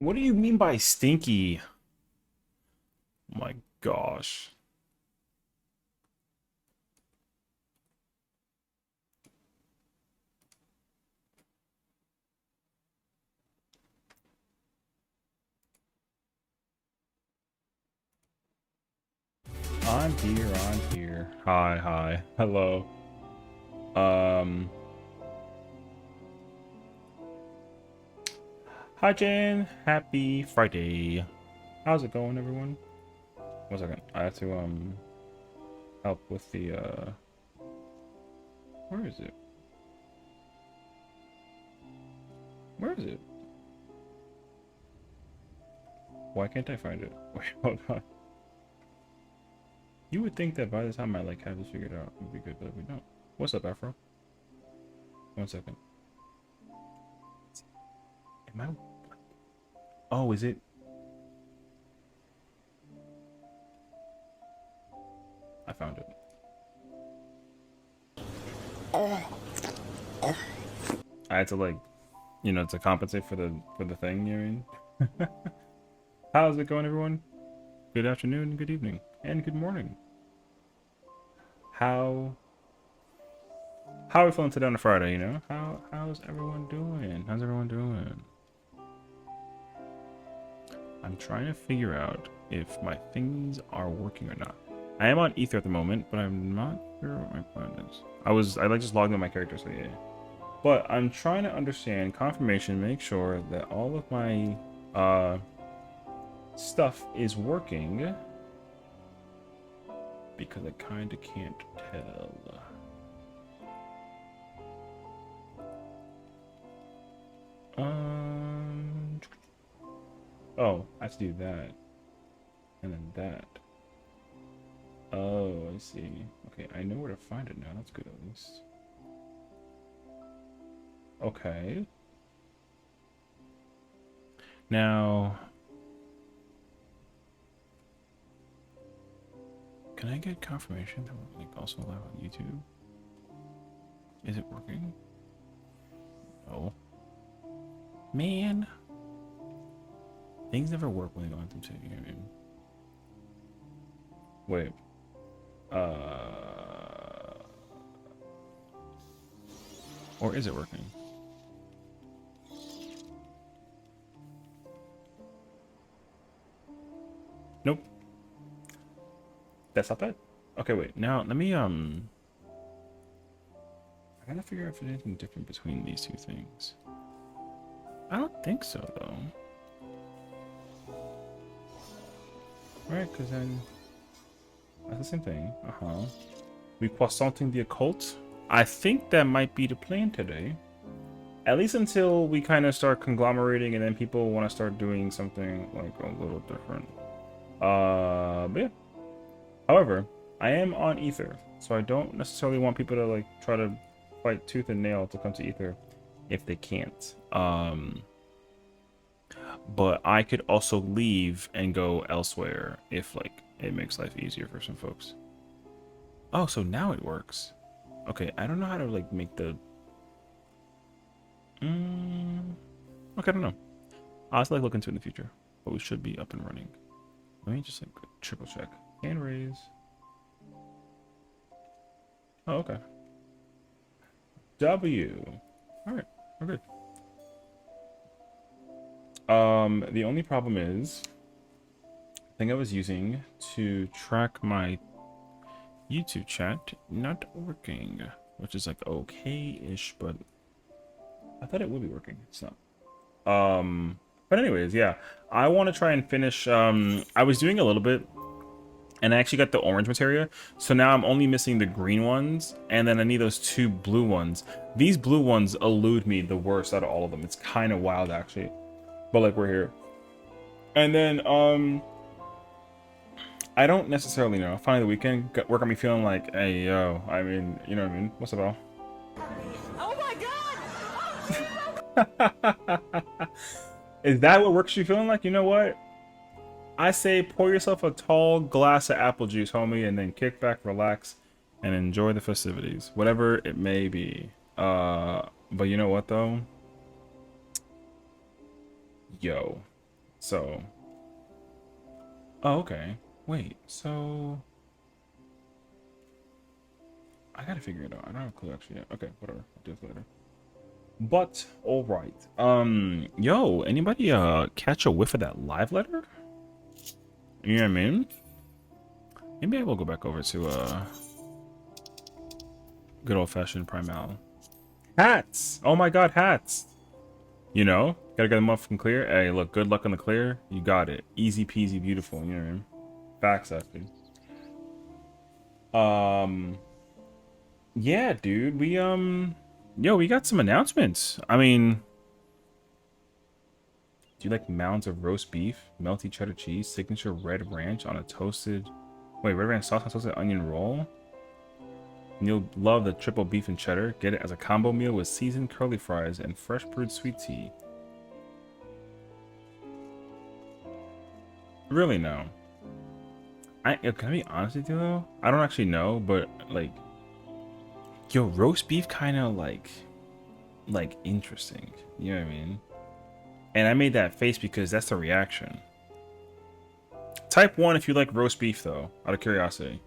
What do you mean by stinky? Oh my gosh. I'm here, I'm here. Hi, hi. Hello. Um Hi Jen. Happy Friday. How's it going, everyone? 1 second. I have to help with the where is it? Where is it? Why can't I find it? Wait, hold on. You would think that by the time I like have this figured out, it would be good, but we don't. What's up, Afro? 1 second. Am I? Oh, is it? I found it. I had to like, to compensate for the thing. You know what I mean? How's it going, everyone? Good afternoon, good evening, and good morning. How how are we feeling today on a Friday? How's everyone doing? How's everyone doing? I'm trying to figure out if my things are working or not. I am on Ether at the moment, but I'm not sure what my plan is. I like just logged in my character, so yeah. But I'm trying to understand confirmation, make sure that all of my stuff is working because I kind of can't tell. Oh, I have to do that. And then that. Oh, I see. Okay, I know where to find it now. That's good at least. Okay. Now, can I get confirmation that we're like also live on YouTube? Is it working? Oh. Man. Things never work when they go on through TV, I mean. Wait. Or is it working? Nope. That's not bad. Okay, wait. Now, let me, I gotta figure out if there's anything different between these two things. I don't think so, though. Right, because then that's the same thing. Uh-huh. We croissanting the occult. I think that might be the plan today. At least until we kind of start conglomerating and then people want to start doing something like a little different. But yeah. However, I am on Ether, so I don't necessarily want people to like try to fight tooth and nail to come to Ether if they can't. But I could also leave and go elsewhere if like it makes life easier for some folks. Oh, so now it works. Okay, I don't know how to like make the. Okay, I don't know. I'll have to like look into it in the future, but we should be up and running. Let me just like triple check. Hand raise. Oh, okay. W. All right, we're good. The only problem is, the thing I was using to track my YouTube chat not working, which is like okay-ish, but I thought it would be working. It's not. But anyways, yeah, I want to try and finish. I was doing a little bit, and I actually got the orange materia, so now I'm only missing the green ones, and then I need those two blue ones. These blue ones elude me the worst out of all of them. It's kind of wild, actually, but like we're here. And then I don't necessarily know. Finally, the weekend work on me feeling like, hey, yo, I mean, you know what I mean? What's up, all? Oh my Is that what works you feeling like? You know what? I say pour yourself a tall glass of apple juice, homie, and then kick back, relax, and enjoy the festivities, whatever it may be. But you know what though? Yo. So, oh, okay. Wait, so I gotta figure it out. I don't have a clue actually yet. Okay, whatever. I'll do this later. But all right. Yo, anybody catch a whiff of that live letter? You know what I mean? Maybe I will go back over to good old fashioned Primal. Hats! Oh my god, hats! You know? Gotta get them off and clear. Hey, look, good luck on the clear. You got it. Easy peasy, beautiful. You know what I mean? Facts, actually. Yeah, dude. Yo, we got some announcements. I mean, do you like mounds of roast beef, melty cheddar cheese, signature red ranch on a toasted... Wait, red ranch sauce on a toasted onion roll? And you'll love the triple beef and cheddar. Get it as a combo meal with seasoned curly fries and fresh brewed sweet tea. Really, no. Can I be honest with you, though? I don't actually know, but, like... Yo, roast beef kind of, like, interesting. You know what I mean? And I made that face because that's the reaction. Type 1 if you like roast beef, though, out of curiosity.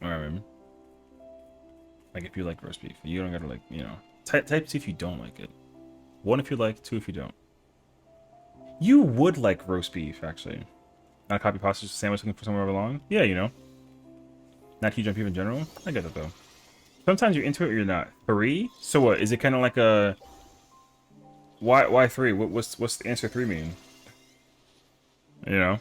Alright. Like, if you like roast beef. You don't gotta, like, you know. Type 2 if you don't like it. 1 if you like, 2 if you don't. You would like roast beef, actually. Not a copy pasta sandwich looking for somewhere along? Yeah, you know. Not huge on beef in general? I get that, though. Sometimes you're into it or you're not. 3? So what? Is it kind of like a... Why 3? What's the answer 3 mean? You know?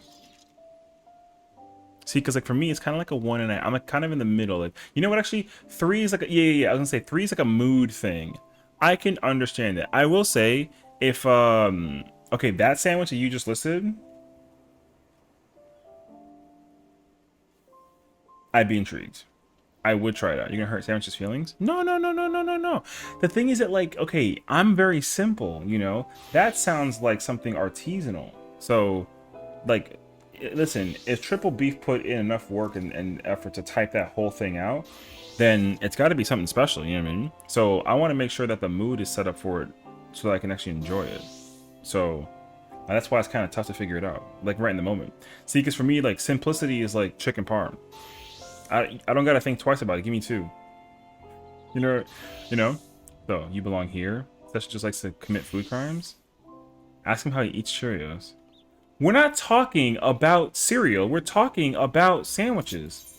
See, because like for me, it's kind of like a 1 and I'm like kind of in the middle. Like, you know what? Actually, 3 is like a, yeah. I was gonna say 3 is like a mood thing. I can understand it. I will say if okay, that sandwich that you just listed, I'd be intrigued. I would try it out. You're gonna hurt sandwich's feelings? No. The thing is that like, okay, I'm very simple. You know, that sounds like something artisanal. So, like. Listen, if Triple Beef put in enough work and effort to type that whole thing out, then it's got to be something special, you know what I mean? So I want to make sure that the mood is set up for it so that I can actually enjoy it. So that's why it's kind of tough to figure it out, like right in the moment. See, because for me, like, simplicity is like chicken parm. I don't got to think twice about it. Give me 2. You know? So, you belong here? That's just likes to commit food crimes? Ask him how he eats Cheerios. We're not talking about cereal. We're talking about sandwiches.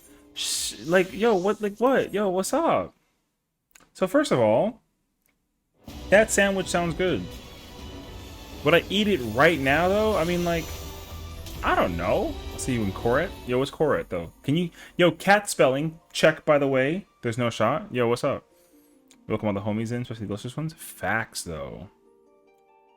Like, yo, what? Like, what? Yo, what's up? So, first of all, that sandwich sounds good. Would I eat it right now, though? I mean, like, I don't know. I'll see you in Corette. Yo, what's Corette, though? Can you... Yo, cat spelling. Check, by the way. There's no shot. Yo, what's up? Welcome all the homies in, especially delicious ones. Facts, though.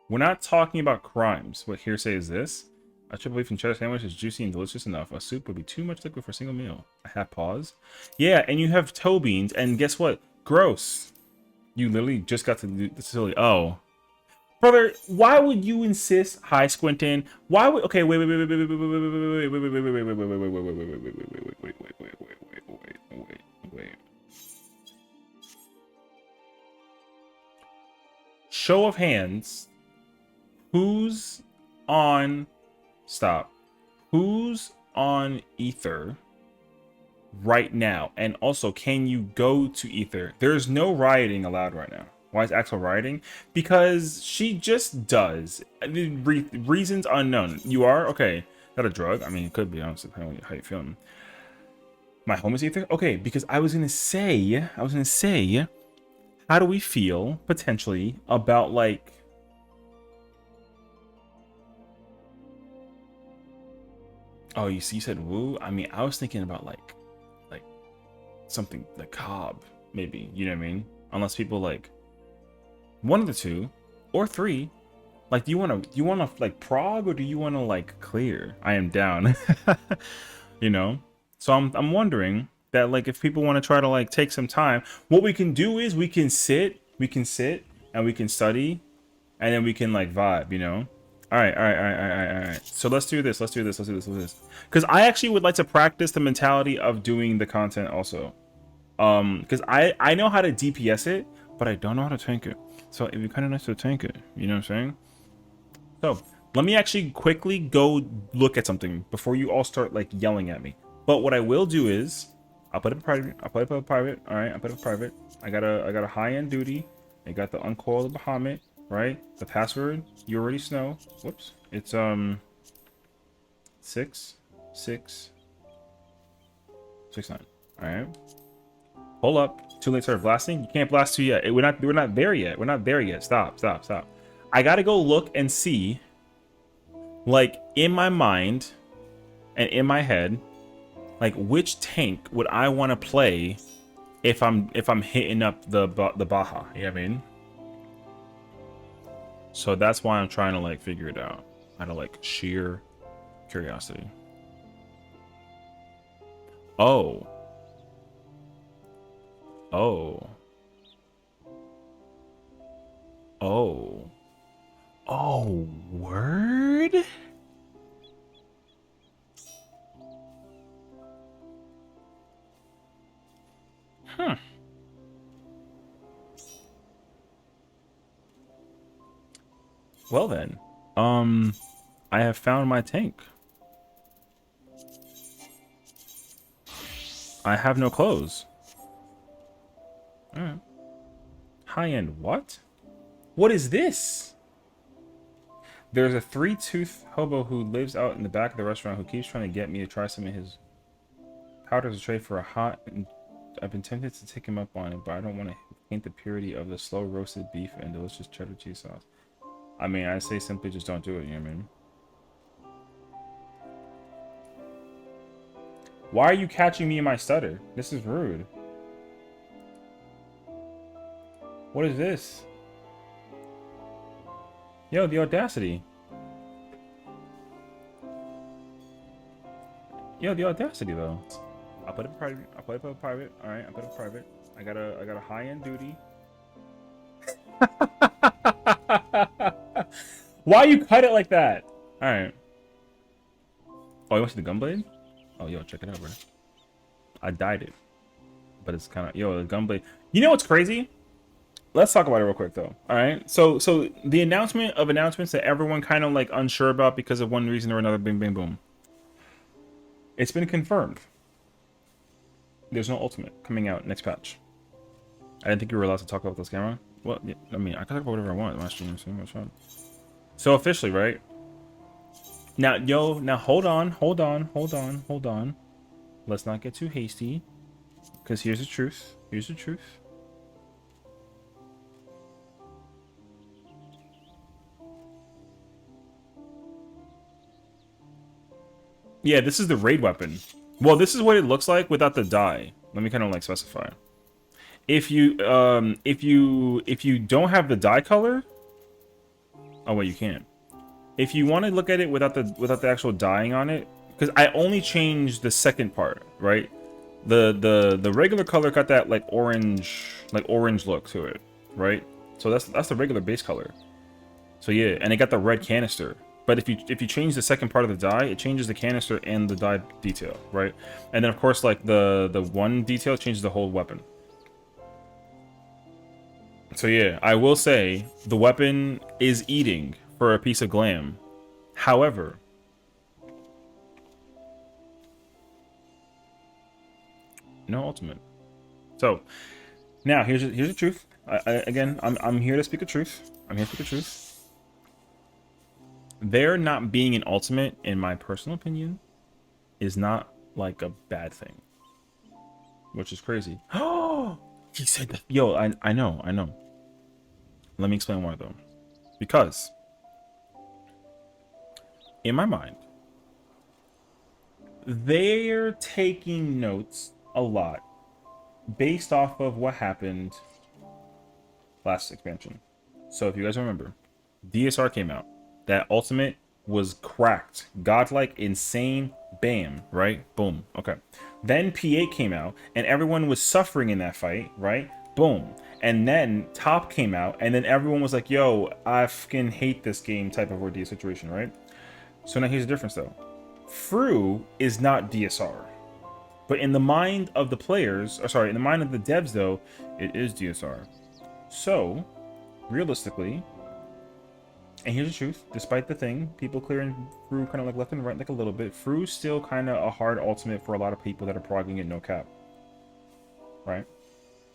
We're not talking about crimes. What hearsay is this? A triple beef and cheddar sandwich is juicy and delicious enough. A soup would be too much liquid for a single meal. A half pause. Yeah, and you have toe beans, and guess what? Gross. You literally just got to the facility. Oh. Brother, why would you insist? Hi, Squintin. Why would... Okay, wait. Show of hands. Who's on... Stop. Who's on Ether right now? And also, can you go to Ether? There's no rioting allowed right now. Why is Axel rioting? Because she just does. Reasons unknown. You are? Okay. Not a drug? I mean, it could be, honestly, depending on how you're feeling. My home is Ether? Okay, because I was gonna say, how do we feel, potentially, about, like, oh, you see, you said woo? I mean, I was thinking about like something like Cobb, maybe. You know what I mean? Unless people like 1 of the 2 or 3. Like, do you want to like prog or do you want to like clear? I am down. You know? So I'm wondering that like if people want to try to like take some time, what we can do is we can sit and we can study and then we can like vibe, you know? All right. So let's do this. Because I actually would like to practice the mentality of doing the content also. Because I know how to DPS it, but I don't know how to tank it. So it'd be kind of nice to tank it. You know what I'm saying? So Let me actually quickly go look at something before you all start like yelling at me. But what I will do is I'll put it in private. I'll put it in private. All right, I'll put it in private. I got a high-end duty. I got the uncoil of Bahamut, right? The password you already know. Whoops. It's 6 6 6 9. All right. Hold up. Too late to start blasting. You can't blast 2 yet. We're not there yet. We're not there yet. Stop. Stop. Stop. I gotta go look and see, like, in my mind and in my head, like, which tank would I want to play if I'm hitting up the Baja. You know what I mean? So that's why I'm trying to like figure it out out of like sheer curiosity. Oh. Oh. Oh. Oh, word? Huh. Well then, I have found my tank. I have no clothes. Alright. High-end what? What is this? There's a 3-tooth hobo who lives out in the back of the restaurant who keeps trying to get me to try some of his powders to trade for a hot, and I've been tempted to take him up on it, but I don't want to taint the purity of the slow roasted beef and delicious cheddar cheese sauce. I mean, I say simply just don't do it, you know what I mean? Why are you catching me in my stutter? This is rude. What is this? Yo, the audacity. Yo, the audacity though. I'll put it in private. I'll put it in private. All right, I'll put it in private. I got a high-end duty. Why you cut it like that? All right. Oh, you want to see the gunblade? Oh, yo, check it out, bro. I dyed it, but it's kind of yo the gunblade. You know what's crazy? Let's talk about it real quick though. All right. So the announcement of announcements that everyone kind of like unsure about because of one reason or another. Bing, bing, boom. It's been confirmed. There's no ultimate coming out next patch. I didn't think you were allowed to talk about this camera. Well, yeah, I mean, I can talk about whatever I want. My stream, so much fun. So officially, right? Now, now hold on. Let's not get too hasty, because here's the truth. Here's the truth. Yeah, this is the raid weapon. Well, this is what it looks like without the dye. Let me kind of like specify. If you don't have the dye color, oh wait, you can't. If you want to look at it without the actual dyeing on it, because I only changed the second part, right? The regular color got that like orange look to it, right? So that's the regular base color. So yeah, and it got the red canister. But if you change the second part of the dye, it changes the canister and the dye detail, right? And then of course like the one detail changes the whole weapon. So yeah, I will say the weapon is eating for a piece of glam. However, no ultimate. So now here's the truth. Again, I'm here to speak the truth. I'm here to speak the truth. There not being an ultimate, in my personal opinion, is not like a bad thing, which is crazy. Oh, he said that. Yo, I know. Let me explain why though. Because in my mind, they're taking notes a lot based off of what happened last expansion. So if you guys remember, DSR came out. That ultimate was cracked. Godlike, insane, bam, right? Boom. Okay. Then P8 came out, and everyone was suffering in that fight, right? Boom. And then Top came out, and then everyone was like, yo, I fucking hate this game type of ordeal situation, right? So now here's the difference, though. Fru is not DSR. But in the mind of the players, or sorry, in the mind of the devs, though, it is DSR. So, realistically, And here's the truth: despite the thing, people clearing Fru kind of like left and right like a little bit. Fru's still kind of a hard ultimate for a lot of people that are progging it no cap, right?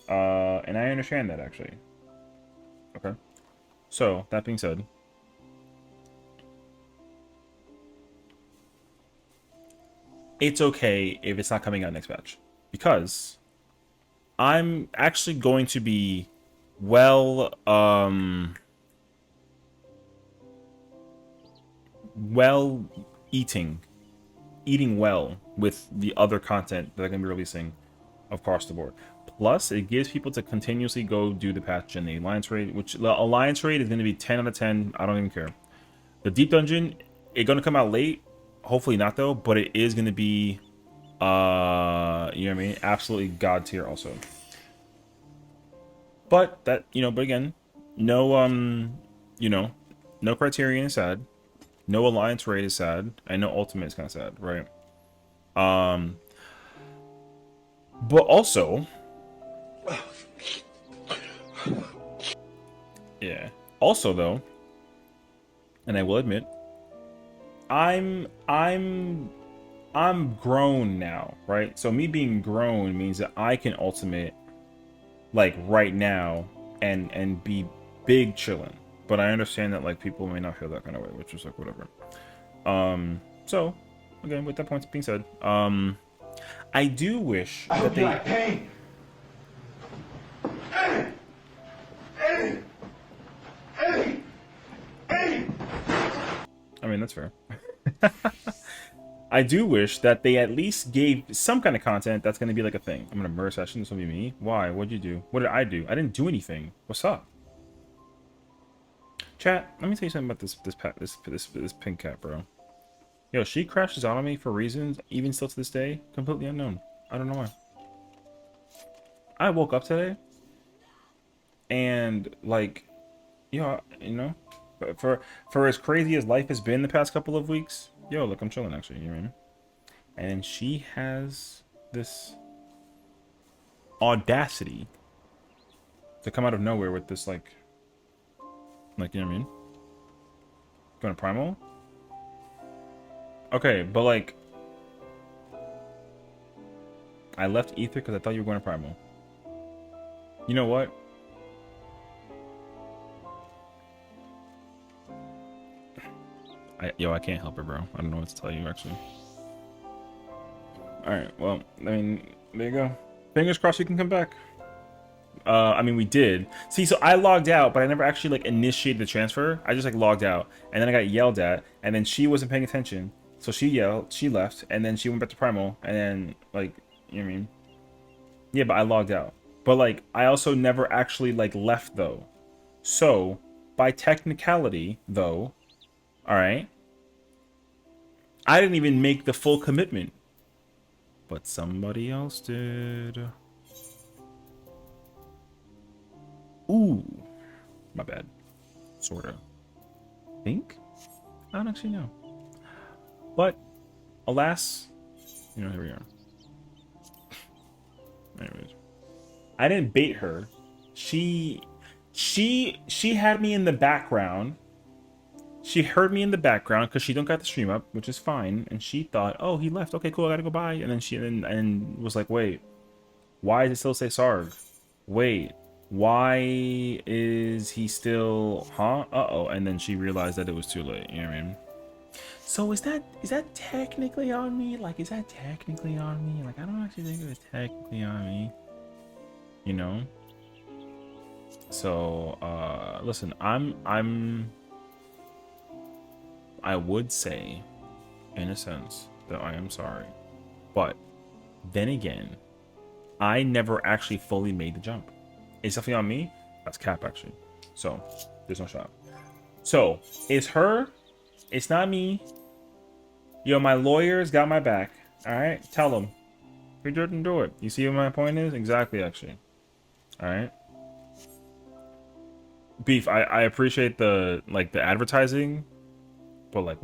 And I understand that actually. Okay. So that being said, it's okay if it's not coming out next batch, because I'm actually going to be well well eating well with the other content that I'm gonna be releasing across the board. Plus, it gives people to continuously go do the patch and the alliance raid, which the alliance raid is going to be 10 out of 10. I don't even care. The deep dungeon, it's going to come out late. Hopefully not though, but it is going to be, you know what I mean? Absolutely god tier also. But that, but again, no, you know, no Criterion is sad. No alliance raid is sad. I know ultimate is kind of sad, right? But also, yeah. Also though, and I will admit, I'm grown now, right? So me being grown means that I can ultimate like right now and be big chillin'. But I understand that like people may not feel that kind of way, which is like whatever. So again, with that point being said, I do wish that they. Like pain. I mean, that's fair. I do wish that they at least gave some kind of content that's going to be like a thing. I'm going to murder session. This will be me. Why? What'd you do? What did I do? I didn't do anything. What's up? Chat, let me tell you something about this pink cat, bro. Yo, she crashes out on me for reasons, even still to this day, completely unknown. I don't know why. I woke up today, and like, for as crazy as life has been the past couple of weeks, yo, look, I'm chilling actually. You know what I mean? And she has this audacity to come out of nowhere with this like you know what I mean? Going to primal? Okay, but like, I left Ether because I thought you were going to primal. You know what? I can't help it, bro. I don't know what to tell you, actually. Alright, well, I mean, there you go. Fingers crossed you can come back. I mean, we did. See, so I logged out, but I never actually, like, initiated the transfer. I just, like, logged out. And then I got yelled at, and then she wasn't paying attention. So she yelled, she left, and then she went back to primal, and then, like, you know what I mean? Yeah, but I logged out. But, like, I also never actually, like, left, though. So, by technicality, though, alright, I didn't even make the full commitment. But somebody else did. Ooh. My bad. Sorta. Think? I don't actually know. But, alas, here we are. Anyways. I didn't bait her. She had me in the background. She heard me in the background because she don't got the stream up, which is fine. And she thought, oh, he left. Okay, cool. I gotta go by. And then she and was like, wait, why does it still say Sarg? Wait, why is he still, huh? Uh-oh. And then she realized that it was too late. You know what I mean? So is that technically on me? Like, is that technically on me? Like, I don't actually think it was technically on me. You know? So, listen, I would say, in a sense, that I am sorry. But, then again, I never actually fully made the jump. It's definitely on me. That's cap, actually. So, there's no shot. So, it's her. It's not me. Yo, my lawyers got my back. Alright? Tell them. We didn't do it. You see what my point is? Exactly, actually. Alright? Beef, I appreciate the, like, the advertising. But like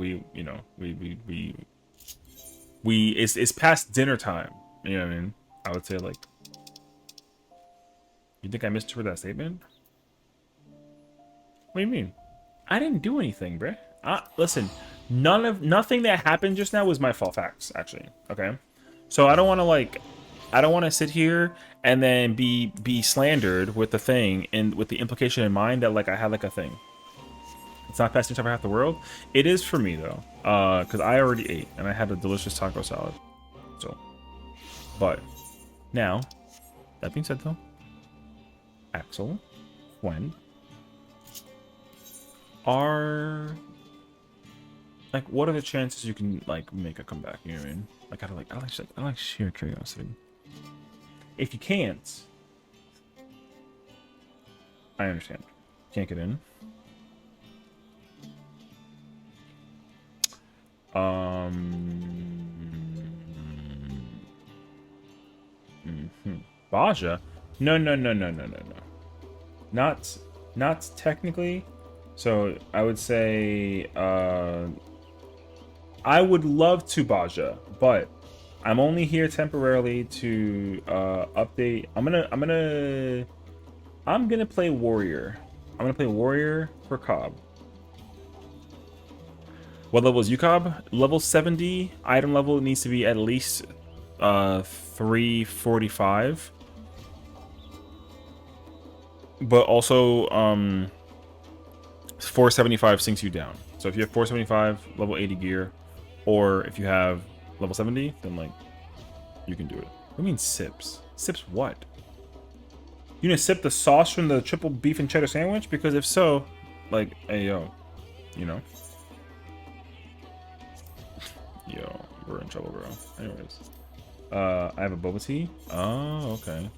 it's past dinner time. You know what I mean? I would say like, you think I misheard that statement? What do you mean? I didn't do anything, bruh. Listen, nothing that happened just now was my fault. Facts, actually. Okay, so I don't want to like, I don't want to sit here and then be slandered with the thing and with the implication in mind that like I had like a thing. It's not passing over half the world. It is for me though, because I already ate and I had a delicious taco salad. So, but now that being said though, Axel, when are like what are the chances you can like make a comeback? You know what I mean? Like I like sheer curiosity. If you can't, I understand. Can't get in. Baja? No. Not technically. So I would say I would love to Baja, but I'm only here temporarily to update. I'm gonna play Warrior. I'm gonna play Warrior for Cobb. What level is UCOB? Level 70. Item level needs to be at least 345. But also 475 sinks you down. So if you have 475 level 80 gear, or if you have level 70, then like you can do it. What do you mean sips? Sips what? You gonna sip the sauce from the triple beef and cheddar sandwich? Because if so, like, hey yo, you know. Yo, we're in trouble, bro. Anyways. I have a boba tea. Oh, okay.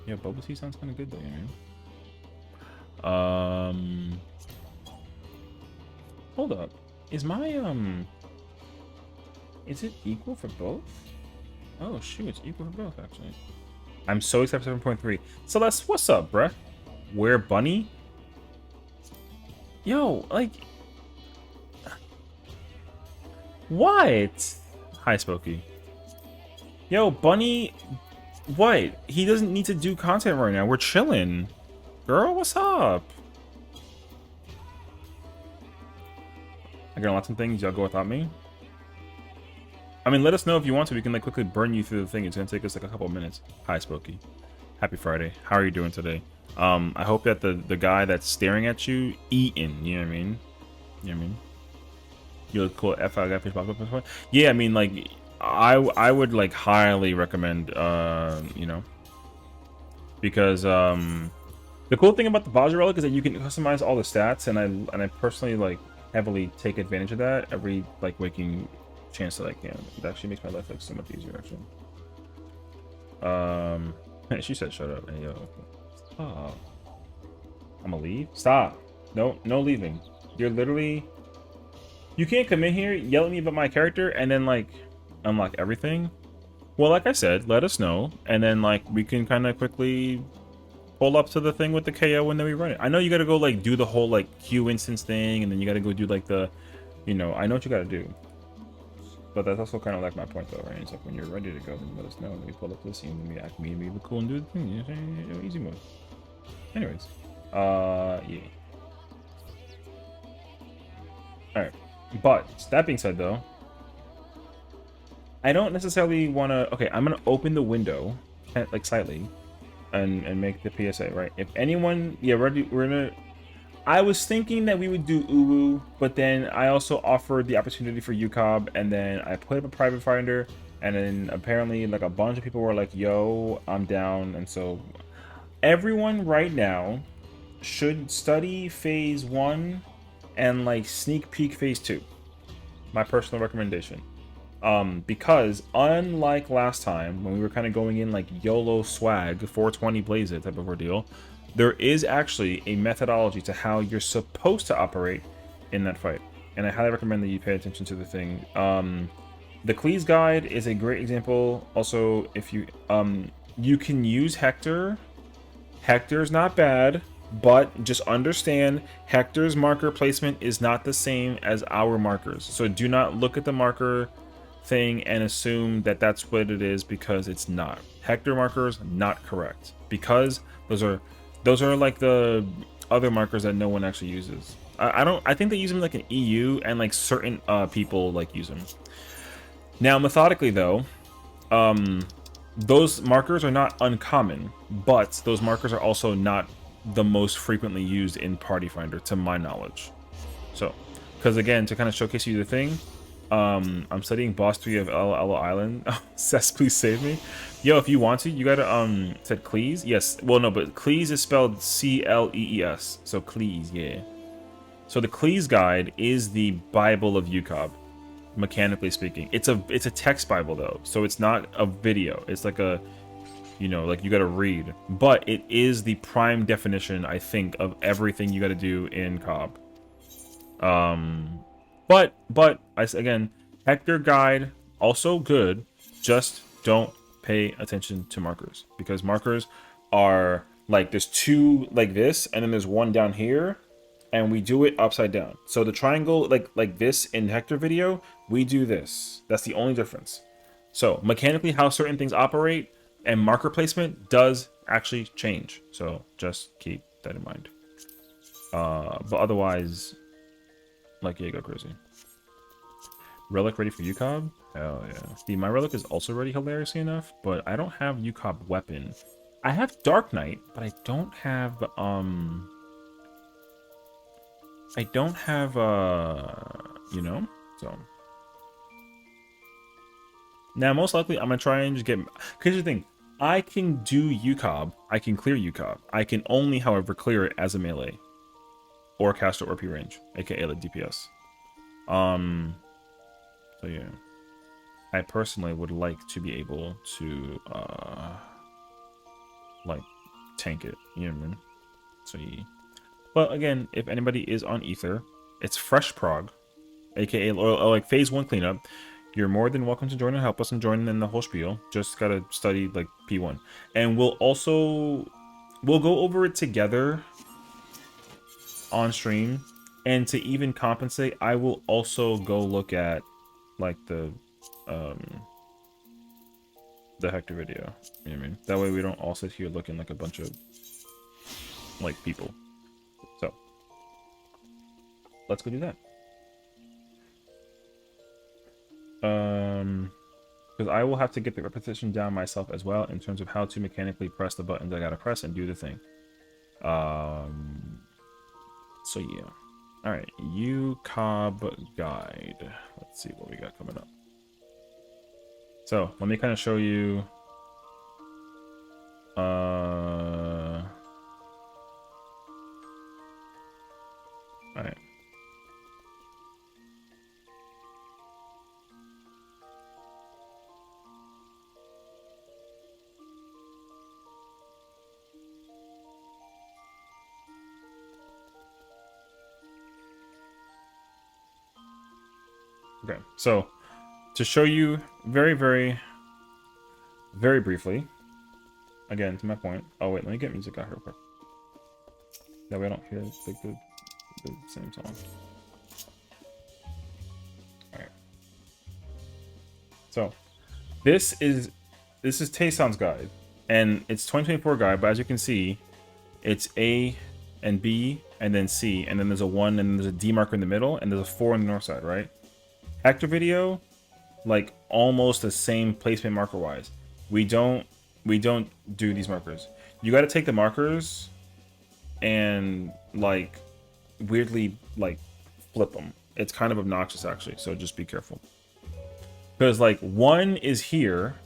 Yeah, boba tea sounds kind of good though, you know. Hold up. Is my is it equal for both? Oh shoot, it's equal for both actually. I'm so excited for 7.3. Celeste, what's up, bruh? Where Bunny? Yo, like what? Hi, Spooky. Yo, Bunny, what? He doesn't need to do content right now. We're chilling. Girl, what's up? I can unlock some things. Y'all go without me? I mean, let us know if you want to. We can like quickly burn you through the thing. It's gonna take us like a couple of minutes. Hi, Spooky. Happy Friday. How are you doing today? I hope that the guy that's staring at you eating. You know what I mean? You know what I mean? You look cool. Yeah, I mean, like, I would like highly recommend, you know, because the cool thing about the Baja Relic is that you can customize all the stats, and I personally like heavily take advantage of that every like waking chance that I can. It actually makes my life like so much easier, actually. She said, "Shut up." Hey, yo, stop. I'm gonna leave. Stop. No leaving. You're literally. You can't come in here, yell at me about my character, and then, like, unlock everything. Well, like I said, let us know, and then, like, we can kind of quickly pull up to the thing with the KO and then we run it. I know you gotta go, like, do the whole, like, Q instance thing, and then you gotta go do, like, the, you know, I know what you gotta do. But that's also kind of like my point, though, right? It's like when you're ready to go, then let us know, and we pull up to the scene, and we act mean, be cool, and do the thing. You know, easy mode. Anyways, yeah. Alright. But that being said, though, I don't necessarily want to. Okay, I'm gonna open the window, like slightly, and make the PSA. Right. If anyone, yeah, ready. We're gonna. I was thinking that we would do Uwu, but then I also offered the opportunity for UCOB, and then I put up a private finder, and then apparently like a bunch of people were like, "Yo, I'm down," and so everyone right now should study phase 1 and like sneak peek phase 2. My personal recommendation. Because unlike last time when we were kind of going in like YOLO swag 420 blaze it type of ordeal, there is actually a methodology to how you're supposed to operate in that fight, and I highly recommend that you pay attention to the thing. The Cleese guide is a great example. Also, if you you can use Hector's not bad, but just understand Hector's marker placement is not the same as our markers. So do not look at the marker thing and assume that that's what it is, because it's not. Hector markers not correct, because those are like the other markers that no one actually uses. I don't. I think they use them like an EU, and like certain people like use them. Now, methodically though, those markers are not uncommon, but those markers are also not the most frequently used in Party Finder, to my knowledge. So, because again, to kind of showcase you the thing, I'm studying Boss 3 of Ella Island. Cess, please save me. Yo, if you want to, you gotta, said Cleese? Yes, well, no, but Cleese is spelled C-L-E-E-S. So Cleese, yeah. So the Cleese guide is the Bible of UCOB, mechanically speaking. It's a text Bible, though, so it's not a video. It's like a, you know, like you gotta read. But it is the prime definition, I think, of everything you gotta do in COB. But again, Hector guide also good. Just don't pay attention to markers, because markers are like, there's two like this, and then there's one down here, and we do it upside down. So the triangle like this in Hector video, we do this. That's the only difference. So mechanically, how certain things operate and marker placement does actually change. So just keep that in mind. But otherwise, like, yeah, go crazy. Relic ready for UCOB? Hell yeah. See, my relic is also ready, hilariously enough, but I don't have UCOB weapon. I have Dark Knight, but I don't have, you know, so. Now, most likely, I'm gonna try and just get, here's the thing. I can do UCOB, I can clear UCOB. I can only, however, clear it as a melee. Or caster or P range, aka like DPS. So yeah. I personally would like to be able to like tank it, you know what I mean? So yeah. But again, if anybody is on Ether, it's fresh prog, aka or like phase 1 cleanup. You're more than welcome to join and help us and join in the whole spiel. Just gotta study like P1. And we'll go over it together on stream. And to even compensate, I will also go look at like the Hector video. You know what I mean? That way we don't all sit here looking like a bunch of like people. So let's go do that. Because I will have to get the repetition down myself as well in terms of how to mechanically press the buttons I gotta press and do the thing. So yeah. All right, UCOB guide. Let's see what we got coming up. So let me kind of show you. All right. Okay, so to show you very briefly, again, to my point. Oh wait, let me get music out here real quick. That way I don't hear like the same song. Alright. So this is Tayson's guide. And it's 2024 guide, but as you can see, it's A and B and then C, and then there's a 1 and then there's a D marker in the middle, and there's a 4 on the north side, right? Hector video, like almost the same placement marker wise. We don't do these markers. You got to take the markers and like weirdly like flip them. It's kind of obnoxious actually, so just be careful. Because like 1 is here,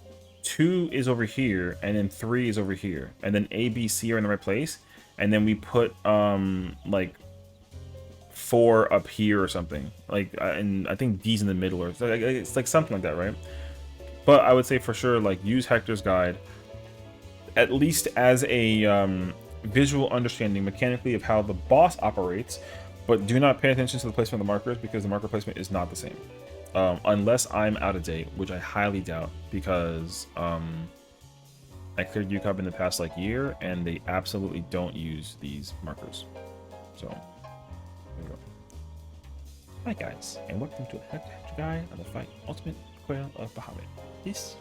2 is over here, and then 3 is over here, and then A, B, C are in the right place, and then we put like 4 up here or something, like, and I think D's in the middle, or it's like something like that, right? But I would say for sure, like, use Hector's guide at least as a visual understanding mechanically of how the boss operates, but do not pay attention to the placement of the markers, because the marker placement is not the same, unless I'm out of date, which I highly doubt, because I cleared UCOB in the past like year and they absolutely don't use these markers. So there we go. Hi guys, and welcome to the Hector Guide on the Fight Ultimate Quail of Bahamut. Peace.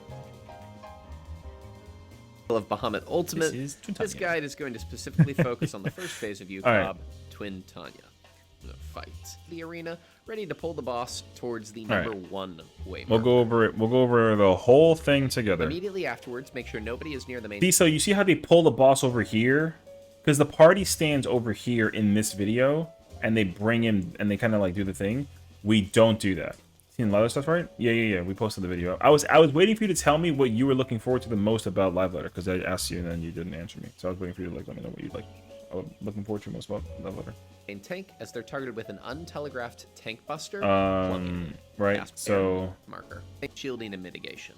of Bahamut Ultimate. This is Twin This Tanya. guide is going to specifically focus on the first phase of UCOB, Alright. Twin Tanya. The fight. The arena, ready to pull the boss towards the Alright. number 1 way. We'll go over it. We'll go over the whole thing together. Immediately afterwards, make sure nobody is near the main. See, so you see how they pull the boss over here? Because the party stands over here in this video, and they bring him, and they kind of like do the thing. We don't do that. Seen a lot of stuff, right? Yeah. We posted the video. I was waiting for you to tell me what you were looking forward to the most about Live Letter, because I asked you and then you didn't answer me. So I was waiting for you to like let me know what you like. I was looking forward to most about Live Letter. Main tank, as they're targeted with an untelegraphed tank buster. plug-in. Right. Cast So barrier marker, shielding and mitigation.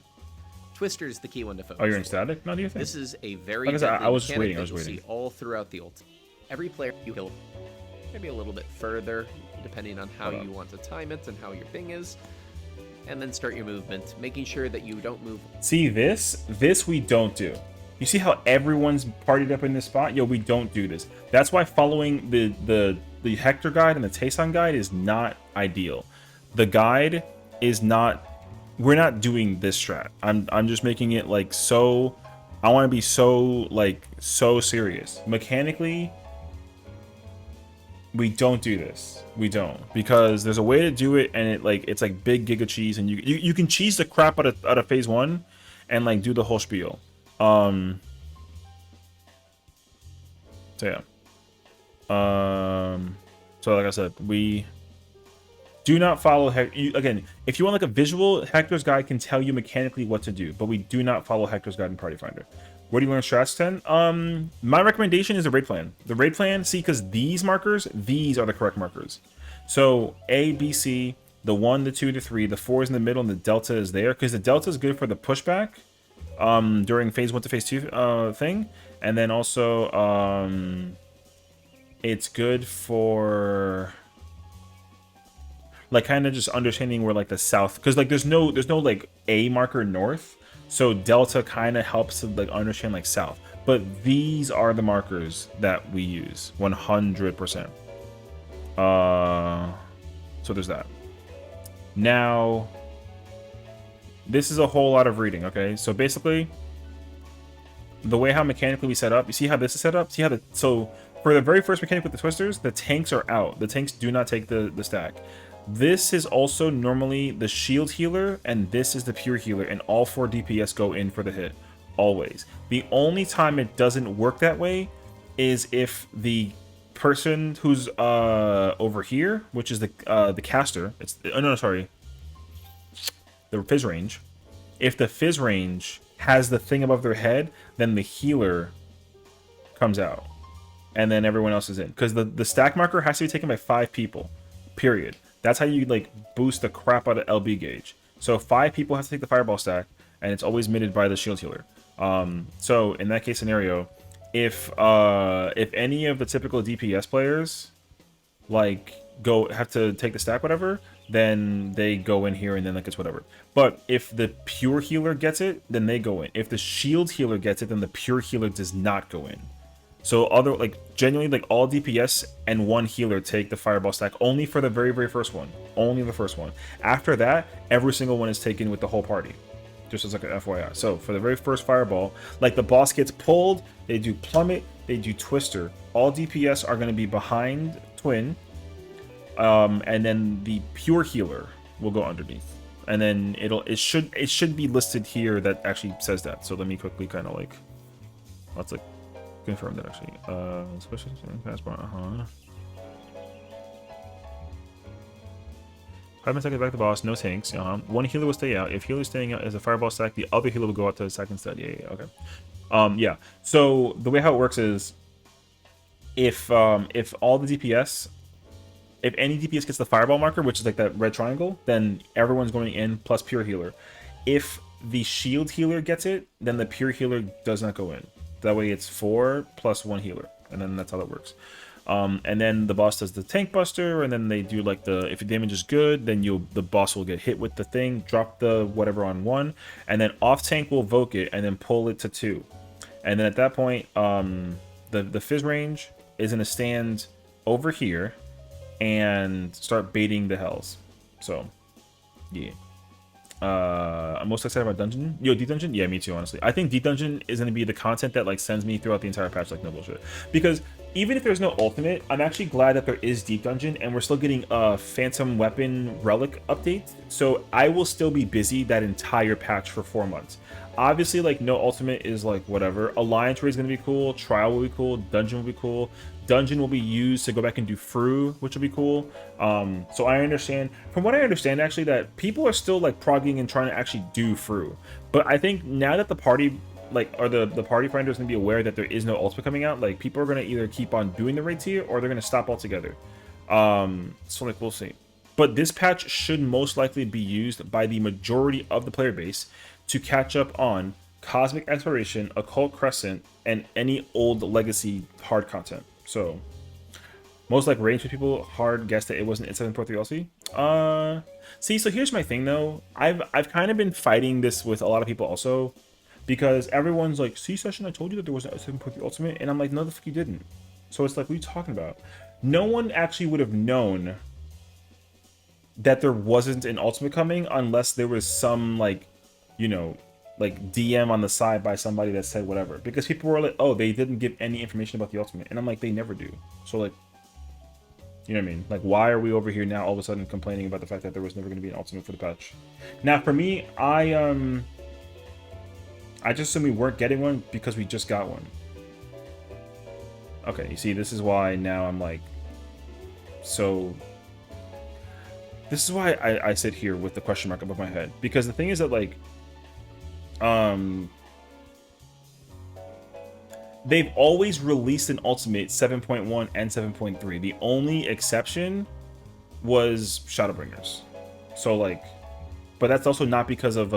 Twister is the key one to focus. oh, you're in on. static now, do you think? This is a very Like I said, deadly I was mechanic waiting, I that was you'll waiting. see all throughout the ult. Every player you heal maybe a little bit further, depending on how you want to time it and how your ping is, and then start your movement, making sure that you don't move. See this we don't do. You see how everyone's partied up in this spot? Yo, we don't do this. That's why following the Hector guide and the Tayson guide is not ideal. The guide is not. We're not doing this strat. I'm just making it like so. I want to be so serious. Mechanically, we don't do this. We don't, because there's a way to do it, and it's like big giga cheese, and you can cheese the crap out of phase 1 and like do the whole spiel. So yeah. So like I said, we do not follow again, if you want like a visual, Hector's guide can tell you mechanically what to do, but we do not follow Hector's guide in Party Finder. Where do you learn strats 10? My recommendation is the raid plan. The raid plan, see, because these markers, these are the correct markers. So A, B, C, the 1, the 2, the 3, the 4 is in the middle, and the delta is there, because the delta is good for the pushback during phase 1 to phase 2 thing, and then also it's good for like kind of just understanding where like the south, because like there's no like A marker north, so delta kind of helps to like understand like south, but these are the markers that we use 100%. So there's that. Now this is a whole lot of reading. Okay, so basically the way how mechanically we set up, you see how this is set up, see how so for the very first mechanic with the twisters, the tanks are out. The tanks do not take the stack. This is also normally the shield healer, and this is the pure healer, and all 4 DPS go in for the hit, always. The only time it doesn't work that way is if the person who's over here, which is the caster, it's the fizz range. If the fizz range has the thing above their head, then the healer comes out, and then everyone else is in, because the stack marker has to be taken by 5 people, period. That's how you like boost the crap out of LB gauge. So 5 people have to take the fireball stack, and it's always mitted by the shield healer. So in that case scenario, if any of the typical DPS players like have to take the stack, whatever, then they go in here, and then like it's whatever. But if the pure healer gets it, then they go in. If the shield healer gets it, then the pure healer does not go in. So genuinely, like all DPS and 1 healer take the fireball stack only for the very, very first one. Only the first one. After that, every single one is taken with the whole party. Just as like an FYI. So for the very first fireball, like the boss gets pulled, they do plummet, they do twister. All DPS are going to be behind Twin. And then the pure healer will go underneath. And then it should be listed here that actually says that. So let me quickly kind of like, let's like confirm that actually. Special passport. 5 seconds back to the boss, no tanks. 1 healer will stay out. If healer's staying out as a fireball stack, the other healer will go out to the stack instead. Yeah, okay. Yeah. So the way how it works is, if all the DPS, if any DPS gets the fireball marker, which is like that red triangle, then everyone's going in plus pure healer. If the shield healer gets it, then the pure healer does not go in. That way it's 4 plus 1 healer, and then that's how that works. And then the boss does the tank buster, and then they do like if the damage is good, then the boss will get hit with the thing, drop the whatever on 1, and then off tank will evoke it and then pull it to 2. And then at that point, the fizz range is gonna stand over here and start baiting the hells. So yeah. I'm most excited about dungeon. Yo, D dungeon. Yeah, me too. Honestly, I think D dungeon is gonna be the content that like sends me throughout the entire patch, like no bullshit. Because even if there's no ultimate, I'm actually glad that there is deep dungeon, and we're still getting a phantom weapon relic update. So I will still be busy that entire patch for 4 months. Obviously, like no ultimate is like whatever. Alliance raid is gonna be cool. Trial will be cool. Dungeon will be cool. Dungeon will be used to go back and do Fru, which will be cool. So I understand, from what I understand, actually, that people are still like progging and trying to actually do Fru. But I think now that the party, like, or the party finder is gonna be aware that there is no ultimate coming out, like people are gonna either keep on doing the raids here or they're gonna stop altogether. So like we'll see. But this patch should most likely be used by the majority of the player base to catch up on Cosmic Exploration, Occult Crescent, and any old legacy hard content. So most like range people hard guessed that it wasn't in 7.3 LC. See, so here's my thing though. I've kind of been fighting this with a lot of people also, because everyone's like, C session, I told you that there wasn't a 7.3 ultimate, and I'm like, no the fuck you didn't. So it's like, what are you talking about? No one actually would have known that there wasn't an ultimate coming unless there was some like, you know, like DM on the side by somebody that said whatever, because people were like, oh, they didn't give any information about the ultimate, and I'm like, they never do. So like, you know what I mean? Like, why are we over here now all of a sudden complaining about the fact that there was never going to be an ultimate for the patch? Now for me, I just assume we weren't getting one because we just got one. Okay, you see, this is why now I'm like, so this is why I sit here with the question mark above my head, because the thing is that like, they've always released an ultimate 7.1 and 7.3. The only exception was Shadowbringers. So like, but that's also not because of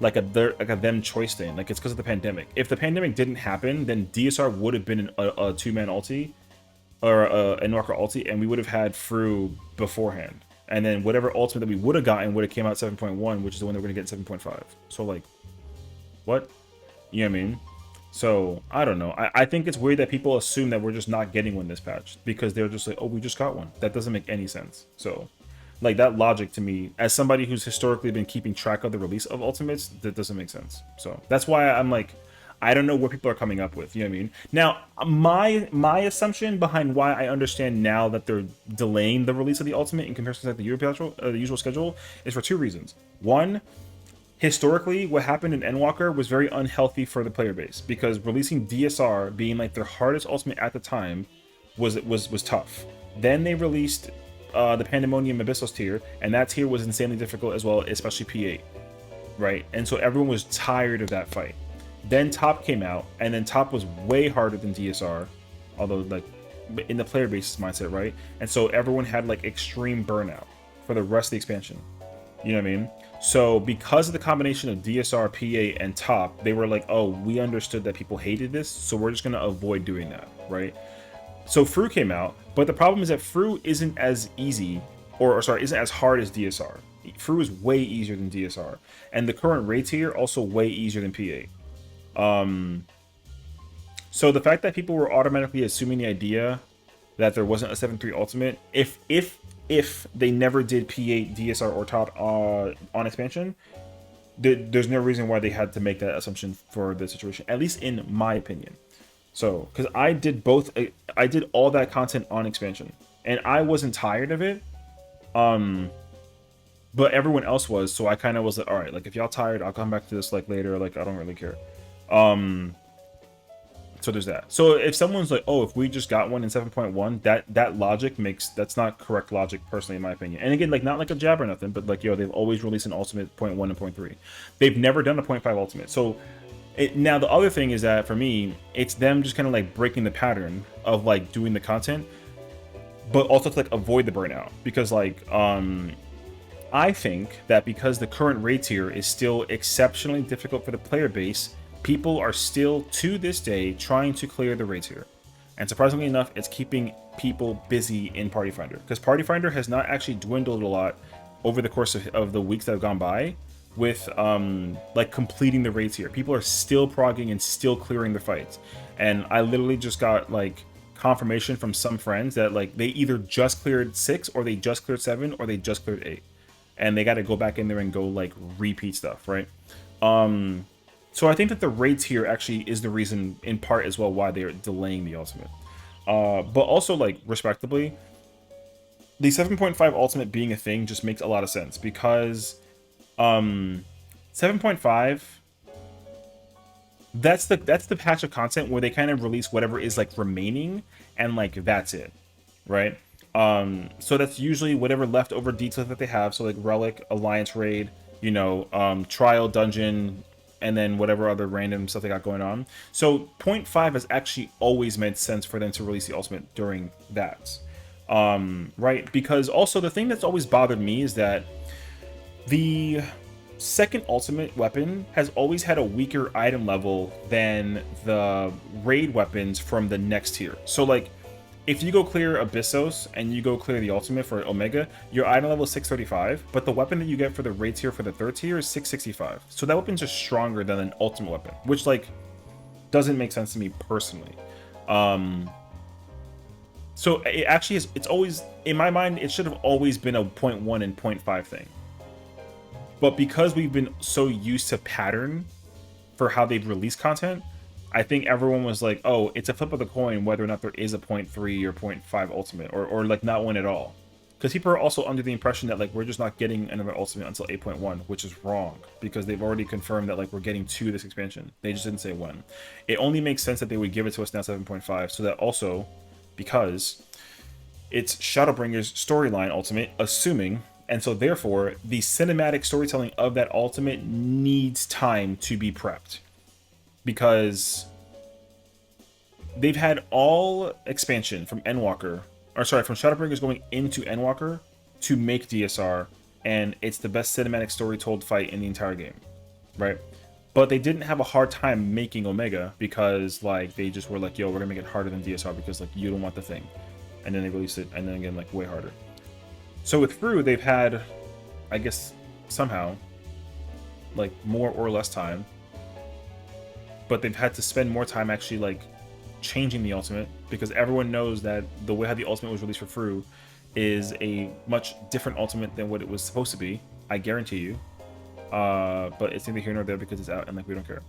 like a them choice thing. Like it's because of the pandemic. If the pandemic didn't happen, then DSR would have been a 2-man ulti or a Norca ulti, and we would have had Fru beforehand. And then whatever ultimate that we would have gotten would have came out 7.1, which is the one that we're gonna get 7.5. So like, what? You know what I mean? So I don't know. I think it's weird that people assume that we're just not getting one this patch because they're just like, oh, we just got one. That doesn't make any sense. So like that logic to me, as somebody who's historically been keeping track of the release of ultimates, that doesn't make sense. So that's why I'm like, I don't know what people are coming up with. You know what I mean? Now, my assumption behind why I understand now that they're delaying the release of the ultimate in comparison to like the usual schedule is for 2 reasons. One, historically, what happened in Endwalker was very unhealthy for the player base, because releasing DSR being like their hardest ultimate at the time was tough. Then they released the Pandemonium Abyssos tier, and that tier was insanely difficult as well, especially P8, right? And so everyone was tired of that fight. Then Top came out, and then Top was way harder than DSR, although like in the player base's mindset, right? And so everyone had like extreme burnout for the rest of the expansion. You know what I mean? So because of the combination of DSR, PA, and Top, they were like, oh, we understood that people hated this, so we're just going to avoid doing that, right? So Fru came out, but the problem is that Fru isn't as easy, or sorry, isn't as hard as DSR. Fru is way easier than DSR, and the current rates here also way easier than PA. So the fact that people were automatically assuming the idea that there wasn't a 7.3 ultimate, if they never did P8, DSR, or Top on expansion, there's no reason why they had to make that assumption for the situation, at least in my opinion. So, because I did both, I did all that content on expansion, and I wasn't tired of it, but everyone else was, so I kind of was like, all right, like if y'all tired, I'll come back to this like later, like I don't really care. So there's that. So if someone's like, oh, if we just got one in 7.1, that logic that's not correct logic, personally, in my opinion. And again, like not like a jab or nothing, but like, yo, they've always released an ultimate 0.1 and 0.3. They've never done a 0.5 ultimate. So now the other thing is that for me, it's them just kind of like breaking the pattern of like doing the content, but also to like avoid the burnout, because like I think that because the current raid tier is still exceptionally difficult for the player base, people are still, to this day, trying to clear the raid tier. And surprisingly enough, it's keeping people busy in Party Finder, because Party Finder has not actually dwindled a lot over the course of the weeks that have gone by with like completing the raid tier. People are still progging and still clearing the fights. And I literally just got like confirmation from some friends that like they either just cleared 6, or they just cleared 7, or they just cleared 8. and they got to go back in there and go like repeat stuff, right? So I think that the raid tier actually is the reason in part as well why they're delaying the ultimate. But also, like, respectably, the 7.5 ultimate being a thing just makes a lot of sense because 7.5, that's the patch of content where they kind of release whatever is like remaining, and like that's it, right? So that's usually whatever leftover details that they have, so like relic, alliance raid, you know, trial, dungeon, and then whatever other random stuff they got going on. So 0.5 has actually always made sense for them to release the ultimate during that, right? Because also the thing that's always bothered me is that the second ultimate weapon has always had a weaker item level than the raid weapons from the next tier. So like, if you go clear Abyssos and you go clear the ultimate for Omega, your item level is 635, but the weapon that you get for the raid tier for the third tier is 665. So that weapon's just stronger than an ultimate weapon, which like doesn't make sense to me personally. So it actually is, it's always, in my mind, it should have always been a 0.1 and 0.5 thing. But because we've been so used to pattern for how they've released content, I think everyone was like, oh, it's a flip of the coin whether or not there is a 0.3 or 0.5 ultimate, or like not one at all. Because people are also under the impression that like we're just not getting another ultimate until 8.1, which is wrong, because they've already confirmed that like we're getting 2 this expansion. They just didn't say when. It only makes sense that they would give it to us now 7.5, so that also, because it's Shadowbringer's storyline ultimate, assuming, and so therefore the cinematic storytelling of that ultimate needs time to be prepped. Because they've had all expansion from Endwalker, or sorry, from Shadowbringers going into Endwalker to make DSR, and it's the best cinematic story told fight in the entire game, right? But they didn't have a hard time making Omega because like they just were like, yo, we're gonna make it harder than DSR because like you don't want the thing, and then they released it, and then again like way harder. So with Fru, they've had, I guess somehow, like more or less time, but they've had to spend more time actually like changing the ultimate, because everyone knows that the way how the ultimate was released for Fru is a much different ultimate than what it was supposed to be, I guarantee you. But it's neither here nor there because it's out and like we don't care.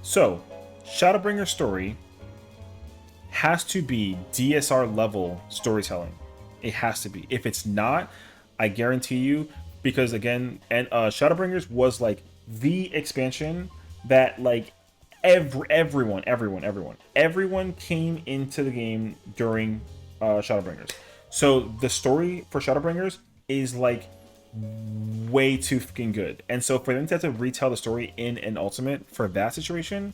So Shadowbringer's story has to be DSR level storytelling. It has to be. If it's not, I guarantee you, because again, and Shadowbringers was like the expansion that like everyone came into the game during Shadowbringers. So the story for Shadowbringers is like way too fucking good, and so for them to have to retell the story in an ultimate for that situation,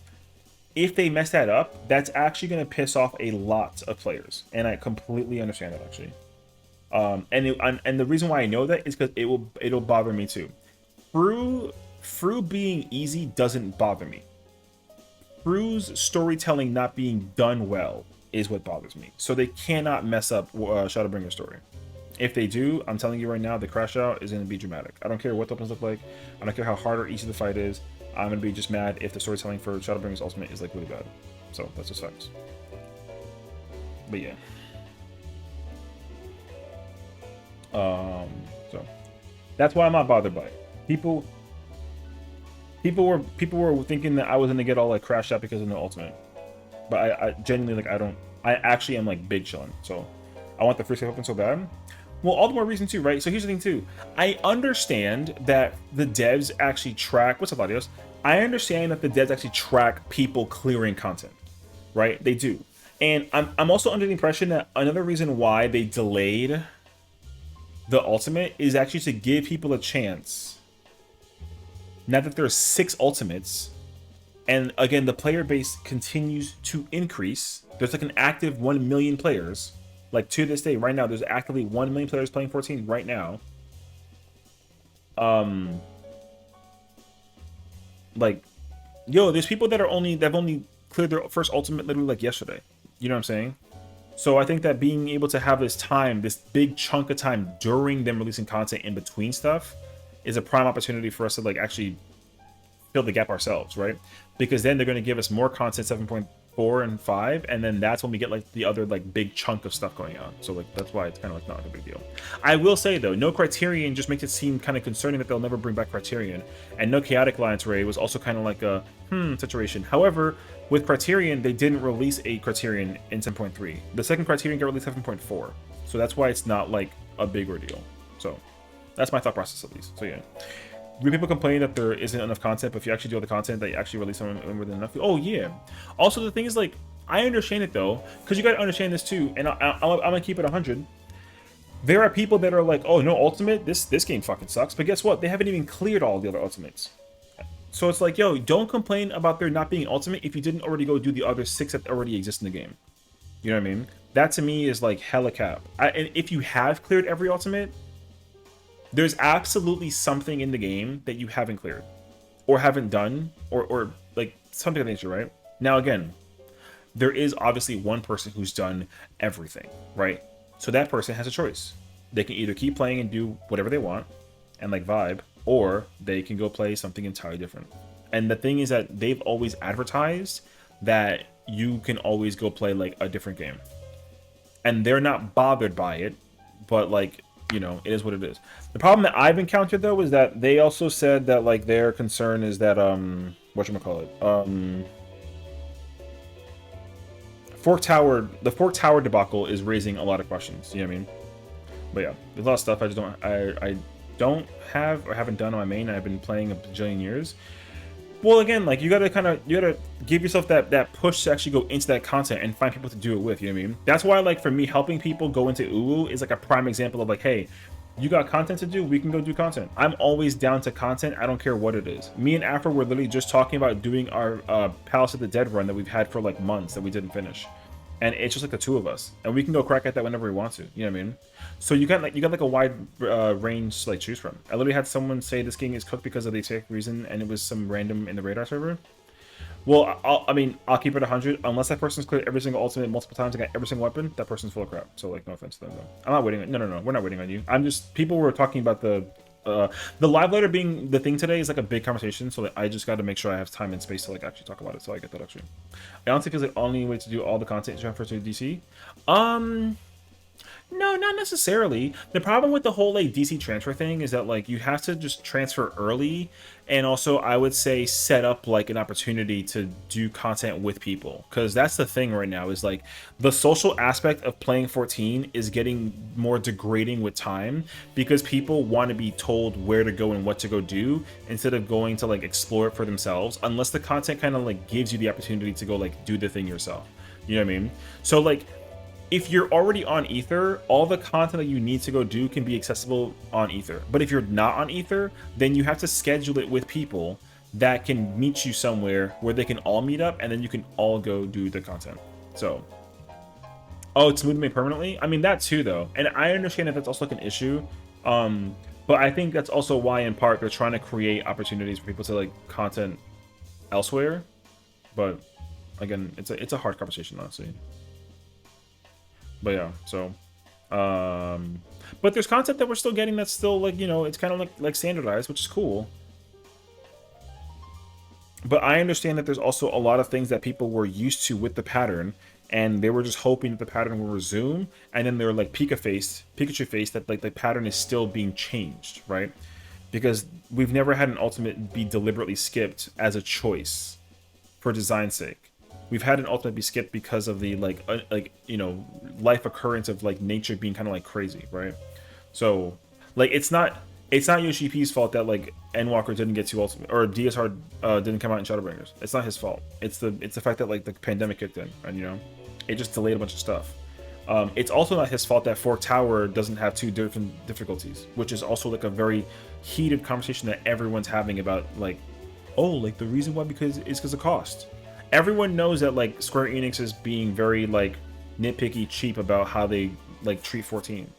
if they mess that up, that's actually going to piss off a lot of players, and I completely understand that actually. And the reason why I know that is because it'll bother me too. Fru being easy doesn't bother me. Fru's storytelling not being done well is what bothers me. So they cannot mess up Shadowbringer's story. If they do, I'm telling you right now, the crash out is going to be dramatic. I don't care what the weapons look like. I don't care how hard or easy the fight is. I'm going to be just mad if the storytelling for Shadowbringer's ultimate is like really bad. So that's just facts. But yeah. So that's why I'm not bothered by it. People were thinking that I was gonna get all like crashed out because of the ultimate, but I genuinely like I actually am like big chilling. So I want the free save open so bad. Well, all the more reason too, right? So here's the thing too. I understand that the devs actually track. What's up, Adios? I understand that the devs actually track people clearing content, right? They do, and I'm also under the impression that another reason why they delayed the ultimate is actually to give people a chance. Now that there's 6 ultimates, and again, the player base continues to increase. There's like an active 1 million players. Like to this day, right now, there's actively 1 million players playing 14 right now. Like, yo, there's people that have only cleared their first ultimate literally like yesterday. You know what I'm saying? So I think that being able to have this time, this big chunk of time during them releasing content in between stuff, is a prime opportunity for us to like actually fill the gap ourselves, right? Because then they're going to give us more content 4 and 5, and then that's when we get like the other like big chunk of stuff going on. So like that's why it's kind of like not a big deal. I will say though, no Criterion just makes it seem kind of concerning that they'll never bring back Criterion, and no Chaotic Alliance Ray was also kind of like a situation. However, with Criterion, they didn't release a Criterion in 7.3. The second Criterion got released 7.4, so that's why it's not like a big ordeal. So that's my thought process at least. So yeah. People complain that there isn't enough content, but if you actually do all the content, they actually release them within enough. Oh yeah. Also, the thing is, like, I understand it though, because you gotta understand this too. And I'm gonna keep it 100. There are people that are like, oh no, Ultimate, this game fucking sucks. But guess what? They haven't even cleared all the other Ultimates. So it's like, yo, don't complain about there not being Ultimate if you didn't already go do the other 6 that already exist in the game. You know what I mean? That to me is like hella cap. And if you have cleared every Ultimate, there's absolutely something in the game that you haven't cleared or haven't done or like something of that nature, right? Now, again, there is obviously one person who's done everything, right? So that person has a choice. They can either keep playing and do whatever they want and like vibe, or they can go play something entirely different. And the thing is that they've always advertised that you can always go play like a different game. And they're not bothered by it, but like, you know, it is what it is. The problem that I've encountered though is that they also said that like their concern is that whatchamacallit, the Fork Tower debacle is raising a lot of questions. You know what I mean? But yeah, there's a lot of stuff I just don't I don't have or haven't done on my main. I've been playing a bajillion years. Well, again, like you gotta give yourself that push to actually go into that content and find people to do it with. You know what I mean? That's why, like, for me, helping people go into Uwu is like a prime example of like, hey, you got content to do, we can go do content. I'm always down to content. I don't care what it is. Me and Afro were literally just talking about doing our Palace of the Dead run that we've had for like months that we didn't finish, and it's just like the two of us, and we can go crack at that whenever we want to. You know what I mean? So you got like a wide range to like choose from. I literally had someone say this game is cooked because of the exact reason, and it was some random in the radar server. Well, I'll keep it 100 unless that person's cleared every single ultimate multiple times and got every single weapon. That person's full of crap. So like, no offense to them though. I'm not waiting. No, we're not waiting on you. I'm just, people were talking about the live letter being the thing today is like a big conversation. So like, I just got to make sure I have time and space to like actually talk about it. So I get that actually. I honestly feel like the only way to do all the content is transfer to DC. No, not necessarily. The problem with the whole like DC transfer thing is that like you have to just transfer early, and also I would say set up like an opportunity to do content with people, because that's the thing right now is like the social aspect of playing 14 is getting more degrading with time, because people want to be told where to go and what to go do instead of going to like explore it for themselves, unless the content kind of like gives you the opportunity to go like do the thing yourself. You know what I mean? So like, if you're already on Ether, all the content that you need to go do can be accessible on Ether. But if you're not on Ether, then you have to schedule it with people that can meet you somewhere where they can all meet up, and then you can all go do the content. So, oh, it's moving me permanently? I mean, that too, though. And I understand that that's also like an issue. But I think that's also why, in part, they're trying to create opportunities for people to like content elsewhere. But again, it's a hard conversation, honestly. But yeah, so but there's content that we're still getting that's still like, you know, it's kind of like standardized, which is cool. But I understand that there's also a lot of things that people were used to with the pattern, and they were just hoping that the pattern will resume, and then they're like Pikachu face that like the pattern is still being changed, right? Because we've never had an ultimate be deliberately skipped as a choice for design's sake. We've had an ultimate be skipped because of the like you know, life occurrence of like nature being kind of like crazy, right? So like it's not Yoshi P's fault that like Endwalker didn't get to ultimate, or DSR didn't come out in Shadowbringers. It's not his fault. It's the fact that like the pandemic kicked in, and you know, it just delayed a bunch of stuff. It's also not his fault that Fork Tower doesn't have 2 different difficulties, which is also like a very heated conversation that everyone's having about like, oh, like the reason why because of cost. Everyone knows that like Square Enix is being very like nitpicky, cheap about how they like treat 14.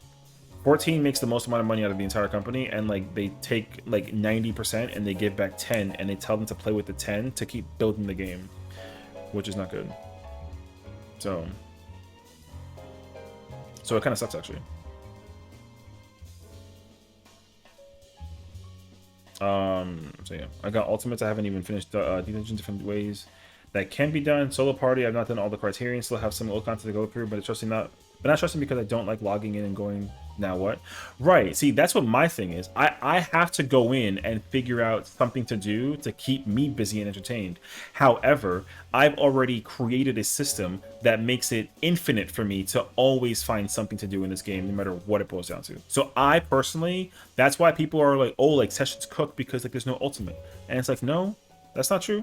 14 makes the most amount of money out of the entire company, and like they take like 90% and they give back 10, and they tell them to play with the 10 to keep building the game, which is not good. So it kind of sucks actually. So yeah, I got ultimates. I haven't even finished Detention Different Ways. that can be done. Solo party, I've not done all the criterion, still have some old content to go through, but not trusting because I don't like logging in and going, now what? Right, see, that's what my thing is. I have to go in and figure out something to do to keep me busy and entertained. However, I've already created a system that makes it infinite for me to always find something to do in this game, no matter what it boils down to. So I personally, that's why people are like, oh, like sessions cook because like there's no ultimate. And it's like, no, that's not true.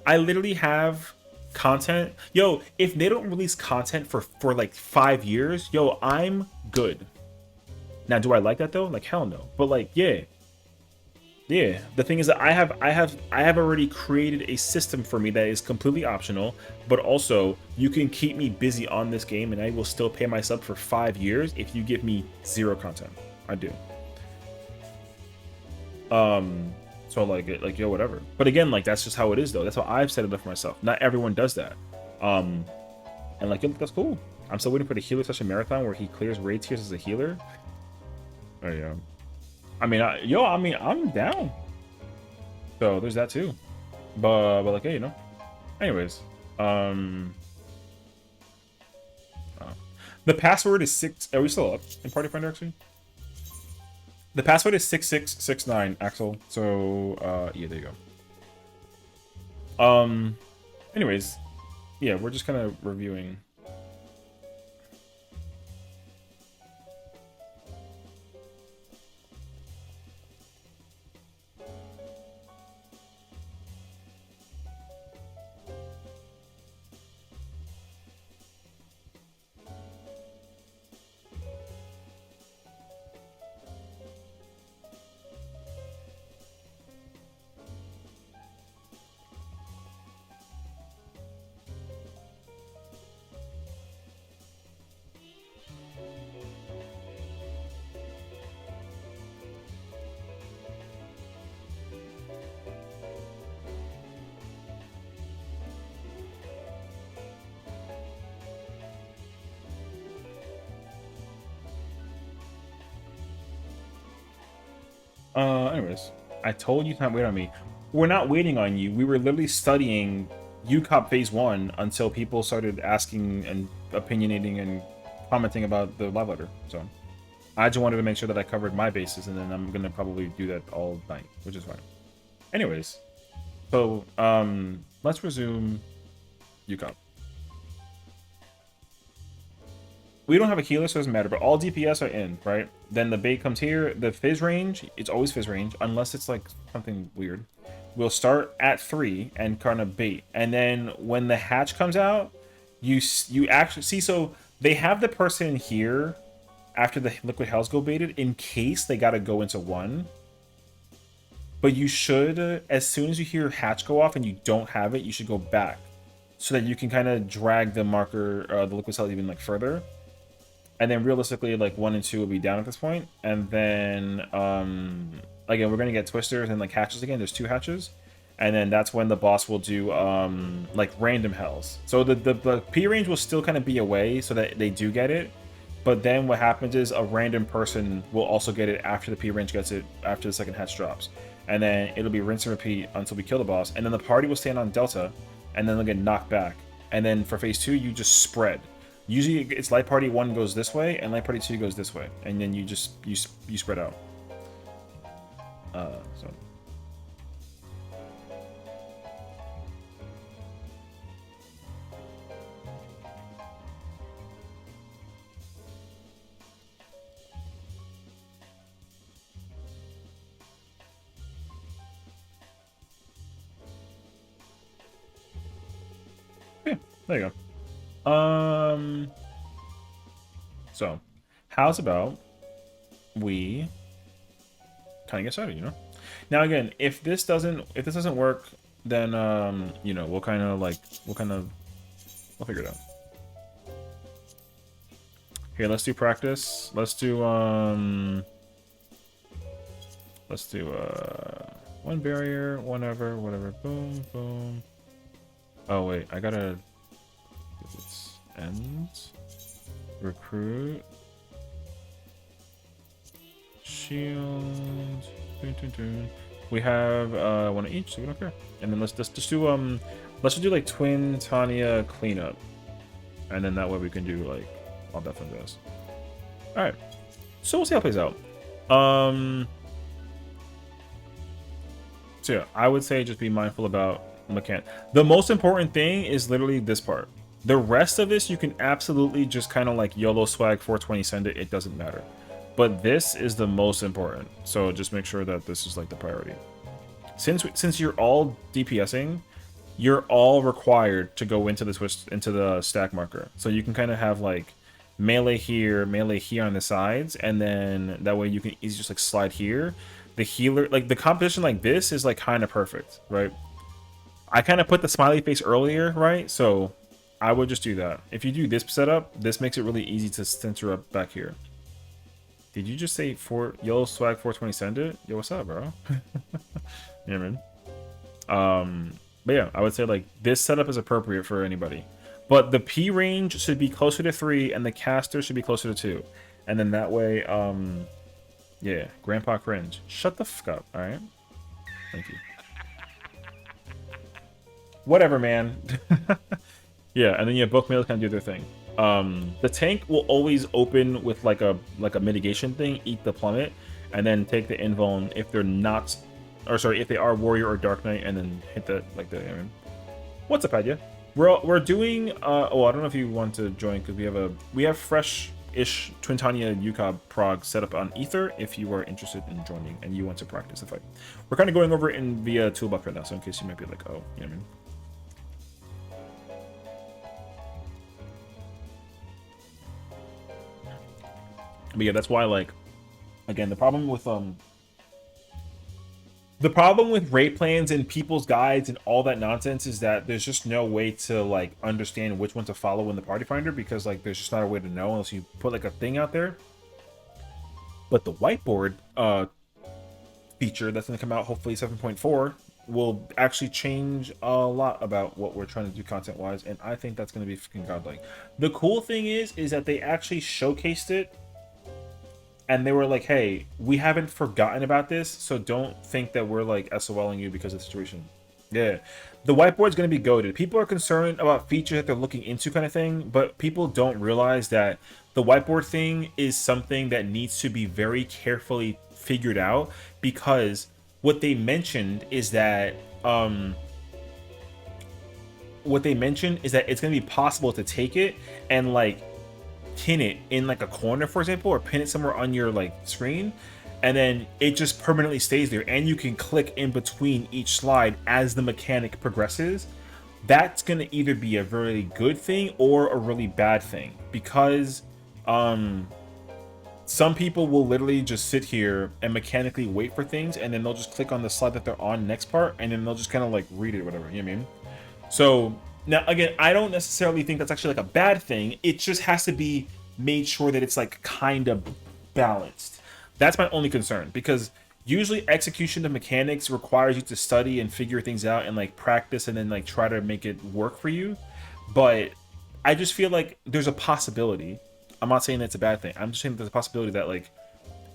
I literally have content. Yo, if they don't release content for like 5 years, yo, I'm good. Now, do I like that though? Like, hell no. But like, yeah. The thing is that I have already created a system for me that is completely optional, but also you can keep me busy on this game and I will still pay my sub for 5 years if you give me 0 content. I do. So like yo, whatever. But again, like that's just how it is though. That's how I've set it up for myself. Not everyone does that. And like, yo, that's cool. I'm still waiting for the healer session marathon where he clears raid tiers as a healer. Oh yeah. I mean, I'm down. So there's that too. But like, hey, you know. Anyways, the password is 6. Are we still up in Party Finder actually? The password is 6669, Axel. So yeah, there you go. Anyways, yeah, we're just kind of reviewing. Anyways, I told you to not wait on me. We're not waiting on you. We were literally studying UCOP Phase 1 until people started asking and opinionating and commenting about the live letter. So I just wanted to make sure that I covered my bases, and then I'm gonna probably do that all night, which is fine. Anyways, so let's resume UCOP. We don't have a healer, so it doesn't matter, but all DPS are in, right? Then the bait comes here. The fizz range, it's always fizz range, unless it's like something weird. We'll start at 3 and kind of bait. And then when the hatch comes out, you actually see, so they have the person here after the liquid hells go baited in case they got to go into 1. But you should, as soon as you hear hatch go off and you don't have it, you should go back so that you can kind of drag the marker, the liquid cell even like further. And then realistically, like 1 and 2 will be down at this point. And then, again, we're going to get twisters and like hatches again. There's 2 hatches. And then that's when the boss will do like random hells. So the P range will still kind of be away so that they do get it. But then what happens is a random person will also get it after the P range gets it, after the second hatch drops. And then it'll be rinse and repeat until we kill the boss. And then the party will stand on Delta. And then they'll get knocked back. And then for phase 2, you just spread. Usually it's light party 1 goes this way and light party 2 goes this way, and then you just you spread out. So yeah, there you go. So how's about we kind of get started, you know? Now again, if this doesn't work, then you know, we'll figure it out. Here, let's do practice. Let's do 1 barrier, whatever. Boom, boom. Oh wait, I gotta end recruit shield. We have one each, so we don't care. And then let's just do let's just do like twin Tanya cleanup, and then that way we can do like all that fun jazz. All right, so we'll see how it plays out. So yeah, I would say just be mindful about mechanic. The most important thing is literally this part. The rest of this you can absolutely just kind of like YOLO swag 420 send it. It doesn't matter. But this is the most important. So just make sure that this is like the priority. Since you're all DPSing, you're all required to go into the stack marker. So you can kind of have like melee here on the sides, and then that way you can easily just like slide here. The healer, like the composition like this is like kind of perfect, right? I kind of put the smiley face earlier, right? So I would just do that. If you do this setup, this makes it really easy to center up back here. Did you just say YOLO swag 420 send it? Yo, what's up, bro? Yeah, man. But yeah, I would say like this setup is appropriate for anybody. But the P range should be closer to 3 and the caster should be closer to 2. And then that way, yeah, Grandpa cringe. Shut the fuck up, alright? Thank you. Whatever, man. Yeah, and then yeah, both males kind of do their thing. The tank will always open with like a mitigation thing, eat the plummet, and then take the invuln if they're not, or sorry, if they are warrior or dark knight, and then hit the like the. I mean, what's up, Adya? We're doing. Oh, I don't know if you want to join because we have fresh-ish Twintania Yuka prog set up on Ether. If you are interested in joining and you want to practice the fight, we're kind of going over it via Toolbox right now. So in case you might be like, oh, you know what I mean. But yeah, that's why, like, again, the problem with rate plans and people's guides and all that nonsense is that there's just no way to like understand which one to follow in the party finder, because like there's just not a way to know unless you put like a thing out there. But the whiteboard feature that's going to come out hopefully 7.4 will actually change a lot about what we're trying to do content wise, and I think that's going to be freaking godlike. The cool thing is that they actually showcased it. And they were like, hey, we haven't forgotten about this, so don't think that we're like SOLing you because of the situation. Yeah. The whiteboard's going to be goated. People are concerned about features that they're looking into kind of thing, but people don't realize that the whiteboard thing is something that needs to be very carefully figured out, because what they mentioned is that it's going to be possible to take it and like pin it in like a corner, for example, or pin it somewhere on your like screen, and then it just permanently stays there, and you can click in between each slide as the mechanic progresses. That's going to either be a really good thing or a really bad thing, because some people will literally just sit here and mechanically wait for things, and then they'll just click on the slide that they're on next part, and then they'll just kind of like read it or whatever, you know what I mean? So now, again, I don't necessarily think that's actually like a bad thing. It just has to be made sure that it's like kind of balanced. That's my only concern, because usually execution of mechanics requires you to study and figure things out and like practice and then like try to make it work for you. But I just feel like there's a possibility. I'm not saying that's a bad thing. I'm just saying there's a possibility that like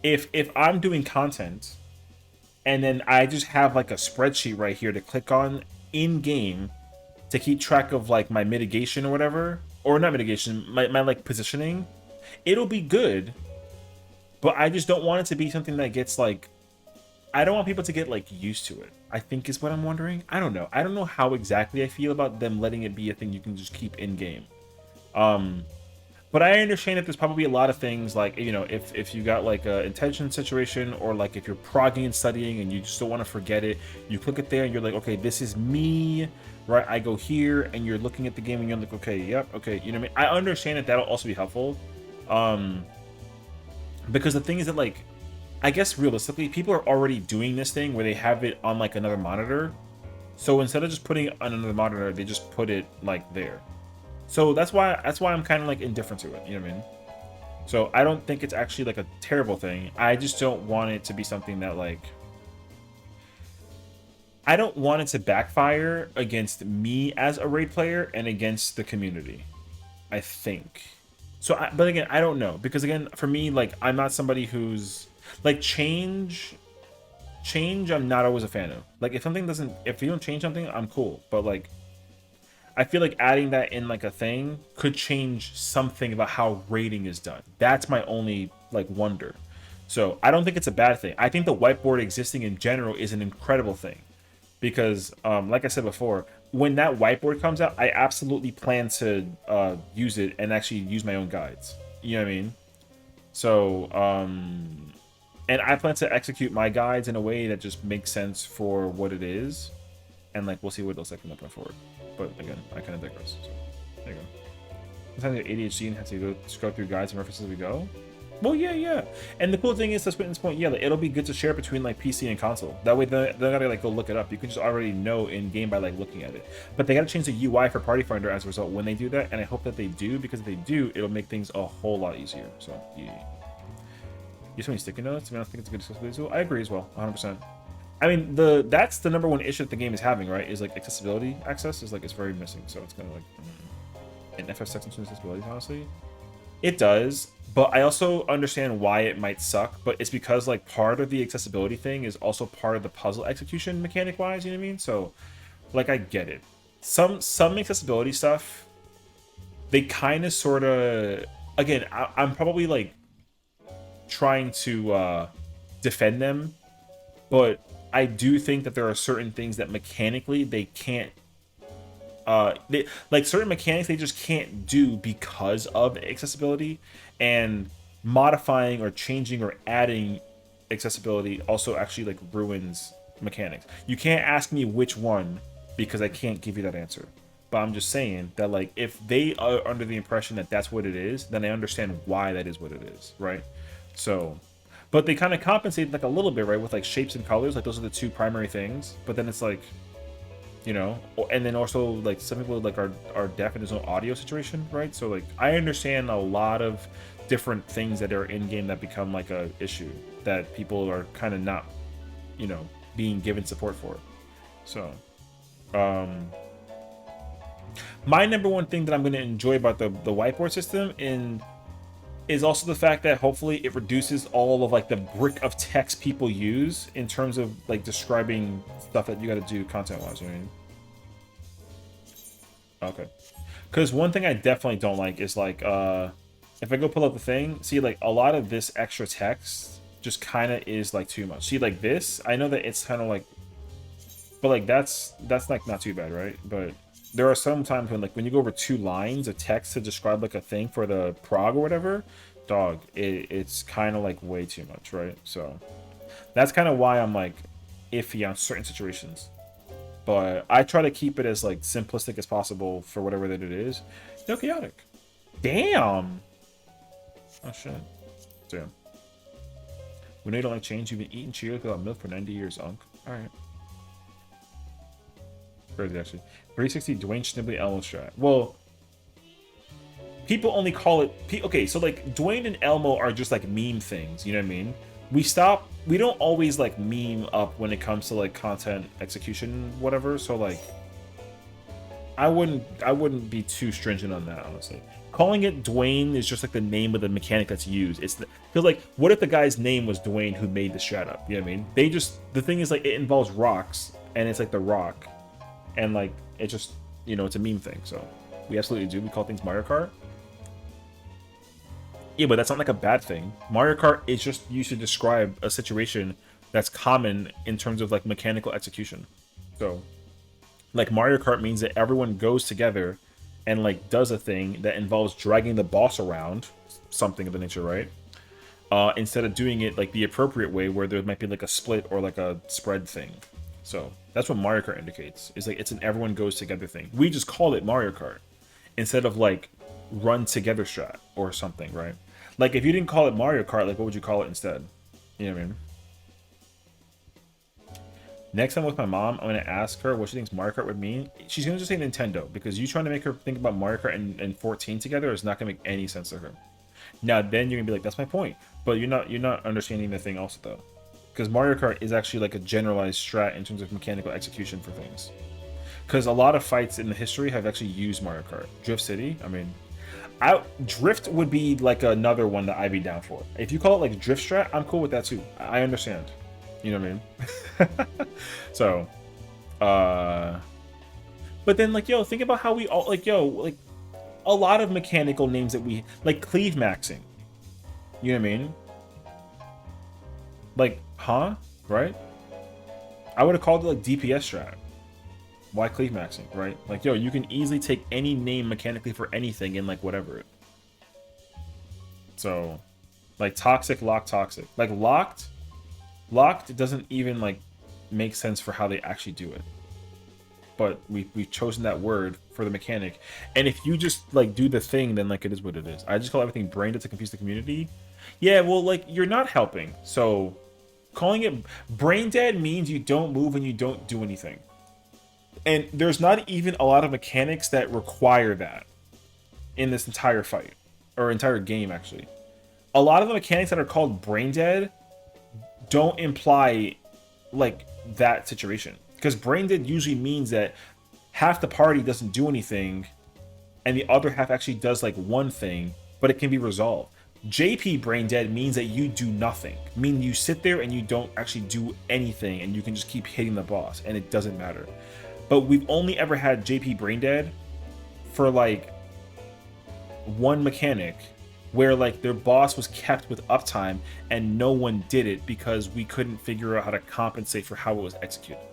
if I'm doing content and then I just have like a spreadsheet right here to click on in game to keep track of like my mitigation or whatever, or not mitigation, my like positioning, it'll be good. But I just don't want it to be something that gets like, I don't want people to get like used to it, I think is what I'm wondering. I don't know how exactly I feel about them letting it be a thing you can just keep in game. But I understand that there's probably a lot of things like, you know, if you got like a intention situation, or like if you're progging and studying and you just don't want to forget it, you click it there and you're like, okay, this is me, right? I go here, and you're looking at the game and you're like, okay, yep, okay, you know what I mean? I understand that that'll also be helpful. Because the thing is that like, I guess realistically, people are already doing this thing where they have it on like another monitor. So instead of just putting it on another monitor, they just put it like there. So that's why I'm kind of like indifferent to it, you know what I mean? So I don't think it's actually like a terrible thing. I just don't want it to be something that like, I don't want it to backfire against me as a raid player and against the community, I think. So, but again, I don't know, because again, for me, like, I'm not somebody who's like change. change I'm not always a fan of. Like if something doesn't, if you don't change something, I'm cool. But like, I feel like adding that in like a thing could change something about how rating is done. That's my only like wonder. So I don't think it's a bad thing. I think the whiteboard existing in general is an incredible thing because, like I said before, when that whiteboard comes out, I absolutely plan to use it and actually use my own guides. You know what I mean? So, and I plan to execute my guides in a way that just makes sense for what it is, and like we'll see what it looks like from that point forward. But again, I kind of digress. So there you go. Sometimes you have ADHD and have to go scroll through guides and references as we go. Well, yeah. And the cool thing is, to Swinton's point, yeah, like, it'll be good to share between like PC and console. That way, they gotta like go look it up. You can just already know in game by like looking at it. But they gotta change the UI for Party Finder as a result when they do that, and I hope that they do, because if they do, it'll make things a whole lot easier. So yeah. You so many sticky notes. I mean, I think it's a good accessibility tool. I agree as well, 100%. I mean, that's the number one issue that the game is having, right? Is like accessibility access is like it's very missing. So it's kind of like in FF6 and accessibility, honestly. It does, but I also understand why it might suck, but it's because like part of the accessibility thing is also part of the puzzle execution mechanic wise, you know what I mean? So like I get it. Some accessibility stuff, they kind of sort of, again, I'm probably like trying to defend them, but I do think that there are certain things that mechanically they can't they like certain mechanics they just can't do because of accessibility, and modifying or changing or adding accessibility also actually like ruins mechanics. You can't ask me which one because I can't give you that answer, but I'm just saying that like if they are under the impression that that's what it is, then I understand why that is what it is, right? So but they kind of compensate like a little bit, right, with like shapes and colors, like those are the two primary things, but then it's like, you know, and then also like some people like are deaf in there's no audio situation, right? So like I understand a lot of different things that are in game that become like a issue that people are kind of not, you know, being given support for. So my number one thing that I'm going to enjoy about the whiteboard system is also the fact that hopefully it reduces all of like the brick of text people use in terms of like describing stuff that you got to do content wise. You know what I mean? Okay. Because one thing I definitely don't like is like if I go pull up the thing, see like a lot of this extra text just kind of is like too much. See like this, I know that it's kind of like, but like that's like not too bad, right? But there are some times when like when you go over 2 lines of text to describe like a thing for the prog or whatever, dog, it's kind of like way too much, right? So that's kind of why I'm like iffy on certain situations. But I try to keep it as like simplistic as possible for whatever that it is. No chaotic. Damn. Oh shit. Damn. We know you don't like change. You've been eating Cheerios without milk for 90 years, Unk. Alright. Crazy actually. 360 Dwayne Schnibley Elmo strat. Well, people only call it okay, so like Dwayne and Elmo are just like meme things, you know what I mean? We don't always like meme up when it comes to like content execution, whatever. So like I wouldn't be too stringent on that, honestly. Calling it Dwayne is just like the name of the mechanic that's used. It's because like what if the guy's name was Dwayne who made the strat up? You know what I mean? The thing is like it involves rocks and it's like the rock. And like it just, you know, it's a meme thing. So we absolutely do. We call things Mario Kart. Yeah, but that's not like a bad thing. Mario Kart is just used to describe a situation that's common in terms of like mechanical execution. So like Mario Kart means that everyone goes together and like does a thing that involves dragging the boss around, something of the nature, right? Instead of doing it like the appropriate way where there might be like a split or like a spread thing. So that's what Mario Kart indicates. It's like it's an everyone goes together thing. We just call it Mario Kart instead of like run together strat or something, right? Like if you didn't call it Mario Kart, like what would you call it instead? You know what I mean? Next time with my mom, I'm gonna ask her what she thinks Mario Kart would mean. She's gonna just say Nintendo because you trying to make her think about Mario Kart and 14 together is not gonna make any sense to her. Now then you're gonna be like, that's my point. But you're not understanding the thing also though. Because Mario Kart is actually like a generalized strat in terms of mechanical execution for things. Because a lot of fights in the history have actually used Mario Kart. Drift City, I mean, Drift would be like another one that I'd be down for. If you call it like Drift strat, I'm cool with that too. I understand. You know what I mean? So, but then like, yo, think about how we all like, yo, like a lot of mechanical names that we like cleave maxing. You know what I mean? Like, huh? Right? I would have called it like DPS strat. Why cleave maxing, right? Like, yo, you can easily take any name mechanically for anything and like whatever. So, like toxic, locked, toxic. Like locked doesn't even like make sense for how they actually do it. But we've chosen that word for the mechanic. And if you just like do the thing, then like it is what it is. I just call everything brain dead to confuse the community. Yeah, well, like you're not helping. So calling it brain dead means you don't move and you don't do anything. And there's not even a lot of mechanics that require that in this entire fight or entire game, actually. A lot of the mechanics that are called brain dead don't imply like that situation, because brain dead usually means that half the party doesn't do anything and the other half actually does like one thing, but it can be resolved. JP brain dead means that you do nothing, meaning you sit there and you don't actually do anything and you can just keep hitting the boss and it doesn't matter. But we've only ever had JP brain dead for like one mechanic where like their boss was kept with uptime and no one did it because we couldn't figure out how to compensate for how it was executed,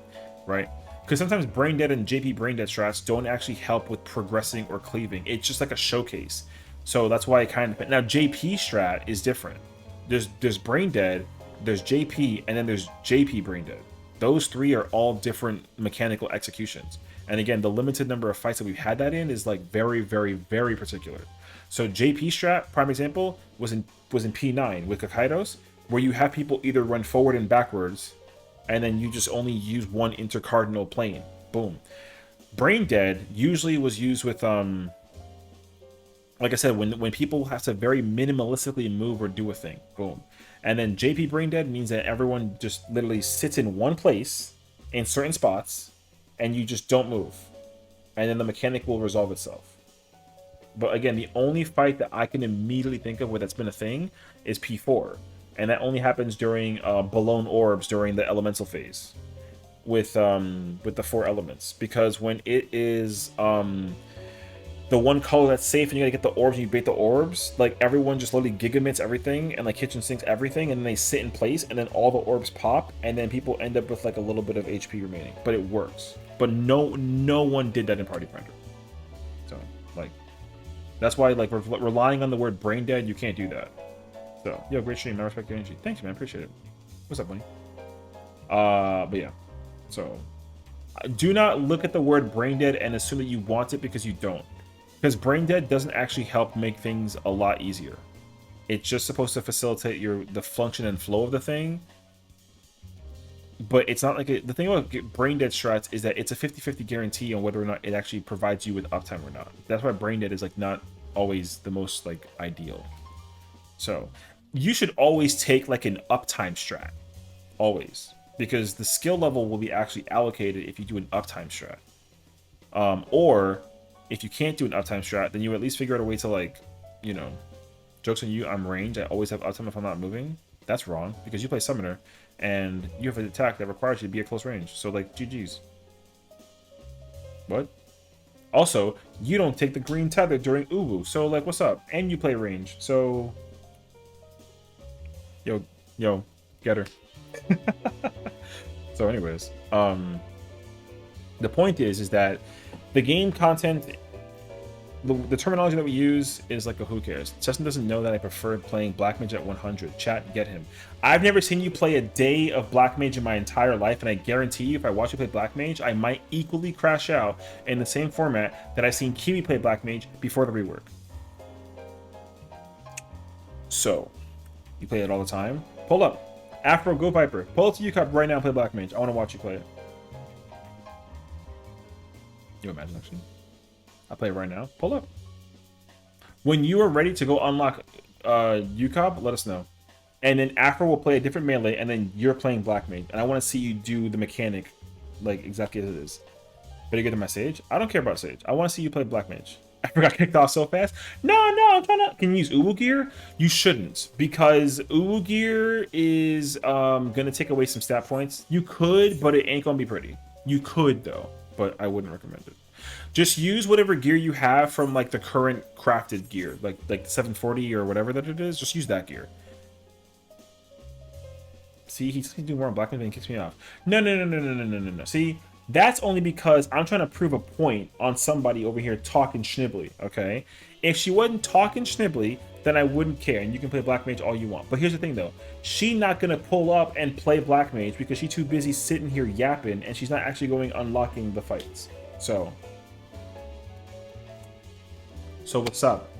right? Because sometimes brain dead and JP brain dead strats don't actually help with progressing or cleaving. It's just like a showcase. So that's why it kind of... Now JP strat is different. There's brain dead, there's JP, and then there's JP brain dead. Those three are all different mechanical executions. And again, the limited number of fights that we've had that in is like very, very, very particular. So JP strat, prime example, was in P9 with Kakaidos, where you have people either run forward and backwards, and then you just only use one intercardinal plane. Boom. Brain dead usually was used with like I said, when people have to very minimalistically move or do a thing. Boom. And then JP brain dead means that everyone just literally sits in one place in certain spots and you just don't move. And then the mechanic will resolve itself. But again, the only fight that I can immediately think of where that's been a thing is P4. And that only happens during Balloon Orbs during the elemental phase with the 4 elements. Because when it is the one color that's safe and you gotta get the orbs and you bait the orbs, like everyone just literally gigamits everything and like kitchen sinks everything and then they sit in place and then all the orbs pop and then people end up with like a little bit of HP remaining. But it works. But no one did that in Party Finder. So like that's why like relying on the word brain dead, you can't do that. So yo, great stream, I respect your energy. Thanks man, appreciate it. What's up, buddy? But yeah. So do not look at the word brain dead and assume that you want it because you don't. Because brain dead doesn't actually help make things a lot easier. It's just supposed to facilitate the function and flow of the thing. But it's not like the thing about brain dead strats is that it's a 50-50 guarantee on whether or not it actually provides you with uptime or not. That's why brain dead is like not always the most like ideal. So you should always take like an uptime strat, always, because the skill level will be actually allocated if you do an uptime strat. Or if you can't do an uptime strat, then you at least figure out a way to like, you know, jokes on you, I'm ranged, I always have uptime if I'm not moving. That's wrong, because you play Summoner, and you have an attack that requires you to be at close range. So like, GG's. What? Also, you don't take the green tether during Uwu, so like, what's up? And you play range, so... Yo, get her. So anyways, the point is that the game content, the terminology that we use is like a who cares. Justin doesn't know that I prefer playing Black Mage at 100. Chat, get him. I've never seen you play a day of Black Mage in my entire life, and I guarantee you if I watch you play Black Mage, I might equally crash out in the same format that I've seen Kiwi play Black Mage before the rework. So, you play it all the time? Pull up. Afro Go Viper. Pull up to UCOP right now and play Black Mage. I want to watch you play it. You imagine actually? I'll play it right now. Pull up. When you are ready to go unlock UCOB, let us know. And then Afro will play a different melee, and then you're playing Black Mage. And I want to see you do the mechanic like exactly as it is. Better get to my Sage? I don't care about Sage. I want to see you play Black Mage. I forgot kicked off so fast. No, I'm trying to. Can you use Uwu gear? You shouldn't, because Uwu gear is gonna take away some stat points. You could, but it ain't gonna be pretty. You could though, but I wouldn't recommend it. Just use whatever gear you have from like the current crafted gear, like the 740 or whatever that it is. Just use that gear. See, he's doing more on black and he kicks me off. No. See, that's only because I'm trying to prove a point on somebody over here talking schnibbly, okay? If she wasn't talking schnibbly, then I wouldn't care, and you can play Black Mage all you want. But here's the thing, though. She's not going to pull up and play Black Mage because she's too busy sitting here yapping, and she's not actually going unlocking the fights. So what's up?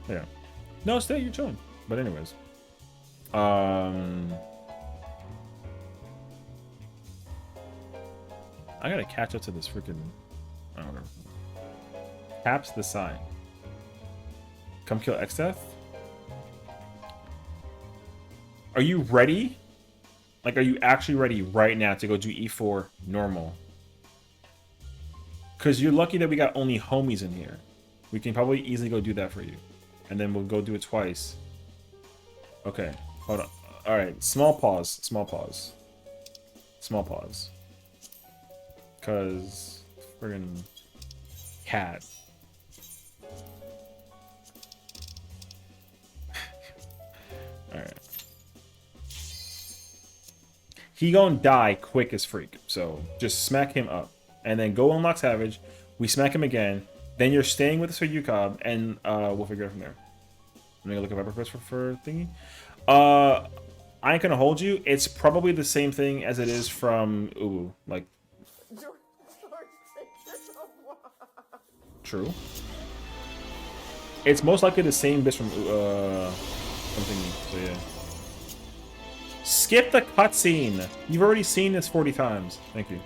Yeah. No, stay, you're chilling. But anyways. I gotta catch up to this freaking. I don't know. Taps the sign. Come kill Xdeath? Are you ready? Like, are you actually ready right now to go do E4 normal? Because you're lucky that we got only homies in here. We can probably easily go do that for you. And then we'll go do it twice. Okay, hold on. Alright, small pause. Because friggin' cat. Alright. He gonna die quick as freak. So just smack him up. And then go unlock Savage. We smack him again. Then you're staying with us for UCOB, and we'll figure it from there. I'm gonna look at Viper Quest for thingy. I ain't gonna hold you. It's probably the same thing as it is from Uwu. Like, true. It's most likely the same bit from thingy. So yeah. Skip the cutscene. You've already seen this 40 times. Thank you.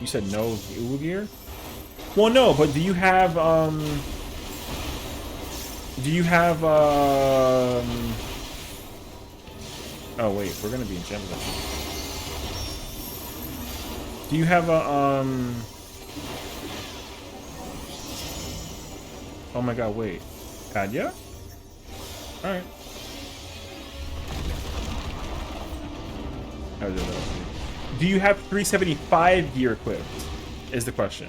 You said no Uwu gear? Well, no, but do you have oh wait, we're gonna be in gems. Do you have a oh my god, wait. Kadya? Alright. Do you have 375 gear equipped? Is the question.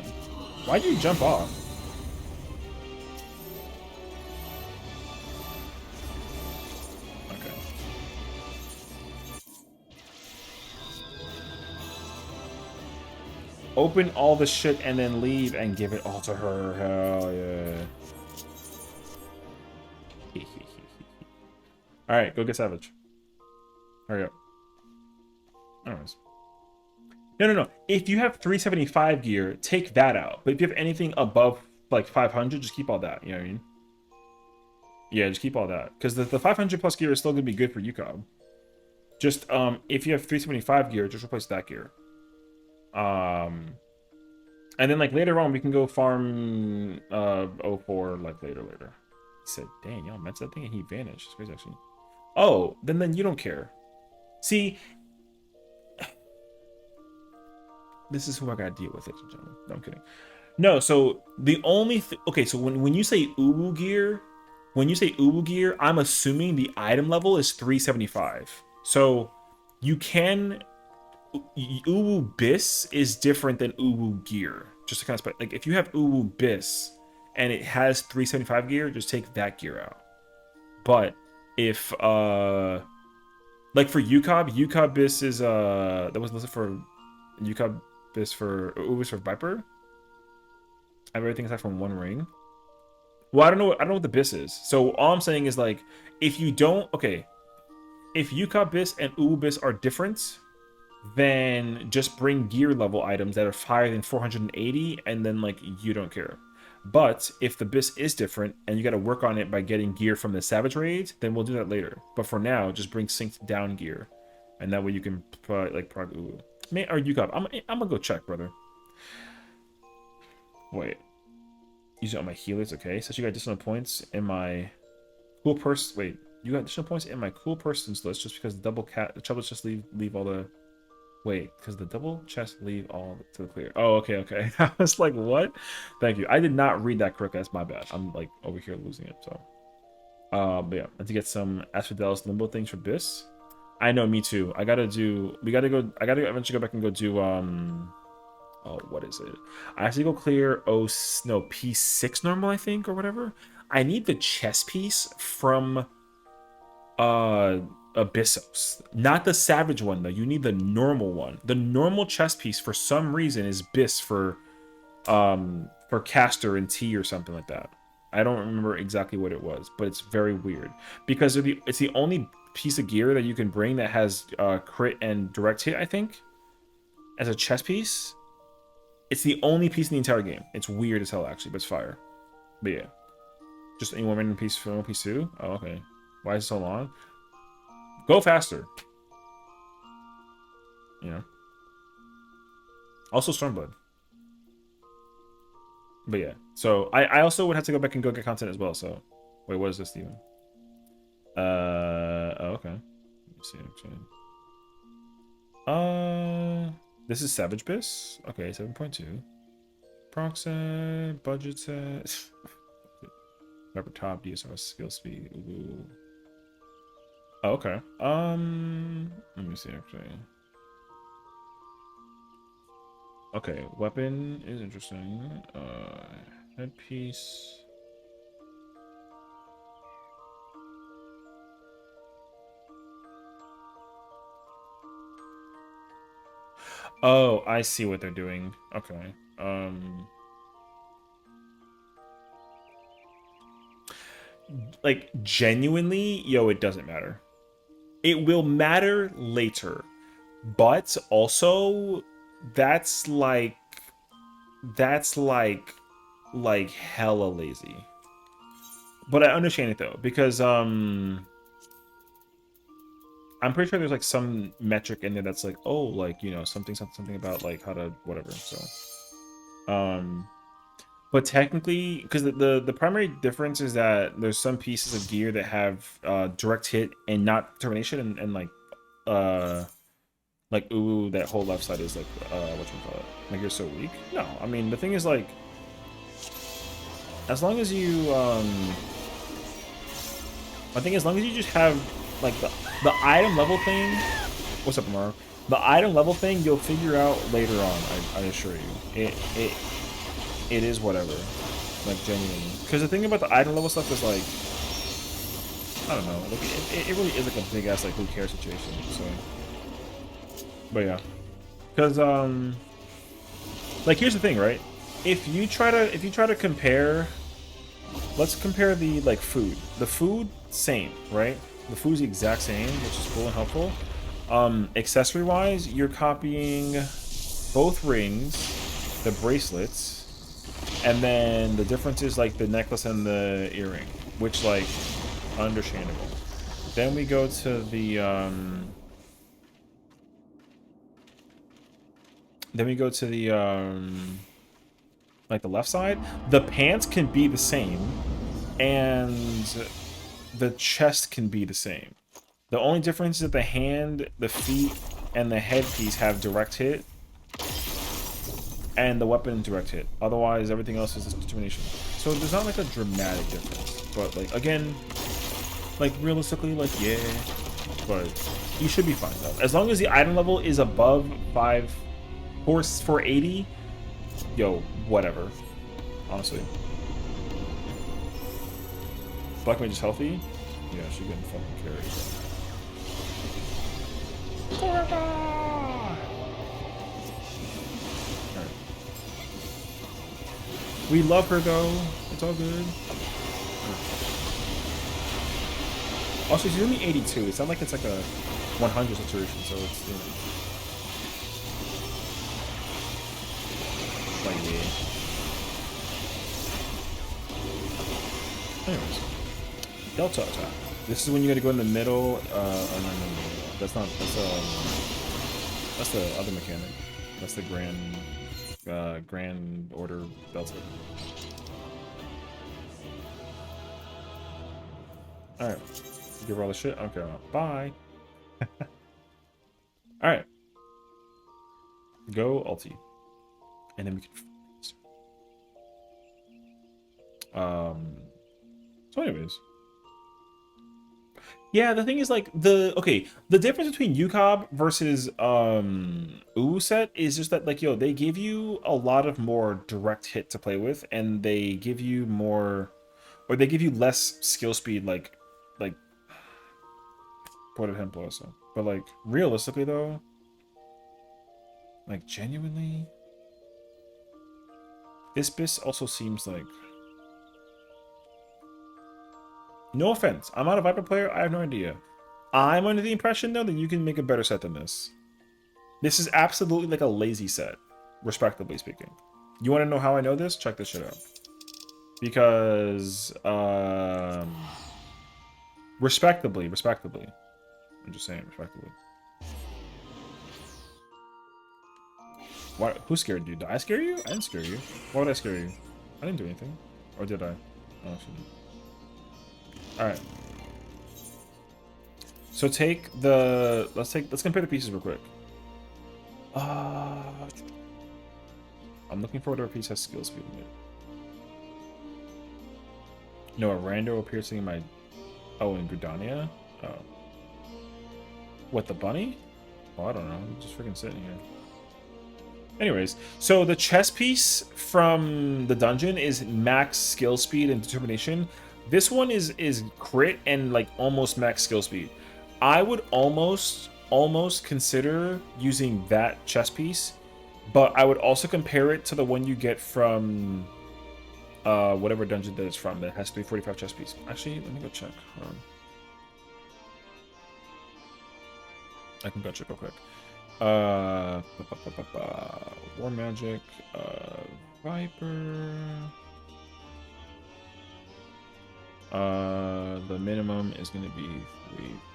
Why'd you jump off? Okay. Open all the shit and then leave and give it all to her. Hell yeah. Alright, go get Savage. Hurry up. Anyways. No. If you have 375 gear, take that out. But if you have anything above like 500, just keep all that. You know what I mean? Yeah, just keep all that. Because the 500 plus gear is still going to be good for UCOB. Just, if you have 375 gear, just replace that gear. And then like later on, we can go farm 04 like later. He said, dang, y'all met that thing and he vanished. It's crazy, actually. Oh, then you don't care. See... This is who I gotta deal with, ladies and gentlemen. No, I'm kidding. No, so the only okay, so when you say Uwu gear, I'm assuming the item level is 375. So you can Uwu Bis is different than Uwu gear. Just to kind of like if you have Uwu Bis and it has 375 gear, just take that gear out. But if like for UCOB Bis is that was listed for UCOB Bis for Ubis for Viper. I have everything aside from one ring. Well, I don't know what the Bis is. So all I'm saying is like if you don't if UCOB Bis and Uwu Bis are different, then just bring gear level items that are higher than 480 and then like you don't care. But if the Bis is different and you got to work on it by getting gear from the Savage Raid, then we'll do that later. But for now, just bring synced down gear, and that way you can like prog Uwu. Or UCOB. I'm gonna go check, brother. Wait. Use it on my healers, okay? So you got additional points in my cool person. Wait, you got additional points in my cool persons list just because the double troubles just leave all the. Wait, because the double chest leave all to the clear. Oh, okay, okay. I was like, what? Thank you. I did not read that correctly. That's my bad. I'm like over here losing it. So, but yeah, and to get some Asphodelis limbo things for Biss. I know, me too. I gotta do. We gotta go. I gotta eventually go back and go do. Oh, what is it? I have to go clear. Oh, no, P6 normal, I think, or whatever. I need the chess piece from Abyssos, not the savage one though. You need the normal one. The normal chess piece for some reason is Biss for caster and T or something like that. I don't remember exactly what it was, but it's very weird because it's the only piece of gear that you can bring that has crit and direct hit, I think, as a chess piece. It's the only piece in the entire game. It's weird as hell actually, but it's fire. But yeah, just any one random piece from piece 2. Oh, okay. Why is it so long? Go faster. You know. Also Stormblood. But yeah. So I also would have to go back and go get content as well. So wait, what is this, Steven? Oh, okay. Let me see actually. This is Savage Biss. Okay, 7.2. Proxy, budget set. Upper top, DSR skill speed. Ooh. Oh, okay. Let me see actually. Okay, weapon is interesting. Headpiece. Oh, I see what they're doing. Okay. Like genuinely, yo, it doesn't matter. It will matter later. But also that's like that's like hella lazy. But I understand it though, because I'm pretty sure there's like some metric in there that's like, oh, like, you know, something about like how to whatever. So but technically, because the primary difference is that there's some pieces of gear that have direct hit and not termination, and like ooh, that whole left side is like whatchamacallit, like you're so weak. No, I mean the thing is like, as long as you I think as long as you just have like the item level thing. What's up, Amaro? The item level thing you'll figure out later on. I assure you. It is whatever. Like genuinely. Because the thing about the item level stuff is like, I don't know. Like it really is like a big ass like who cares situation. So, but yeah. Because like here's the thing, right? If you try to compare, let's compare the like food. The food same, right? The food's the exact same, which is cool and helpful. Accessory wise, you're copying both rings, the bracelets, and then the difference is like the necklace and the earring, which like understandable. Then we go to the like the left side. The pants can be the same, and the chest can be the same. The only difference is that the hand, the feet, and the headpiece have direct hit, and the weapon direct hit. Otherwise, everything else is determination. So there's not like a dramatic difference. But like again, like realistically, like yeah, but you should be fine though. As long as the item level is above 480, yo, whatever. Honestly. Black Mage is healthy? Yeah, she's getting fucking carried. Alright. We love her though. It's all good. Also, she's only 82. It's not like it's like a 100 situation, so it's, you know. Like, yeah. Anyways. Delta attack. This is when you gotta go in the middle. Oh, no. That's not. That's the other mechanic. That's the grand order Delta. All right. Give her all the shit. Okay. Bye. All right. Go ulti. And then we can... So anyways. Yeah, the thing is like the difference between UCOB versus set is just that like they give you a lot of more direct hit to play with, and they give you more, or they give you less skill speed, like por ejemplo also. But like realistically though, like genuinely, this bis also seems like, no offense, I'm not a Viper player, I have no idea. I'm under the impression though that you can make a better set than this. This is absolutely like a lazy set, respectably speaking. You want to know how I know this? Check this shit out. Because, respectably. I'm just saying, respectably. Why? Who scared you? Did I scare you? I didn't scare you. Why would I scare you? I didn't do anything. Or did I? Oh, shit. Alright. So take the... Let's compare the pieces real quick. I'm looking for whatever piece has skill speed in it. No, a rando appears to be my... Oh, in Gridania? Oh. What, the bunny? Oh, I don't know. I'm just freaking sitting here. Anyways, so the chess piece from the dungeon is max skill speed and determination. This one is crit and like almost max skill speed. I would almost consider using that chess piece, but I would also compare it to the one you get from whatever dungeon that it's from that has 345 chess piece. Actually, let me go check. Hold on. I can go check real quick. War Magic, Viper. The minimum is going to be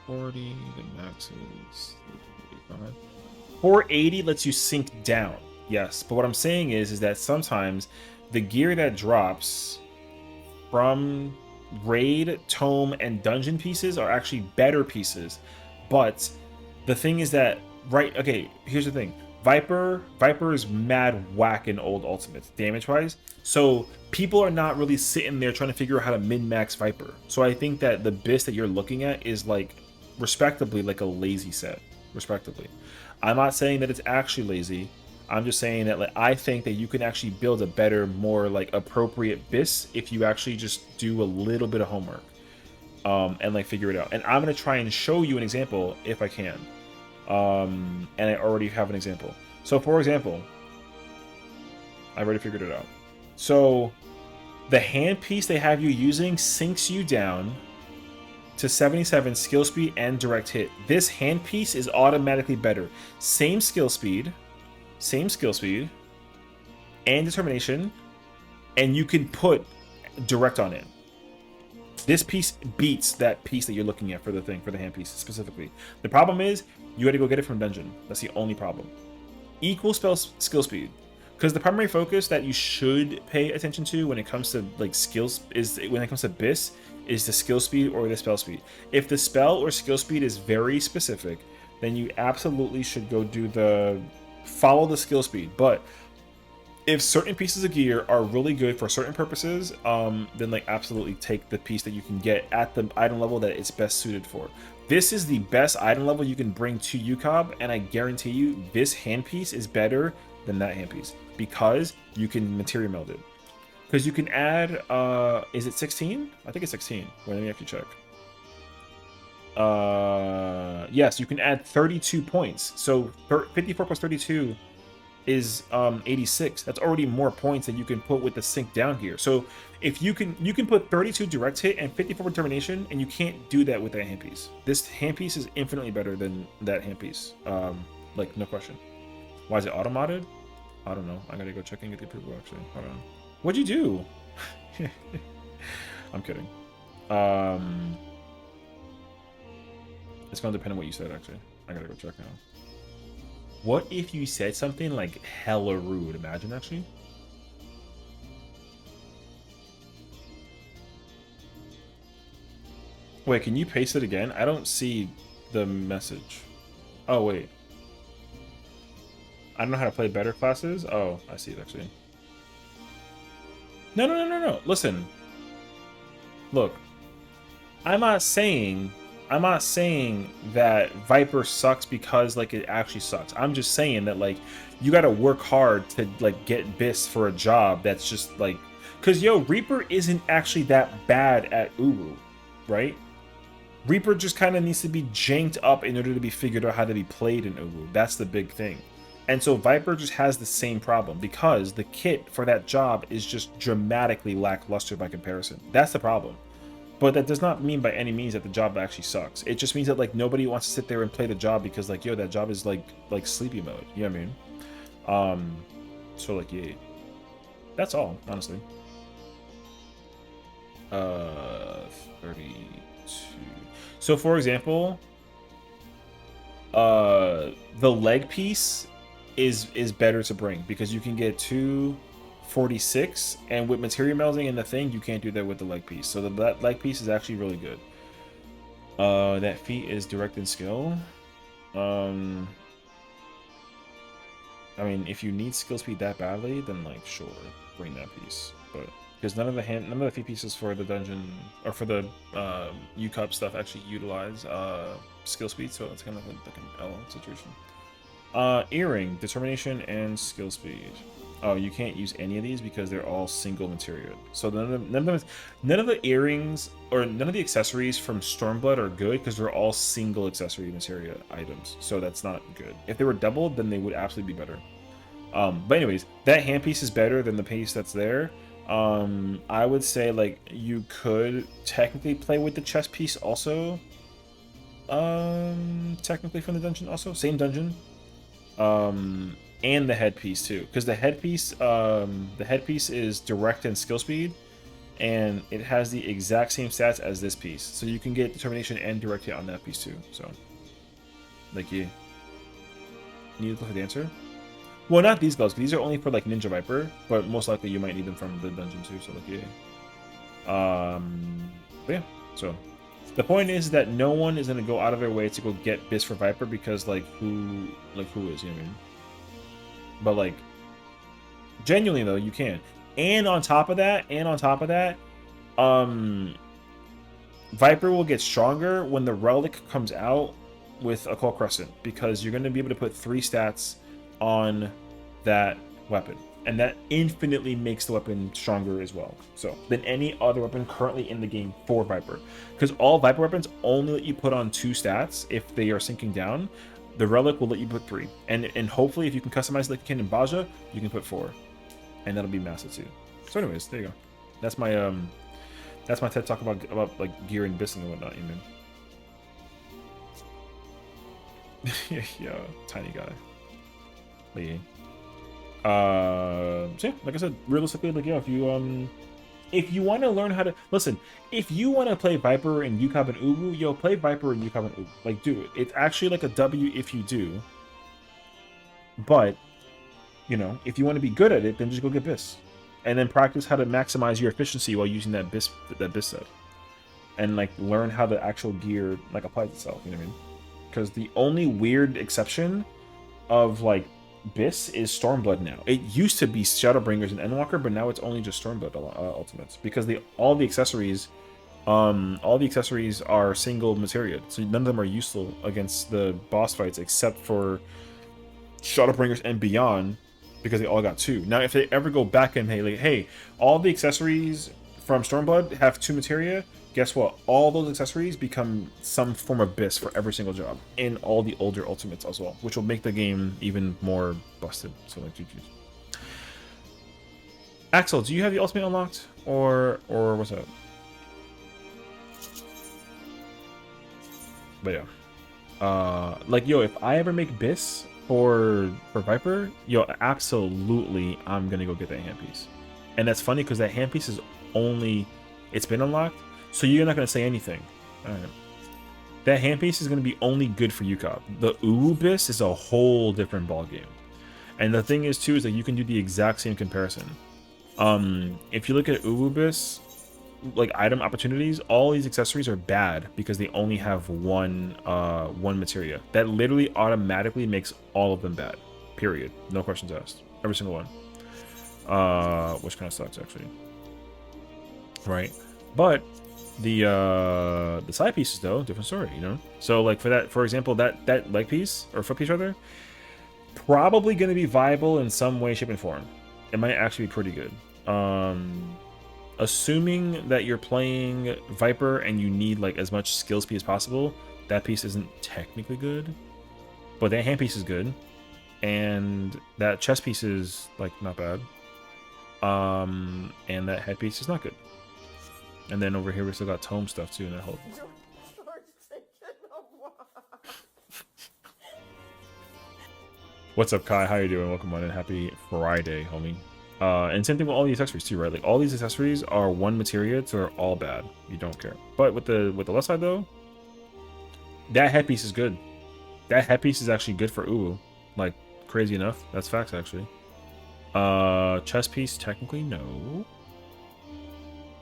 340. The max is 345. 480 lets you sink down. Yes, but what I'm saying is that sometimes the gear that drops from raid, tome, and dungeon pieces are actually better pieces. But the thing is that, right, okay, here's the thing. Viper is mad whack in old ultimates, damage-wise. So people are not really sitting there trying to figure out how to min-max Viper. So I think that the bis that you're looking at is like, respectably, like a lazy set. Respectively. I'm not saying that it's actually lazy. I'm just saying that like, I think that you can actually build a better, more like appropriate bis if you actually just do a little bit of homework and like figure it out. And I'm gonna try and show you an example if I can. And I already have an example. So for example, I already figured it out. So the hand piece they have you using sinks you down to 77 skill speed and direct hit. This hand piece is automatically better. Same skill speed, and determination, and you can put direct on it. This piece beats that piece that you're looking at for the thing, for the hand piece specifically. The problem is you got to go get it from dungeon. That's the only problem. Equal skill speed, because the primary focus that you should pay attention to when it comes to like skills is when it comes to bis is the skill speed or the spell speed. If the spell or skill speed is very specific, then you absolutely should go do the follow the skill speed. But if certain pieces of gear are really good for certain purposes, then like absolutely take the piece that you can get at the item level that it's best suited for. This is the best item level you can bring to UCOB, and I guarantee you this handpiece is better than that handpiece because you can material meld it. Because you can add, is it 16? I think it's 16. Wait, let me actually check. Yes, you can add 32 points. So 54 plus 32 is 86. That's already more points than you can put with the sink down gear. So if you can put 32 direct hit and 54 determination, and you can't do that with that handpiece. This handpiece is infinitely better than that handpiece. Like no question. Why is it auto-modded? I don't know. I gotta go check and get the approval actually. Hold on. What'd you do? I'm kidding. It's gonna depend on what you said actually. I gotta go check now. What if you said something like hella rude? Imagine actually. Wait, can you paste it again? I don't see the message. Oh, wait. I don't know how to play better classes. Oh, I see it actually. No. Listen. Look. I'm not saying that Viper sucks because like it actually sucks. I'm just saying that like you got to work hard to like get BIS for a job that's just like cuz yo Reaper isn't actually that bad at Uwu, right? Reaper just kind of needs to be janked up in order to be figured out how to be played in Uwu. That's the big thing. And so Viper just has the same problem because the kit for that job is just dramatically lackluster by comparison. That's the problem. But that does not mean by any means that the job actually sucks. It just means that like nobody wants to sit there and play the job because like yo, that job is like sleepy mode. You know what I mean? So like yeah. That's all, honestly. 32. So for example, the leg piece is better to bring because you can get 246, and with material melding and the thing, you can't do that with the leg piece. So that leg piece is actually really good. That feat is direct in skill. I mean, if you need skill speed that badly, then like sure, bring that piece. But because none of the feat pieces for the dungeon or for the U-Cup stuff actually utilize skill speed, so it's kind of like an L situation. Earring, determination, and skill speed. Oh, you can't use any of these because they're all single materia. So none of the earrings or none of the accessories from Stormblood are good because they're all single accessory materia items. So that's not good. If they were doubled, then they would absolutely be better. But anyways, that handpiece is better than the piece that's there. I would say like you could technically play with the chest piece also. Technically from the dungeon also, same dungeon. And the headpiece too, because the headpiece is direct and skill speed, and it has the exact same stats as this piece, so you can get determination and direct hit on that piece too. So, like, you need to look for the answer. Well, not these gloves. These are only for like Ninja Viper, but most likely you might need them from the dungeon too. So, like, yeah. But yeah. So, the point is that no one is gonna go out of their way to go get BIS for Viper because like who is, you know what I mean? But like genuinely though, you can. And on top of that, Viper will get stronger when the relic comes out with Occult Crescent, because you're gonna be able to put 3 stats on that weapon. And that infinitely makes the weapon stronger as well. So than any other weapon currently in the game for Viper. Because all Viper weapons only let you put on 2 stats if they are sinking down. The relic will let you put 3, and hopefully if you can customize like Kin and Baja, you can put 4, and that'll be massive too. So anyways, there you go. That's my TED talk about like gear and BIS and whatnot, you mean? Yeah, tiny guy. But yeah. So yeah, like I said, realistically, like yeah, if you want to learn how to listen, if you want to play Viper and UCOB and Uwu, yo, play Viper and UCOB and Uwu. Like, do it. It's actually like a W if you do. But, you know, if you want to be good at it, then just go get BIS. And then practice how to maximize your efficiency while using that BIS set. And like learn how the actual gear like applies itself, you know what I mean? Because the only weird exception of like BIS is Stormblood now. It used to be Shadowbringers and Endwalker, but now it's only just Stormblood ultimates because all the accessories are single materia, so none of them are useful against the boss fights except for Shadowbringers and Beyond, because they all got 2. Now, if they ever go back and hey, all the accessories from Stormblood have 2 materia. Guess what? All those accessories become some form of BIS for every single job in all the older ultimates as well, which will make the game even more busted. So like GG's. Axel, do you have the ultimate unlocked or what's up? But yeah, like yo, if I ever make BIS for Viper, yo, absolutely, I'm gonna go get that handpiece. And that's funny because that handpiece is it's been unlocked. So you're not going to say anything. All right. That handpiece is going to be only good for UCOB. The Uwu BIS is a whole different ballgame. And the thing is, too, is that you can do the exact same comparison. If you look at Uwu BIS, like item opportunities, all these accessories are bad because they only have one materia. That literally automatically makes all of them bad. Period. No questions asked. Every single one. Which kind of sucks actually. Right. But the side pieces though, different story, you know? So like for that, for example, that leg piece or foot piece rather, probably going to be viable in some way, shape, and form. It might actually be pretty good. Assuming that you're playing Viper and you need like as much skill speed as possible, that piece isn't technically good, but that hand piece is good, and that chest piece is like not bad. And that head piece is not good. And then over here we still got tome stuff too, and that helps. What's up, Kai? How you doing? Welcome on in. Happy Friday, homie. And same thing with all the accessories too, right? Like all these accessories are one materia, so they're all bad. You don't care. But with the left side though, that headpiece is good. That headpiece is actually good for Uwu. Like crazy enough. That's facts actually. Chest piece technically no.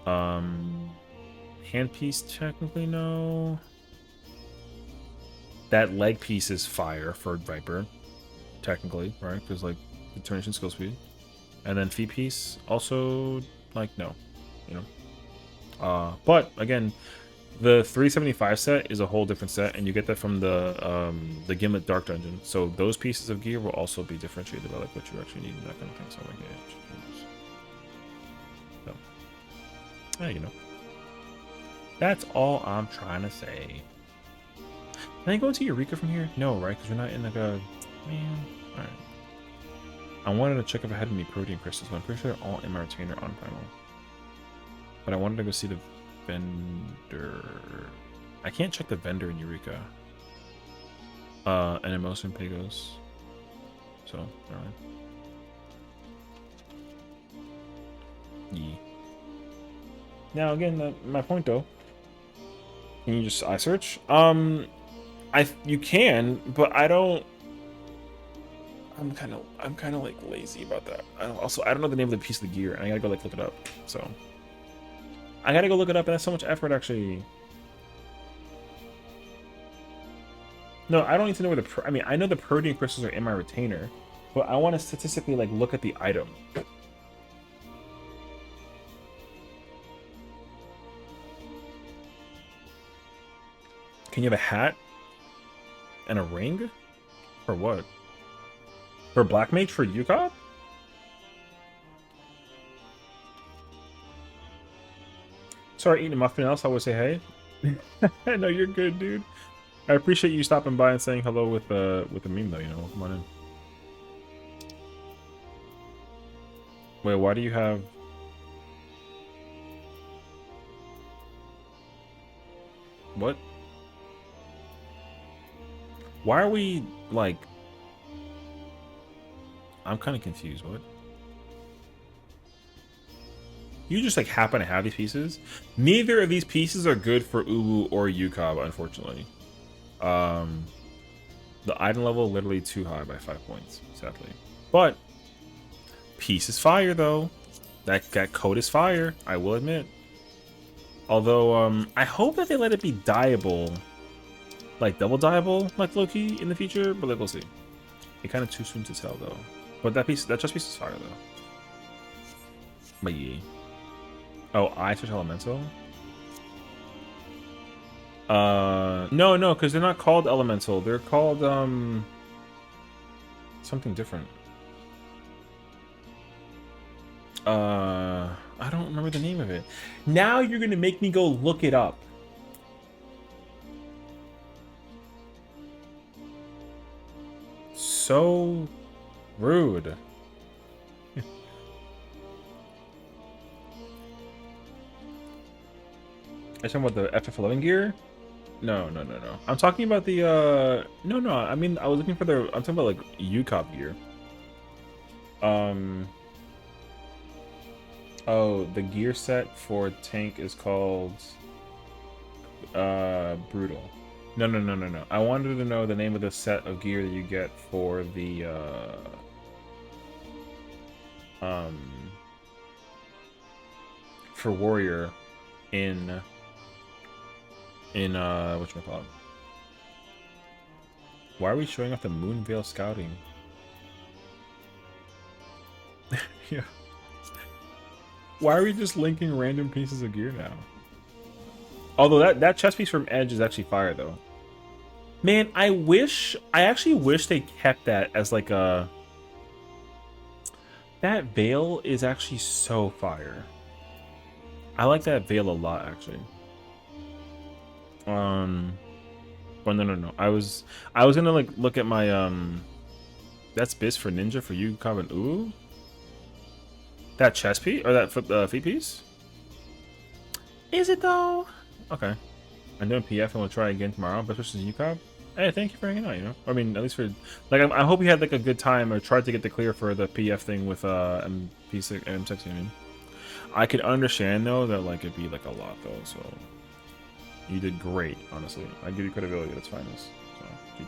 Hand piece technically no. That leg piece is fire for Viper. Technically, right? Because like determination skill speed. And then feet piece also like no, you know. But again, the 375 set is a whole different set, and you get that from the Gimlet Dark Dungeon. So those pieces of gear will also be differentiated by like what you actually need and that kind of thing. So like yeah, so you know. That's all I'm trying to say. Can I go into Eureka from here? No, right? Because we're not in like a man. All right. I wanted to check if I had any protein crystals, but I'm pretty sure they're all in my retainer on Primal. But I wanted to go see the vendor. I can't check the vendor in Eureka. And Emotion Pagos. So, alright. Yeah. Now again, my point though. Can you just eye search? You can, but I don't. I'm kind of like lazy about that. I don't know the name of the piece of the gear, and I gotta go like look it up. So I gotta go look it up, and that's so much effort actually. No, I don't need to know where I mean, I know the protein crystals are in my retainer, but I want to statistically like look at the item. Can you have a hat and a ring, or what? For Black Mage for Yukop? Sorry, eating a muffin else. I would say hey. No, you're good, dude. I appreciate you stopping by and saying hello with the meme though. You know, come on in. Wait, why do you have? What? Why are we like? I'm kind of confused. What? You just like happen to have these pieces? Neither of these pieces are good for Uwu or Yukab, unfortunately. The item level literally too high by 5 points, sadly. But piece is fire though. That code is fire, I will admit. Although I hope that they let it be dyeable, like double dyeable, like Loki in the future. But like we'll see. It's kind of too soon to tell though. But that chest piece is fire though. But yeah. Oh, I switch elemental. No, because they're not called elemental. They're called something different. I don't remember the name of it. Now you're gonna make me go look it up. So rude. Are you talking about the FF11 gear? No. I'm talking about the no. I mean, I was looking for I'm talking about like UCOP gear. Oh, the gear set for tank is called Brutal. No. I wanted to know the name of the set of gear that you get for the for warrior in whatchamacallit. Why are we showing off the Moonveil scouting? Yeah. Why are we just linking random pieces of gear now? Although that chest piece from Edge is actually fire though. Man, I actually wish they kept that as like a... That veil is actually so fire. I like that veil a lot, actually. But no. I was gonna like look at my That's Biz for Ninja for you, Coven. Ooh. That chest piece or that feet piece? Is it though? Okay. I'm doing PF and we'll try again tomorrow. Best wishes to UCOB. Hey, thank you for hanging out, you know? I mean, at least for... Like, I hope you had, like, a good time or tried to get the clear for the PF thing with MP6 and M6, you know? I could understand, though, that, like, it'd be, like, a lot, though, so... You did great, honestly. I give you credibility at its finest. So, GG.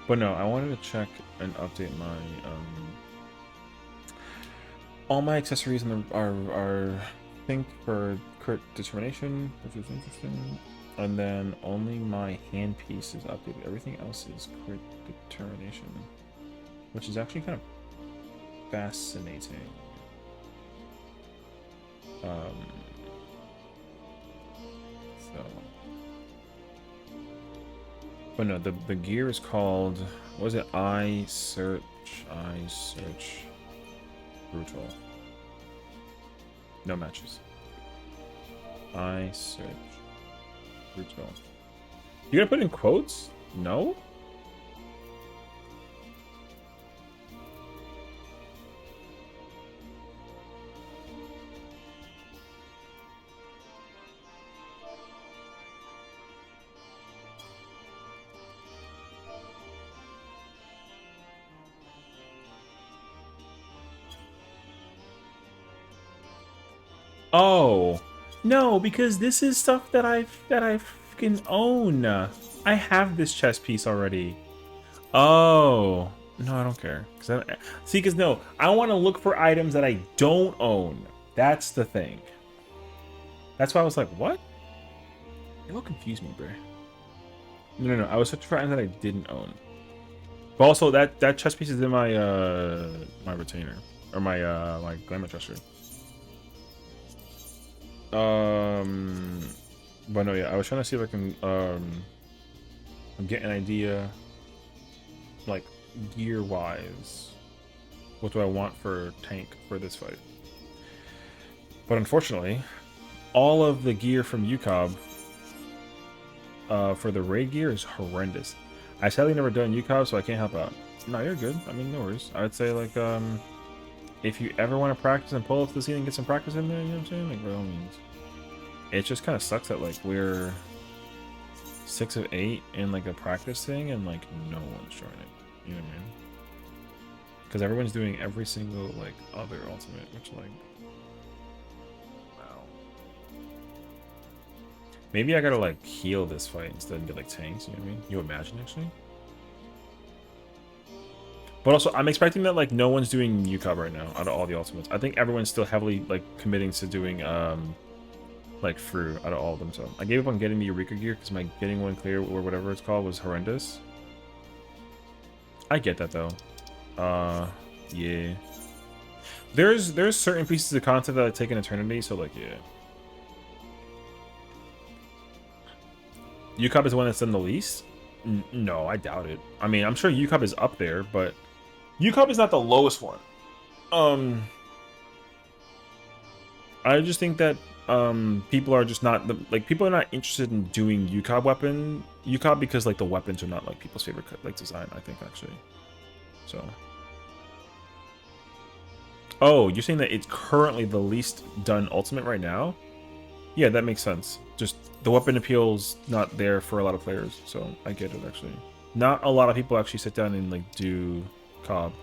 But no, I wanted to check and update my, all my accessories are think for crit determination, which is interesting. And then only my handpiece is updated. Everything else is crit determination, which is actually kind of fascinating. So, but no, the gear is called, what was it? I search brutal. No matches. I search brutal. You gonna put in quotes? No? Oh, no, because this is stuff that I fucking own. I have this chest piece already. Oh, no, I don't care. Because no, I want to look for items that I don't own. That's the thing. That's why I was like, what? It will confuse me, bro. No. I was searching for items that I didn't own. But also, that chest piece is in my my retainer or my my glamour treasure. But no, yeah, I was trying to see if I can get an idea, like gear wise, what do I want for tank for this fight. But unfortunately, all of the gear from UCOB for the raid gear is horrendous. I sadly never done UCOB, so I can't help out. No, you're good. I mean, no worries. I would say like if you ever want to practice and pull up to the scene and get some practice in there, you know what I'm saying? Like, by all means. It just kind of sucks that, like, we're 6 of 8 in, like, a practice thing, and, like, no one's trying it. You know what I mean? Because everyone's doing every single, like, other ultimate, which, like... Wow. Maybe I gotta, like, heal this fight instead and get, like, tanks, you know what I mean? You imagine, actually? But also, I'm expecting that, like, no one's doing UCOB right now out of all the ultimates. I think everyone's still heavily, like, committing to doing, like, through out of all of them. So I gave up on getting the Eureka gear because my getting one clear or whatever it's called was horrendous. I get that, though. Yeah. There's certain pieces of content that take an eternity, so, like, yeah. UCOB is the one that's done the least? No, I doubt it. I mean, I'm sure UCOB is up there, but UCOB is not the lowest one. I just think that people are just not people are not interested in doing UCOB because like the weapons are not like people's favorite like design, I think, actually. So, oh, you're saying that it's currently the least done ultimate right now? Yeah, that makes sense. Just the weapon appeal's not there for a lot of players, so I get it. Actually, not a lot of people actually sit down and like do Cobb,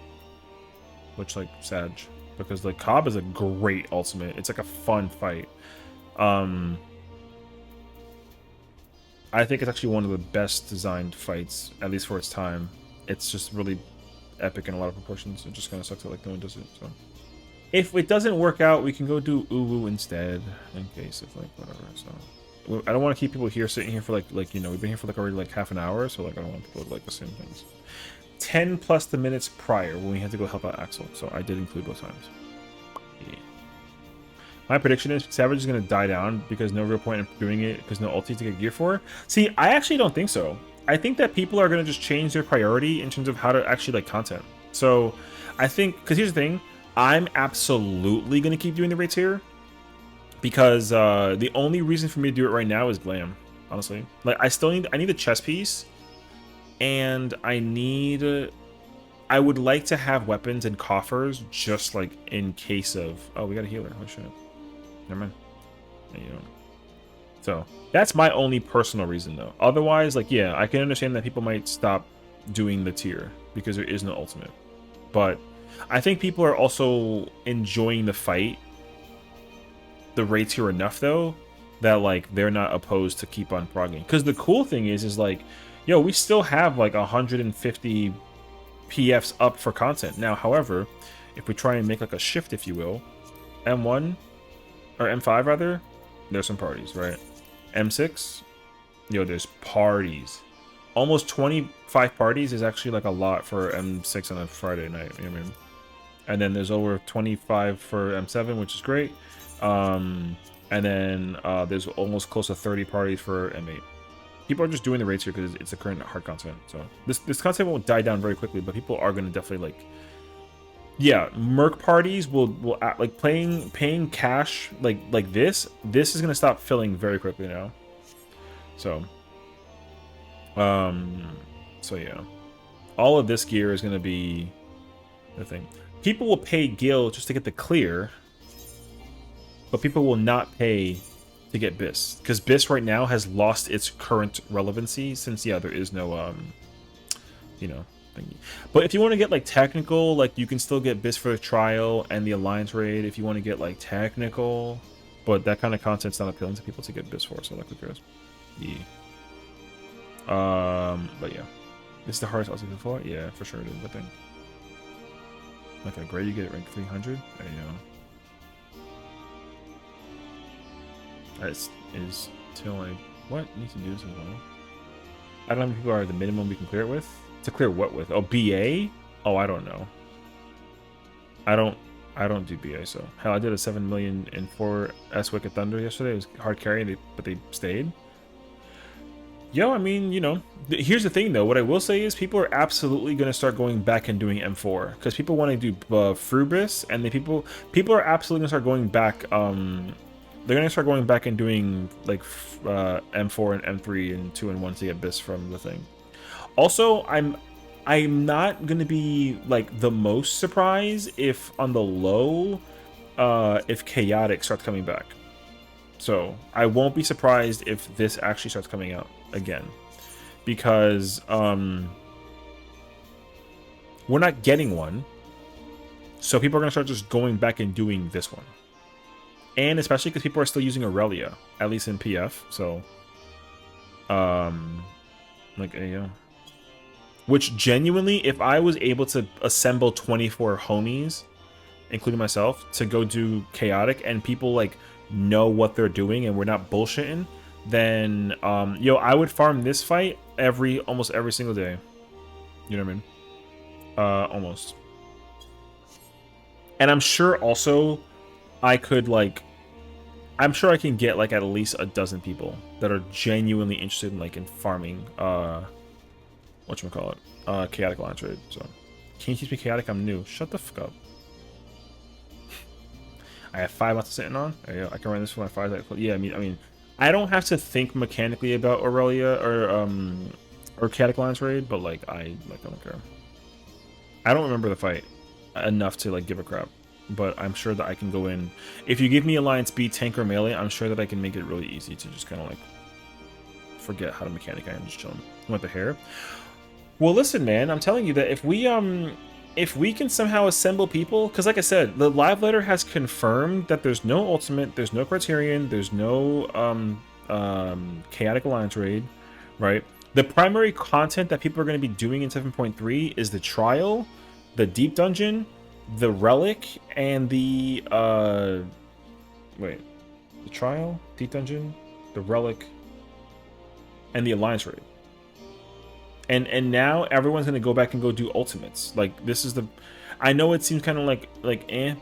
which like sad, because like Cobb is a great ultimate. It's like a fun fight. I think it's actually one of the best designed fights, at least for its time. It's just really epic in a lot of proportions. It just kind of sucks that like no one does it. So if it doesn't work out, we can go do Uwu instead, in case of like whatever. So I don't want to keep people here sitting here for like you know, we've been here for like already like half an hour, so like I don't want people to like assume things. 10 plus the minutes prior when we had to go help out Axel, so I did include both times. Yeah. My prediction is Savage is going to die down because no real point in doing it because no ulti to get gear for. See, I actually don't think so. I think that people are going to just change their priority in terms of how to actually like content. So I think, because here's the thing, I'm absolutely going to keep doing the raids here because the only reason for me to do it right now is glam, honestly. Like I need a chest piece, and I would like to have weapons and coffers just like in case of, oh, we got a healer. Oh shit. Never mind. Yeah, you don't. So that's my only personal reason though. Otherwise, like, yeah, I can understand that people might stop doing the tier because there is no ultimate. But I think people are also enjoying the fight, the raid tier enough though, that like they're not opposed to keep on progging. Because the cool thing is like, yo, we still have like 150 PFs up for content. Now, however, if we try and make like a shift, if you will, M1 or M5 rather, there's some parties, right? M6, yo, there's parties. Almost 25 parties is actually like a lot for M6 on a Friday night. You know what I mean? And then there's over 25 for M7, which is great. And then there's almost close to 30 parties for M8. People are just doing the raids here because it's the current hard content. So this content won't die down very quickly, but people are going to definitely like, yeah, merc parties will act, like paying cash like this is going to stop filling very quickly now. So so yeah, all of this gear is going to be the thing. People will pay gil just to get the clear, but people will not pay to get BIS, because BIS right now has lost its current relevancy since, yeah, there is no you know, thingy. But if you want to get like technical, like you can still get BIS for the trial and the alliance raid if you want to get like technical, but that kind of content's not appealing to people to get BIS for, so like who cares? Yeah. But yeah, this is the hardest Aussie before. Yeah, for sure it is. I think. Okay, great. You get it rank 300. There you go. Is till I what need to do this as well. I don't know how many people are the minimum we can clear it with. To clear what with? Oh, BA? Oh, I don't know. I don't do BA. So hell, I did a 7 million in 4 S Wicked Thunder yesterday. It was hard carry, but they stayed. Yo, I mean, you know, here's the thing though. What I will say is people are absolutely going to start going back and doing M4 because people want to do Frubis, and the people are absolutely going to start going back. They're going to start going back and doing like M4 and M3 and 2 and 1 to get BIS from the thing. Also, I'm not going to be like the most surprised if on the low, if Chaotic starts coming back. So I won't be surprised if this actually starts coming out again, because we're not getting one. So people are going to start just going back and doing this one. And especially because people are still using Aurelia, at least in PF. So, like, yeah. Which genuinely, if I was able to assemble 24 homies, including myself, to go do Chaotic, and people like know what they're doing and we're not bullshitting, then yo, I would farm this fight almost every single day. You know what I mean? Almost. And I'm sure also I could like, I'm sure I can get like at least a dozen people that are genuinely interested in like in farming whatchamacallit, Chaotic Launch Raid. So can you teach me Chaotic? I'm new. Shut the fuck up. I have 5 months sitting on. There you go. I can run this for my 5. Yeah, I mean, I don't have to think mechanically about Aurelia or Chaotic Launch Raid, but like I don't care. I don't remember the fight enough to like give a crap, but I'm sure that I can go in. If you give me Alliance B, tank, or melee, I'm sure that I can make it really easy to just kind of like forget how to mechanic I am, just chilling with the hair. Well, listen, man, I'm telling you that if we can somehow assemble people, because like I said, the live letter has confirmed that there's no ultimate, there's no criterion, there's no Chaotic Alliance raid, right? The primary content that people are going to be doing in 7.3 is the trial, the deep dungeon, the relic, and the the trial, deep dungeon, the relic, and the alliance raid. And now everyone's gonna go back and go do ultimates. Like this is the, I know it seems kind of like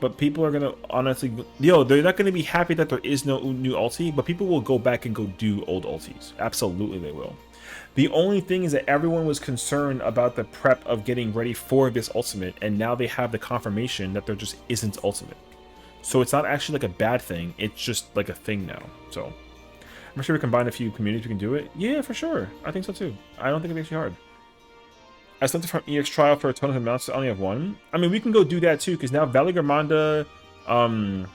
but people are gonna honestly, they're not gonna be happy that there is no new ulti, but people will go back and go do old ultis. Absolutely, they will. The only thing is that everyone was concerned about the prep of getting ready for this ultimate, and now they have the confirmation that there just isn't ultimate. So it's not actually like a bad thing. It's just like a thing now. So I'm sure we combine a few communities, we can do it. Yeah, for sure. I think so too. I don't think it's actually hard. I sent it from EX trial for a ton of mounts. I only have one. I mean, we can go do that too, because now Valley Garmanda, oh my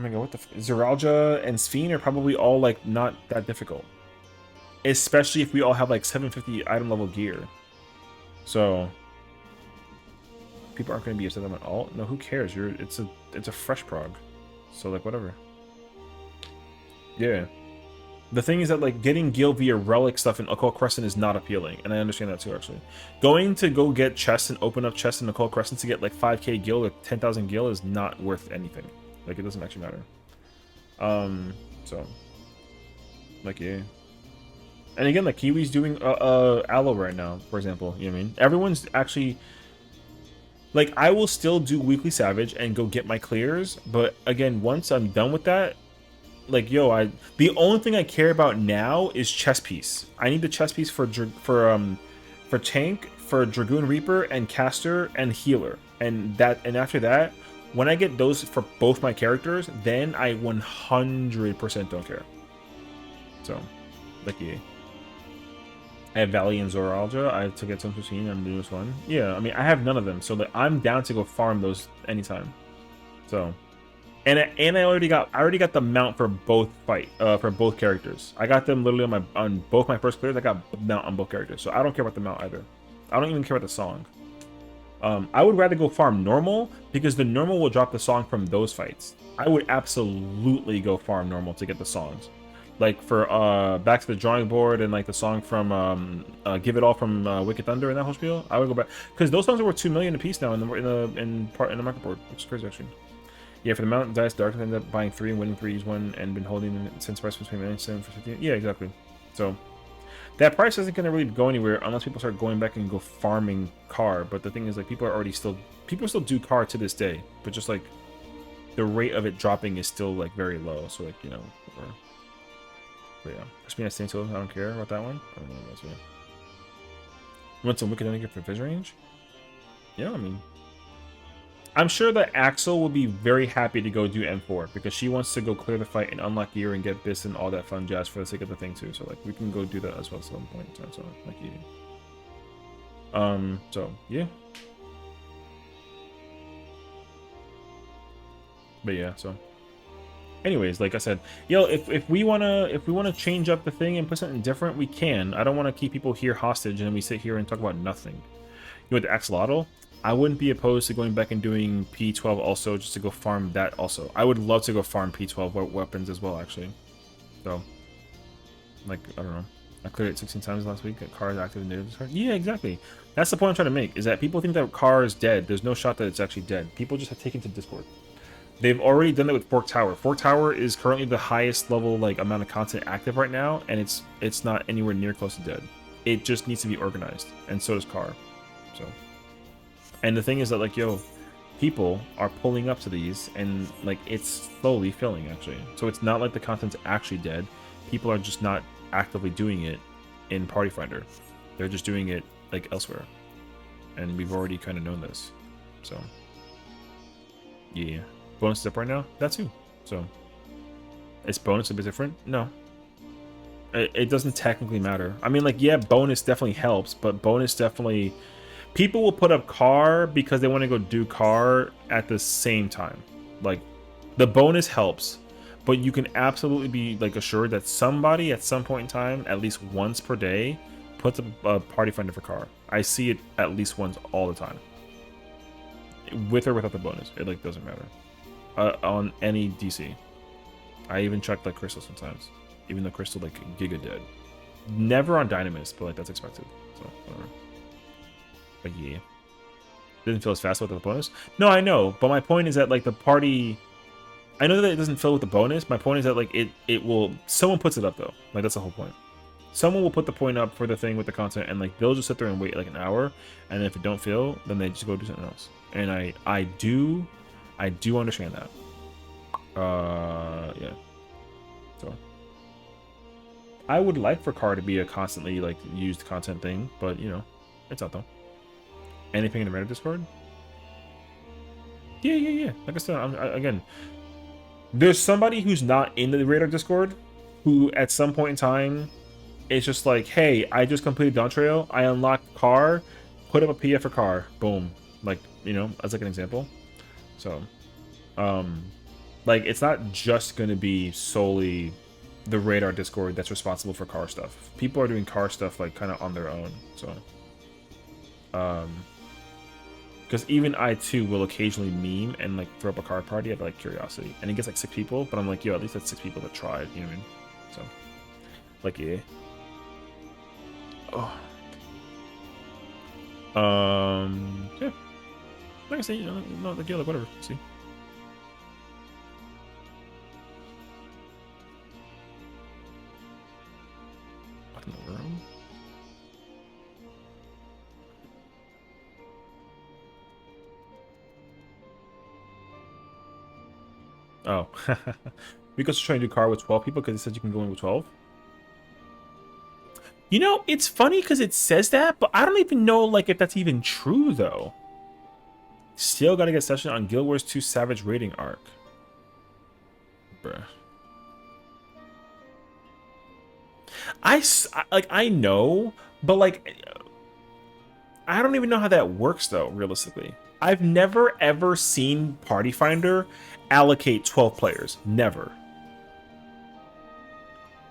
god, what the Zeralja and Sphene are probably all like not that difficult. Especially if we all have like 750 item level gear. So people aren't going to be upset about alt. No, who cares? It's a fresh prog. So like whatever. Yeah. The thing is that like getting gil via relic stuff in Occult Crescent is not appealing, and I understand that too actually. Going to go get chests and open up chests in Occult Crescent to get like 5k gil or 10,000 gil is not worth anything. Like it doesn't actually matter. So like yeah. And again, like Kiwi's doing Aloe right now, for example. You know what I mean? Everyone's actually like, I will still do Weekly Savage and go get my clears, but again, once I'm done with that, like the only thing I care about now is chest piece. I need the chest piece for tank, for Dragoon Reaper and caster and healer, and after that, when I get those for both my characters, then I 100% don't care. So, like yeah. I have Valley and Zoralja. I have to get some 15 on the newest one. Yeah, I mean, I have none of them, so like, I'm down to go farm those anytime. So, and I already got the mount for both characters. I got them literally on both my first clears. I got mount on both characters, so I don't care about the mount either. I don't even care about the song. I would rather go farm normal because the normal will drop the song from those fights. I would absolutely go farm normal to get the songs. Like for Back to the Drawing Board and like the song from Give It All from Wicked Thunder and that whole spiel, I would go back because those songs are worth 2 million a piece now in the market board, which is crazy actually. Yeah, for the Mountain Dice Dark, I ended up buying 3 and winning 3 use one and been holding it since price was 7 for 50. Yeah, exactly. So that price isn't going to really go anywhere unless people start going back and go farming car. But the thing is, like, people still do car to this day, but just like the rate of it dropping is still like very low. So like, you know, whatever. But yeah, Crispina Saints, I don't care about that one. I don't know about that. You want some Wicked Thunder for Vision Range? Yeah, I mean, I'm sure that Axel will be very happy to go do M4 because she wants to go clear the fight and unlock gear and get bis and all that fun jazz for the sake of the thing too. So like we can go do that as well at some point in time. So like yeah. So yeah. But yeah, so anyways, like I said, if we wanna change up the thing and put something different, we can. I don't want to keep people here hostage and then we sit here and talk about nothing. You know, the axolotl, I wouldn't be opposed to going back and doing P12 also, just to go farm that also. I would love to go farm P12 weapons as well, actually. So, like, I don't know. I cleared it 16 times last week. Car is active in the Discord. Yeah, exactly. That's the point I'm trying to make, is that people think that car is dead. There's no shot that it's actually dead. People just have taken to Discord. They've already done it with Fork Tower. Fork Tower is currently the highest level like amount of content active right now, and it's not anywhere near close to dead. It just needs to be organized, and so does car. So, and the thing is that like people are pulling up to these, and like it's slowly filling actually. So it's not like the content's actually dead. People are just not actively doing it in Party Finder. They're just doing it like elsewhere, and we've already kind of known this. So yeah. Bonus up right now? That too. So, is bonus a bit different? No. It doesn't technically matter. I mean, like, yeah, bonus definitely helps, but bonus definitely... People will put up car because they want to go do car at the same time. Like, the bonus helps, but you can absolutely be, like, assured that somebody at some point in time, at least once per day, puts up a party finder for car. I see it at least once all the time. With or without the bonus. It, like, doesn't matter. On any DC. I even checked like Crystal sometimes, even though Crystal like giga dead. Never on Dynamis, but like that's expected. So whatever. But yeah, didn't feel as fast without the bonus. No, I know, but my point is that like the party, I know that it doesn't fill with the bonus. My point is that like it will. Someone puts it up though. Like that's the whole point. Someone will put the point up for the thing with the content, and like they'll just sit there and wait like an hour, and if it don't fill, then they just go do something else. And I do understand that. Yeah. So I would like for car to be a constantly like used content thing, but you know, it's not though. Anything in the Reddit Discord? Yeah. Like I said, again, there's somebody who's not in the Radar Discord who at some point in time it's just like, hey, I just completed Dawn Trail, I unlocked car, put up a PF for car, boom. Like, you know, as like an example. So like it's not just gonna be solely the Radar Discord that's responsible for car stuff. People are doing car stuff like kind of on their own. So because even I too will occasionally meme and like throw up a car party out of like curiosity, and it gets like 6 people, but I'm like, yo, at least that's 6 people that tried, you know what I mean? So like, yeah. Oh. Yeah. Like I say, you know, no, like, yeah, like whatever. See. What in the world? Oh. Because trying to do car with 12 people because it says you can go in with 12. You know, it's funny because it says that, but I don't even know like if that's even true though. Still gotta get session on Guild Wars 2 Savage Raiding Arc. Bruh. I know, but like I don't even know how that works though, realistically. I've never ever seen Party Finder allocate 12 players. Never.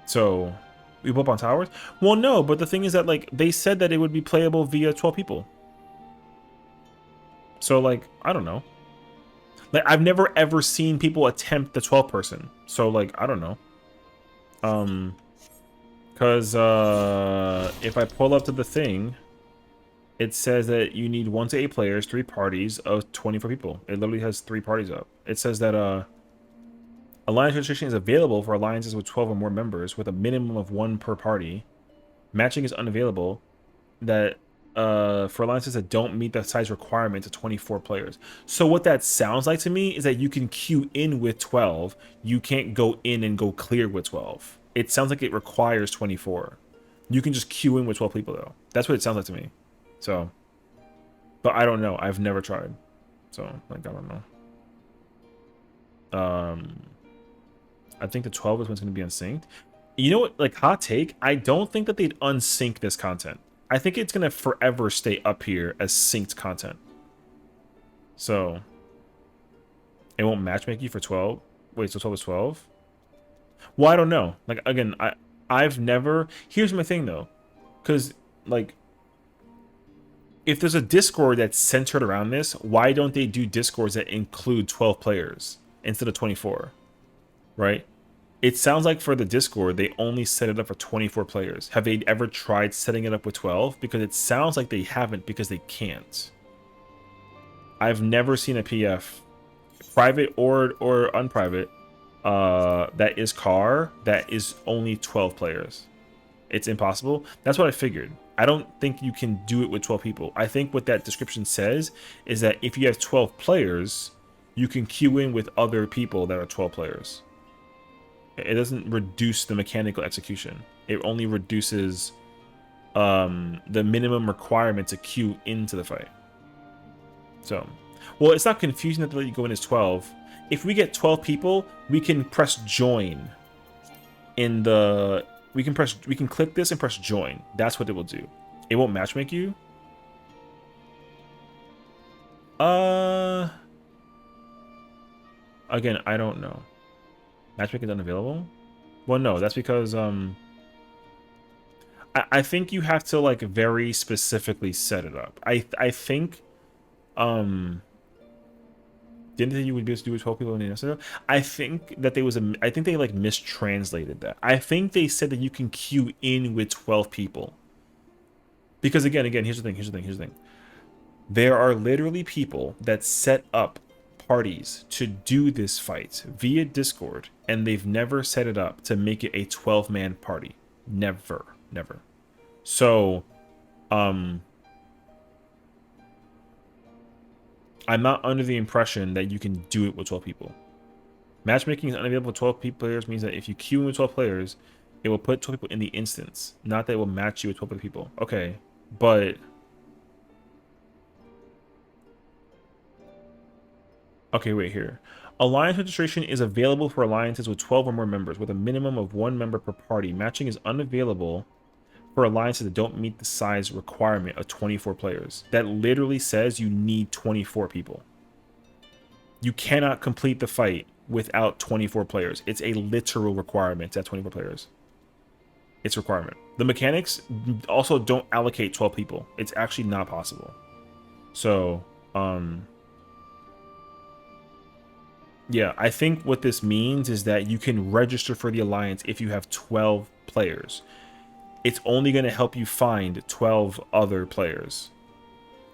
So we put up on towers? Well, no, but the thing is that like they said that it would be playable via 12 people. So like, I don't know. Like I've never ever seen people attempt the 12 person. So like, I don't know. Cause if I pull up to the thing, it says that you need 1 to 8 players, 3 parties of 24 people. It literally has 3 parties up. It says that alliance registration is available for alliances with 12 or more members with a minimum of 1 per party. Matching is unavailable. That for alliances that don't meet the size requirement of 24 players. So what that sounds like to me is that you can queue in with 12. You can't go in and go clear with 12. It sounds like it requires 24. You can just queue in with 12 people though. That's what it sounds like to me. So, but I don't know. I've never tried. So, like, I don't know. I think the 12 is when it's going to be unsynced. You know what? Like, hot take. I don't think that they'd unsync this content. I think it's going to forever stay up here as synced content. So, it won't matchmake you for 12. Wait, so 12 is 12? Well, I don't know. Like, again, I've never... Here's my thing, though. Because, like... If there's a Discord that's centered around this, why don't they do Discords that include 12 players instead of 24? Right? It sounds like for the Discord, they only set it up for 24 players. Have they ever tried setting it up with 12? Because it sounds like they haven't because they can't. I've never seen a PF, private or unprivate, that is car, that is only 12 players. It's impossible. That's what I figured. I don't think you can do it with 12 people. I think what that description says is that if you have 12 players, you can queue in with other people that are 12 players. It doesn't reduce the mechanical execution. It only reduces the minimum requirement to queue into the fight. So, well, it's not confusing that they let you go in as 12. If we get 12 people, we can press join in the... We can click this and press join. That's what it will do. It won't matchmake you. Again, I don't know. Matchmaking is unavailable? Well, no, that's because I think you have to like very specifically set it up. I think didn't think you would be able to do with 12 people in the I think that I think they like mistranslated that. I think they said that you can queue in with 12 people. Because again, here's the thing. There are literally people that set up parties to do this fight via Discord, and they've never set it up to make it a 12-man party. Never. So, I'm not under the impression that you can do it with 12 people. Matchmaking is unavailable with 12 players means that if you queue in with 12 players, it will put 12 people in the instance, not that it will match you with 12 other people. Okay, but okay, wait here. Alliance registration is available for alliances with 12 or more members, with a minimum of 1 member per party. Matching is unavailable for alliances that don't meet the size requirement of 24 players. That literally says you need 24 people. You cannot complete the fight without 24 players. It's a literal requirement to have 24 players. It's a requirement. The mechanics also don't allocate 12 people. It's actually not possible. So, yeah, I think what this means is that you can register for the alliance if you have 12 players. It's only going to help you find 12 other players.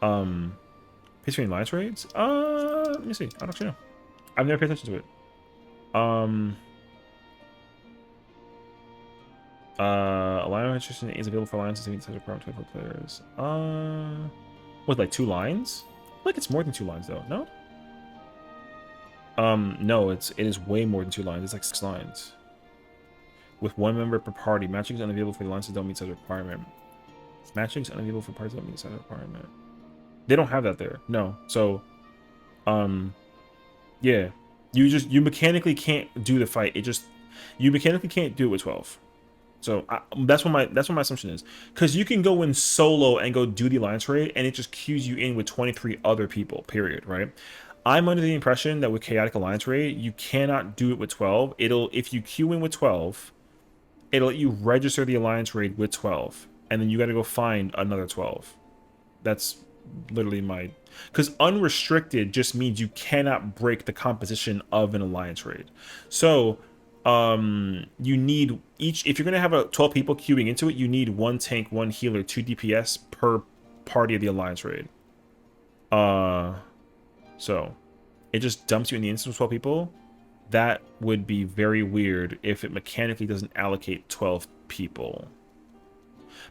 History and alliance raids? Let me see. I don't actually know. I've never paid attention to it. Alliance registration is available for alliances to meet the size requirement of 24 players. What, like 2 lines? I feel like it's more than 2 lines though. No? No, it is way more than 2 lines. It's like 6 lines. With 1 member per party. Matching is unavailable for the alliances that don't meet such requirement. Matching is unavailable for parties that don't meet such requirement. They don't have that there. No. So, yeah. You mechanically can't do the fight. You mechanically can't do it with 12. So that's what my assumption is. Because you can go in solo and go do the alliance raid, and it just queues you in with 23 other people. Period. Right. I'm under the impression that with chaotic alliance raid, you cannot do it with 12. If you queue in with 12, it'll let you register the alliance raid with 12, and then you got to go find another 12. That's literally because unrestricted just means you cannot break the composition of an alliance raid. So you need if you're gonna have 12 people queuing into it, you need 1 tank, 1 healer, 2 DPS per party of the alliance raid. So it just dumps you in the instance with 12 people. That would be very weird if it mechanically doesn't allocate 12 people,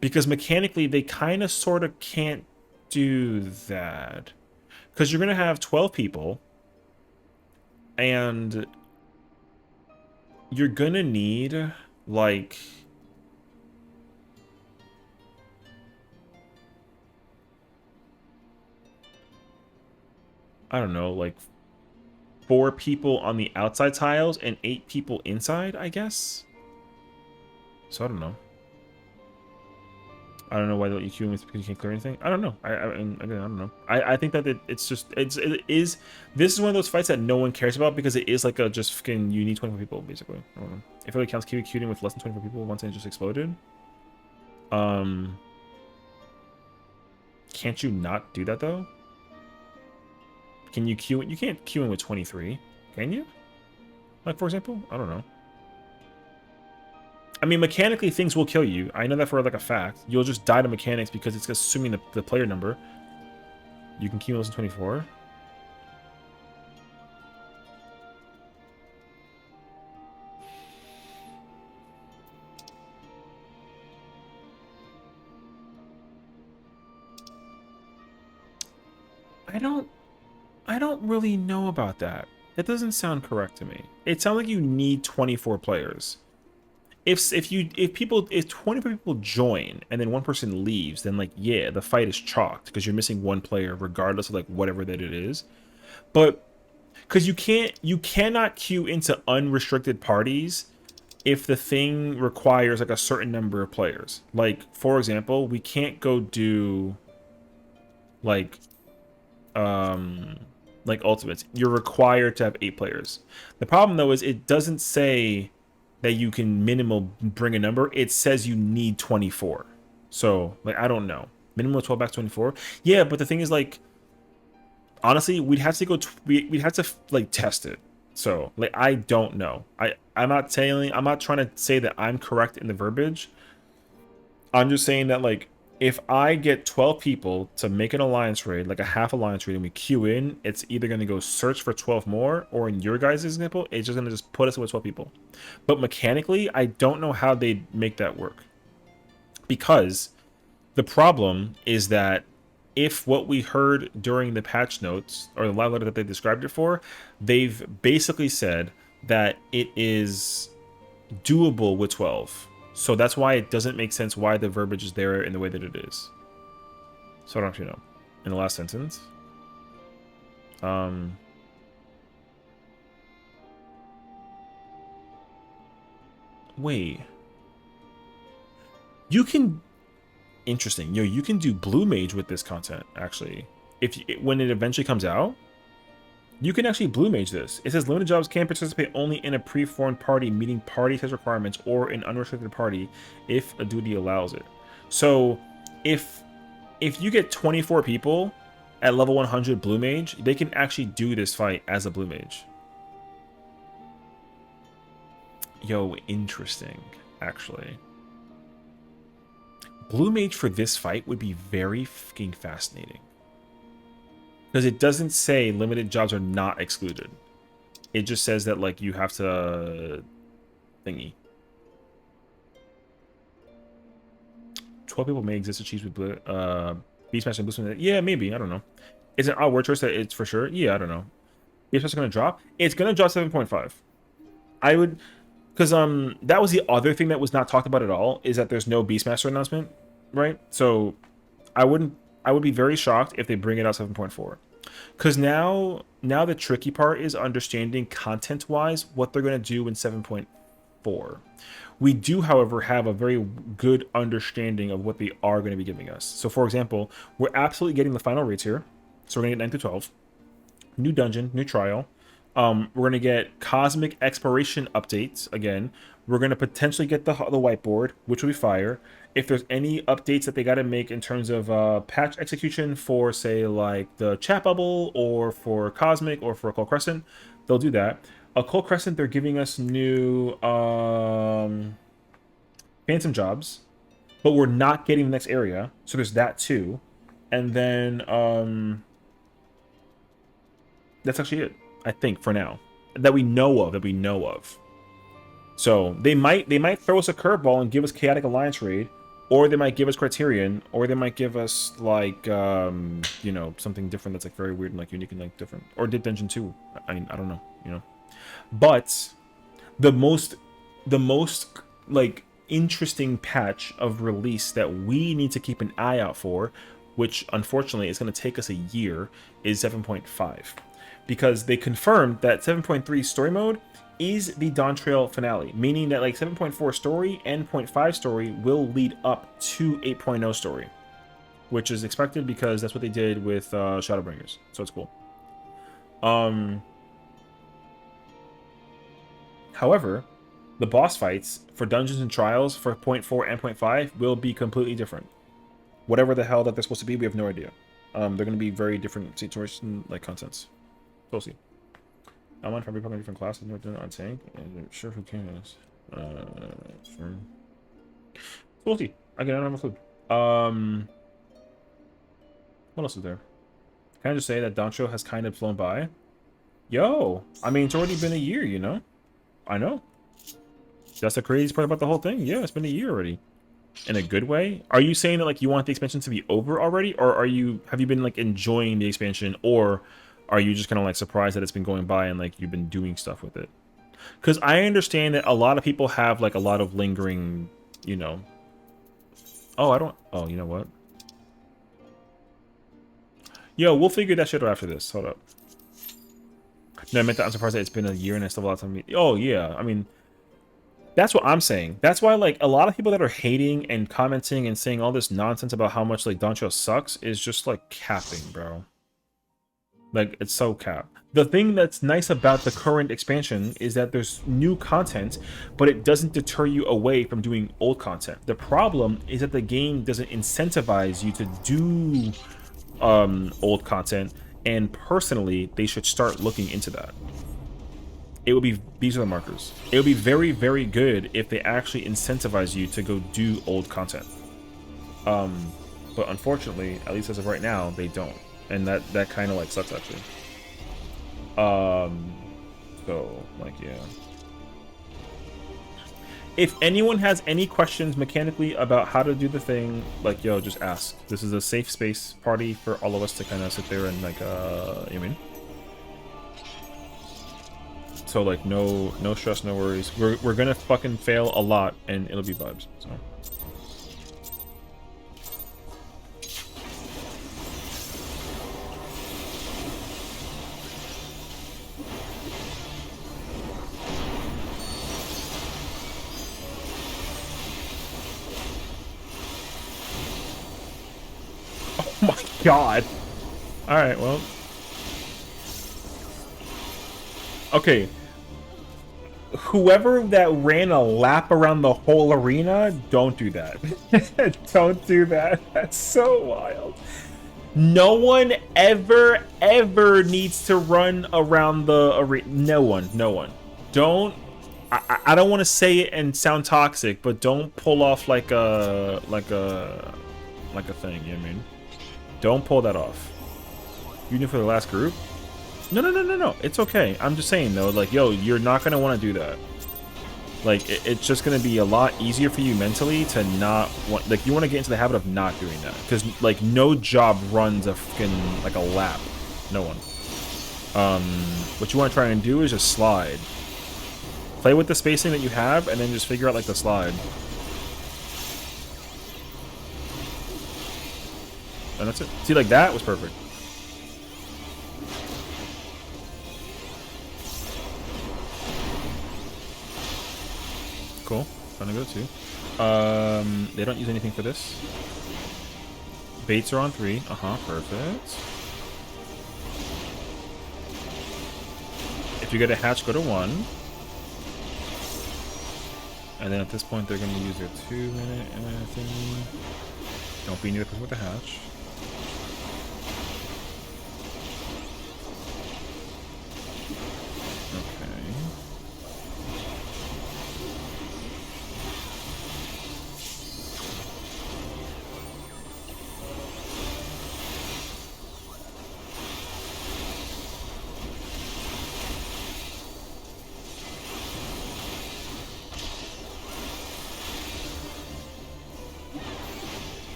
because mechanically they kind of sort of can't do that, because you're gonna have 12 people and you're gonna need like I don't know, like 4 people on the outside tiles and 8 people inside, I guess. So I don't know. I don't know why they let you queue in because you can't clear anything. I don't know. I don't know. I think that it's this is one of those fights that no one cares about, because it is like a just fucking you need 24 people basically. I don't know. If it really counts queuing with less than 24 people once it just exploded. Can't you not do that though? Can you queue? You can't queue in with 23, can you? Like, for example, I don't know. I mean, mechanically, things will kill you. I know that for like a fact. You'll just die to mechanics because it's assuming the player number. You can queue in less than 24. I don't really know about that. That doesn't sound correct to me. It sounds like you need 24 players. If 24 people join and then 1 person leaves, then like, yeah, the fight is chalked because you're missing 1 player regardless of like whatever that it is. But because you cannot queue into unrestricted parties if the thing requires like a certain number of players. Like, for example, we can't go do like ultimates. You're required to have 8 players. The problem though is it doesn't say that you can minimal bring a number. It says you need 24. So like, I don't know. Minimum of 12 back 24. Yeah, but the thing is, like, honestly, we'd have to go. We'd have to like test it. So like, I don't know. I'm not trying to say that I'm correct in the verbiage. I'm just saying that like, if I get 12 people to make an alliance raid, like a half alliance raid, and we queue in, it's either going to go search for 12 more, or in your guys' example, it's just going to just put us with 12 people. But mechanically, I don't know how they'd make that work. Because the problem is that if what we heard during the patch notes, or the live letter that they described it for, they've basically said that it is doable with 12. So that's why it doesn't make sense why the verbiage is there in the way that it is. So I don't actually know. In the last sentence. Wait. You can... Interesting. Yo, you can do Blue Mage with this content, actually. When it eventually comes out, you can actually Blue Mage this. It says limited jobs can participate only in a pre-formed party meeting party test requirements or an unrestricted party if a duty allows it. So if you get 24 people at level 100 Blue Mage, they can actually do this fight as a Blue Mage. Yo, interesting, actually. Blue Mage for this fight would be very fucking fascinating. Because it doesn't say limited jobs are not excluded. It just says that, like, you have to... thingy. 12 people may exist to cheese with blue... Beastmaster and Boostman. Yeah, maybe. I don't know. Is it our word choice that it's for sure? Yeah, I don't know. Beastmaster going to drop? It's going to drop 7.5. I would... Because that was the other thing that was not talked about at all, is that there's no Beastmaster announcement, right? So I would be very shocked if they bring it out 7.4. Because now the tricky part is understanding content-wise what they're going to do in 7.4. We do, however, have a very good understanding of what they are going to be giving us. So, for example, we're absolutely getting the final rates here. So we're going to get 9 through 12. New dungeon, new trial. We're going to get cosmic exploration updates again. We're going to potentially get the whiteboard, which will be fire. If there's any updates that they got to make in terms of patch execution for, say, like the chat bubble or for cosmic or for Cold Crescent, they'll do that. Cold Crescent, they're giving us new phantom jobs, but we're not getting the next area. So there's that too. And then that's actually it. I think for now that we know of. So they might throw us a curveball and give us Chaotic Alliance raid, or they might give us Criterion, or they might give us like you know, something different that's like very weird and like unique and like different, or Deep Dungeon 2. I mean, I don't know, you know. But the most like interesting patch of release that we need to keep an eye out for, which unfortunately is going to take us a year, is 7.5. Because they confirmed that 7.3 story mode is the Dawn Trail finale, meaning that like 7.4 story and 0.5 story will lead up to 8.0 story, which is expected because that's what they did with Shadowbringers, so it's cool. However, the boss fights for dungeons and trials for 0.4 and 0.5 will be completely different. Whatever the hell that they're supposed to be, we have no idea. They're going to be very different situation like contents. We'll see. I'm on probably different classes. No, on tank. Sure, who cares? Sure. We'll see. Again, I don't have a clue. What else is there? Can I just say that Doncho has kind of flown by? Yo, I mean, it's already been a year, you know? I know. That's the craziest part about the whole thing. Yeah, it's been a year already. In a good way? Are you saying that like you want the expansion to be over already, or have you been like enjoying the expansion, or are you just kind of like surprised that it's been going by and like you've been doing stuff with it? Because I understand that a lot of people have like a lot of lingering, you know. Oh, I don't. Oh, you know what? Yo, we'll figure that shit out after this. Hold up. No, I meant that I'm surprised that it's been a year and I still have a lot of time. Oh yeah, I mean, that's what I'm saying. That's why like a lot of people that are hating and commenting and saying all this nonsense about how much like Dawn Trail sucks is just like capping, bro. Like, it's so cap. The thing that's nice about the current expansion is that there's new content, but it doesn't deter you away from doing old content. The problem is that the game doesn't incentivize you to do old content, and personally, they should start looking into that. It would be, these are the markers. It would be very, very good if they actually incentivize you to go do old content. But unfortunately, at least as of right now, they don't. And that kind of like sucks actually. So like yeah. If anyone has any questions mechanically about how to do the thing, like yo, just ask. This is a safe space party for all of us to kind of sit there and like you mean? So like no stress, no worries. We're gonna fucking fail a lot and it'll be vibes. So oh my god. Alright, well. Okay. Whoever that ran a lap around the whole arena, don't do that. Don't do that. That's so wild. No one ever needs to run around the arena. No one. Don't. I don't want to say it and sound toxic, but don't pull off like a thing. You know what I mean? Don't pull that off. Even for the last group. No. It's okay. I'm just saying though, like, yo, you're not gonna want to do that. Like, it's just gonna be a lot easier for you mentally to not want. Like, you want to get into the habit of not doing that, because like no job runs a freaking like a lap. No one. What you want to try and do is just slide. Play with the spacing that you have, and then just figure out like the slide. And that's it. See, like that was perfect. Cool. Trying to go too. They don't use anything for this. Baits are on 3. Perfect. If you get a hatch, go to 1. And then at this point, they're going to use their 2-minute thing. Don't be near the person with the hatch.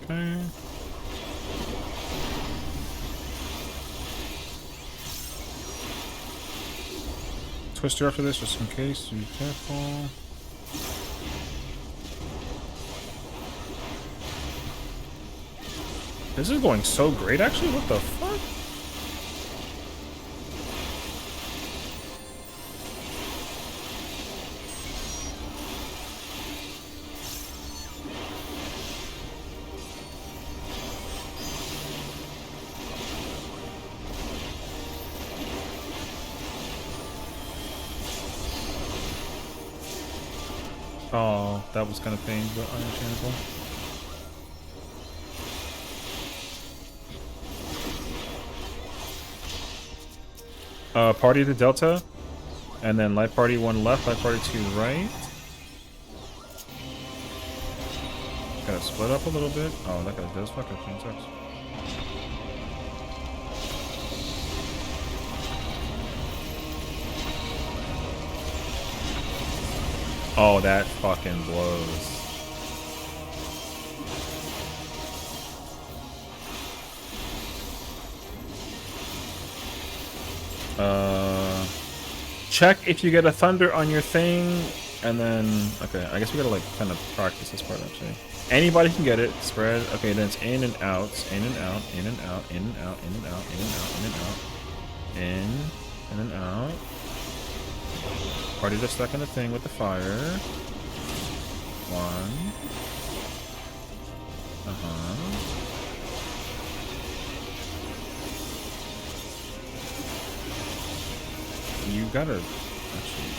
Okay. Twister after this, just in case. Be careful. This is going so great, actually. What the fuck? Oh, that was kind of pain, but understandable. Party to Delta, and then light party 1 left, light party 2 right. Gotta split up a little bit. Oh, that guy does fuck up, chain sucks. Oh, that fucking blows. Check if you get a thunder on your thing, and then okay, I guess we gotta like kind of practice this part actually. Anybody can get it. Spread. Okay, then it's in and out, in and out, in and out, in and out, in and out, in and out, in and out, in and out. Party just stuck in the thing with the fire. One. You gotta actually.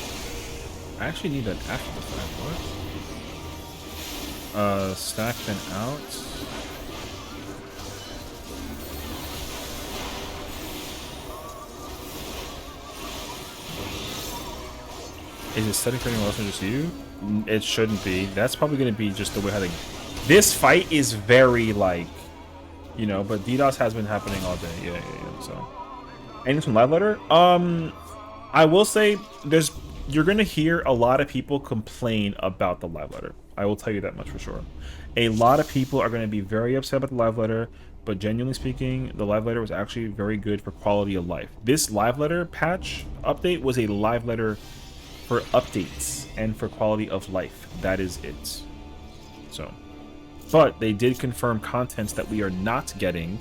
I actually need that after the fact. What? Stack then out. Is it setting for anyone else or just you? It shouldn't be. That's probably gonna be just the way how they. This fight is very like, you know, but DDoS has been happening all day. Yeah. So, and some live letter. I will say you're gonna hear a lot of people complain about the live letter. I will tell you that much for sure. A lot of people are gonna be very upset about the live letter, but genuinely speaking, the live letter was actually very good for quality of life. This live letter patch update was a live letter for updates and for quality of life. That is it. So, but they did confirm contents that we are not getting,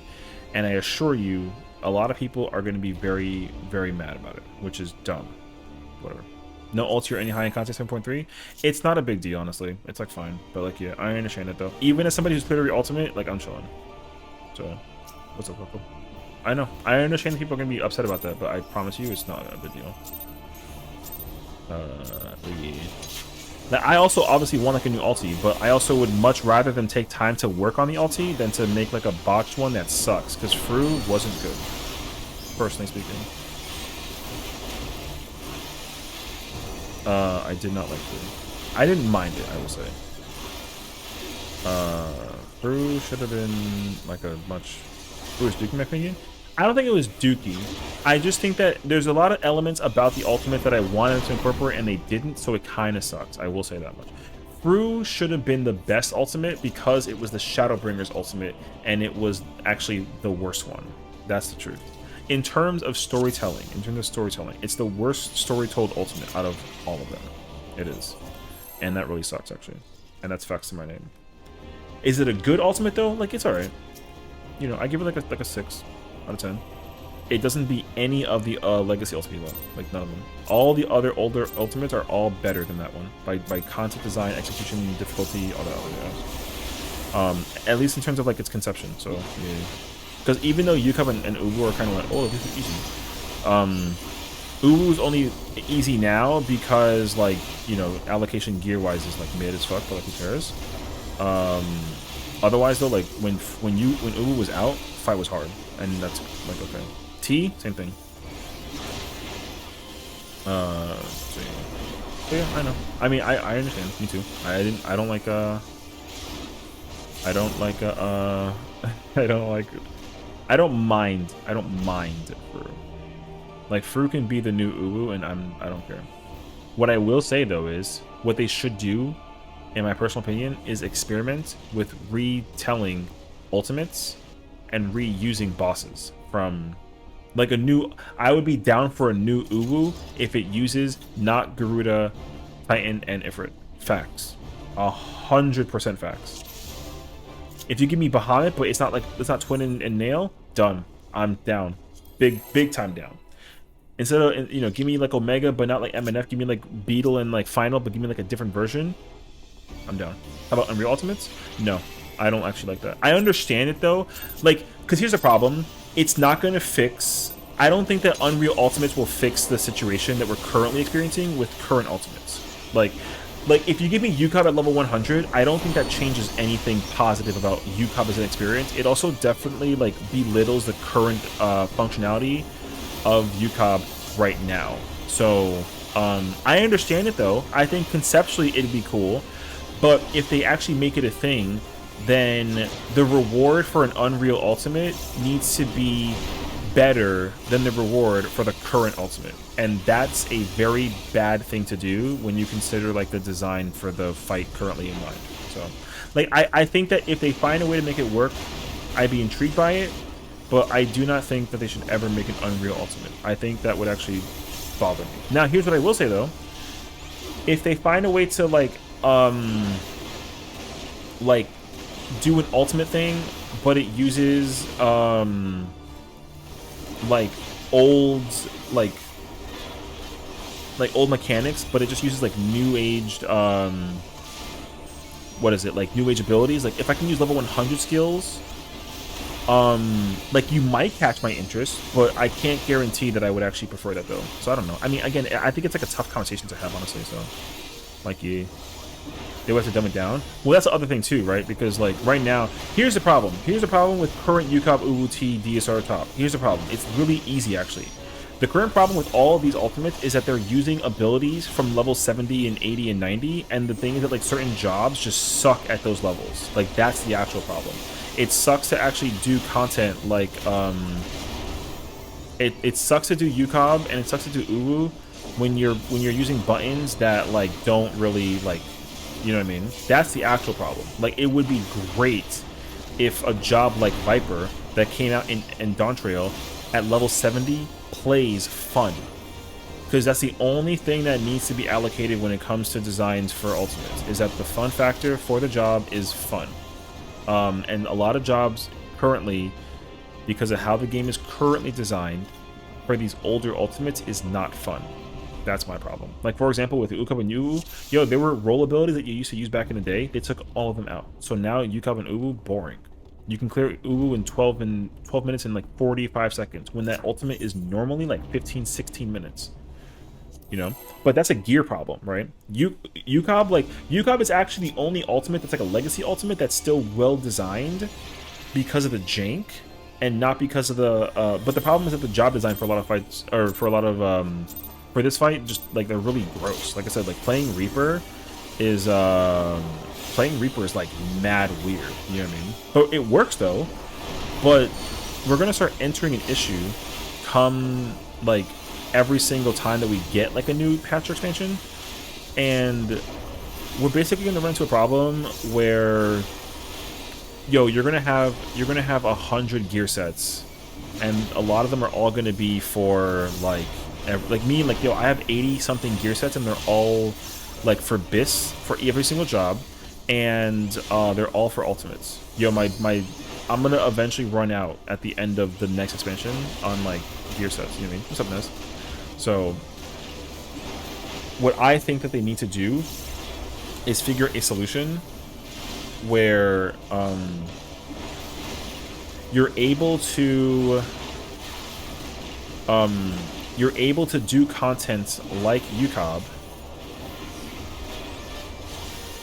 and I assure you, a lot of people are going to be very, very mad about it, which is dumb. Whatever. No ulti or any high-end content 7.3. It's not a big deal, honestly. It's like fine, but like yeah, I understand it though. Even as somebody who's clearly ultimate, like I'm chilling. So, what's up, Coco? I know. I understand people are going to be upset about that, but I promise you, it's not a big deal. Yeah. Now, I also obviously want like a new ulti, but I also would much rather them take time to work on the ulti than to make like a botched one that sucks, because Fru wasn't good, personally speaking. I did not like Fru. I didn't mind it, I will say. Fru should have been like a much... Who was Dookie, in my opinion? I don't think it was Dookie. I just think that there's a lot of elements about the ultimate that I wanted to incorporate and they didn't, so it kind of sucks. I will say that much. Fru should have been the best ultimate because it was the Shadowbringer's ultimate and it was actually the worst one. That's the truth. In terms of storytelling, it's the worst story-told ultimate out of all of them. It is. And that really sucks, actually. And that's facts to my name. Is it a good ultimate, though? Like, it's alright. You know, I give it like a 6 out of 10. It doesn't beat any of the legacy ultimates though. Like none of them. All the other older ultimates are all better than that one by concept design, execution, difficulty, all that other jazz. At least in terms of like its conception. So yeah. Because even though Yukab and Uwu are kind of like, oh, this is easy. Uwu's only easy now because like, you know, allocation gear wise is like mid as fuck, but like who cares? Otherwise though, like when Uwu was out, fight was hard, and that's like okay. T, same thing. So yeah, I know. I mean, I understand. Me too. I don't like I don't mind Fru. Like Fru can be the new Uwu, and I don't care. What I will say though is what they should do, in my personal opinion, is experiment with retelling ultimates and reusing bosses from like a new. I would be down for a new Uwu if it uses not Garuda, Titan, and Ifrit. Facts. 100% facts. If you give me Bahamut, but it's not Twin and Nail, done. I'm down. Big time down. Instead of, you know, give me like Omega, but not like MNF. Give me like Beetle and like Final, but give me like a different version. I'm down. How about Unreal Ultimates? No, I don't actually like that. I understand it though, like, because here's the problem. It's not going to fix. I don't think that Unreal Ultimates will fix the situation that we're currently experiencing with current Ultimates. Like if you give me Yukab at level 100, I don't think that changes anything positive about Yukab as an experience. It also definitely like belittles the current functionality of Yukab right now. So I understand it though. I think conceptually it'd be cool, but if they actually make it a thing, then the reward for an Unreal Ultimate needs to be better than the reward for the current Ultimate. And that's a very bad thing to do when you consider like the design for the fight currently in mind. So like I think that if they find a way to make it work, I'd be intrigued by it, but I do not think that they should ever make an Unreal Ultimate. I think that would actually bother me. Now here's what I will say though. If they find a way to like do an ultimate thing, but it uses like old old mechanics, but it just uses like new aged what is it, like new age abilities, like if I can use level 100 skills, like you might catch my interest, but I can't guarantee that I would actually prefer that though. So I don't know. I mean, again, I think it's like a tough conversation to have, honestly. So like, yeah, they would have to dumb it down. Well, that's the other thing too, right? Because like right now, here's the problem. Here's the problem with current UCOB UWT DSR top. Here's the problem. It's really easy actually. The current problem with all of these ultimates is that they're using abilities from level 70 and 80 and 90, and the thing is that like certain jobs just suck at those levels. Like that's the actual problem. It sucks to actually do content like it sucks to do UCOB and it sucks to do UWU when you're using buttons that like don't really like, you know what I mean? That's the actual problem. Like it would be great if a job like Viper that came out in Dawntrail at level 70 plays fun, because that's the only thing that needs to be allocated when it comes to designs for ultimates, is that the fun factor for the job is fun. And a lot of jobs currently, because of how the game is currently designed for these older ultimates, is not fun. That's my problem. Like for example with UCOB and UWU, yo, there were roll abilities that you used to use back in the day. They took all of them out. So now UCOB and UWU, boring. You can clear UWU in 12 minutes and like 45 seconds, when that ultimate is normally like 15-16 minutes. You know, but that's a gear problem, right? UCOB is actually the only ultimate that's like a legacy ultimate that's still well designed because of the jank and not because of the but the problem is that the job design for a lot of fights, or for a lot of for this fight, just like they're really gross. Like I said, like playing Reaper is like mad weird, you know what I mean? But it works though. But we're gonna start entering an issue come like every single time that we get like a new patch or expansion, and we're basically gonna run into a problem where, yo, you're gonna have 100 gear sets, and a lot of them are all gonna be for like me, like yo, I have 80 something gear sets, and they're all like for BIS for every single job, and they're all for ultimates. Yo, I'm gonna eventually run out at the end of the next expansion on like gear sets, you know what I mean? What's up, Ness? So what I think that they need to do is figure a solution where you're able to do content like UCOB,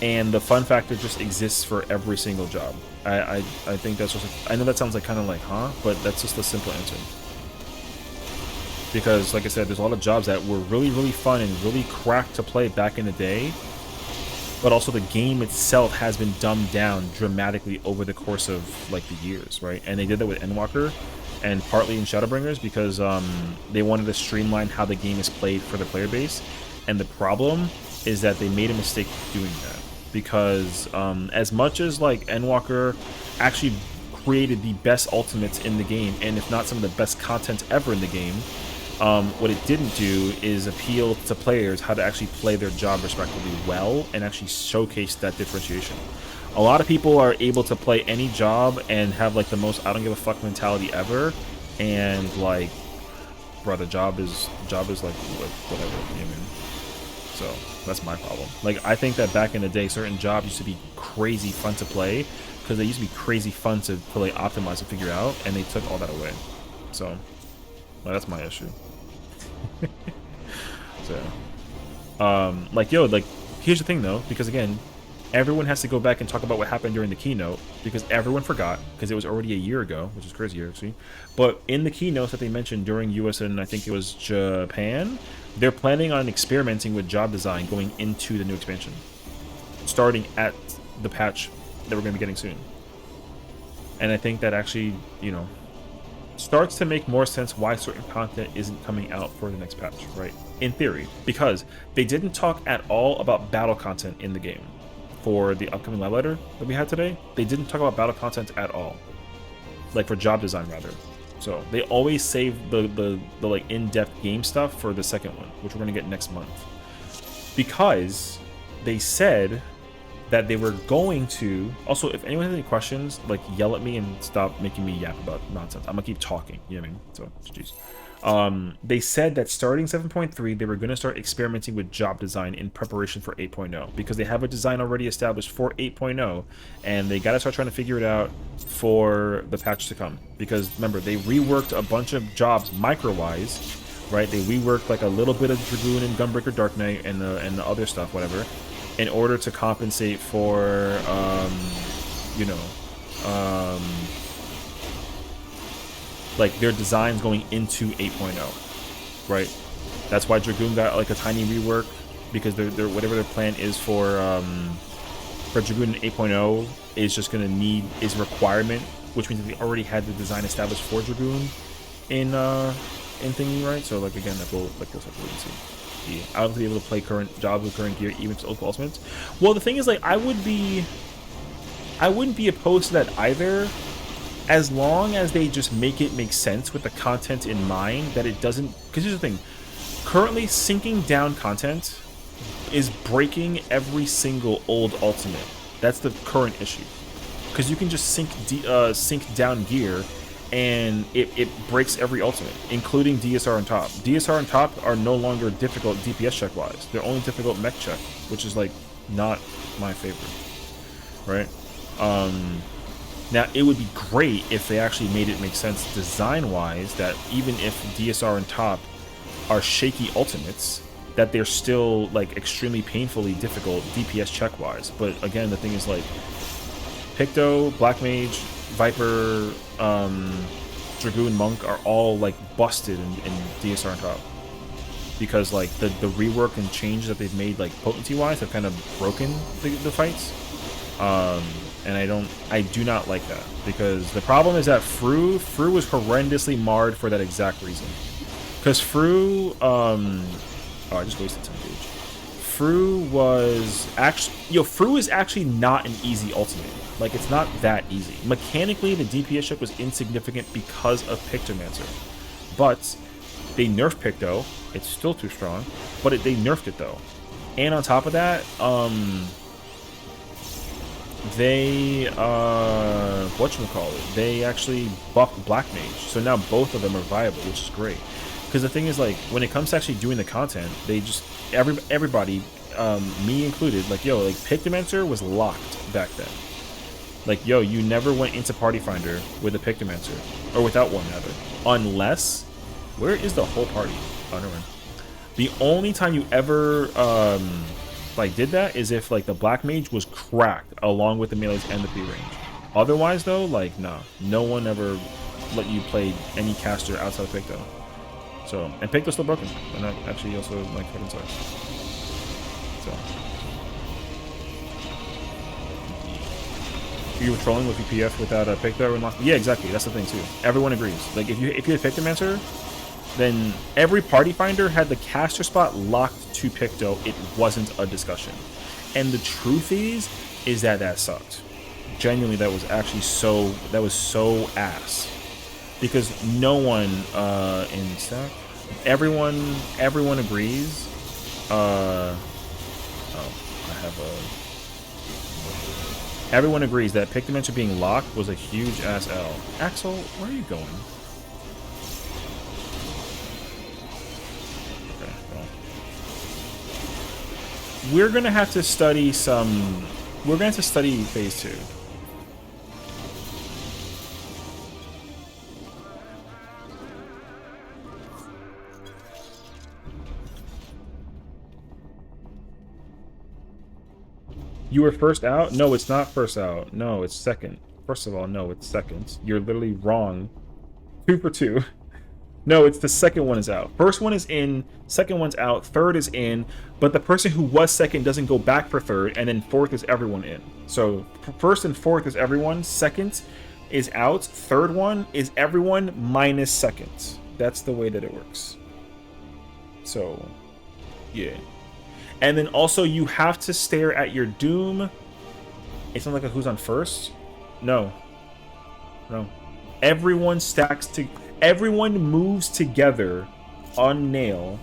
and the fun factor just exists for every single job. I think that's just, I know that sounds like kind of like, huh? But that's just a simple answer. Because, like I said, there's a lot of jobs that were really, really fun and really cracked to play back in the day, but also the game itself has been dumbed down dramatically over the course of like the years, right? And they did that with Endwalker and partly in Shadowbringers because they wanted to streamline how the game is played for the player base. And the problem is that they made a mistake doing that, because as much as like Endwalker actually created the best ultimates in the game, and if not some of the best content ever in the game, what it didn't do is appeal to players how to actually play their job respectively well and actually showcase that differentiation. A lot of people are able to play any job and have like the most I don't give a fuck mentality ever, and like, bro, the job is like whatever, you know what I mean? So that's my problem. Like, I think that back in the day, certain jobs used to be crazy fun to play because they used to be crazy fun to play, optimize, and figure out, and they took all that away. So well, that's my issue. So like, yo, like, here's the thing though, because again, everyone has to go back and talk about what happened during the keynote, because everyone forgot, because it was already a year ago, which is crazy actually. But in the keynotes that they mentioned during US and I think it was Japan, they're planning on experimenting with job design going into the new expansion, starting at the patch that we're going to be getting soon. And I think that actually, you know, starts to make more sense why certain content isn't coming out for the next patch, right? In theory, because they didn't talk at all about battle content in the game. For the upcoming live letter that we had today, they didn't talk about battle content at all. Like for job design rather. So they always save the like in-depth game stuff for the second one, which we're gonna get next month. Because they said that they were going to, also if anyone has any questions, like yell at me and stop making me yap about nonsense. I'm gonna keep talking, you know what I mean? So jeez. They said that starting 7.3, they were going to start experimenting with job design in preparation for 8.0 because they have a design already established for 8.0, and they got to start trying to figure it out for the patch to come. Because remember, they reworked a bunch of jobs micro-wise, right? They reworked like a little bit of Dragoon and Gunbreaker Dark Knight and the other stuff, whatever, in order to compensate for, you know, like their designs going into 8.0, right? That's why Dragoon got like a tiny rework, because they're whatever their plan is for Dragoon 8.0 is just gonna need is a requirement, which means that they already had the design established for Dragoon in thingy, right? So like again, we'll have to wait and see. Yeah, I'll be able to play current jobs with current gear, even if it's ultimates. Well, the thing is, like, I wouldn't be opposed to that either, as long as they just make it make sense with the content in mind, that it doesn't... Because here's the thing. Currently, syncing down content is breaking every single old ultimate. That's the current issue. Because you can just sync down gear, and it breaks every ultimate, including DSR on top. DSR on top are no longer difficult DPS check-wise. They're only difficult mech check, which is, like, not my favorite. Right? Now, it would be great if they actually made it make sense design-wise, that even if DSR and top are shaky ultimates, that they're still, like, extremely painfully difficult DPS check-wise. But, again, the thing is, like, Picto, Black Mage, Viper, Dragoon, Monk are all, like, busted in DSR and top. Because, like, the rework and change that they've made, like, potency-wise have kind of broken the fights. And I do not like that, because the problem is that Fru was horrendously marred for that exact reason. Because Fru, oh, I just wasted 10 gauge. Fru is actually not an easy ultimate. Like, it's not that easy. Mechanically, the DPS check was insignificant because of Pictomancer. But they nerfed Picto. It's still too strong, but they nerfed it though. And on top of that, they whatchamacallit, they actually buffed Black Mage, so now both of them are viable, which is great. Because the thing is, like, when it comes to actually doing the content, they just everybody, me included, like, yo, like, Pictomancer was locked back then. Like, yo, you never went into Party Finder with a Pictomancer, or without one rather, unless, where is the whole party? Oh, never mind. The only time you ever like did that is if, like, the Black Mage was cracked along with the melees and the P range. Otherwise though, like, nah, no one ever let you play any caster outside of Picto. So, and Picto's still broken, and that actually also, like, fucking sucks. So you were trolling with VPF without a Picto unlocked? Yeah, exactly. That's the thing too. Everyone agrees. Like, if you had Pictomancer, then every Party Finder had the caster spot locked to Picto. It wasn't a discussion. And the truth is that sucked. Genuinely, that was actually so ass. Because no one in stack, everyone agrees. Everyone agrees that Pictomancer being locked was a huge ass L. Axel, where are you going? We're gonna have to study some. We're gonna have to study phase 2. You were first out? No, it's not first out. No, it's second. First of all, no, it's second. You're literally wrong. 2 for 2. No, it's the second one is out. First one is in, second one's out, third is in, but the person who was second doesn't go back for third, and then fourth is everyone in. So first and fourth is everyone, second is out, third one is everyone minus second. That's the way that it works. So, yeah. And then also you have to stare at your doom. It's not like a who's on first. No. Everyone stacks to. Everyone moves together on nail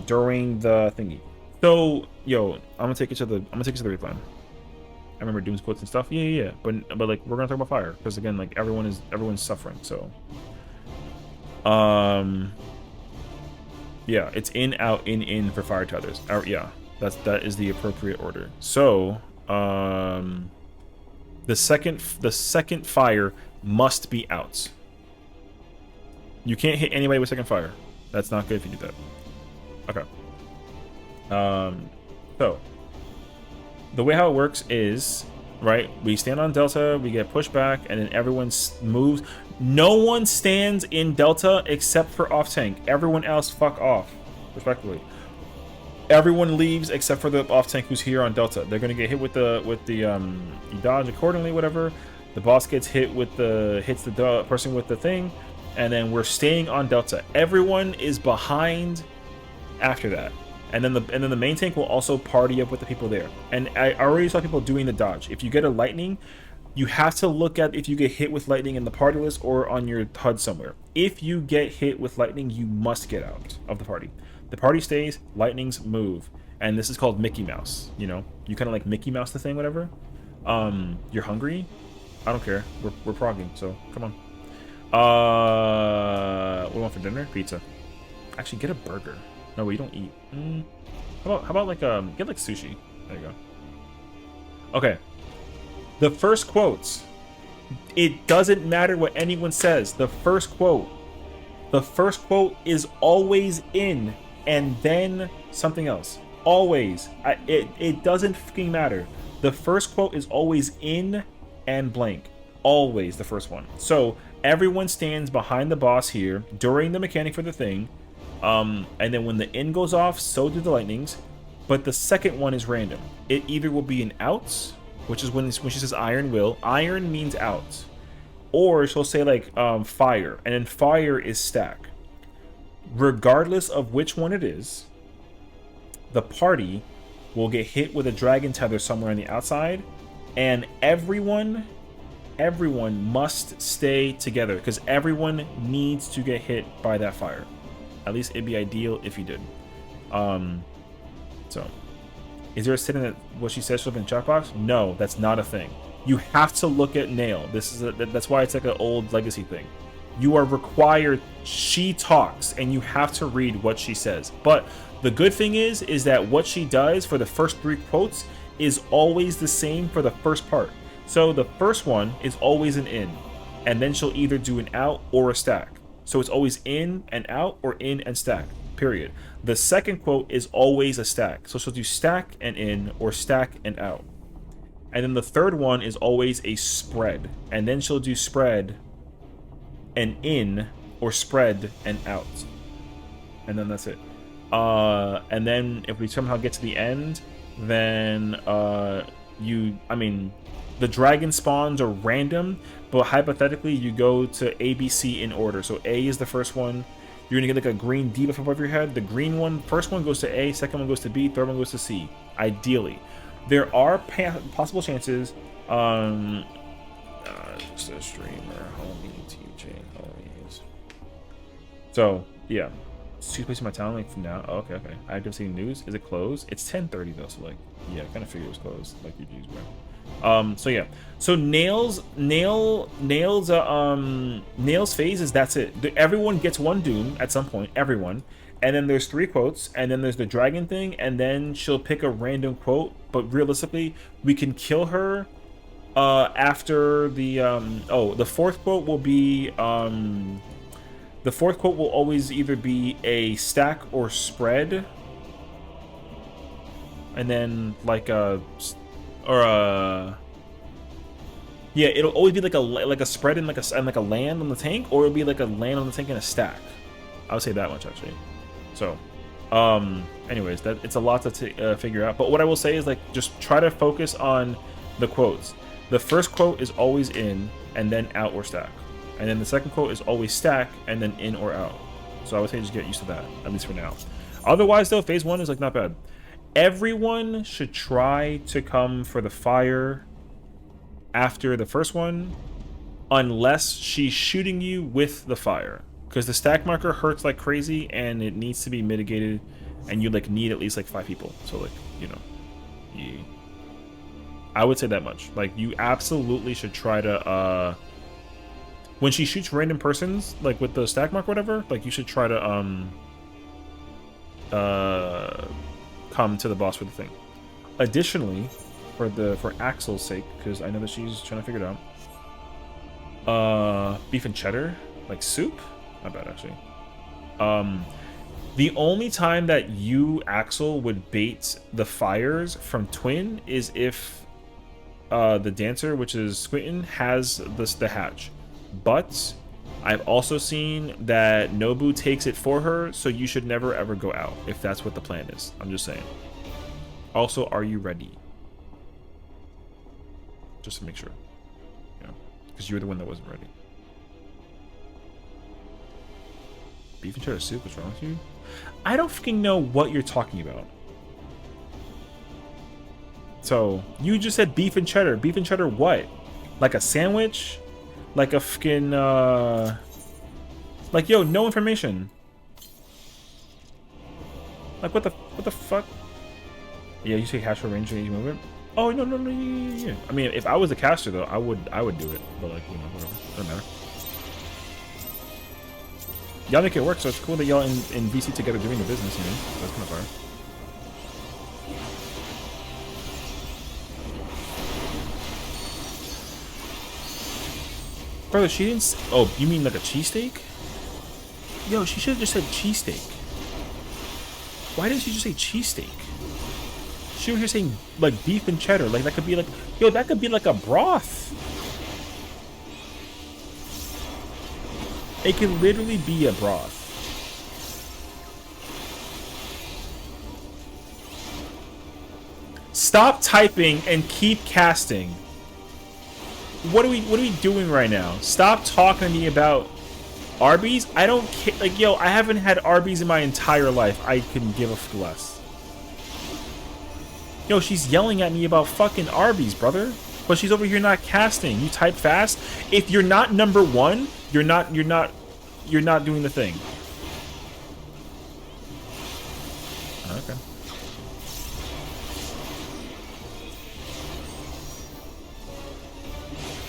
during the thingy. So, yo, I'm gonna take it to the replan. I remember Doom's quotes and stuff. Yeah. But like, we're gonna talk about fire because again, like, everyone's suffering. So, Yeah, it's in, out, in for fire to others. Yeah, that is the appropriate order. So, the second fire must be out. You can't hit anybody with second fire. That's not good if you do that. Okay. So the way how it works is, right, we stand on Delta, we get pushed back, and then everyone moves. No one stands in Delta except for off tank. Everyone else fuck off, respectively. Everyone leaves except for the off tank who's here on Delta. They're gonna get hit with the you dodge accordingly, whatever. The boss gets hit with hits the person with the thing, and then we're staying on Delta. Everyone is behind after that. And then the main tank will also party up with the people there. And I already saw people doing the dodge. If you get a lightning, you have to look at if you get hit with lightning in the party list or on your HUD somewhere. If you get hit with lightning, you must get out of the party. The party stays, lightnings move. And this is called Mickey Mouse, you know? You kind of like Mickey Mouse the thing, whatever. You're hungry? I don't care. We're progging, so come on. What do you want for dinner? Pizza. Actually, get a burger. No, we don't eat. How about like get like sushi. There you go. Okay. The first quotes. It doesn't matter what anyone says. The first quote. The first quote is always in and then something else. Always. It doesn't fucking matter. The first quote is always in and blank. Always the first one. So everyone stands behind the boss here during the mechanic for the thing. And then when the in goes off, so do the lightnings. But the second one is random. It either will be an out, which is when she says iron will. Iron means out. Or she'll say like fire. And then fire is stack. Regardless of which one it is, the party will get hit with a dragon tether somewhere on the outside. And everyone must stay together. Because everyone needs to get hit by that fire. At least it'd be ideal if you did. So, is there a setting that what she says should have been chat box? No, that's not a thing. You have to look at Nail. That's why it's like an old legacy thing. You are required. She talks, and you have to read what she says. But the good thing is that what she does for the first 3 quotes is always the same for the first part. So the first one is always an in, and then she'll either do an out or a stack. So it's always in and out or in and stack, period. The second quote is always a stack. So she'll do stack and in or stack and out. And then the third one is always a spread. And then she'll do spread and in or spread and out. And then that's it. And then if we somehow get to the end, then the dragon spawns are random, but hypothetically you go to A, B, C in order. So A is the first one. You're gonna get like a green debuff above your head. The green one, first one goes to A, second one goes to B, third one goes to C. Ideally, there are possible chances. Just a streamer, homie, TJ, homies. So yeah, she's placing my town like from now. Oh, okay. I don't see any news. Is it closed? It's 10:30 though, so like yeah, I kind of figured it was closed. Like you use, bro. So yeah, so Nail's phase is that's it. Everyone gets one doom at some point, everyone, and then there's 3 quotes, and then there's the dragon thing, and then she'll pick a random quote. But realistically, we can kill her after the the fourth quote will be the fourth quote will always either be a stack or spread, and then like yeah, it'll always be like a spread and like a land on the tank, or it'll be like a land on the tank and a stack. I would say that much actually. So, anyways, that it's a lot to figure out. But what I will say is like just try to focus on the quotes. The first quote is always in and then out or stack, and then the second quote is always stack and then in or out. So I would say just get used to that, at least for now. Otherwise, though, phase 1 is like not bad. Everyone should try to come for the fire after the first one, unless she's shooting you with the fire, because the stack marker hurts like crazy and it needs to be mitigated, and you like need at least like 5 people. So like, you know, I would say that much. Like you absolutely should try to when she shoots random persons like with the stack mark or whatever, like you should try to come to the boss for the thing. Additionally, for Axel's sake, because I know that she's trying to figure it out. Beef and cheddar, like soup. Not bad actually. The only time that you, Axel, would bait the fires from Twin is if the dancer, which is Squinton, has the hatch. But I've also seen that Nobu takes it for her, so you should never ever go out if that's what the plan is. I'm just saying. Also, are you ready? Just to make sure. You know, because you were the one that wasn't ready. Beef and cheddar soup, what's wrong with you? I don't fucking know what you're talking about. So, you just said beef and cheddar. Beef and cheddar what? Like a sandwich? Like a fucking, like, yo, no information. Like, what the fuck? Yeah, you say hash for range and movement? Oh, no, yeah. I mean, if I was a caster, though, I would do it. But, like, you know, whatever. Doesn't matter. Y'all make it work, so it's cool that y'all in VC together doing the business, you know? That's kind of fire. Brother, she didn't... Oh, you mean like a cheesesteak? Yo, she should have just said cheesesteak. Why didn't she just say cheesesteak? She was here saying, like, beef and cheddar. Like, that could be like... Yo, that could be like a broth. It could literally be a broth. Stop typing and keep casting. What are we doing right now? Stop talking to me about Arby's. I don't care. Like, yo, I haven't had Arby's in my entire life. I couldn't give a f less. Yo, she's yelling at me about fucking Arby's, brother. But she's over here not casting. You type fast. If you're not number one, you're not doing the thing. Okay.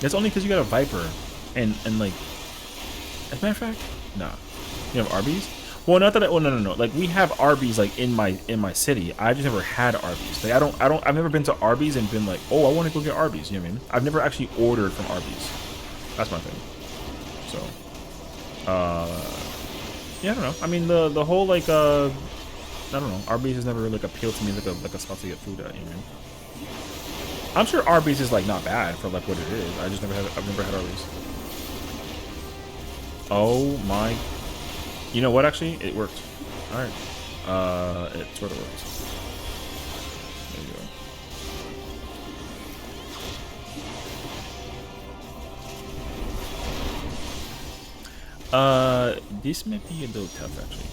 That's only because you got a Viper, and like, as a matter of fact, no, you have Arby's. Well, not that. Well, no. Like, we have Arby's like in my city. I just never had Arby's. Like, I've never been to Arby's and been like, oh, I want to go get Arby's. You know what I mean? I've never actually ordered from Arby's. That's my thing. So, yeah, I don't know. I mean, the whole like, I don't know. Arby's has never like appealed to me like a spot to get food at. You know what I mean? I'm sure Arby's is like not bad for like what it is. I've never had Arby's. Oh my! You know what? Actually, it worked. All right. It sort of worked. There you go. This might be a little tough actually.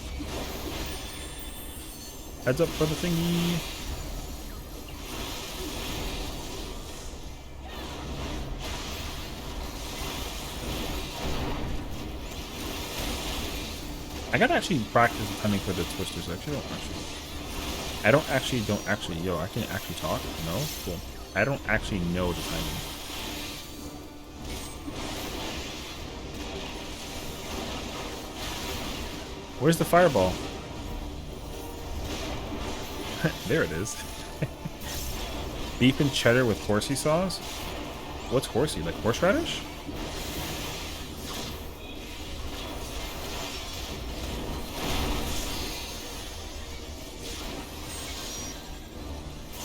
Heads up for the thingy. I gotta actually practice the timing for the twisters. I don't actually. Yo, I can actually talk. No, cool. I don't actually know the timing. Where's the fireball? There it is. Beef and cheddar with horsey sauce. What's horsey? Like horseradish?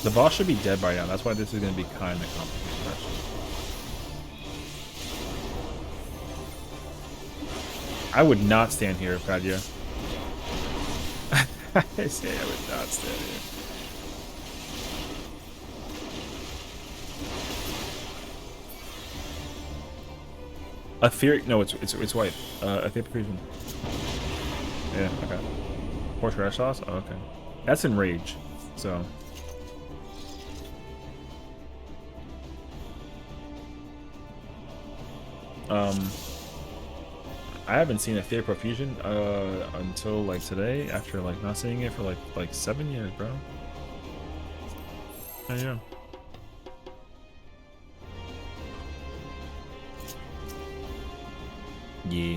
The boss should be dead by now. That's why this is going to be kind of complicated, actually. I would not stand here, Kadia. I say I would not stand here. Etheric? No, it's white. Etheric fusion. Yeah. Okay. Horseradish sauce. Oh, okay. That's in rage. So. I haven't seen a Etheric Profusion until like today, after like not seeing it for like 7 years, bro. Yeah. Yeah.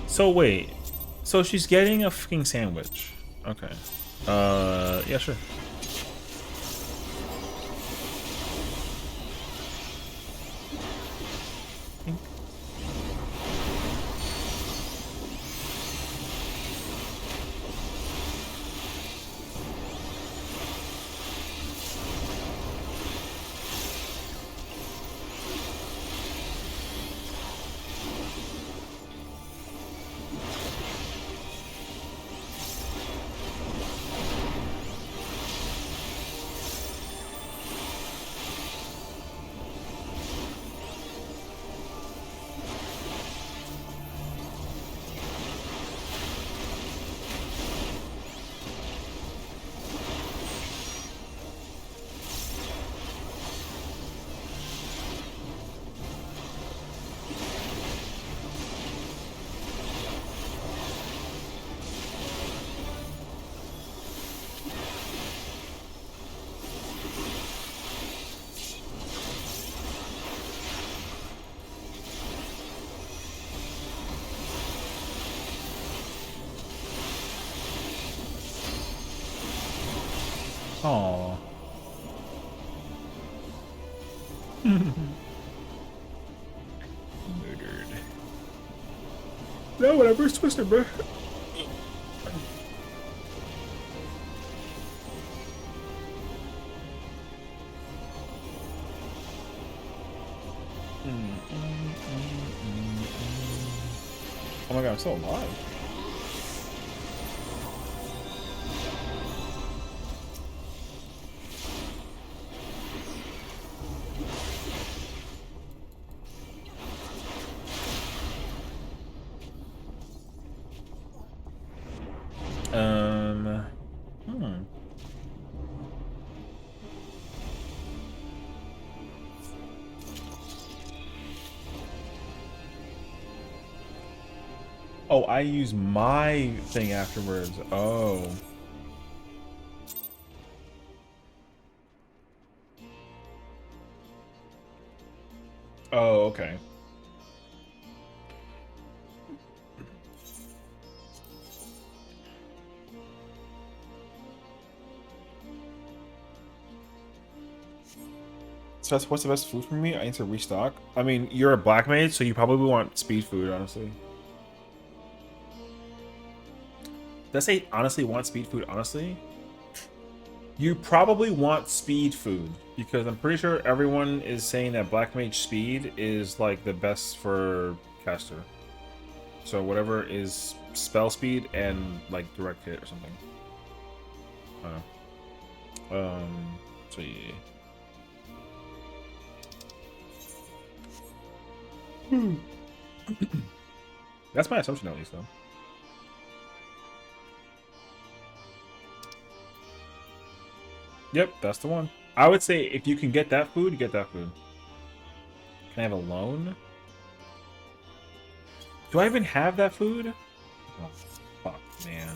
So wait, So she's getting a fucking sandwich. Okay. Yeah, sure. Aww. Murdered. No, whatever. It's twisted, bro. Oh my god, I'm still alive. Hmm. Oh, I use my thing afterwards. Oh. Oh, okay. So that's what's the best food for me? I need to restock. I mean, you're a black mage, so you probably want speed food, honestly. Did I say honestly want speed food, honestly? You probably want speed food, because I'm pretty sure everyone is saying that black mage speed is like the best for caster. So whatever is spell speed and like direct hit or something. So yeah. That's my assumption at least, though. Yep, that's the one. I would say if you can get that food, get that food. Can I have a loan? Do I even have that food? Oh, fuck, man.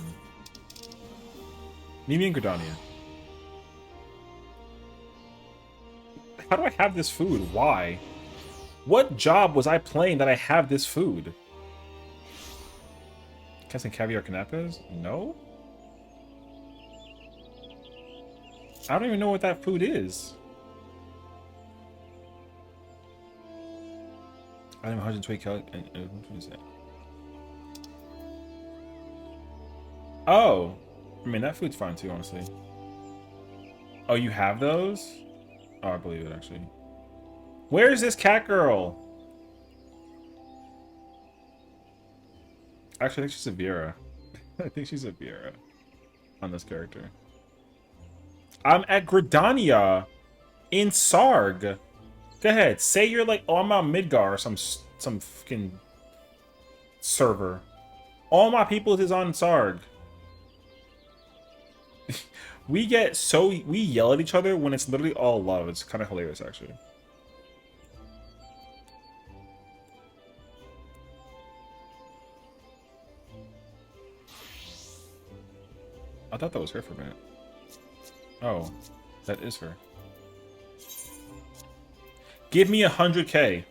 Meet me in Gridania. How do I have this food? Why? What job was I playing that I have this food? Casting caviar canapes? No? I don't even know what that food is. I am 120 cal and what is that? Oh, I mean that food's fine too, honestly. Oh, you have those? Oh, I believe it actually. Where is this cat girl? Actually, I think she's a Vera. I think she's a Vera on this character. I'm at Gridania in Sarg. Go ahead, say you're like, oh, I'm on Midgar or some fucking server. All my people is on Sarg. We yell at each other when it's literally all love. It's kind of hilarious, actually. I thought that was her for a minute. Oh, that is her. Give me 100K.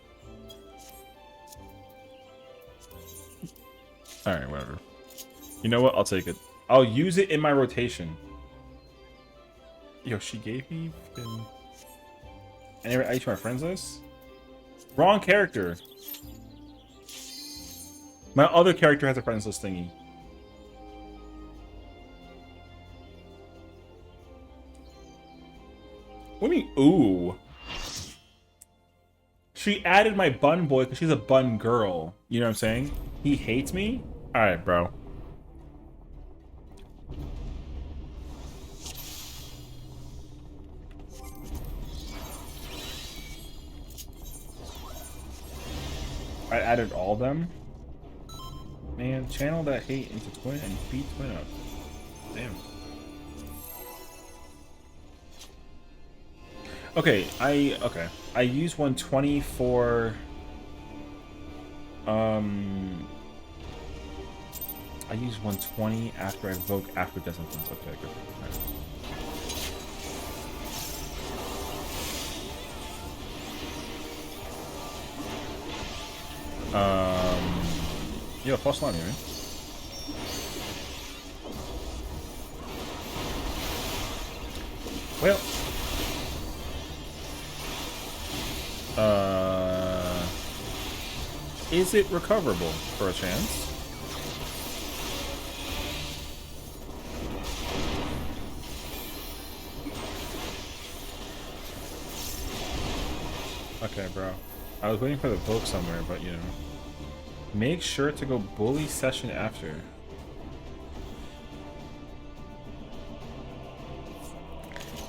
Alright, whatever. You know what? I'll take it. I'll use it in my rotation. Yo, she gave me fucking... And I each my friends list? Wrong character. My other character has a friends list thingy. What do you mean, ooh? She added my bun boy because she's a bun girl. You know what I'm saying? He hates me? Alright, bro. I added all of them. Man, channel that hate into twin and beat twin up. Damn. Okay, I use 120 for I use 120 after I evoke after death sentence. Okay, good. Right. Yo, false line here. Well, is it recoverable for a chance? Okay, bro. I was waiting for the book somewhere, but you know. Make sure to go bully session after.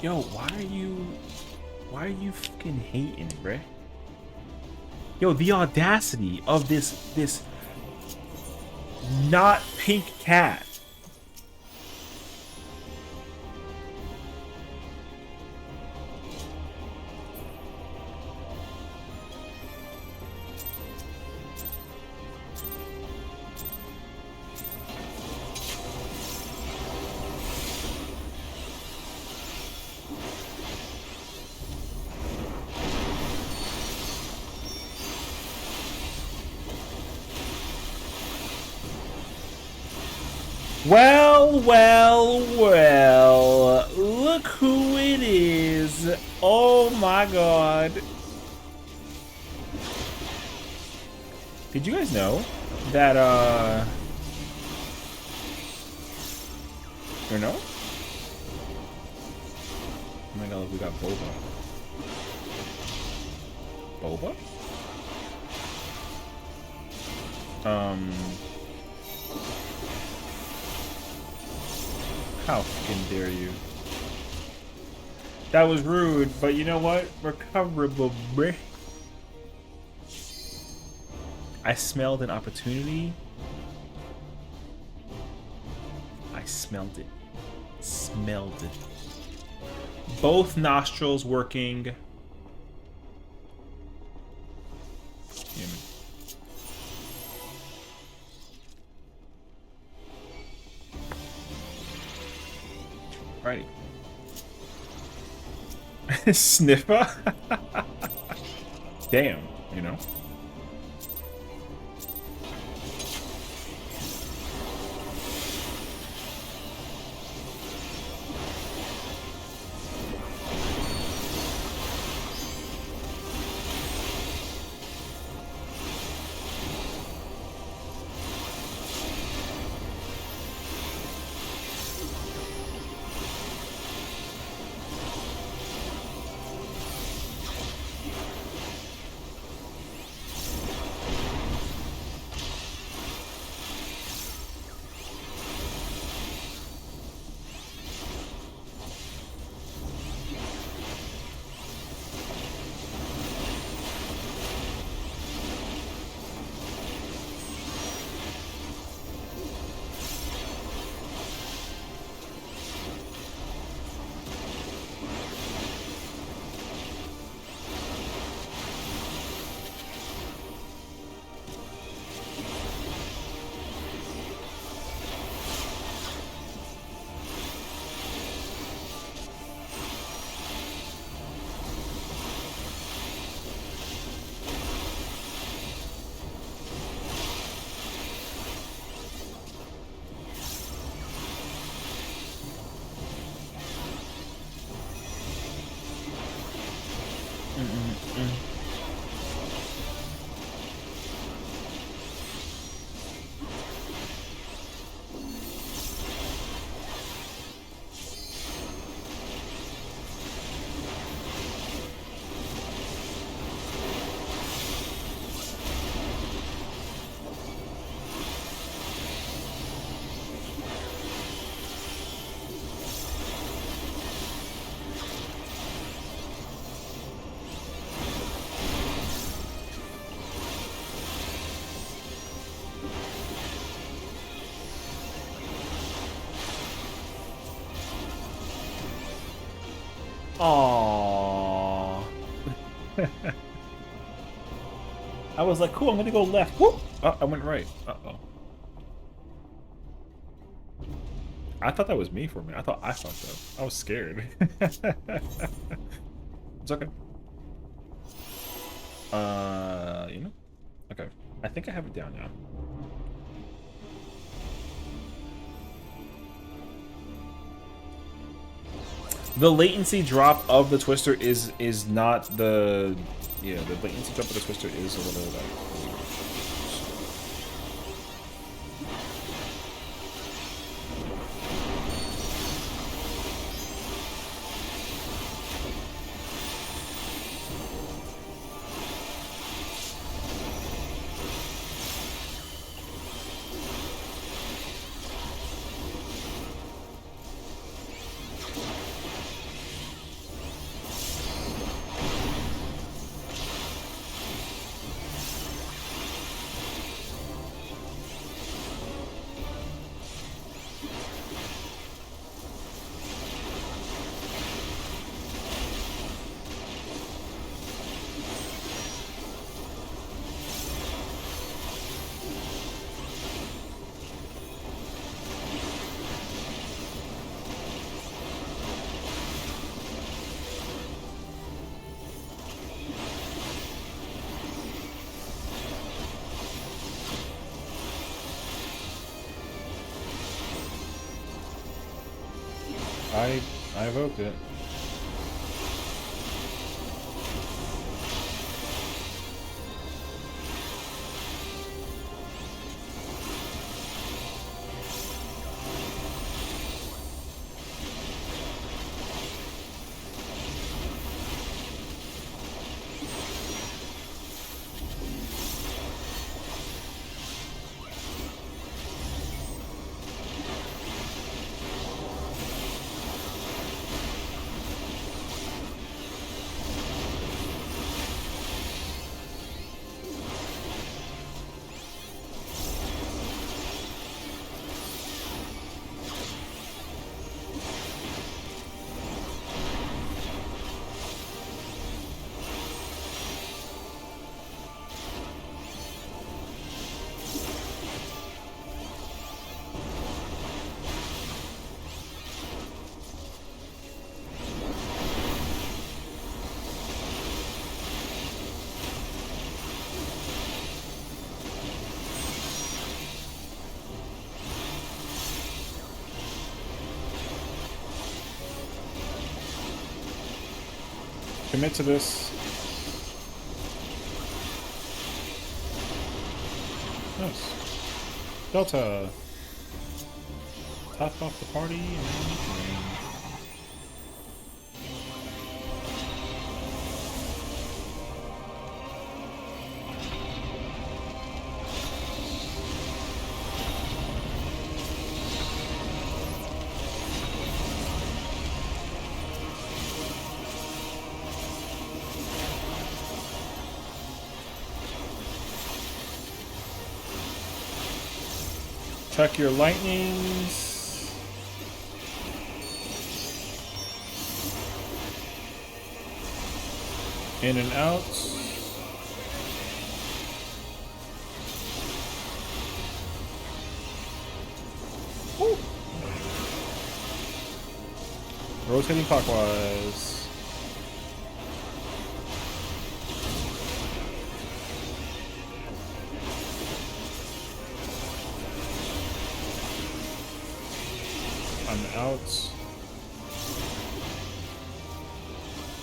Yo, why are you fucking hating, bruh? Yo, the audacity of this not pink cat. Well, well, well. Look who it is. Oh my god. Did you guys know that, you know? Oh my god, we got Boba. Boba? How fucking dare you? That was rude, but you know what? Recoverable, bruh. I smelled an opportunity. I smelled it. Smelled it. Both nostrils working. Human. Alrighty. Sniffer? Damn, you know? Aww. I was like, cool, I'm gonna go left. Whoop! Oh, I went right. Uh-oh. I thought that was me for a minute. I thought I fucked up. I was scared. It's okay. You know? Okay. I think I have it down now. The latency drop of the twister is not the the latency drop of the twister is a little like I evoked it. Commit to this. Nice. Delta. Top off the party and check your lightnings. In and out. Woo. Rotating clockwise. I'm out.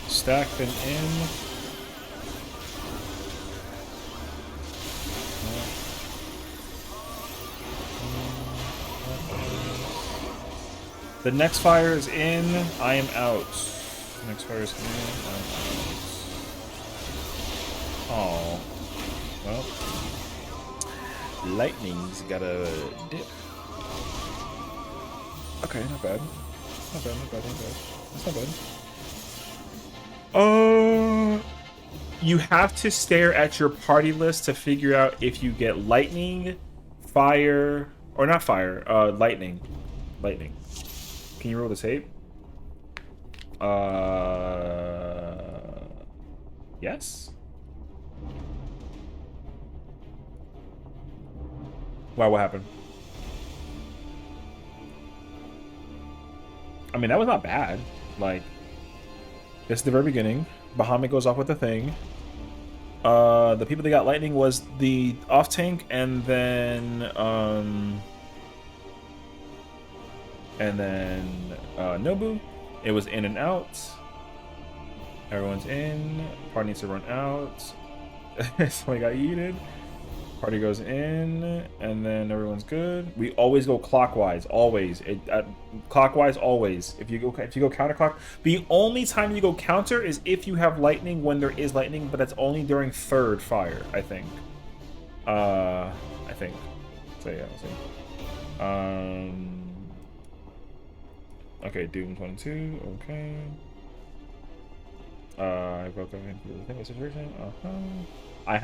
Stack them in. The next fire is in. I am out. Next fire is in. I'm out. Oh. Well. Lightning's got a dip. Okay, not bad. Not bad, not bad, not bad. That's not bad. You have to stare at your party list to figure out if you get lightning, fire, or not fire, lightning. Lightning. Can you roll the tape? Yes? Wow, what happened? I mean, that was not bad. Like, this is the very beginning. Bahamut goes off with the thing. The people that got lightning was the off tank, and then Nobu. It was in and out. Everyone's in. Party needs to run out. Somebody got yeeted. Party goes in, and then everyone's good. We always go clockwise, always. Clockwise, always. If you go counterclock, the only time you go counter is if you have lightning when there is lightning, but that's only during third fire, I think. I think. So yeah, I'll see. Okay, Doom 22. Okay. I broke everything for the thing situation. I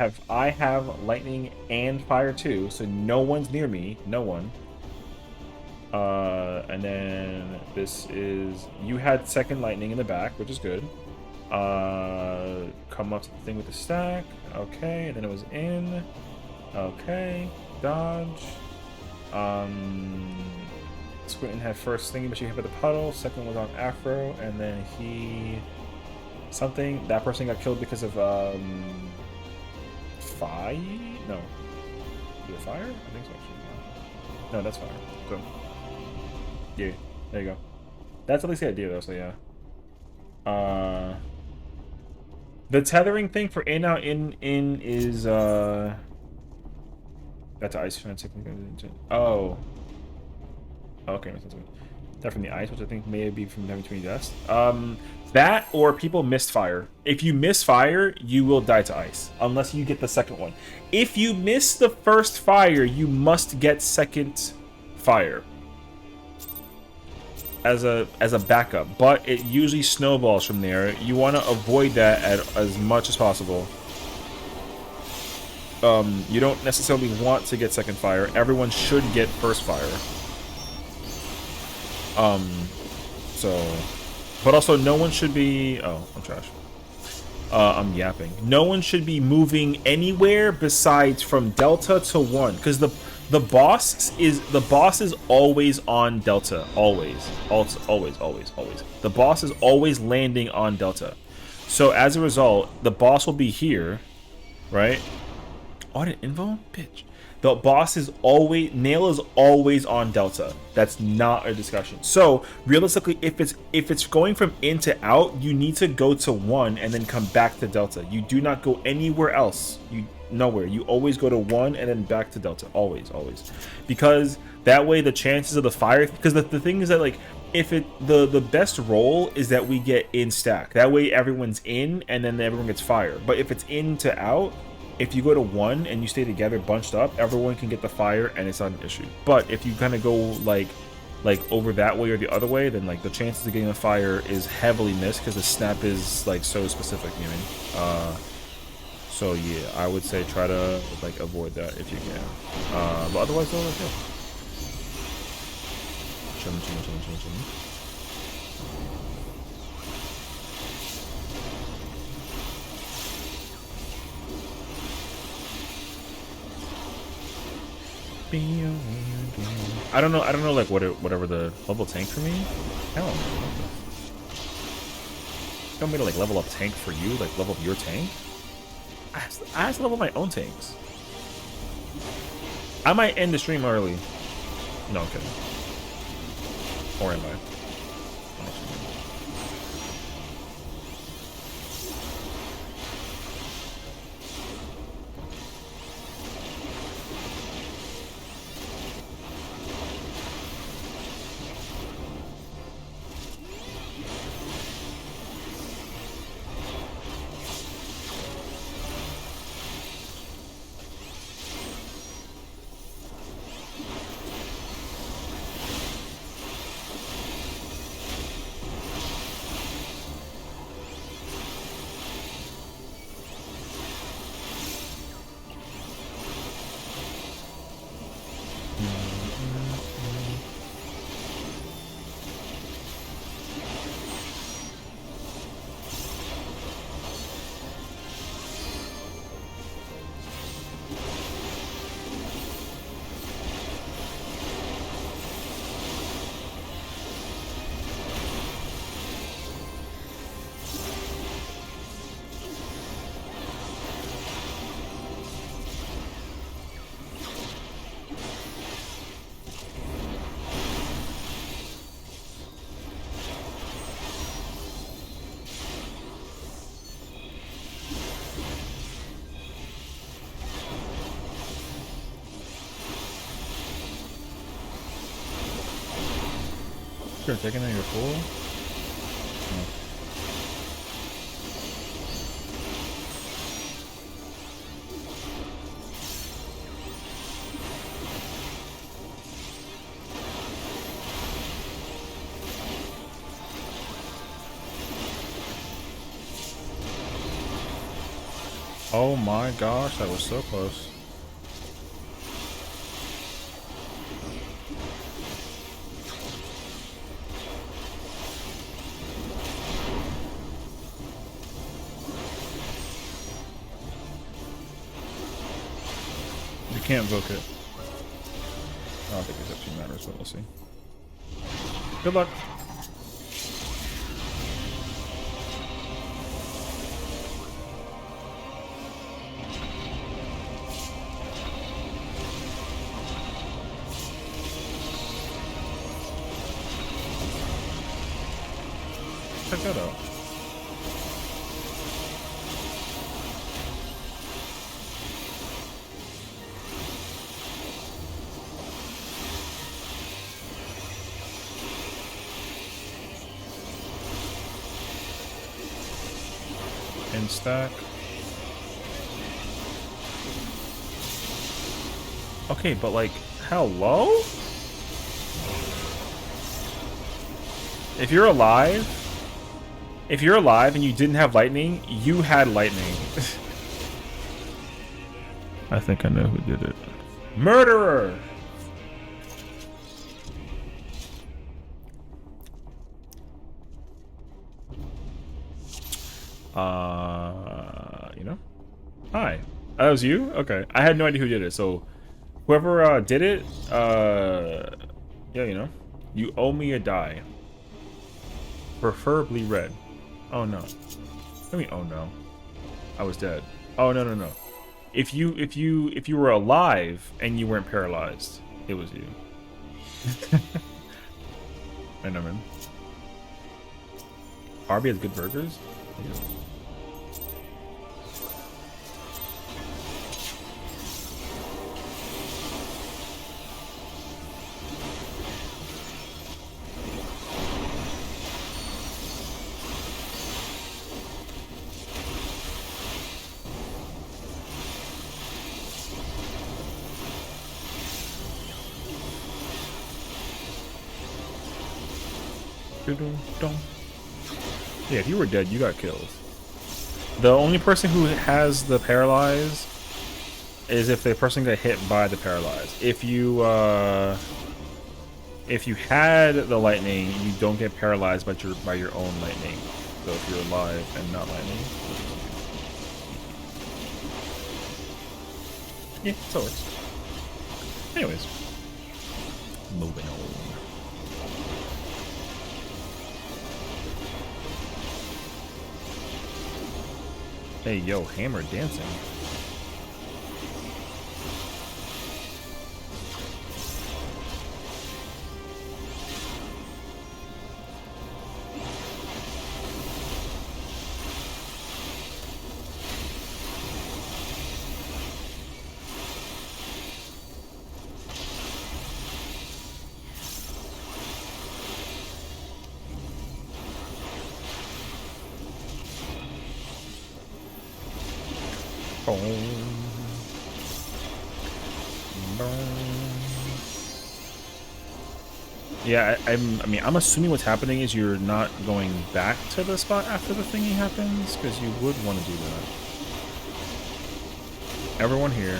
have lightning and fire too, so no one's near me. No one. And then this is, you had second lightning in the back, which is good. Come up to the thing with the stack. Okay, and then it was in. Okay, dodge. Squinton had first thingy, but she hit by the puddle. Second was on Afro, and then something. That person got killed because of fire? No. Is it fire? I think so. Actually. No, that's fire. So, yeah, there you go. That's at least the idea, though. So yeah. The tethering thing for in out in is that's ice. Oh. Okay, makes sense. That from the ice, which I think may be from having too many deaths. That or people missed fire. If you miss fire, you will die to ice unless you get the second one. If you miss the first fire, you must get second fire as a backup. But it usually snowballs from there. You want to avoid that as much as possible. You don't necessarily want to get second fire. Everyone should get first fire. But also no one should be, oh, I'm trash. I'm yapping. No one should be moving anywhere besides from Delta to 1, because the boss is always on Delta, always. The boss is always landing on Delta. So as a result, the boss will be here, right? Audit info, bitch. The boss is always, Nail is always on Delta. That's not a discussion. So realistically, if it's going from in to out, you need to go to 1 and then come back to Delta. You do not go anywhere else. Nowhere. You always go to 1 and then back to Delta. Always. Because that way the chances of the fire, because the thing is that, like, if the best roll is that we get in stack. That way everyone's in and then everyone gets fire. But if it's in to out, if you go to 1 and you stay together bunched up, everyone can get the fire and it's not an issue. But if you kind of go like over that way or the other way, then like the chances of getting the fire is heavily missed because the snap is like so specific, you know what I mean? So yeah, I would say try to like avoid that if you can. But otherwise, though, like, yeah. Chilling. I don't know like whatever the level tank for me. I don't know. You want me to like level up tank for you, like level up your tank? I have to level my own tanks. I might end the stream early. No, I'm kidding. Or am I? gonna take it, now you're full. Oh my gosh, that was so close. You can't invoke it. I don't think it actually matters, but we'll see. Good luck. Check that out. In stack. Okay, but like, hello? If you're alive and you didn't have lightning, you had lightning. I think I know who did it. Murderer! You know? Hi. That was you? Okay. I had no idea who did it, so whoever did it, yeah, you know. You owe me a die. Preferably red. Oh no. I mean, oh no. I was dead. Oh no no no. If you were alive and you weren't paralyzed, it was you. I know, man. Arby has good burgers? Yeah. Yeah, if you were dead, you got killed. The only person who has the paralyze is if the person got hit by the paralyze. If you had the lightning, you don't get paralyzed by your own lightning. So if you're alive and not lightning. Yeah, so it works. Anyways. Moving on. Hey, yo, hammer dancing. Yeah, I mean, I'm assuming what's happening is you're not going back to the spot after the thingy happens, because you would want to do that. Everyone here.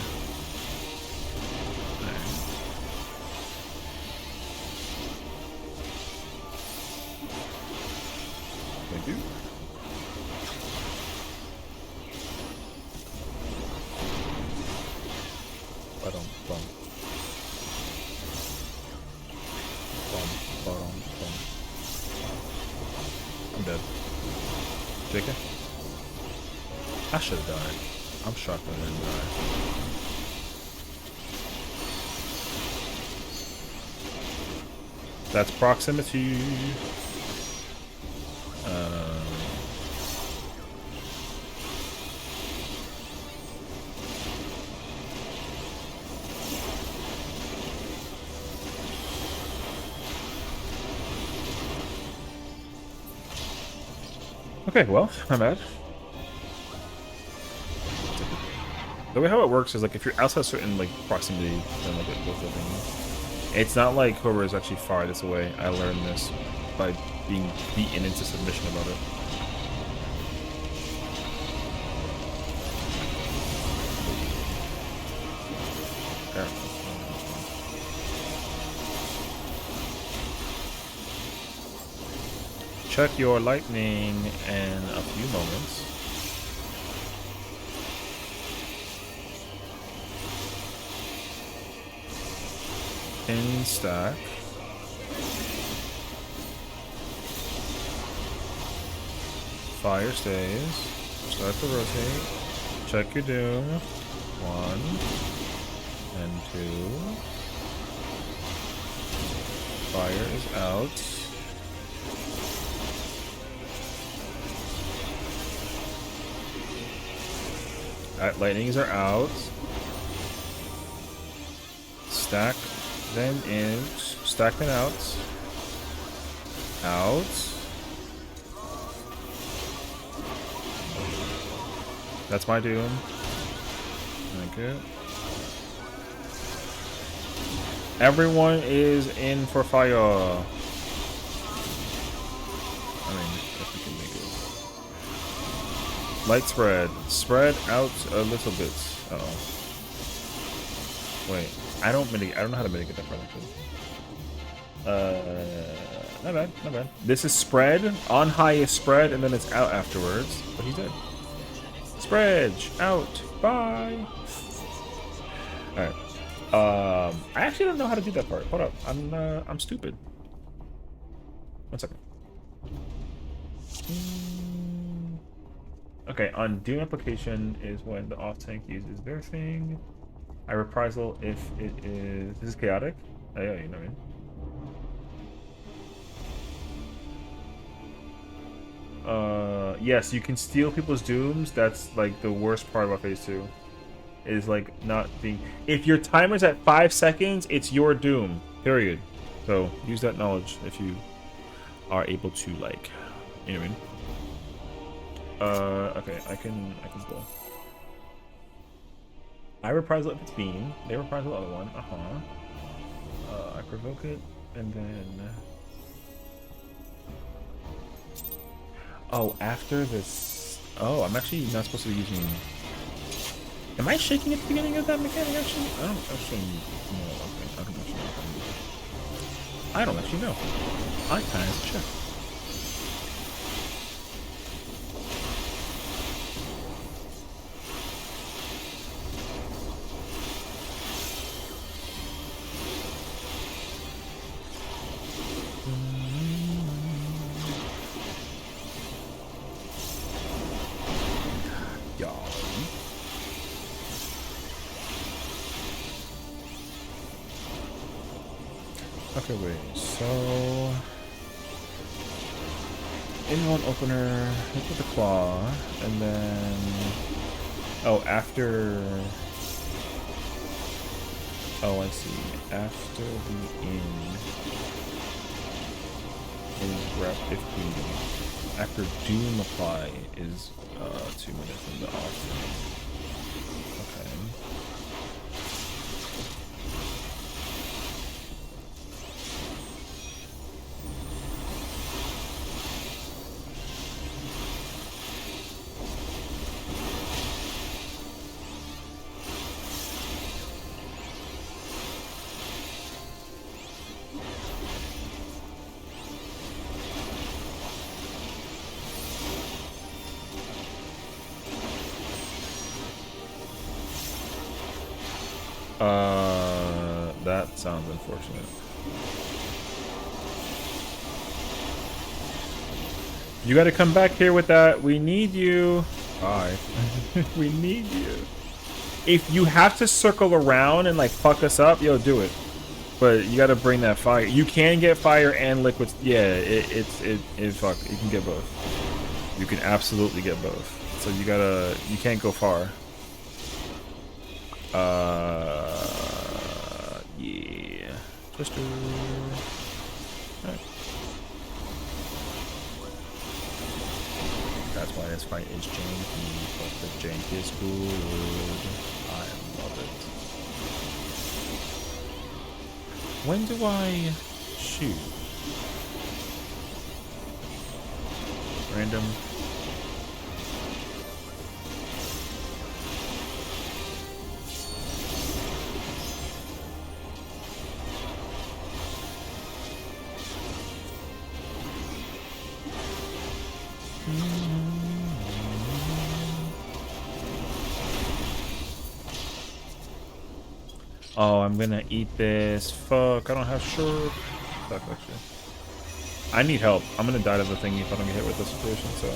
Thank you. I'm dead. JK? I should have died. I'm shocked I didn't die. That's proximity. Okay, well, my bad. The way how it works is like if you're outside certain like proximity, then like it goes thing. It's not like whoever is actually far this away. I learned this by being beaten into submission about it. Check your lightning in a few moments. In stack. Fire stays. Start to rotate. Check your doom. 1 and 2. Fire is out. Alright, lightnings are out. Stack then in. Stack then out. Out. That's my doom. Thank you. Everyone is in for fire. I mean, if we can make it. Light spread. Spread out a little bit. Uh-oh. Wait. I don't know how to mitigate that part. Not bad, not bad. This is spread. On high is spread, and then it's out afterwards. But he's dead. Spread out. Bye. Alright. I actually don't know how to do that part. Hold up. I'm stupid. 1 second. Okay, on Doom application is when the off tank uses their thing. I reprisal if it is. This is chaotic. Oh, yeah, you know what I mean. Yes, you can steal people's dooms. That's like the worst part about phase 2. Is like not being. If your timer's at 5 seconds, it's your doom. Period. So use that knowledge if you are able to, like, you know what I mean. Okay, I can pull. I reprisal if it's beam. They reprisal the other one. I provoke it, and then. Oh, after this. Oh, I'm actually not supposed to be using. Am I shaking at the beginning of that mechanic? Actually, I don't actually know. Okay, I don't actually know. I kind of check. Okay, wait, so in one opener, hit with the claw, and then after I see. After the in is rep 15. After doom apply is 2 minutes in the off. Okay. That sounds unfortunate. You gotta come back here with that. We need you. Bye. We need you. If you have to circle around and like fuck us up, yo, do it. But you gotta bring that fire. You can get fire and liquids. Yeah, it fuck. You can get both. You can absolutely get both. So you can't go far. Yeah. Just do. Alright. that's why this fight is janky, but the jank is good. I love it. When do I shoot? Random. Oh, I'm gonna eat this. Fuck, I don't have short. Fuck, actually. I need help. I'm gonna die to the thing if I don't get hit with this situation, so.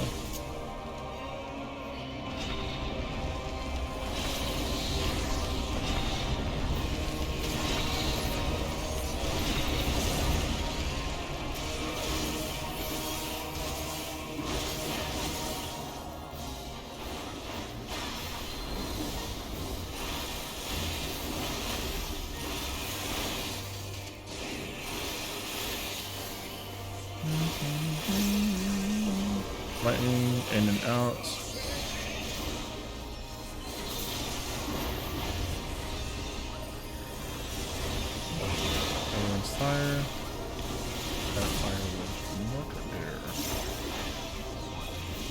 Lightning in and out. Everyone's fire. That fire was not there.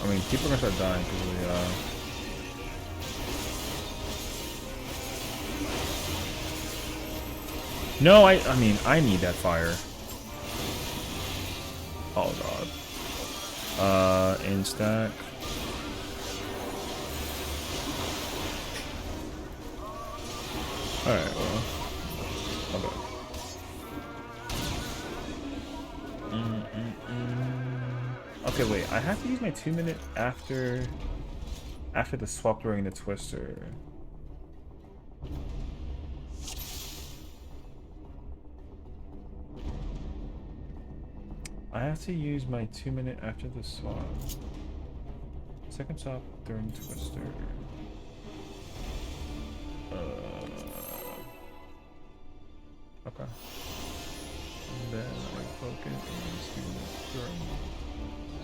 I mean, people are gonna start dying because of the. No, I mean, I need that fire. Oh god. In stack. Alright, well. Okay. Okay, wait. I have to use my 2-minute after the swap during the twister. I have to use my 2-minute after the swap. Second swap during twister. Okay. And then I focus and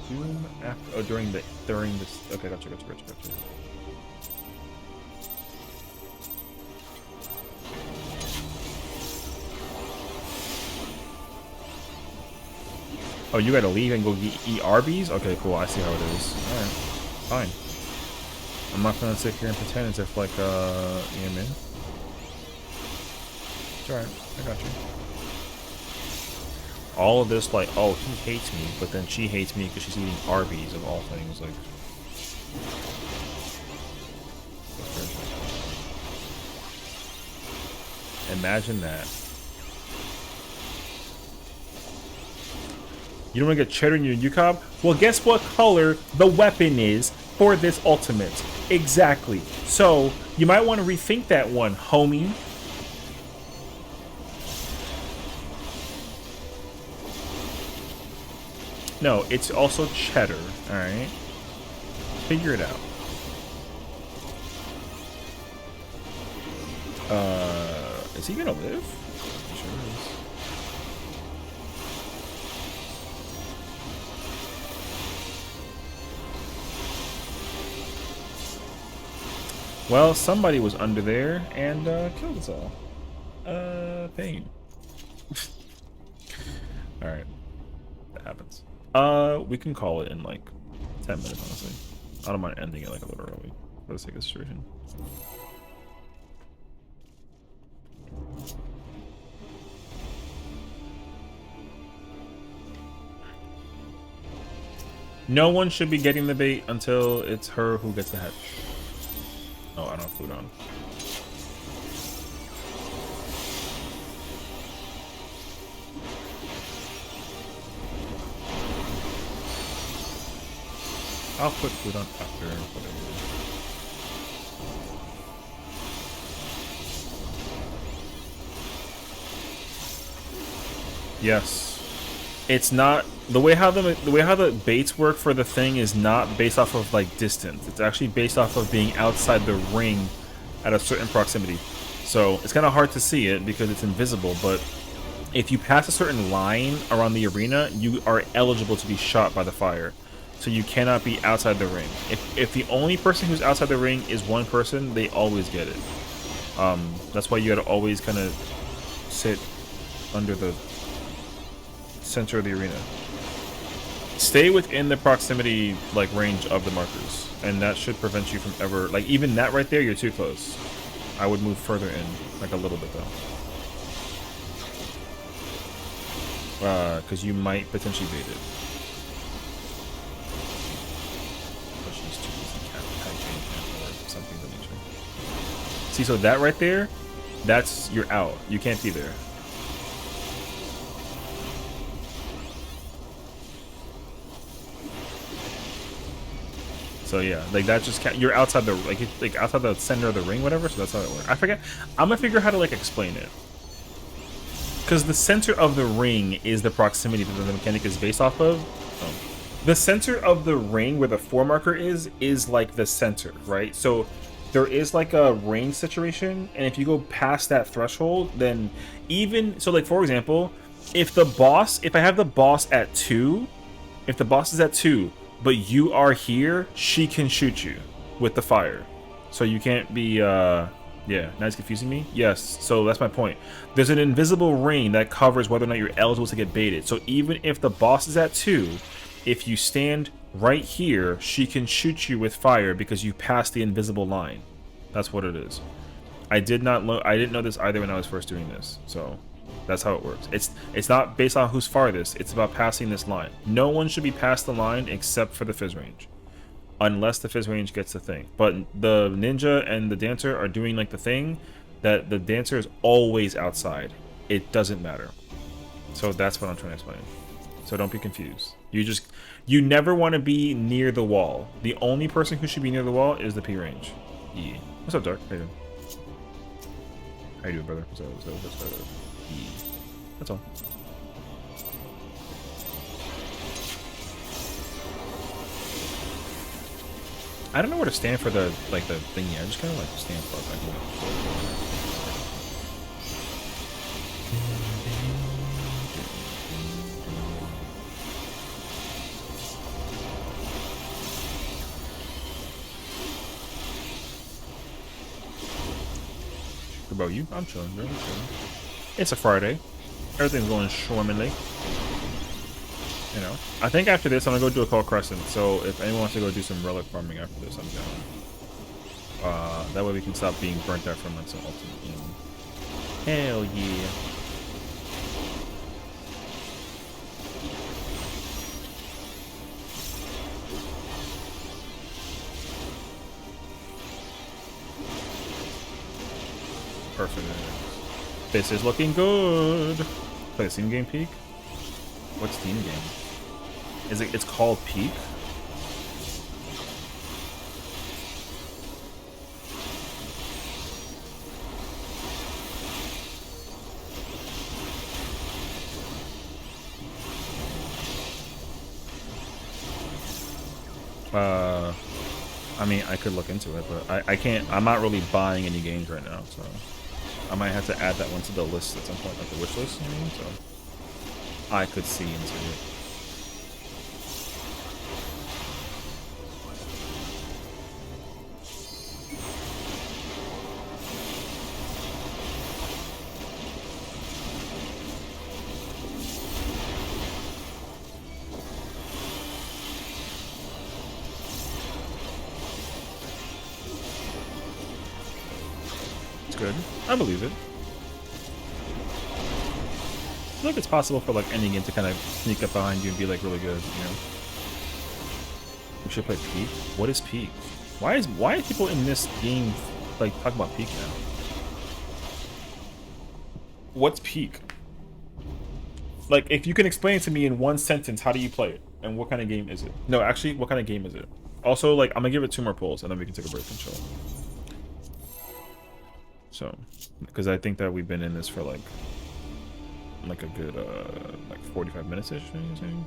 zoom after. Oh, during this. Okay, gotcha. Oh, you gotta leave and go eat Arby's? Okay, cool. I see how it is. Alright. Fine. I'm not gonna sit here and pretend as if, like, you know what I mean? It's alright. I got you. All of this, like, oh, he hates me, but then she hates me because she's eating Arby's, of all things. Like, imagine that. You don't want to get cheddar in your UCOB? Well, guess what color the weapon is for this ultimate? Exactly. So, you might want to rethink that one, homie. No, it's also cheddar, alright? Figure it out. Is he gonna live? Sure is. Well, somebody was under there and killed us all. Pain. Alright. That happens. We can call it in like 10 minutes, honestly. I don't mind ending it like a little early for the sake of the situation. No one should be getting the bait until it's her who gets the head. Oh, I don't have food on. I'll put food on after whatever. Yes. It's not the way how the baits work for the thing is not based off of like distance. It's actually based off of being outside the ring at a certain proximity. So it's kind of hard to see it because it's invisible, but if you pass a certain line around the arena, you are eligible to be shot by the fire. So you cannot be outside the ring. If the only person who's outside the ring is one person, they always get it. That's why you gotta always kind of sit under the center of the arena. Stay within the proximity like range of the markers, and that should prevent you from ever like even that right there. You're too close. I would move further in, like a little bit though, because you might potentially bait it. Something of the nature. See, so that right there, that's you're out. You can't be there. So yeah, like that just can't, you're outside the like outside the center of the ring, whatever. So that's how it works. I forget. I'm gonna figure out how to like explain it. Because the center of the ring is the proximity that the mechanic is based off of. The center of the ring where the 4 marker is like the center, right? So there is like a range situation, and if you go past that threshold, then even so, like for example, if I have the boss at 2, if the boss is at 2, but you are here, she can shoot you with the fire. So you can't be yeah, now it's confusing me. Yes, so that's my point. There's an invisible ring that covers whether or not you're eligible to get baited. So even if the boss is at 2, if you stand right here, she can shoot you with fire because you passed the invisible line. That's what it is. I didn't know this either when I was first doing this. So that's how it works. It's not based on who's farthest. It's about passing this line. No one should be past the line except for the fizz range, unless the fizz range gets the thing. But the ninja and the dancer are doing like the thing that the dancer is always outside. It doesn't matter. So that's what I'm trying to explain. So don't be confused. You never want to be near the wall. The only person who should be near the wall is the P range. Yeah. What's up, Dark? How you doing? How you doing, brother? What's up? Yeah. That's all. I don't know where to stand for the thingy. I just kind of like stand far back. What about you? I'm chilling, bro. I'm chilling. It's a Friday. Everything's going swimmingly. You know, I think after this, I'm gonna go do a Call Crescent. So if anyone wants to go do some relic farming after this, I'm down. That way we can stop being burnt out from like some ultimate, you know. Hell yeah. Perfect. This is looking good. Play the Steam game Peak? What's Steam game? Is it? It's called Peak. I mean, I could look into it, but I can't. I'm not really buying any games right now, so I might have to add that one to the list at some point, like the wish list. You know, so I could see into it. Good. I believe it. I feel like it's possible for like any game to kind of sneak up behind you and be like really good, you know. We should play Peak. What is Peak? Why is people in this game like talking about Peak now? What's Peak? Like, if you can explain it to me in one sentence, how do you play it? And what kind of game is it? No, actually, what kind of game is it? Also, like, I'm gonna give it 2 more pulls and then we can take a break and chill. So, because I think that we've been in this for like a good like 45 minutes-ish, you know what I'm saying?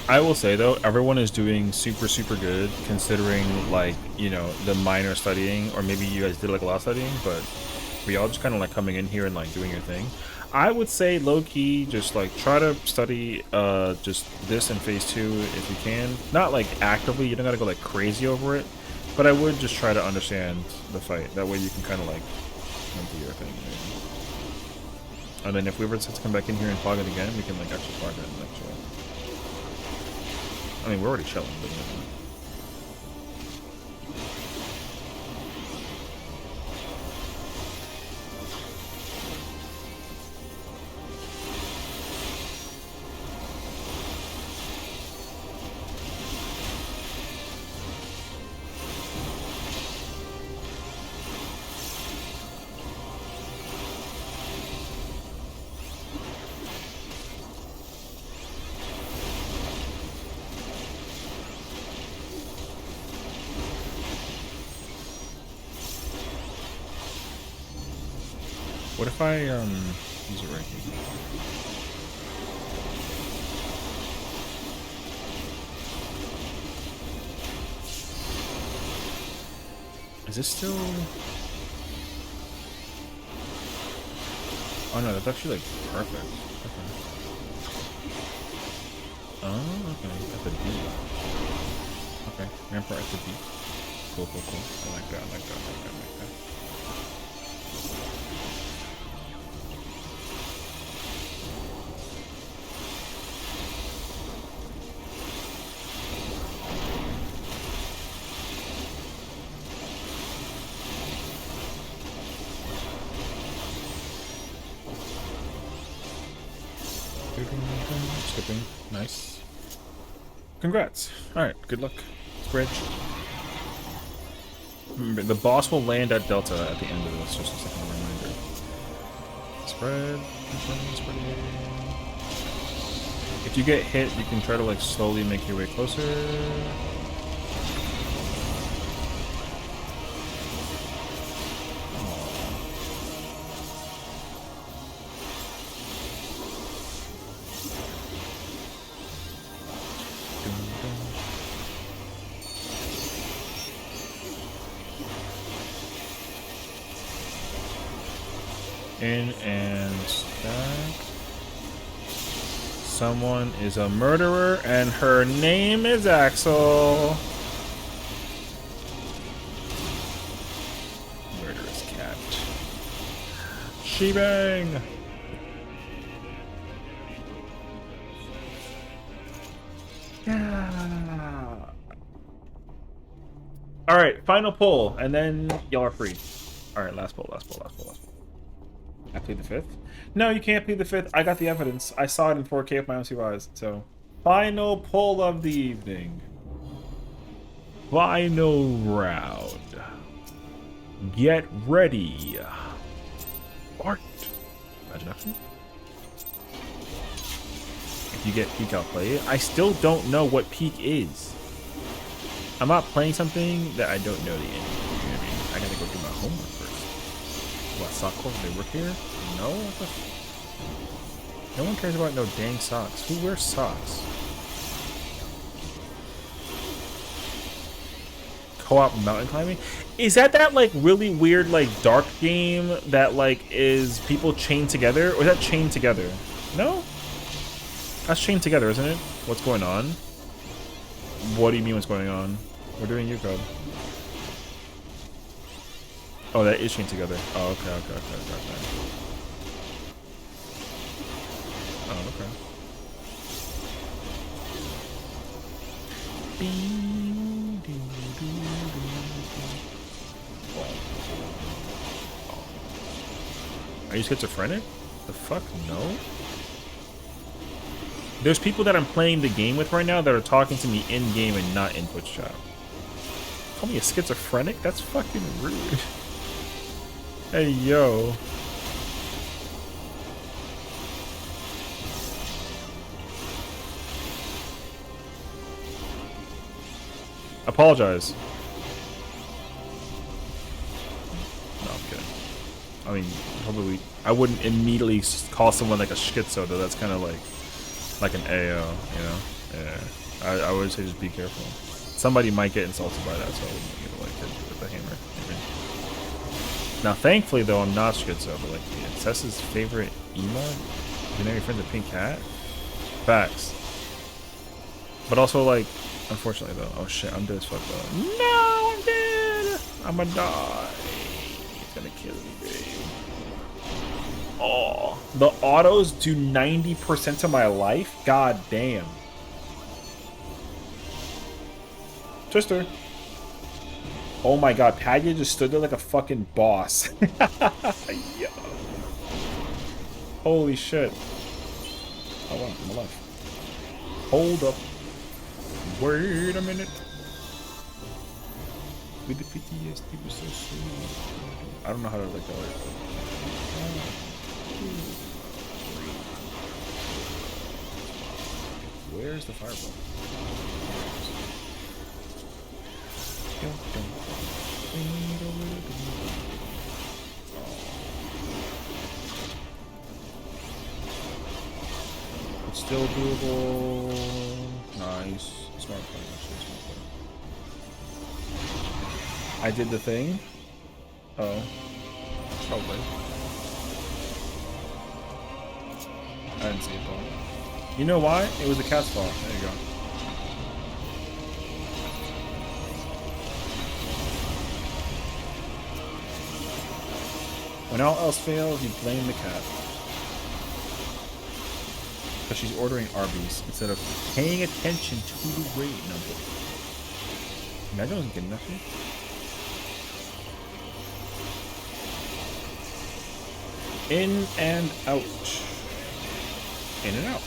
I will say though, everyone is doing super good considering like, you know, the minor studying, or maybe you guys did like a lot of studying, but we all just kind of like coming in here and like doing your thing. I would say low key, just like try to study just this in phase 2 if you can. Not like actively, you don't gotta go like crazy over it, but I would just try to understand the fight. That way you can kind of like do your thing. And then if we were to come back in here and fog it again, we can like actually fog it and like chill. I mean, we're already chilling, but you know. What if I use it right here? Is this still? Oh no, that's actually like perfect. Okay. Oh, okay. At the D. Okay, Rampart at the D. Cool. I like that. I like that. Skipping. Nice. Congrats. Alright, good luck. Bridge. Remember, the boss will land at Delta at the end of this, just a second reminder. Spread. If you get hit, you can try to like slowly make your way closer. In and stack. Someone is a murderer, and her name is Axel. Murderous cat. Shebang! Alright, final pull, and then y'all are free. Alright, last pull. I plead the 5th? No, you can't plead the 5th. I got the evidence. I saw it in 4K with my own 2 eyes. So, final pull of the evening. Final round. Get ready. Art. Imagine action. If you get peak, I'll play it. I still don't know what peak is. I'm not playing something that I don't know the end. You know what I mean? I gotta go do my homework first. What, sock clothes? They work here? No? No one cares about no dang socks. Who wears socks? Co-op mountain climbing? Is that like really weird like dark game that like is people chained together? Or is that chained together? No? That's chained together, isn't it? What's going on? What do you mean what's going on? We're doing you code. Oh, that is chained together. Oh, okay. Oh, okay. Are you schizophrenic? The fuck? No? There's people that I'm playing the game with right now that are talking to me in-game and not in Twitch chat. Call me a schizophrenic? That's fucking rude. Hey, yo. Apologize. No, I'm kidding. I mean, probably... I wouldn't immediately call someone like a schizo, though. That's kind of like an AO, you know? Yeah, I would say just be careful. Somebody might get insulted by that, so I wouldn't get like hit with a hammer. Now, thankfully, though, I'm not schizo, but like, Cess's favorite emote? You know your friend's a pink cat? Facts. But also, like, unfortunately, though. Oh shit, I'm dead as fuck, though. No, I'm dead! I'm gonna die. He's gonna kill me, babe. Oh, the autos do 90% of my life? God damn. Twister. Oh my god, Padua just stood there like a fucking boss. Yo. Holy shit. Oh wow, I'm alive. Hold up. Wait a minute. With the PTSD was so sweet. I don't know how to like that. Where's the fireball? It's still doable. Nice. Smart play, actually. Smart play. I did the thing. Oh. Probably. I didn't see it though. You know why? It was the cat's fault. There you go. When all else fails, you blame the cat. Because she's ordering Arby's instead of paying attention to the rate number. Imagine I wasn't getting that shit. In and out. In and out.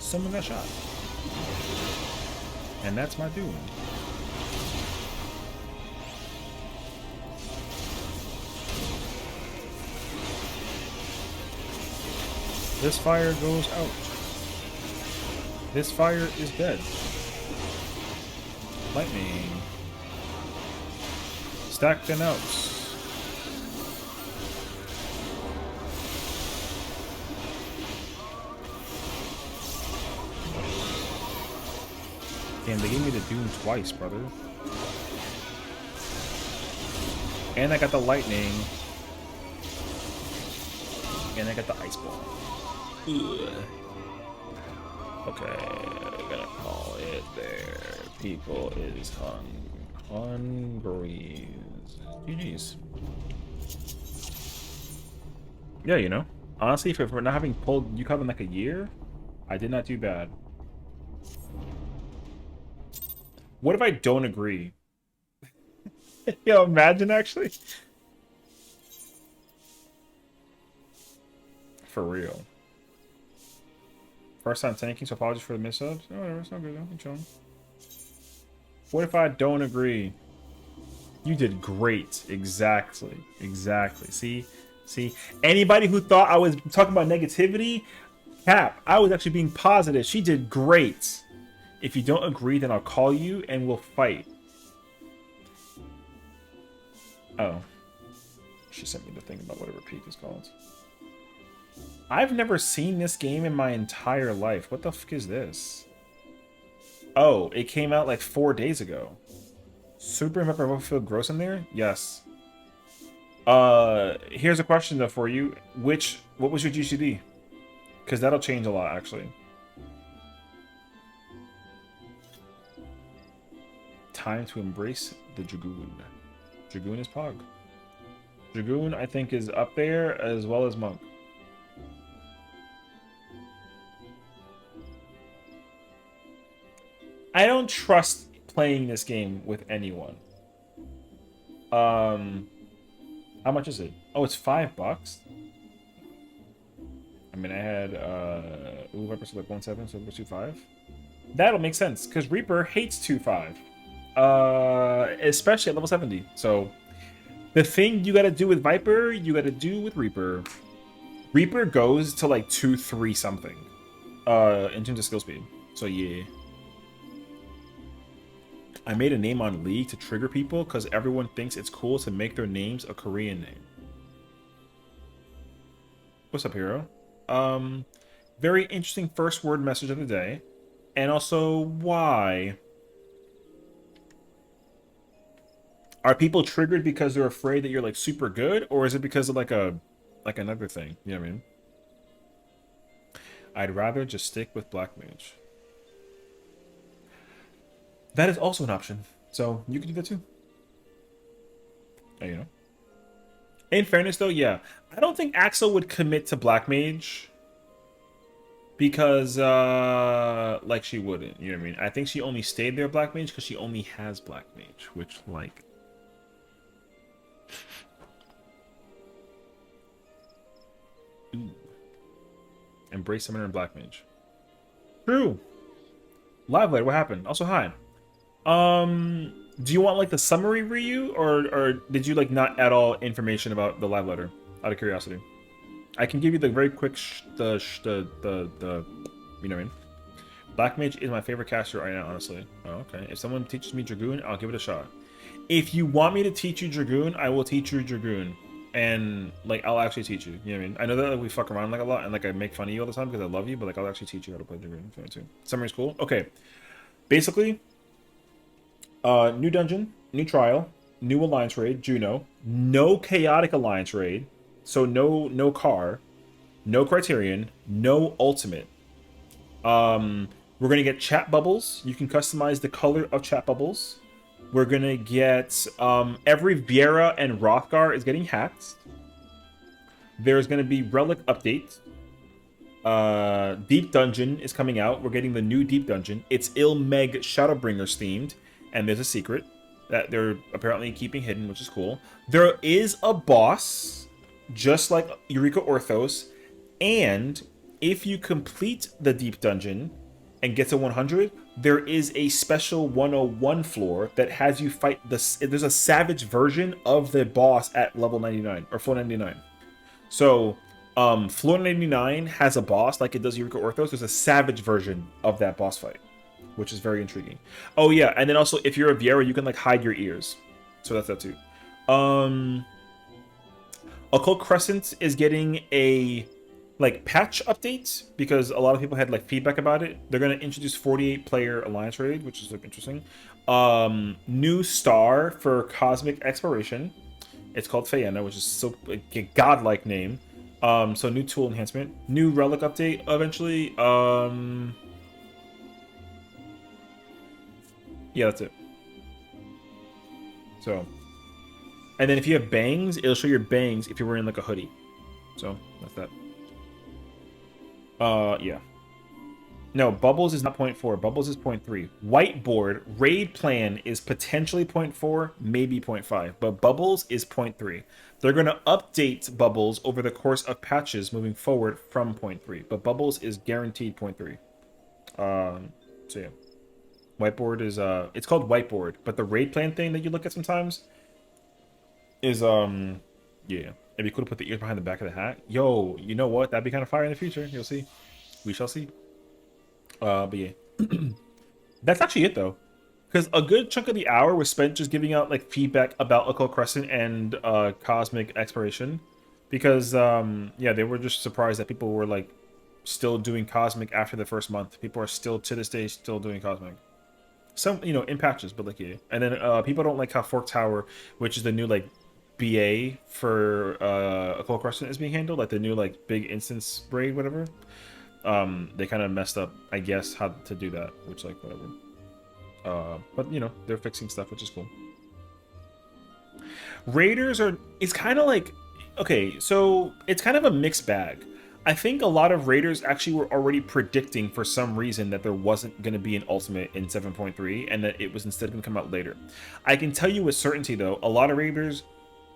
Someone got shot. And that's my doom. This fire goes out. This fire is dead. Lightning. Stack the notes. Damn, they gave me the Doom twice, brother. And I got the lightning. And I got the ice ball. Ugh. Okay, gonna call it there. People is hungry. GG's. Yeah, you know. Honestly, for not having pulled UCOB in like a year, I did not do bad. What if I don't agree? Yo, imagine actually. For real. First time tanking, so apologies for the mishap. Oh, whatever, it's not good though. I'm chilling. What if I don't agree? You did great. Exactly. Exactly. See? See? Anybody who thought I was talking about negativity, cap. I was actually being positive. She did great. If you don't agree, then I'll call you and we'll fight. Oh. She sent me the thing about whatever peak is called. I've never seen this game in my entire life. What the fuck is this? Oh, it came out like 4 days ago. Super Viper feel gross in there? Yes. Here's a question though for you. What was your GCD? Because that'll change a lot actually. Time to embrace the Dragoon. Dragoon is Pog. Dragoon, I think, is up there as well as Monk. I don't trust playing this game with anyone. How much is it? Oh, it's $5. I mean, I had ooh, Viper like 1.7, so Viper 2.5. That'll make sense because Reaper hates 2.5. Especially at level 70. So the thing you gotta do with Viper, you gotta do with Reaper. Reaper goes to like 2.3 something in terms of skill speed. So yeah. I made a name on League to trigger people because everyone thinks it's cool to make their names a Korean name. What's up, hero? Very interesting first word message of the day. And also, why? Are people triggered because they're afraid that you're like super good, or is it because of like another thing? You know what I mean? I'd rather just stick with Black Mage. That is also an option. So you can do that too. You know. In fairness though, yeah. I don't think Axel would commit to Black Mage. Because like she wouldn't, you know what I mean? I think she only stayed there Black Mage because she only has Black Mage, which like ooh. Embrace Summoner and Black Mage. True. Live Light, what happened? Also, hi. Do you want like the summary Ryu, or did you like not at all information about the live letter? Out of curiosity, I can give you the very quick the you know what I mean. Black Mage is my favorite caster right now, honestly. Oh, okay. If someone teaches me Dragoon, I'll give it a shot. If you want me to teach you Dragoon, I will teach you Dragoon. And, like, I'll actually teach you. You know what I mean? I know that like, we fuck around, like, a lot, and, like, I make fun of you all the time because I love you, but, like, I'll actually teach you how to play Dragoon if you want to. Summary's cool? Okay. Basically, new dungeon, new trial, new alliance raid, Juno, no chaotic alliance raid, so no car, no criterion, no ultimate. We're gonna get chat bubbles. You can customize the color of chat bubbles. We're gonna get every Viera and Rothgar is getting hacked. There's gonna be relic update. Deep Dungeon is coming out. We're getting the new Deep Dungeon. It's Ilmeg Shadowbringers themed, and there's a secret that they're apparently keeping hidden, which is cool. There is a boss, just like Eureka Orthos, and if you complete the Deep Dungeon and get to 100, there is a special 101 floor that has you fight this. There's a savage version of the boss at level 99 or floor 99. So, floor 99 has a boss like it does Eureka Orthos. There's a savage version of that boss fight, which is very intriguing. Oh yeah, and then also if you're a Viera, you can like hide your ears. So that's that too. Occult Crescent is getting a like patch updates because a lot of people had like feedback about it. They're going to introduce 48 player alliance raid, which is like interesting. New star for cosmic exploration. It's called Feyena, which is so a godlike name. So new tool enhancement, new relic update eventually. Yeah, that's it. So, and then if you have bangs, it'll show your bangs if you're wearing like a hoodie. So that's that. Yeah. No, Bubbles is not 0.4. Bubbles is 0.3. Whiteboard raid plan is potentially 0.4, maybe 0.5, but Bubbles is 0.3. They're going to update Bubbles over the course of patches moving forward from 0.3, but Bubbles is guaranteed 0.3. So yeah. Whiteboard is it's called Whiteboard, but the raid plan thing that you look at sometimes is yeah. It'd be cool to put the ears behind the back of the hat. Yo, you know what? That'd be kind of fire in the future. You'll see. We shall see. But yeah. That's actually it though. Because a good chunk of the hour was spent just giving out like feedback about Occult Crescent and Cosmic Exploration. Because yeah, they were just surprised that people were like still doing Cosmic after the first month. People are still to this day still doing Cosmic. Some, you know, in patches, but like yeah. And then people don't like how Fork Tower, which is the new like BA for Occult Crescent is being handled, like the new like big instance raid, whatever. They kind of messed up, I guess, how to do that, which like whatever. But you know, they're fixing stuff, which is cool. Raiders are, it's kind of like, okay, so it's kind of a mixed bag. I think a lot of Raiders actually were already predicting for some reason that there wasn't going to be an ultimate in 7.3 and that it was instead going to come out later. I can tell you with certainty though, a lot of Raiders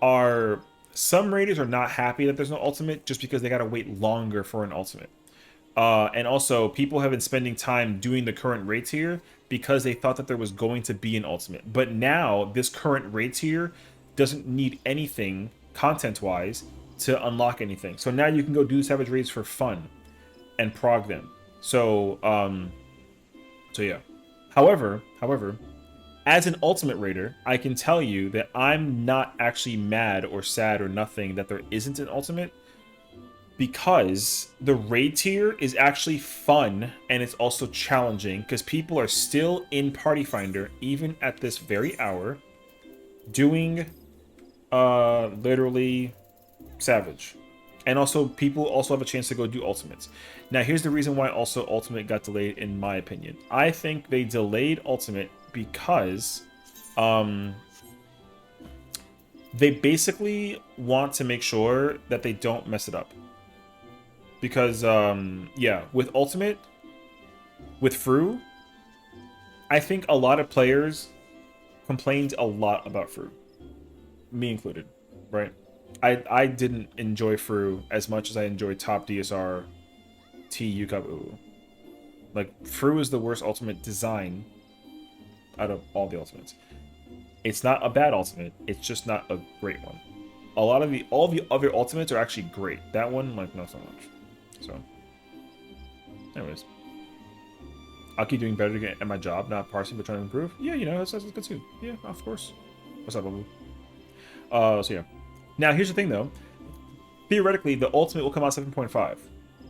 are, some Raiders are not happy that there's no ultimate just because they got to wait longer for an ultimate. And also, people have been spending time doing the current raid tier because they thought that there was going to be an ultimate. But now, this current raid tier doesn't need anything content-wise to unlock anything. So now you can go do Savage Raids for fun and prog them. So, so yeah. However, as an Ultimate Raider, I can tell you that I'm not actually mad or sad or nothing that there isn't an Ultimate. because the raid tier is actually fun and it's also challenging because people are still in Party Finder even at this very hour doing literally Savage. And also people also have a chance to go do ultimates. Now here's the reason why also ultimate got delayed in my opinion. I think they delayed ultimate because they basically want to make sure that they don't mess it up. Because yeah, with ultimate, with Fru, I think a lot of players complained a lot about Fru, me included, right? I didn't enjoy Fru as much as I enjoyed top DSR, T UCAP UU. Like Fru is the worst ultimate design out of all the ultimates. It's not a bad ultimate, it's just not a great one. All the other ultimates are actually great. That one, like, not so much. So, anyways, I'll keep doing better at my job, not parsing, but trying to improve. Yeah, you know, that's good too. Yeah, of course. What's up, Babu? So yeah. Now, here's the thing, though. Theoretically, the ultimate will come out 7.5,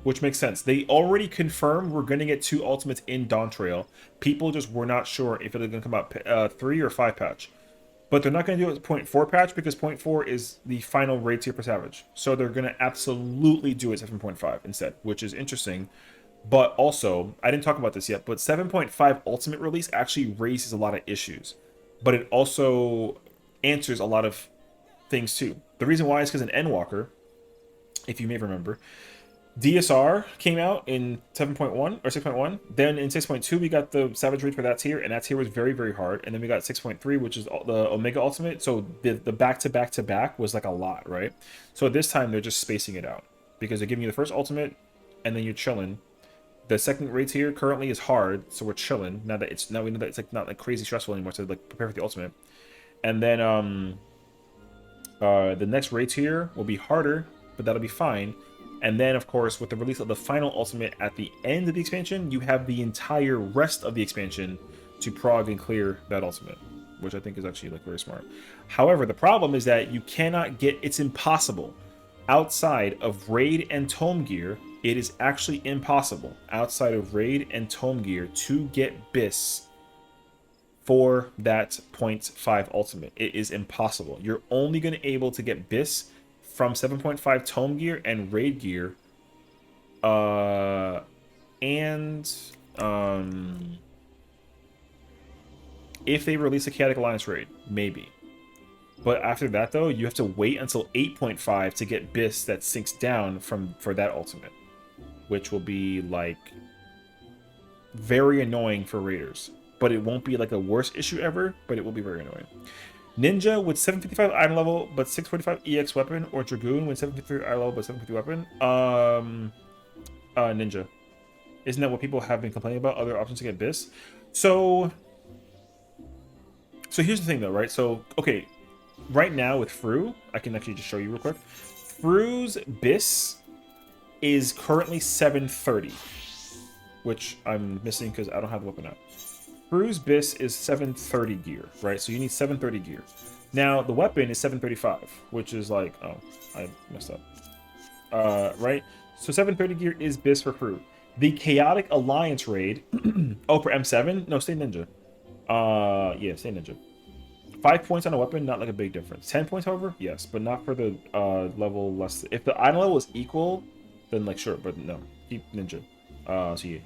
which makes sense. They already confirmed we're going to get 2 ultimates in Dawn Trail. People just were not sure if it was going to come out 3 or 5 patch. But they're not going to do it with 0.4 patch because 0.4 is the final raid tier per Savage. So they're going to absolutely do it 7.5 instead, which is interesting. But also, I didn't talk about this yet, but 7.5 Ultimate release actually raises a lot of issues. But it also answers a lot of things too. The reason why is because in Endwalker, if you may remember, DSR came out in 7.1 or 6.1. Then in 6.2, we got the Savage Raid for that tier, and that tier was very, very hard. And then we got 6.3, which is the Omega Ultimate. So the back-to-back-to-back was like a lot, right? So this time, they're just spacing it out because they're giving you the first Ultimate, and then you're chilling. The second raid tier currently is hard, so we're chilling. Now we know that it's like not like crazy stressful anymore to like prepare for the Ultimate. And then the next raid tier will be harder, but that'll be fine. And then, of course, with the release of the final ultimate at the end of the expansion, you have the entire rest of the expansion to prog and clear that ultimate, which I think is actually like very smart. However, the problem is that you cannot get, it's impossible. Outside of Raid and Tome Gear, it is actually impossible outside of Raid and Tome Gear to get BIS for that 0.5 ultimate. It is impossible. You're only going to be able to get BIS from 7.5 Tome Gear and Raid Gear, and if they release a Chaotic Alliance raid, maybe. But after that, though, you have to wait until 8.5 to get BIS that sinks down for that ultimate, which will be like very annoying for raiders. But it won't be like the worst issue ever, but it will be very annoying. Ninja with 755 item level but 645 EX weapon, or Dragoon with 753 item level but 750 weapon. Ninja. Isn't that what people have been complaining about? Other options to get BIS? So here's the thing though, right? So, okay. Right now with Fru, I can actually just show you real quick. Fru's BIS is currently 730. Which I'm missing because I don't have the weapon out. Fru's BIS is 730 gear, right? So you need 730 gear. Now, the weapon is 735, which is like... Oh, I messed up. Right? So 730 gear is BIS for Fru. The Chaotic Alliance raid... oh, for M7? No, stay Ninja. Yeah, stay Ninja. 5 points on a weapon, not like a big difference. 10 points, however? Yes, but not for the level less... If the item level is equal, then like sure, but no. Keep Ninja. So yeah.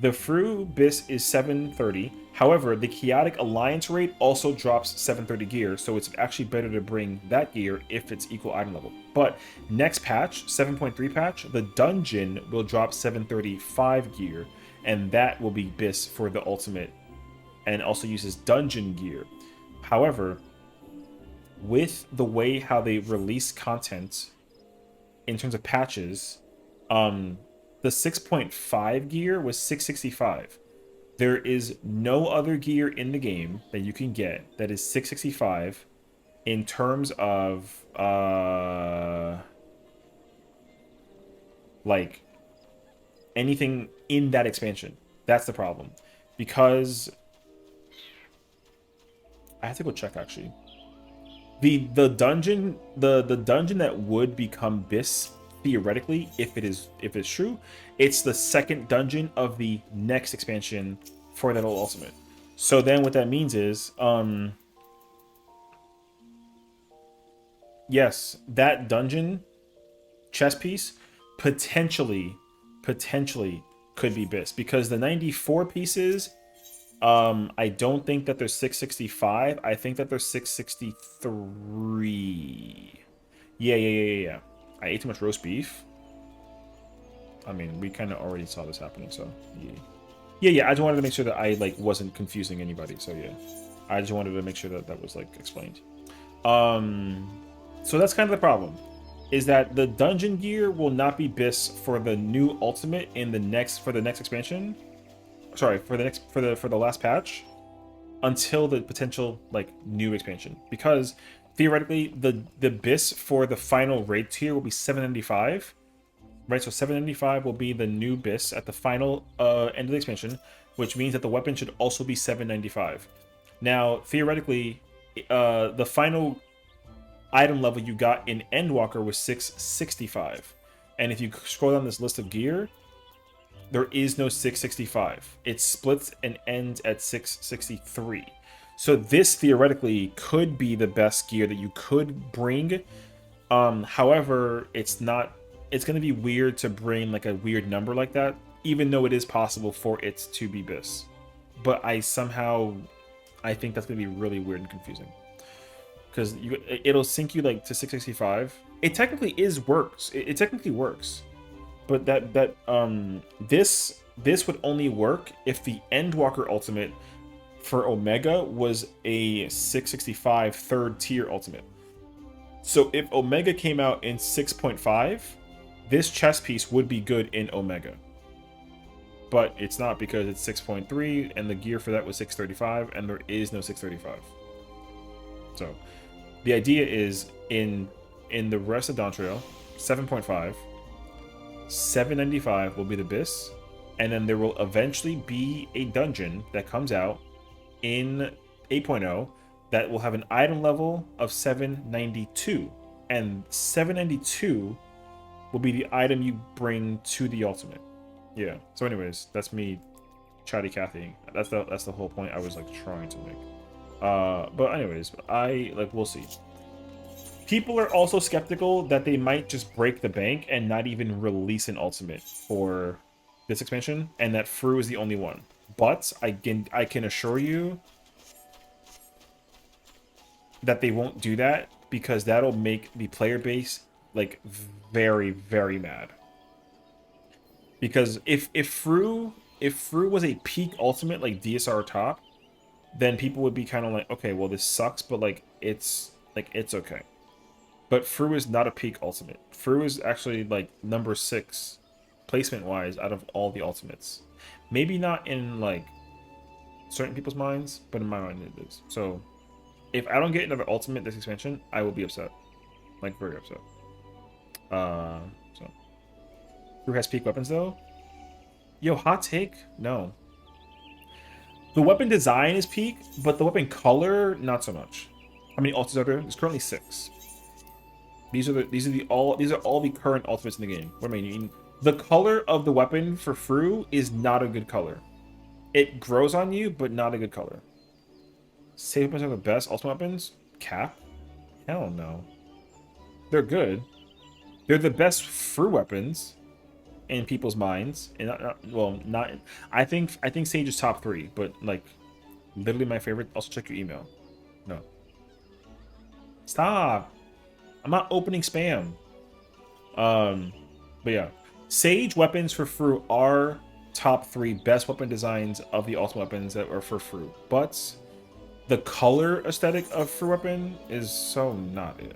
The Fru BIS is 730. However, the Chaotic Alliance rate also drops 730 gear, so it's actually better to bring that gear if it's equal item level. But next patch, 7.3 patch, the dungeon will drop 735 gear, and that will be BIS for the ultimate, and also uses dungeon gear. However, with the way how they release content in terms of patches, the 6.5 gear was 665. There is no other gear in the game that you can get that is 665 in terms of like anything in that expansion. That's the problem. Because I have to go check actually. The dungeon that would become BIS theoretically, if it's true, it's the second dungeon of the next expansion for that old ultimate. So then what that means is, yes, that dungeon chess piece potentially could be BIS, because the 94 pieces, I don't think that they're 665. I think that they're 663. Yeah. I ate too much roast beef. I mean, we kind of already saw this happening, so yeah. I just wanted to make sure that I like wasn't confusing anybody. So yeah, I just wanted to make sure that that was like explained. So that's kind of the problem, is that the dungeon gear will not be BIS for the new ultimate in the next expansion. Sorry, for the last patch, until the potential like new expansion, because theoretically the BIS for the final raid tier will be 795, right? So 795 will be the new BIS at the final end of the expansion, which means that the weapon should also be 795. Now theoretically, the final item level you got in Endwalker was 665, and if you scroll down this list of gear, there is no 665. It splits and ends at 663. So this theoretically could be the best gear that you could bring. However, it's not. It's going to be weird to bring like a weird number like that, even though it is possible for it to be BIS. But I think that's going to be really weird and confusing, because it'll sync you like to 665. It technically works. It technically works. But this would only work if the Endwalker ultimate for Omega was a 665 third tier ultimate. So if Omega came out in 6.5, this chess piece would be good in Omega. But it's not, because it's 6.3 and the gear for that was 635, and there is no 635. So the idea is in the rest of Dawntrail, 7.5, 795 will be the BIS, and then there will eventually be a dungeon that comes out in 8.0 that will have an item level of 792, and 792 will be the item you bring to the ultimate. Yeah. So anyways, that's me chatty Cathy. That's the whole point I was like trying to make. But anyways, we'll see. People are also skeptical that they might just break the bank and not even release an ultimate for this expansion, and that Fru is the only one. But I can assure you that they won't do that, because that'll make the player base like very, very mad. Because if Fru was a peak ultimate like DSR top, then people would be kind of like, okay, well this sucks, but it's okay. But Fru is not a peak ultimate. Fru is actually like number 6 placement wise out of all the ultimates. Maybe not in like certain people's minds, but in my mind it is. So if I don't get another ultimate this expansion, I will be upset. Like very upset. So Fru has peak weapons though? Yo, hot take? No. The weapon design is peak, but the weapon color, not so much. How many ultimates are there? There's currently 6. These are all the current ultimates in the game. What do I mean? The color of the weapon for Fru is not a good color. It grows on you, but not a good color. Safe weapons are the best ultimate weapons? Cap? Hell no. They're good. They're the best Fru weapons in people's minds. And not. I think Sage is top 3, but like literally my favorite. Also check your email. No. Stop. I'm not opening spam. But yeah, Sage weapons for Fru are top 3 best weapon designs of the ultimate weapons that are for Fru. But the color aesthetic of Fru weapon is so not it.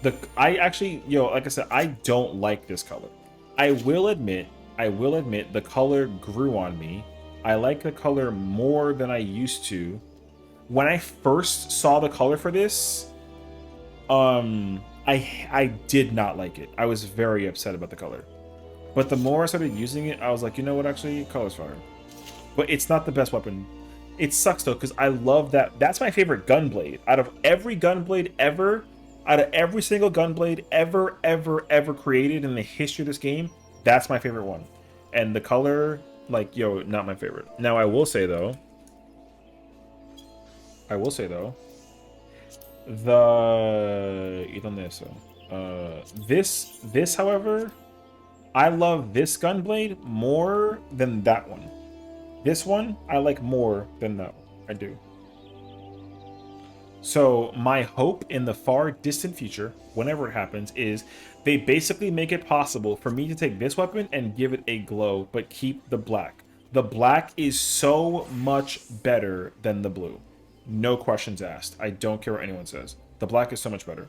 Like I said, I don't like this color. I will admit the color grew on me. I like the color more than I used to. When I first saw the color for this, I did not like it. I was very upset about the color. But the more I started using it, I was like, you know what, actually, color's fire. But it's not the best weapon. It sucks though, because I love that. That's my favorite gunblade. Out of every gunblade ever, out of every single gunblade ever created in the history of this game, that's my favorite one. And the color, like, yo, not my favorite. Now I will say though, the this, however, I love this gunblade more than that one. This one I like more than that one. I do. So my hope in the far distant future, whenever it happens, is they basically make it possible for me to take this weapon and give it a glow, but keep the black. The black is so much better than the blue. No questions asked. I don't care what anyone says. The black is so much better.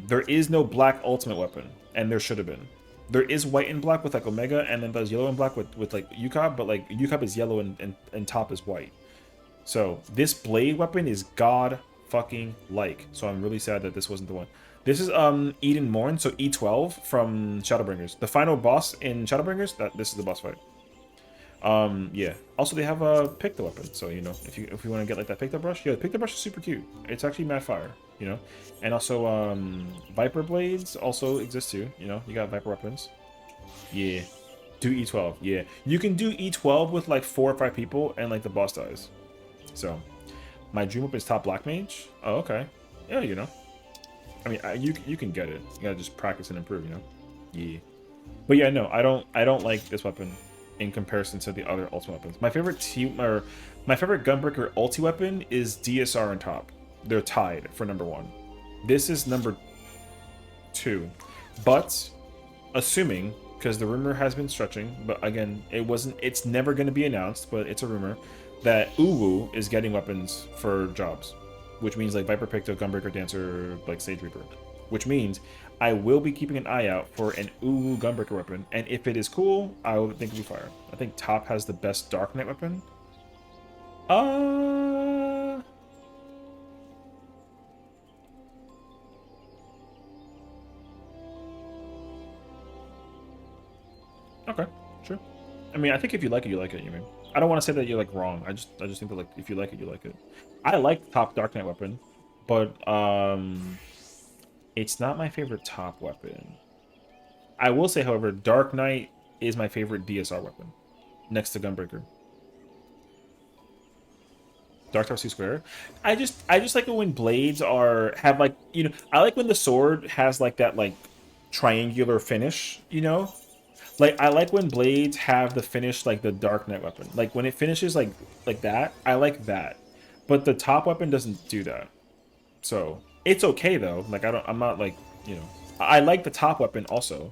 There is no black ultimate weapon, and there should have been. There is white and black with like Omega, and then there's yellow and black with like Yukab, but like Yukab is yellow and top is white. So this blade weapon is god fucking like. So I'm really sad that this wasn't the one. This is Eden Morn, so E12 from Shadowbringers. The final boss in Shadowbringers, this is the boss fight. Yeah. Also they have a pick the weapon, so you know, if you want to get like that pick the brush, yeah, the pick the brush is super cute. It's actually mad fire, you know. And also Viper blades also exist too, you know. You got Viper weapons. Yeah. Do E12. Yeah. You can do E12 with like 4 or 5 people and like the boss dies. So, my dream weapon is top black mage. Oh, okay. Yeah, you know. I mean, you can get it. You gotta just practice and improve, you know. Yeah. But yeah, no, I don't like this weapon in comparison to the other ultimate weapons. My favorite Gunbreaker ulti weapon is DSR on top. They're tied for number 1. This is number 2, but assuming, because the rumor has been stretching, but again, it's never going to be announced, but it's a rumor that Uwu is getting weapons for jobs, which means like Viper Picto, Gunbreaker Dancer, like Sage Reaper, which means I will be keeping an eye out for an Uwu Gunbreaker weapon, and if it is cool, I would think it'll be fire. I think top has the best Dark Knight weapon. Okay, sure. I mean, I think if you like it, you like it. You mean? I don't want to say that you're like wrong. I just think that like if you like it, you like it. I like the top Dark Knight weapon, but it's not my favorite top weapon. I will say, however, Dark Knight is my favorite DSR weapon, next to Gunbreaker. Dark Tower C Square. I just like it when blades have like, you know, I like when the sword has like that like triangular finish, you know. Like, I like when blades have the finish like the Dark Knight weapon. Like, when it finishes like that, I like that. But the top weapon doesn't do that. So, it's okay, though. Like, I'm not, like, you know... I like the top weapon also.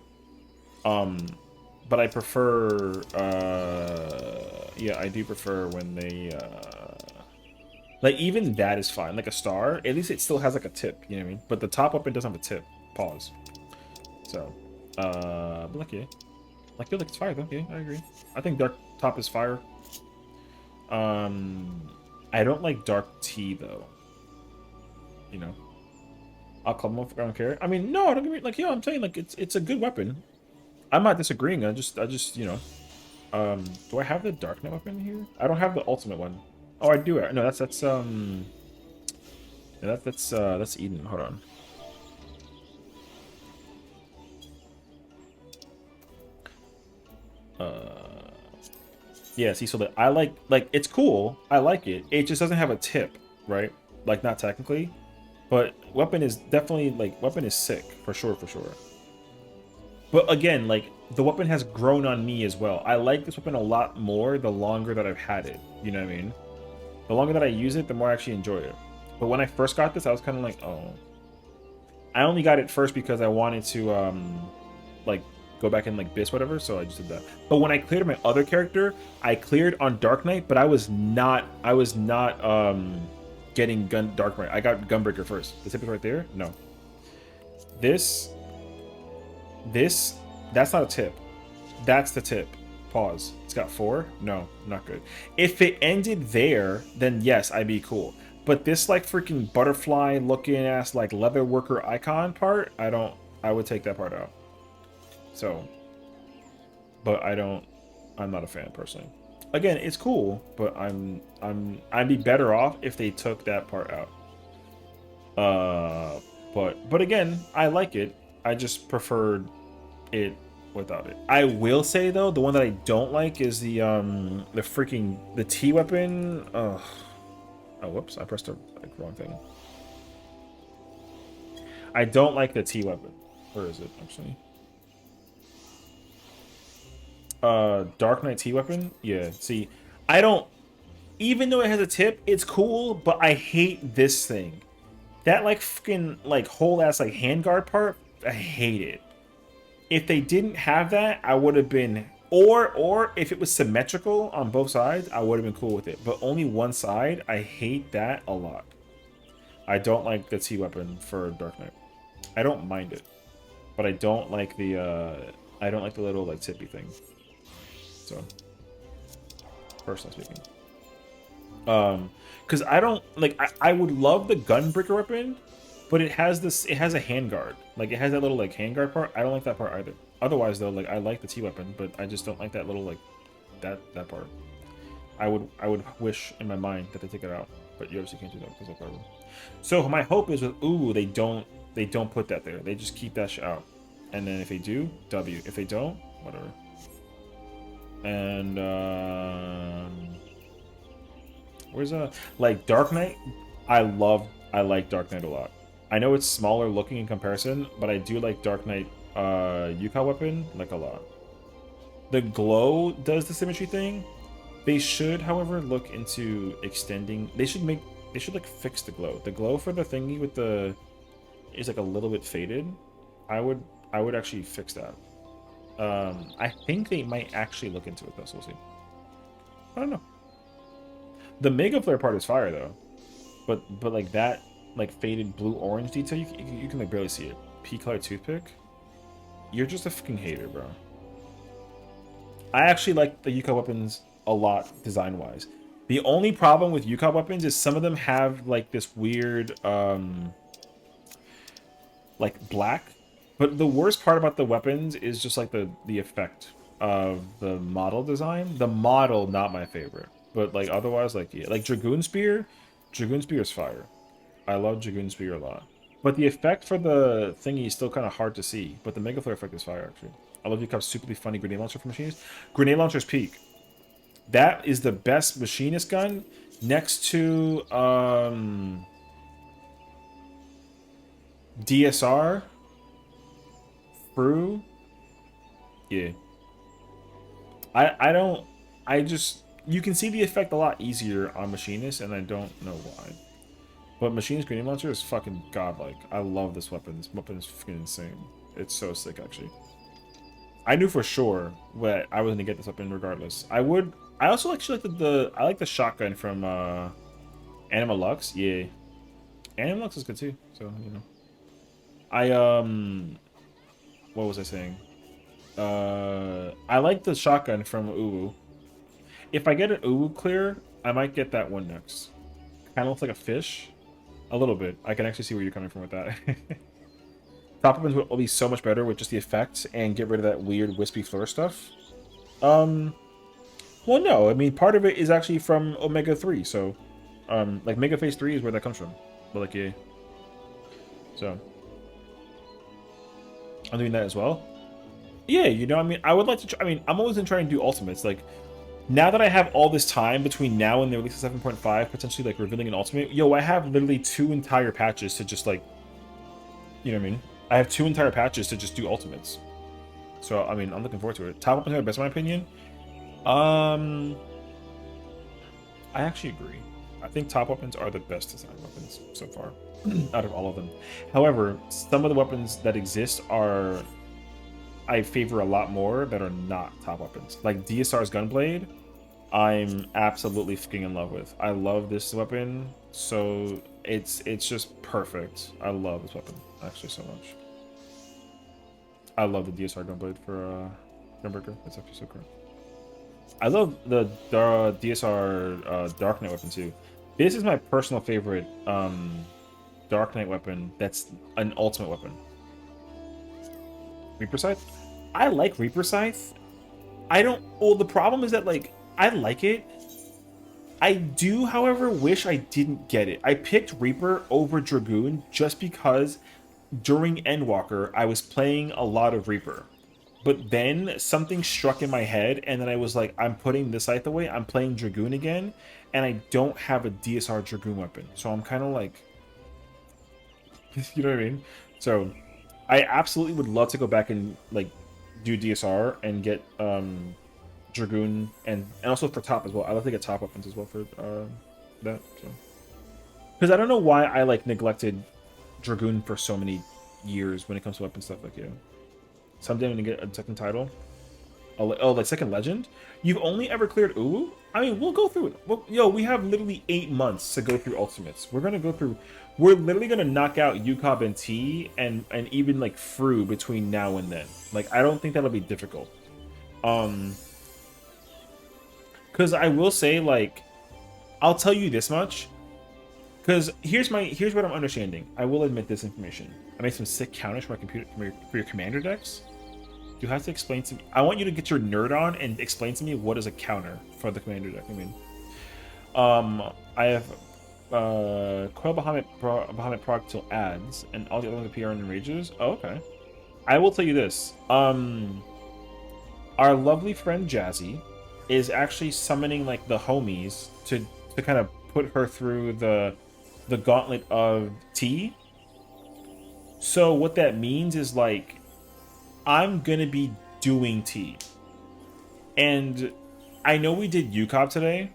But I prefer... yeah, I do prefer when they... Like, even that is fine. Like, a star, at least it still has, like, a tip. You know what I mean? But the top weapon doesn't have a tip. Pause. So, but like, yeah. Like, I feel like it's fire, though. Yeah, I agree. I think Dark Top is fire. I don't like Dark T, though. You know? I'll club him if I don't care. I mean, no, I don't get me... Like, yeah, I'm saying, like, it's a good weapon. I'm not disagreeing. I just, you know... do I have the Dark Knight weapon here? I don't have the ultimate one. Oh, I do. No, that's yeah, that's Eden. Hold on. Yeah, see, so that I like it's cool. I like it. It just doesn't have a tip, right? Like, not technically, but weapon is definitely like weapon is sick for sure, for sure. But again, like the weapon has grown on me as well. I like this weapon a lot more the longer that I've had it. You know what I mean? The longer that I use it, the more I actually enjoy it. But when I first got this, I was kind of like, oh. I only got it first because I wanted to like go back and like bis whatever, so I just did that. But when I cleared my other character, I cleared on Dark Knight, but I was not getting Dark Knight. I got Gunbreaker first. The tip is right there. No. This that's not a tip. That's the tip. Pause. It's got 4. No, not good. If it ended there, then yes, I'd be cool. But this like freaking butterfly looking ass like leather worker icon part, I would take that part out. So, but I'm not a fan personally. Again, it's cool, but I'd be better off if they took that part out. But again, I like it. I just preferred it without it. I will say though, the one that I don't like is the freaking the T weapon. Oh, whoops! I pressed the wrong thing. I don't like the T weapon. Where is it actually? Dark Knight T weapon. Yeah. See, I don't. Even though it has a tip, it's cool, but I hate this thing. That like fucking like whole ass like handguard part. I hate it. If they didn't have that, I would have been, or if it was symmetrical on both sides, I would have been cool with it. But only one side, I hate that a lot. I don't like the T weapon for Dark Knight. I don't mind it, but I don't like the little like tippy thing. So, personally speaking, because I don't like. I would love the gunbreaker weapon, but it has this. It has a handguard. Like it has that little like handguard part. I don't like that part either. Otherwise though, like I like the T weapon, but I just don't like that little like that part. I would wish in my mind that they take it out, but you obviously can't do that because of carbon. So my hope is with ooh they don't put that there. They just keep that shit out, and then if they do, W. If they don't, whatever. And where's like Dark Knight? I like Dark Knight a lot. I know it's smaller looking in comparison, but I do like Dark Knight Yuka weapon like a lot. The glow does the symmetry thing. They should, however, look into extending. They should like fix the glow. The glow for the thingy with the is like a little bit faded. I would actually fix that. I think they might actually look into it though, so we'll see. I don't know. The Mega Flare part is fire though, but like that like faded blue orange detail, you can like barely see it. Pea color toothpick. You're just a fucking hater, bro. I actually like the Yuka weapons a lot design wise. The only problem with Yuka weapons is some of them have like this weird like black. But the worst part about the weapons is just like the effect of the model design. The model, not my favorite. But like otherwise, like yeah, like Dragoon Spear is fire. I love Dragoon Spear a lot. But the effect for the thingy is still kind of hard to see. But the Mega Flare effect is fire actually. I love Yukop's stupidly funny grenade launcher for machinists. Grenade launcher's peak. That is the best machinist gun next to DSR. Through, yeah. I just you can see the effect a lot easier on machinist, and I don't know why. But machinist grenade launcher is fucking godlike. I love this weapon. This weapon is fucking insane. It's so sick actually. I knew for sure that I was gonna get this weapon regardless. I also actually like I like the shotgun from Anima Lux. Yeah, Anima Lux is good too. So you know, what was I saying? I like the shotgun from Uwu. If I get an Uwu clear, I might get that one next. Kind of looks like a fish. A little bit. I can actually see where you're coming from with that. Top weapons will be so much better with just the effects and get rid of that weird wispy floor stuff. Well, no. I mean, part of it is actually from Omega 3, so... like, Mega Phase 3 is where that comes from. But, like, yeah. So... I'm doing that as well. Yeah, you know, I mean, I would like to try, I mean, I'm always going to try and do ultimates. Like, now that I have all this time between now and the release of 7.5, potentially, like, revealing an ultimate, yo, I have literally 2 entire patches to just, like, you know what I mean? I have 2 entire patches to just do ultimates. So, I mean, I'm looking forward to it. Top weapons are the best, in my opinion. I actually agree. I think top weapons are the best design weapons so far, out of all of them. However, some of the weapons that exist are... I favor a lot more that are not top weapons. Like DSR's Gunblade, I'm absolutely fucking in love with. I love this weapon, so it's just perfect. I love this weapon actually so much. I love the DSR Gunblade for Gunbreaker. It's actually so cool. I love the DSR Dark Knight weapon too. This is my personal favorite Dark Knight weapon that's an ultimate weapon. Reaper Scythe? I like Reaper Scythe. I don't... Well, the problem is that, like, I like it. I do, however, wish I didn't get it. I picked Reaper over Dragoon just because during Endwalker, I was playing a lot of Reaper. But then something struck in my head, and then I was like, I'm putting this scythe away, I'm playing Dragoon again, and I don't have a DSR Dragoon weapon. So I'm kind of like, you know what I mean? So I absolutely would love to go back and like do DSR and get Dragoon and also for top as well. I love to get top weapons as well for that. So because I don't know why I like neglected Dragoon for so many years when it comes to weapon stuff. Like someday I'm gonna get a second title. Oh, like second legend. You've only ever cleared Uwu? I mean, we'll go through it. Well, we have literally 8 months to go through ultimates. We're gonna go through. We're literally gonna knock out Yukab and T and even like Fru between now and then. Like I don't think that'll be difficult. Because I will say, like, I'll tell you this much. Because here's what I'm understanding. I will admit this information. I made some sick counters for my computer for your commander decks. You have to explain to me. I want you to get your nerd on and explain to me what is a counter for the commander deck. I mean, I have Coil Bahamut Prog till adds, and all the other ones appear in rages. Oh, okay. I will tell you this. Our lovely friend Jazzy is actually summoning like the homies to kind of put her through the gauntlet of T. So what that means is like I'm gonna be doing T. And I know we did UCOP today.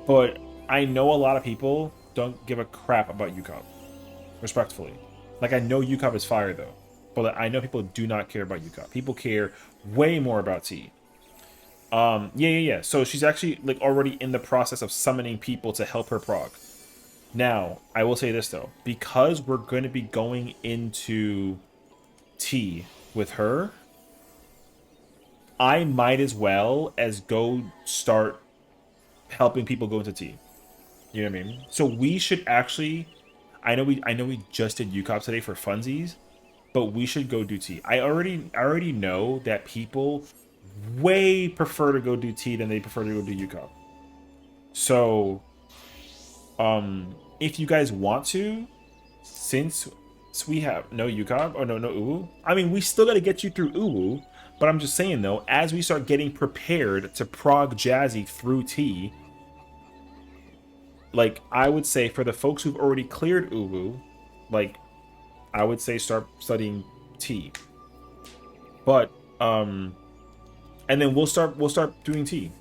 But I know a lot of people don't give a crap about UCOP. Respectfully. Like I know UCOP is fire though. But I know people do not care about UCOP. People care way more about T. Yeah. So she's actually like already in the process of summoning people to help her prog. Now, I will say this though, because we're going to be going into T with her, I might as well as go start helping people go into T. You know what I mean? So we should actually, I know we just did UCOP today for funsies, but we should go do T. I already know that people way prefer to go do T than they prefer to go do UCOP. So, if you guys want to, since we have no UCOP or no Uwu, I mean, we still got to get you through Uwu, but I'm just saying though, as we start getting prepared to prog Jazzy through T, like I would say for the folks who've already cleared Uwu, like I would say start studying T. But and then we'll start doing T.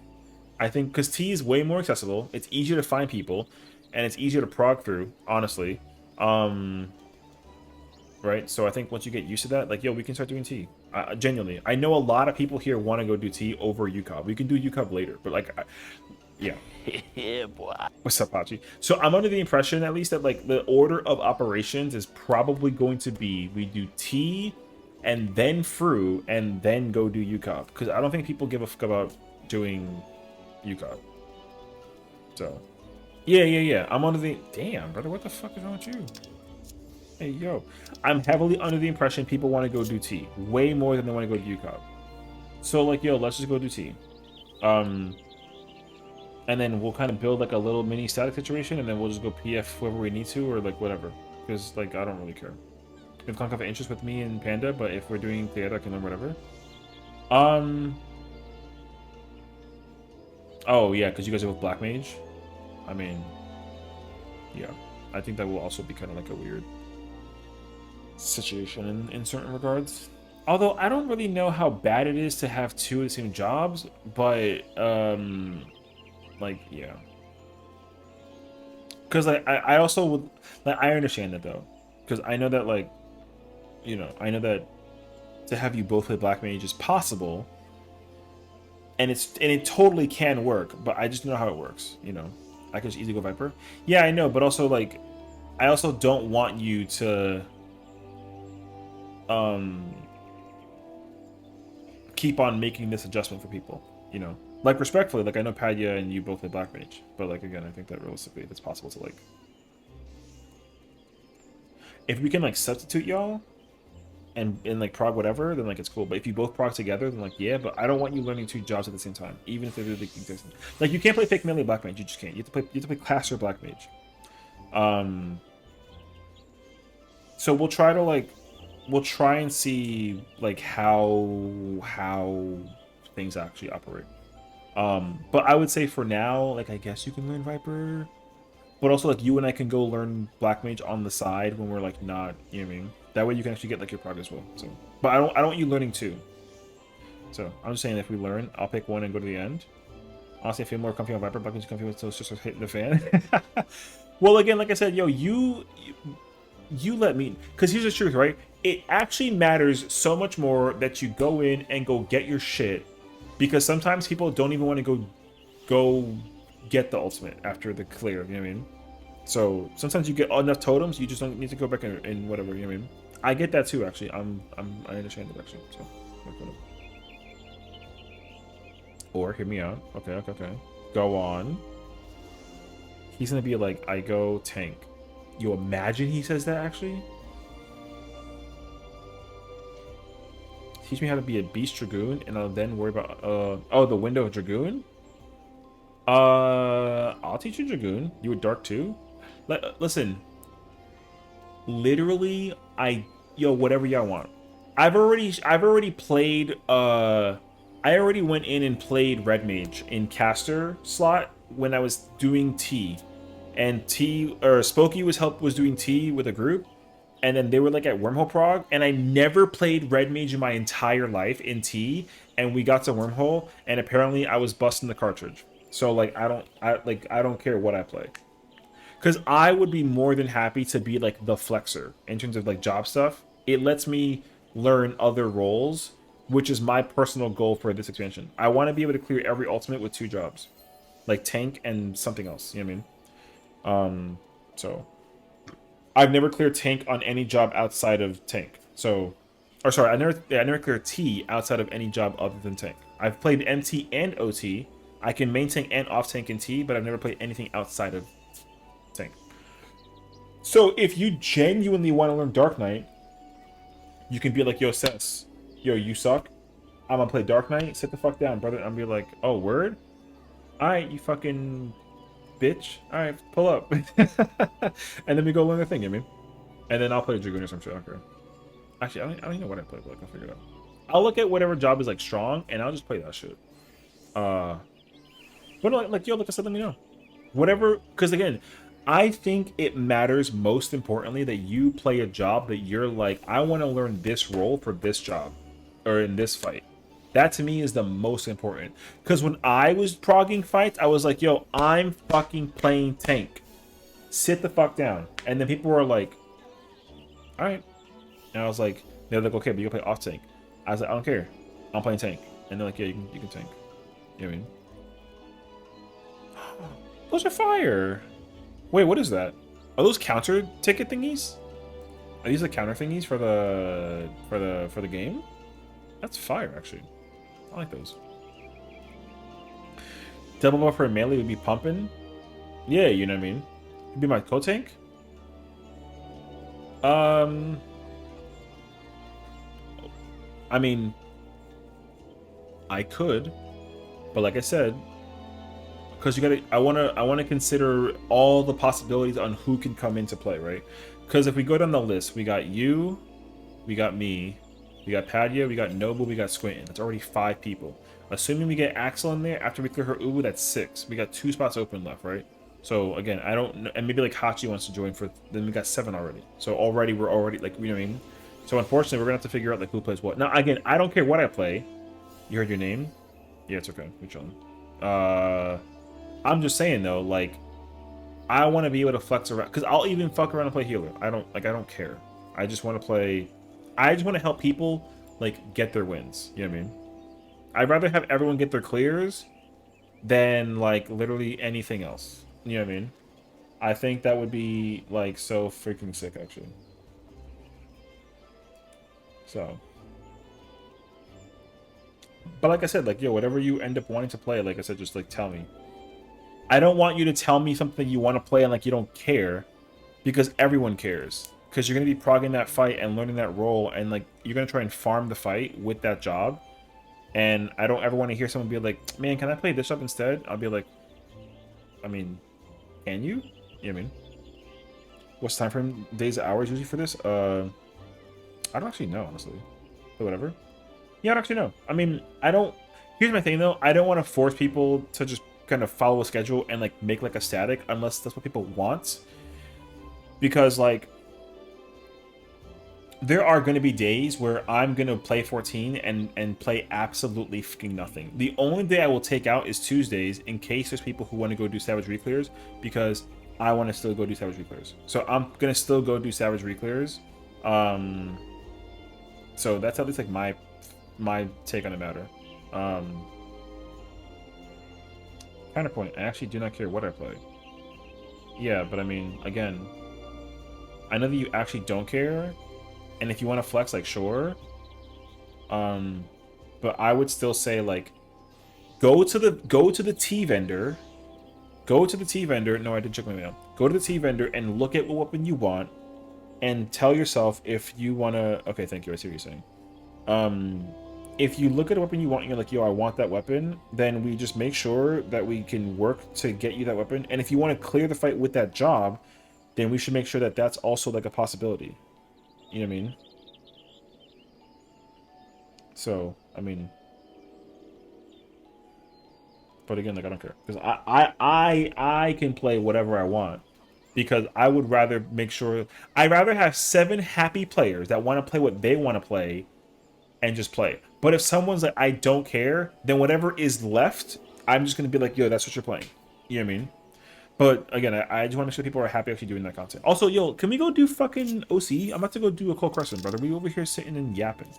I think because T is way more accessible, it's easier to find people, and it's easier to prog through, honestly. Right? So I think once you get used to that, like, yo, we can start doing T. Genuinely. I know a lot of people here want to go do T over UCOB. We can do UCOB later, but like, yeah. Yeah, boy. What's up, Pachi? So I'm under the impression, at least, that like the order of operations is probably going to be we do T, and then Fru, and then go do UCOB. Because I don't think people give a fuck about doing UCOB. So, yeah. I'm under the... Damn, brother, what the fuck is wrong with you? Hey, yo. I'm heavily under the impression people want to go do T. Way more than they want to go to UCOB. So, like, yo, let's just go do T. And then we'll kind of build, like, a little mini static situation, and then we'll just go PF whoever we need to, or, like, whatever. Because, like, I don't really care. If Conk have interest with me and Panda, but if we're doing theater, I can learn whatever. Oh, yeah, because you guys are with Black Mage. I mean, yeah. I think that will also be kind of like a weird situation in certain regards. Although, I don't really know how bad it is to have two of the same jobs, but, like, yeah. Because, like, I also would... Like, I understand that, though. Because I know that, like, you know, I know that to have you both play Black Mage is possible, and it totally can work, but I just don't know how it works, you know. I could just easily go Viper. Yeah, I know, but also, like, I also don't want you to keep on making this adjustment for people, you know. Like, respectfully, like, I know Padya and you both play Black Mage, but, like, again, I think that realistically it's possible to, like... If we can, like, substitute y'all, and like prog whatever, then like it's cool. But if you both prog together, then like yeah, but I don't want you learning 2 jobs at the same time, even if they're really existing. Like you can't play fake melee black mage, you just can't. You have to play caster black mage. So we'll try and see like how things actually operate. But I would say for now, like I guess you can learn Viper, but also like you and I can go learn Black Mage on the side when we're like not, you know what I mean? That way you can actually get like your prog as well. So, but I don't want you learning 2. So I'm just saying if we learn, I'll pick one and go to the end. Honestly, I feel more comfy on Viper. Black Mage is comfy with those just hitting the fan. Well, again, like I said, yo, you let me, because here's the truth, right? It actually matters so much more that you go in and go get your shit, because sometimes people don't even want to go get the ultimate after the clear, you know what I mean? So sometimes you get enough totems, you just don't need to go back and whatever, you know what I mean? I get that too, actually. I understand it actually. So, or hear me out. Okay. Go on. He's gonna be like, I go tank. You imagine he says that actually? Teach me how to be a beast dragoon, and I'll then worry about the window of dragoon. I'll teach you dragoon. You would dark too. Listen. Literally, whatever y'all want. I've already played. I already went in and played red mage in caster slot when I was doing T, and Spokey was doing T with a group. And then they were like at Wormhole Prog, and I never played Red Mage in my entire life in T, and we got to Wormhole, and apparently I was busting the cartridge. So like I don't care what I play. Cause I would be more than happy to be like the flexer in terms of like job stuff. It lets me learn other roles, which is my personal goal for this expansion. I want to be able to clear every ultimate with 2 jobs. Like tank and something else, you know what I mean? So I've never cleared tank on any job outside of tank. So, or sorry, I never cleared T outside of any job other than tank. I've played MT and OT. I can main tank and off tank in T, but I've never played anything outside of tank. So if you genuinely want to learn Dark Knight, you can be like, yo, Sess, yo, you suck. I'm gonna play Dark Knight. Sit the fuck down, brother. I'm gonna be like, oh, word? Alright, you fucking bitch. Alright, pull up. And then we go learn the thing, you know what I mean? And then I'll play Dragoon or some shit. I don't care. Actually, I don't even know what I play, but I'll figure it out. I'll look at whatever job is like strong, and I'll just play that shit. But yo, like I said, let me know. Whatever, because again, I think it matters most importantly that you play a job that you're like, I want to learn this role for this job, or in this fight. That to me is the most important. Because when I was progging fights, I was like, yo, I'm fucking playing tank. Sit the fuck down. And then people were like, alright. And I was like, they're like, okay, but you can play off tank. I was like, I don't care. I'm playing tank. And they're like, yeah, you can tank. You know what I mean? Those are fire. Wait, what is that? Are those counter ticket thingies? Are these the counter thingies for the game? That's fire, actually. I like those. Double buff for a melee would be pumping. Yeah, you know what I mean. It'd be my co-tank. I mean, I could, but like I said, because you gotta, I wanna consider all the possibilities on who can come into play, right? Because if we go down the list, we got you, we got me, we got Padua, we got Noble, we got Squinton. That's already 5 people. Assuming we get Axel in there after we clear her Uwu, that's 6. We got 2 spots open left, right? So again, I don't know, and maybe like Hachi wants to join for. Then we got 7 already. So already we're already like, you know what I mean. So unfortunately, we're gonna have to figure out like who plays what. Now again, I don't care what I play. You heard your name? Yeah, it's okay. We're chilling. I'm just saying though, like, I want to be able to flex around because I'll even fuck around and play healer. I don't care. I just want to play. I just want to help people like get their wins. You know what I mean? I'd rather have everyone get their clears than like literally anything else. You know what I mean? I think that would be like so freaking sick, actually. So, but like I said, like yo, whatever you end up wanting to play, like I said, just like tell me. I don't want you to tell me something you want to play and like you don't care, because everyone cares. because you're gonna be progging that fight and learning that role, and like you're gonna try and farm the fight with that job. And I don't ever want to hear someone be like, "Man, can I play this job instead?" I'll be like, "I mean, can you?" You know what I mean? What's time frame, days, hours usually for this? I don't actually know, honestly. But whatever. Yeah, I don't actually know. I mean, I don't. Here's my thing though. I don't want to force people to just kind of follow a schedule and like make like a static unless that's what people want. Because like there are going to be days where I'm going to play 14 and play absolutely fucking nothing. The only day I will take out is Tuesdays in case there's people who want to go do Savage Reclears, because I want to still go do Savage Reclears. So I'm going to still go do Savage Reclears. So that's at least like my take on the matter. Counterpoint, I actually do not care what I play. Yeah, but I mean, again, I know that you actually don't care. And if you want to flex, like, sure. But I would still say, like, go to the tea vendor. Go to the tea vendor. No, I didn't check my mail. Go to the tea vendor and look at what weapon you want, and tell yourself if you want to. Okay, thank you. I see what you're saying. If you look at a weapon you want, and you're like, yo, I want that weapon, then we just make sure that we can work to get you that weapon. And if you want to clear the fight with that job, then we should make sure that that's also like a possibility. You know what I mean? So, I mean, but again, like, I don't care, because I can play whatever I want, because I would rather make sure I'd rather have 7 happy players that want to play what they want to play and just play. But if someone's like, I don't care, then whatever is left, I'm just gonna be like, yo, that's what you're playing. You know what I mean? But again, I just want to make sure people are happy actually doing that content. Also, yo, can we go do fucking OC? I'm about to go do a Cold Crescent, brother. We over here sitting and yapping.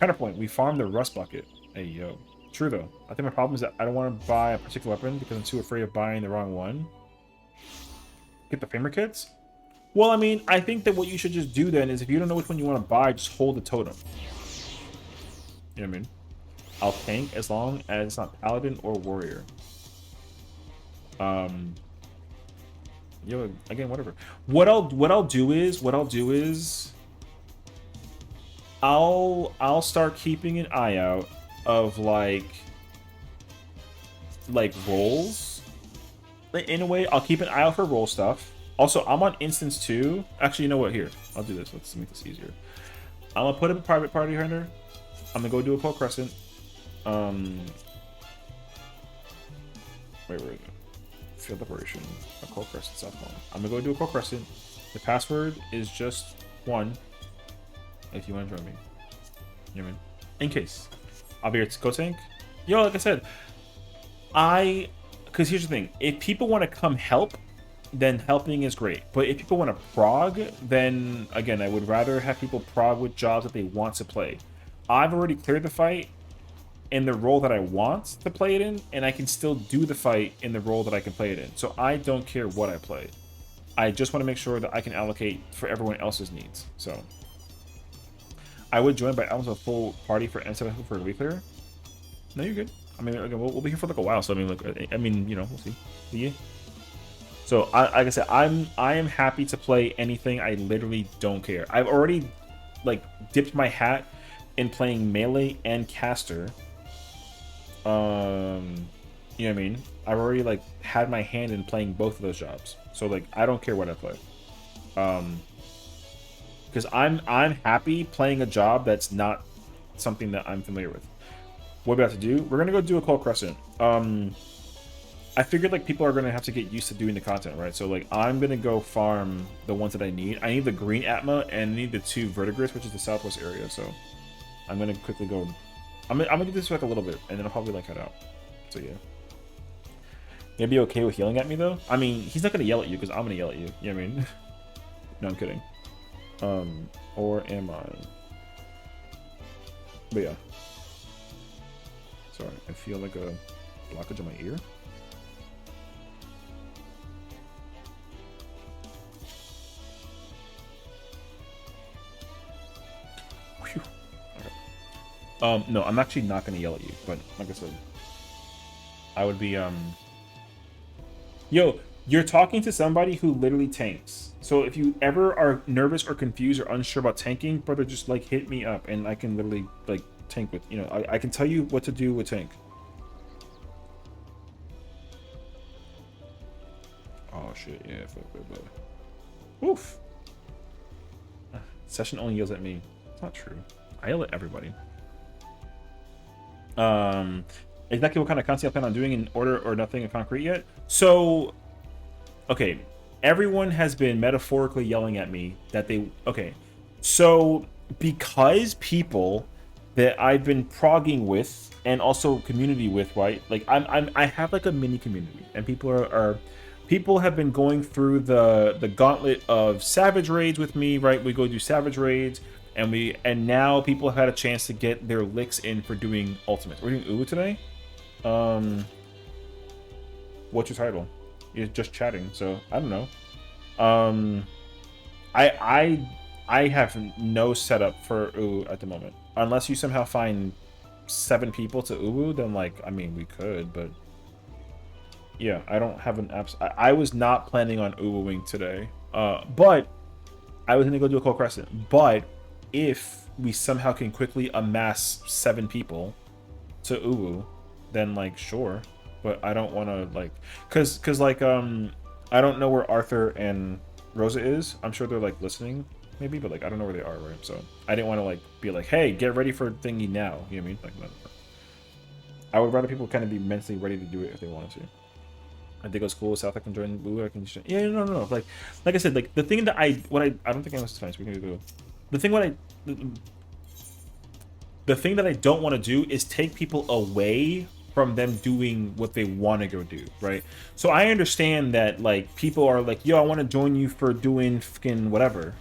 Counterpoint, we farmed the Rust Bucket. Hey, yo. True, though. I think my problem is that I don't want to buy a particular weapon because I'm too afraid of buying the wrong one. Get the Famer Kits? Well, I mean, I think that what you should just do then is if you don't know which one you want to buy, just hold the totem. You know what I mean? I'll tank as long as it's not Paladin or Warrior. Yo, again, whatever. What I'll do is I'll start keeping an eye out of like rolls. In a way, I'll keep an eye out for roll stuff. Also, I'm on instance too. Actually, you know what? Here, I'll do this. Let's make this easier. I'm gonna put up a private party hunter. I'm gonna go do a Cold Crescent. Wait, where is it? Field operation. A Cold Crescent South Home. I'm gonna go do a Cold Crescent. The password is just 1. If you want to join me, you know what I mean? In case, I'll be here to go tank. Yo, like I said, because here's the thing: if people want to come help, then helping is great. But if people want to prog, then again, I would rather have people prog with jobs that they want to play. I've already cleared the fight in the role that I want to play it in, and I can still do the fight in the role that I can play it in. So I don't care what I play. I just want to make sure that I can allocate for everyone else's needs. So I would join by almost a full party for M7 for a reclear. No, you're good. I mean, again, we'll be here for like a while, so I mean, like, I mean, you know, we'll see. Yeah. So like I said, I am happy to play anything. I literally don't care. I've already like dipped my hat in playing melee and caster. You know what I mean? I've already like had my hand in playing both of those jobs. So like I don't care what I play. Because I'm happy playing a job that's not something that I'm familiar with. What we're about to do? We're gonna go do a Cold Crescent. I figured like people are gonna have to get used to doing the content, right? So like I'm gonna go farm the ones that I need. I need the green Atma and I need the 2 Verdigris, which is the southwest area. So I'm gonna quickly go. I'm gonna do this for like a little bit, and then I'll probably like head out. So yeah. You'll be okay with yelling at me though? I mean, he's not gonna yell at you because I'm gonna yell at you. You know what I mean? No, I'm kidding. Or am I? But yeah. Sorry, I feel like a blockage in my ear. Whew. Okay. No, I'm actually not gonna yell at you, but like I said, I would be Yo, You're talking to somebody who literally tanks. So if you ever are nervous or confused or unsure about tanking, brother, just like hit me up and I can literally like tank with, you know, I can tell you what to do with tank. Oh shit, yeah, fuck. Oof. Session only yells at me. It's not true. I yell at everybody. Exactly what kind of content I plan on doing in order or nothing in concrete yet. So, okay, everyone has been metaphorically yelling at me that they. Okay, so because people that I've been progging with and also community with, right? Like I have like a mini community, and people have been going through the gauntlet of savage raids with me, right? We go do savage raids, and now people have had a chance to get their licks in for doing ultimates. We're doing Uwu today. What's your title? You're just chatting, so I don't know. I have no setup for Uwu at the moment, unless you somehow find 7 people to Uwu. Then like, I mean, we could, but yeah, I don't have an apps. I was not planning on Uwuing today, but I was gonna go do a Cold Crescent. But if we somehow can quickly amass 7 people to Uwu, then like sure. But I don't want to like, cause like I don't know where Arthur and Rosa is. I'm sure they're like listening maybe, but like I don't know where they are, right? So I didn't want to like be like, hey, get ready for thingy now. You know what I mean? Like, no. I would rather people kind of be mentally ready to do it if they wanted to. I think it was cool. South I can join Blue. I can just, yeah, no. Like I said, like the thing that I don't think I was fine. So we can do the thing the thing that I don't want to do is take people away from them doing what they want to go do, right? So I understand that like people are like, yo, I want to join you for doing fucking whatever,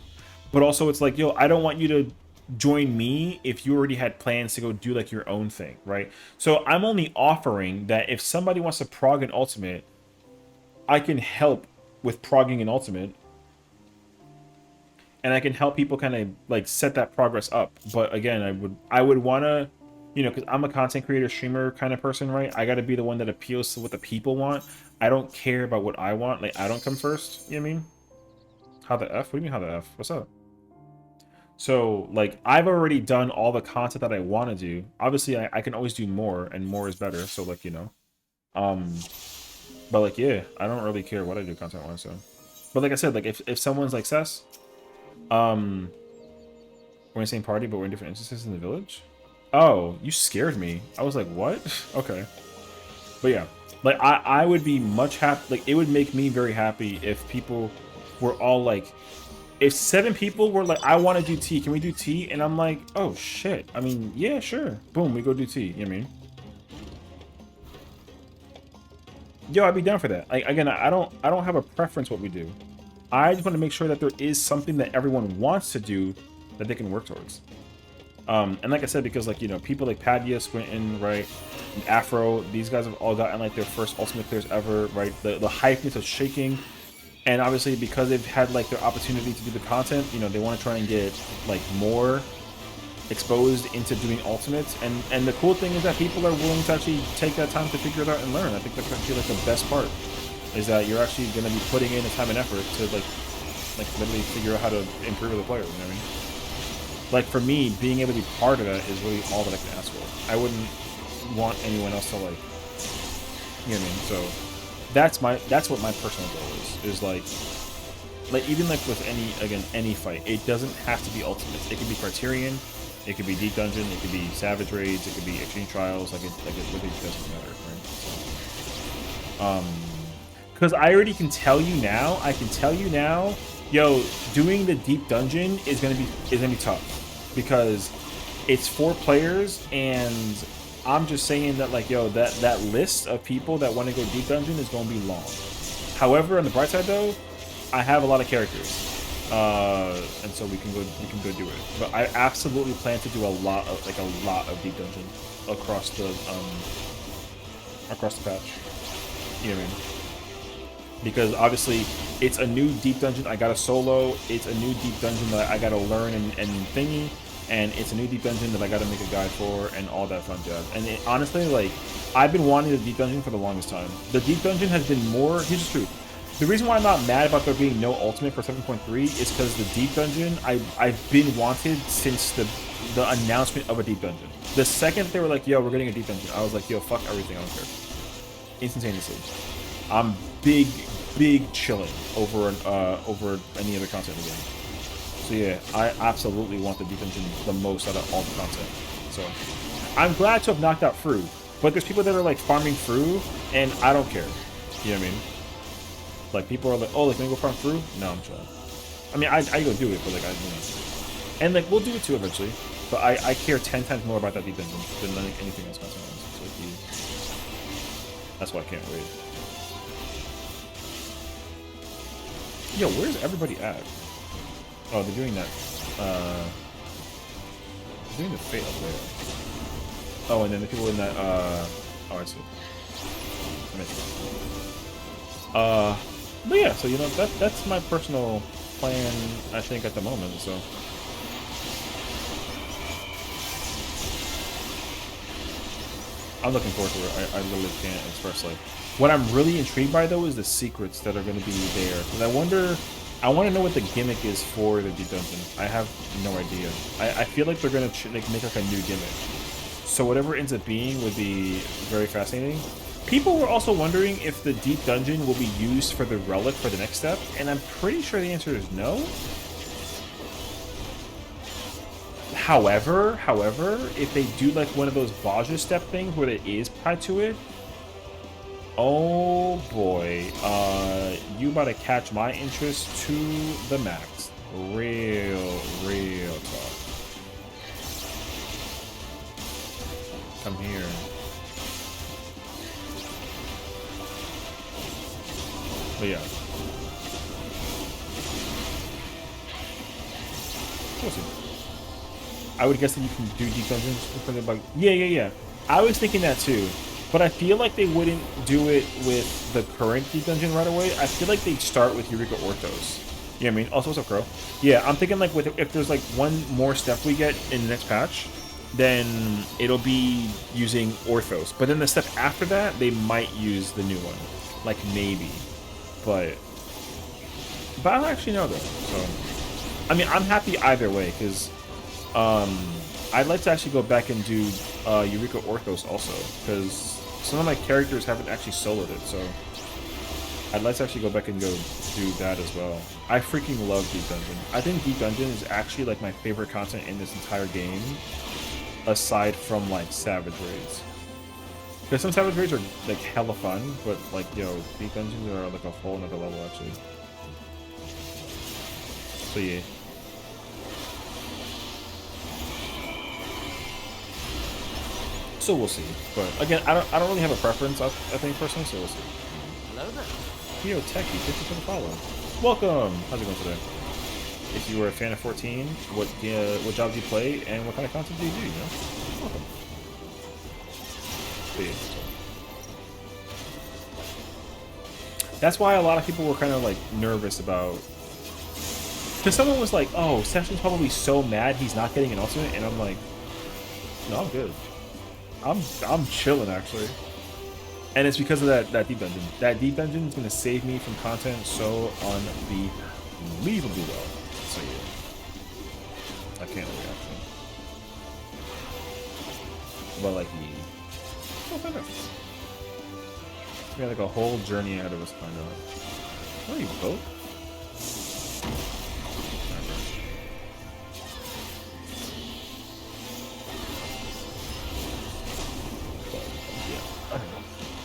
but also it's like, yo, I don't want you to join me if you already had plans to go do like your own thing, right? So I'm only offering that if somebody wants to prog an ultimate, I can help with progging an ultimate, and I can help people kind of like set that progress up. But again, I would want to, you know, because I'm a content creator, streamer kind of person, right? I got to be the one that appeals to what the people want. I don't care about what I want. Like, I don't come first. You know what I mean? How the F? What do you mean, how the F? What's up? So, like, I've already done all the content that I want to do. Obviously, I can always do more, and more is better. So, like, you know. But, like, yeah, I don't really care what I do content-wise, so. But, like I said, like, if someone's like, Cess, we're in the same party, but we're in different instances in the village? Oh, you scared me. I was like, what? Okay. But yeah, like I would be much happy. Like it would make me very happy if people were all like, if 7 people were like, I want to do tea. Can we do tea? And I'm like, oh shit. I mean, yeah, sure. Boom, we go do tea. You know what I mean? Yo, I'd be down for that. Like again, I don't have a preference what we do. I just want to make sure that there is something that everyone wants to do that they can work towards. And like I said, because like, you know, people like Padilla, Squinton, right, and Afro, these guys have all gotten like their first ultimate clears ever, right? The hypeness of shaking, and obviously because they've had like their opportunity to do the content, you know, they want to try and get like more exposed into doing ultimates. And the cool thing is that people are willing to actually take that time to figure it out and learn. I think that's actually like the best part, is that you're actually going to be putting in the time and effort to like literally figure out how to improve as a player. You know what I mean? Like for me, being able to be part of that is really all that I can ask for. I wouldn't want anyone else to like, you know what I mean? So that's what my personal goal is like even like with any fight, it doesn't have to be ultimates. It could be Criterion, it could be Deep Dungeon, it could be Savage Raids, it could be Extreme Trials. Like it really doesn't matter, right? Because I already can tell you now. Yo, doing the Deep Dungeon is gonna be tough. Because it's 4 players, and I'm just saying that like, yo, that list of people that want to go Deep Dungeon is going to be long. However, on the bright side though, I have a lot of characters, and so we can go do it. But I absolutely plan to do a lot of Deep Dungeon across the patch. You know what I mean? Because obviously it's a new Deep Dungeon I gotta solo, it's a new Deep Dungeon that I gotta learn and thingy, and it's a new Deep Dungeon that I gotta make a guide for, and all that fun jazz. And honestly, like, I've been wanting the Deep Dungeon for the longest time. The Deep Dungeon has been more, here's the truth, The reason why I'm not mad about there being no ultimate for 7.3 is because the deep dungeon I've been wanted since the announcement of a deep dungeon. The second they were like, "Yo, we're getting a deep dungeon," I was like, "Yo, fuck everything, I don't care." Instantaneously, I'm big chilling over any other content again. So yeah, I absolutely want the deep dungeon the most out of all the content. So I'm glad to have knocked out Fru, but there's people that are like farming Fru, and I don't care. You know what I mean? Like, people are like, "Oh, like, can we go farm Fru?" No, I'm chilling. I mean, I go do it, but like, and like, we'll do it too eventually. But I care 10 times more about that deep dungeon than like anything else content-wise. So like, that's why I can't wait. Yo, where's everybody at? Oh, they're doing that. They're doing the fate up there. Oh, and then the people in that. Oh, I see. But yeah, so you know that's my personal plan, I think, at the moment. So I'm looking forward to it. I literally can't express like what I'm really intrigued by though is the secrets that are going to be there. Because I want to know what the gimmick is for the deep dungeon. I have no idea. I feel like they're going to make like a new gimmick. So whatever it ends up being would be very fascinating. People were also wondering if the deep dungeon will be used for the relic for the next step, and I'm pretty sure the answer is no. However, if they do like one of those Baja step things where it is tied to it, oh boy, you about to catch my interest to the max. Real talk. Come here. But yeah. We'll see. I would guess that you can do deep dungeons for the bug. Yeah. I was thinking that too. But I feel like they wouldn't do it with the current deep dungeon right away. I feel like they'd start with Eureka Orthos. You know what I mean? Also, what's up, Crow? Yeah, I'm thinking like if there's like one more step we get in the next patch, then it'll be using Orthos. But then the step after that, they might use the new one. Like, maybe. But I don't actually know, though. So, I mean, I'm happy either way, because I'd like to actually go back and do Eureka Orthos also, because some of my characters haven't actually soloed it, so I'd like to actually go back and go do that as well. I freaking love Deep Dungeon. I think Deep Dungeon is actually like my favorite content in this entire game, aside from like Savage Raids. Because some Savage Raids are like hella fun, but like, yo, Deep Dungeons are like a whole nother level actually. So yeah. So we'll see. But again, I don't really have a preference, I think, personally, so we'll see. Hello there. Yo, Techie, thank you for the follow. Welcome! How's it going today? If you were a fan of 14, what job do you play, and what kind of content do you do, you know? Welcome. But yeah, so. That's why a lot of people were kind of, like, nervous about... Because someone was like, oh, Session's probably so mad he's not getting an ultimate, and I'm like, no, I'm good. I'm chilling, actually. And it's because of that deep dungeon. That deep dungeon is going to save me from content so unbelievably well. So yeah. I can't wait, actually. But like, yeah. Oh, kind of. We got like a whole journey ahead of us, kind of. What are you, boat?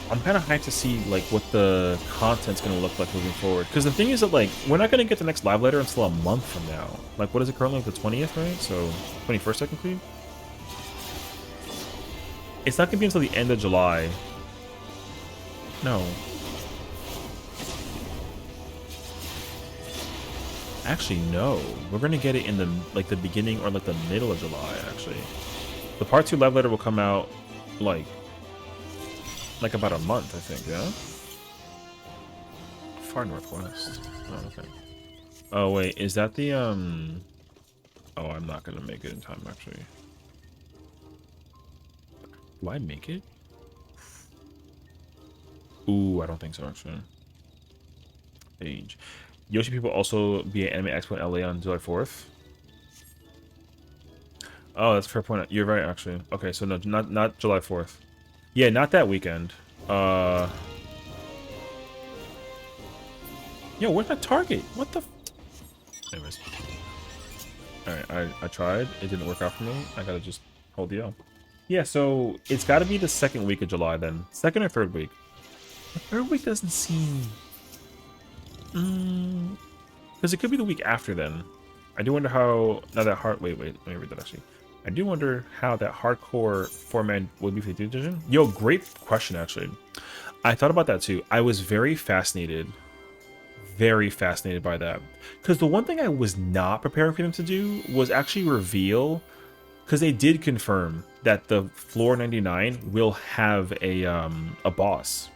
I'm kind of hyped to see like what the content's gonna look like moving forward. Because the thing is that like we're not gonna get the next live letter until a month from now. Like, what is it currently? Like the 20th, right? So 21st technically. It's not gonna be until the end of July. No. Actually, no. We're gonna get it in the like the beginning or like the middle of July. Actually, the part 2 live letter will come out like about a month, I think, yeah? Far Northwest. Oh, okay. Oh, wait, is that the, Oh, I'm not gonna make it in time, actually. Do I make it? Ooh, I don't think so, actually. Age. Yoshi people also be at Anime Expo in LA on July 4th. Oh, that's a fair point. You're right, actually. Okay, so no, not July 4th. Yeah, not that weekend. Yo, where's my target? What the? Anyways. Alright, I tried. It didn't work out for me. I gotta just hold the L. Yeah, so it's gotta be the second week of July then. Second or third week. The third week doesn't seem... Because it could be the week after then. I do wonder how... Now that hard... Wait, let me read that actually. I do wonder how that hardcore format would be for the division. Yo, great question, actually. I thought about that too. I was very fascinated by that. Because the one thing I was not prepared for them to do was actually reveal... Because they did confirm that the Floor 99 will have a boss.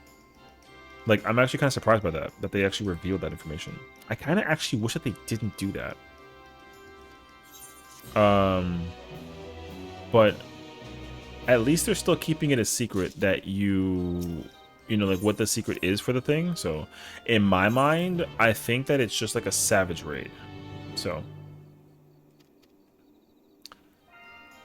Like, I'm actually kind of surprised by that they actually revealed that information. I kind of actually wish that they didn't do that. But at least they're still keeping it a secret that you know, like what the secret is for the thing. So in my mind, I think that it's just like a savage raid. So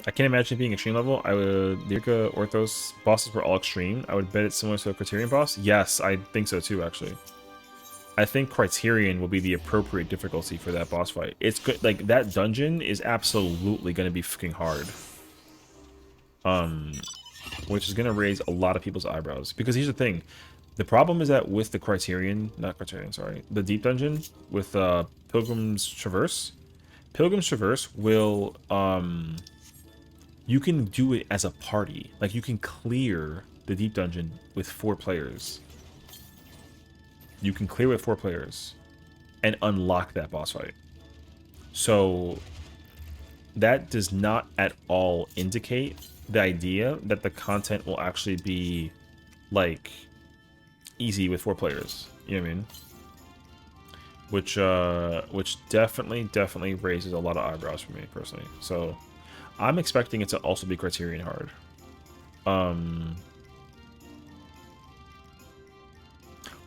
I can't imagine it being extreme level. I would... Lyrika, Orthos bosses were all extreme. I would bet it's similar to a Criterion boss. Yes, I think so too, actually. I think Criterion will be the appropriate difficulty for that boss fight. It's good. Like, that dungeon is absolutely going to be fucking hard. Which is going to raise a lot of people's eyebrows. Because here's the thing. The problem is that with the Criterion... Not Criterion, sorry. The Deep Dungeon with Pilgrim's Traverse. Pilgrim's Traverse will... You can do it as a party. Like, you can clear the Deep Dungeon with 4 players. You can clear with 4 players and unlock that boss fight. So that does not at all indicate the idea that the content will actually be, like, easy with 4 players. You know what I mean? Which definitely raises a lot of eyebrows for me, personally. So... I'm expecting it to also be Criterion hard.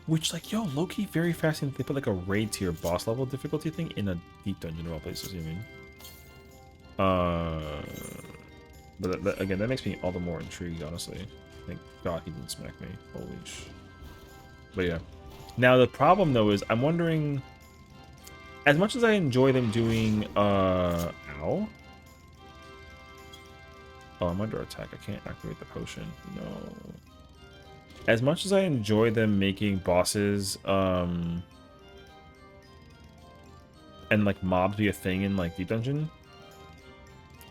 Which, like, yo, low-key very fascinating. They put, like, a raid tier boss level difficulty thing in a deep dungeon of all places, you know? But again, that makes me all the more intrigued, honestly. Thank God he didn't smack me. Holy sh... But yeah. Now, the problem, though, is I'm wondering... As much as I enjoy them doing, Ow? Oh, I'm under attack. I can't activate the potion. No. As much as I enjoy them making bosses, and like mobs be a thing in like Deep Dungeon,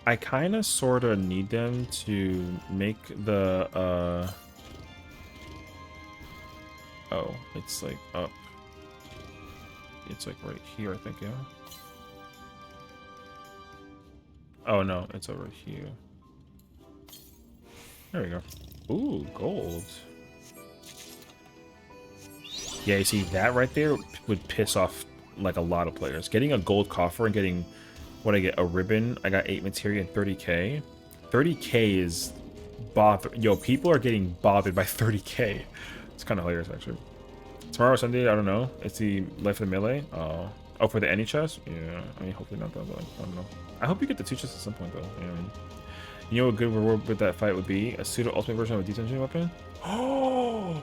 I kind of sort of need them to make the, oh, it's like up. It's like right here, I think, yeah. Oh no, it's over here. There we go. Ooh, gold. Yeah, you see, that right there would piss off, like, a lot of players. Getting a gold coffer and getting, what I get, a ribbon. I got 8 materia and 30k. 30k is bother. Yo, people are getting bothered by 30k. It's kind of hilarious, actually. Tomorrow, Sunday, I don't know. It's the Life of the Melee. Oh, for the any chest? Yeah, I mean, hopefully not that, but I don't know. I hope you get the 2 chests at some point, though. You know what I mean? You know what a good reward with that fight would be? A pseudo ultimate version of a Deep Dungeon weapon? Oh,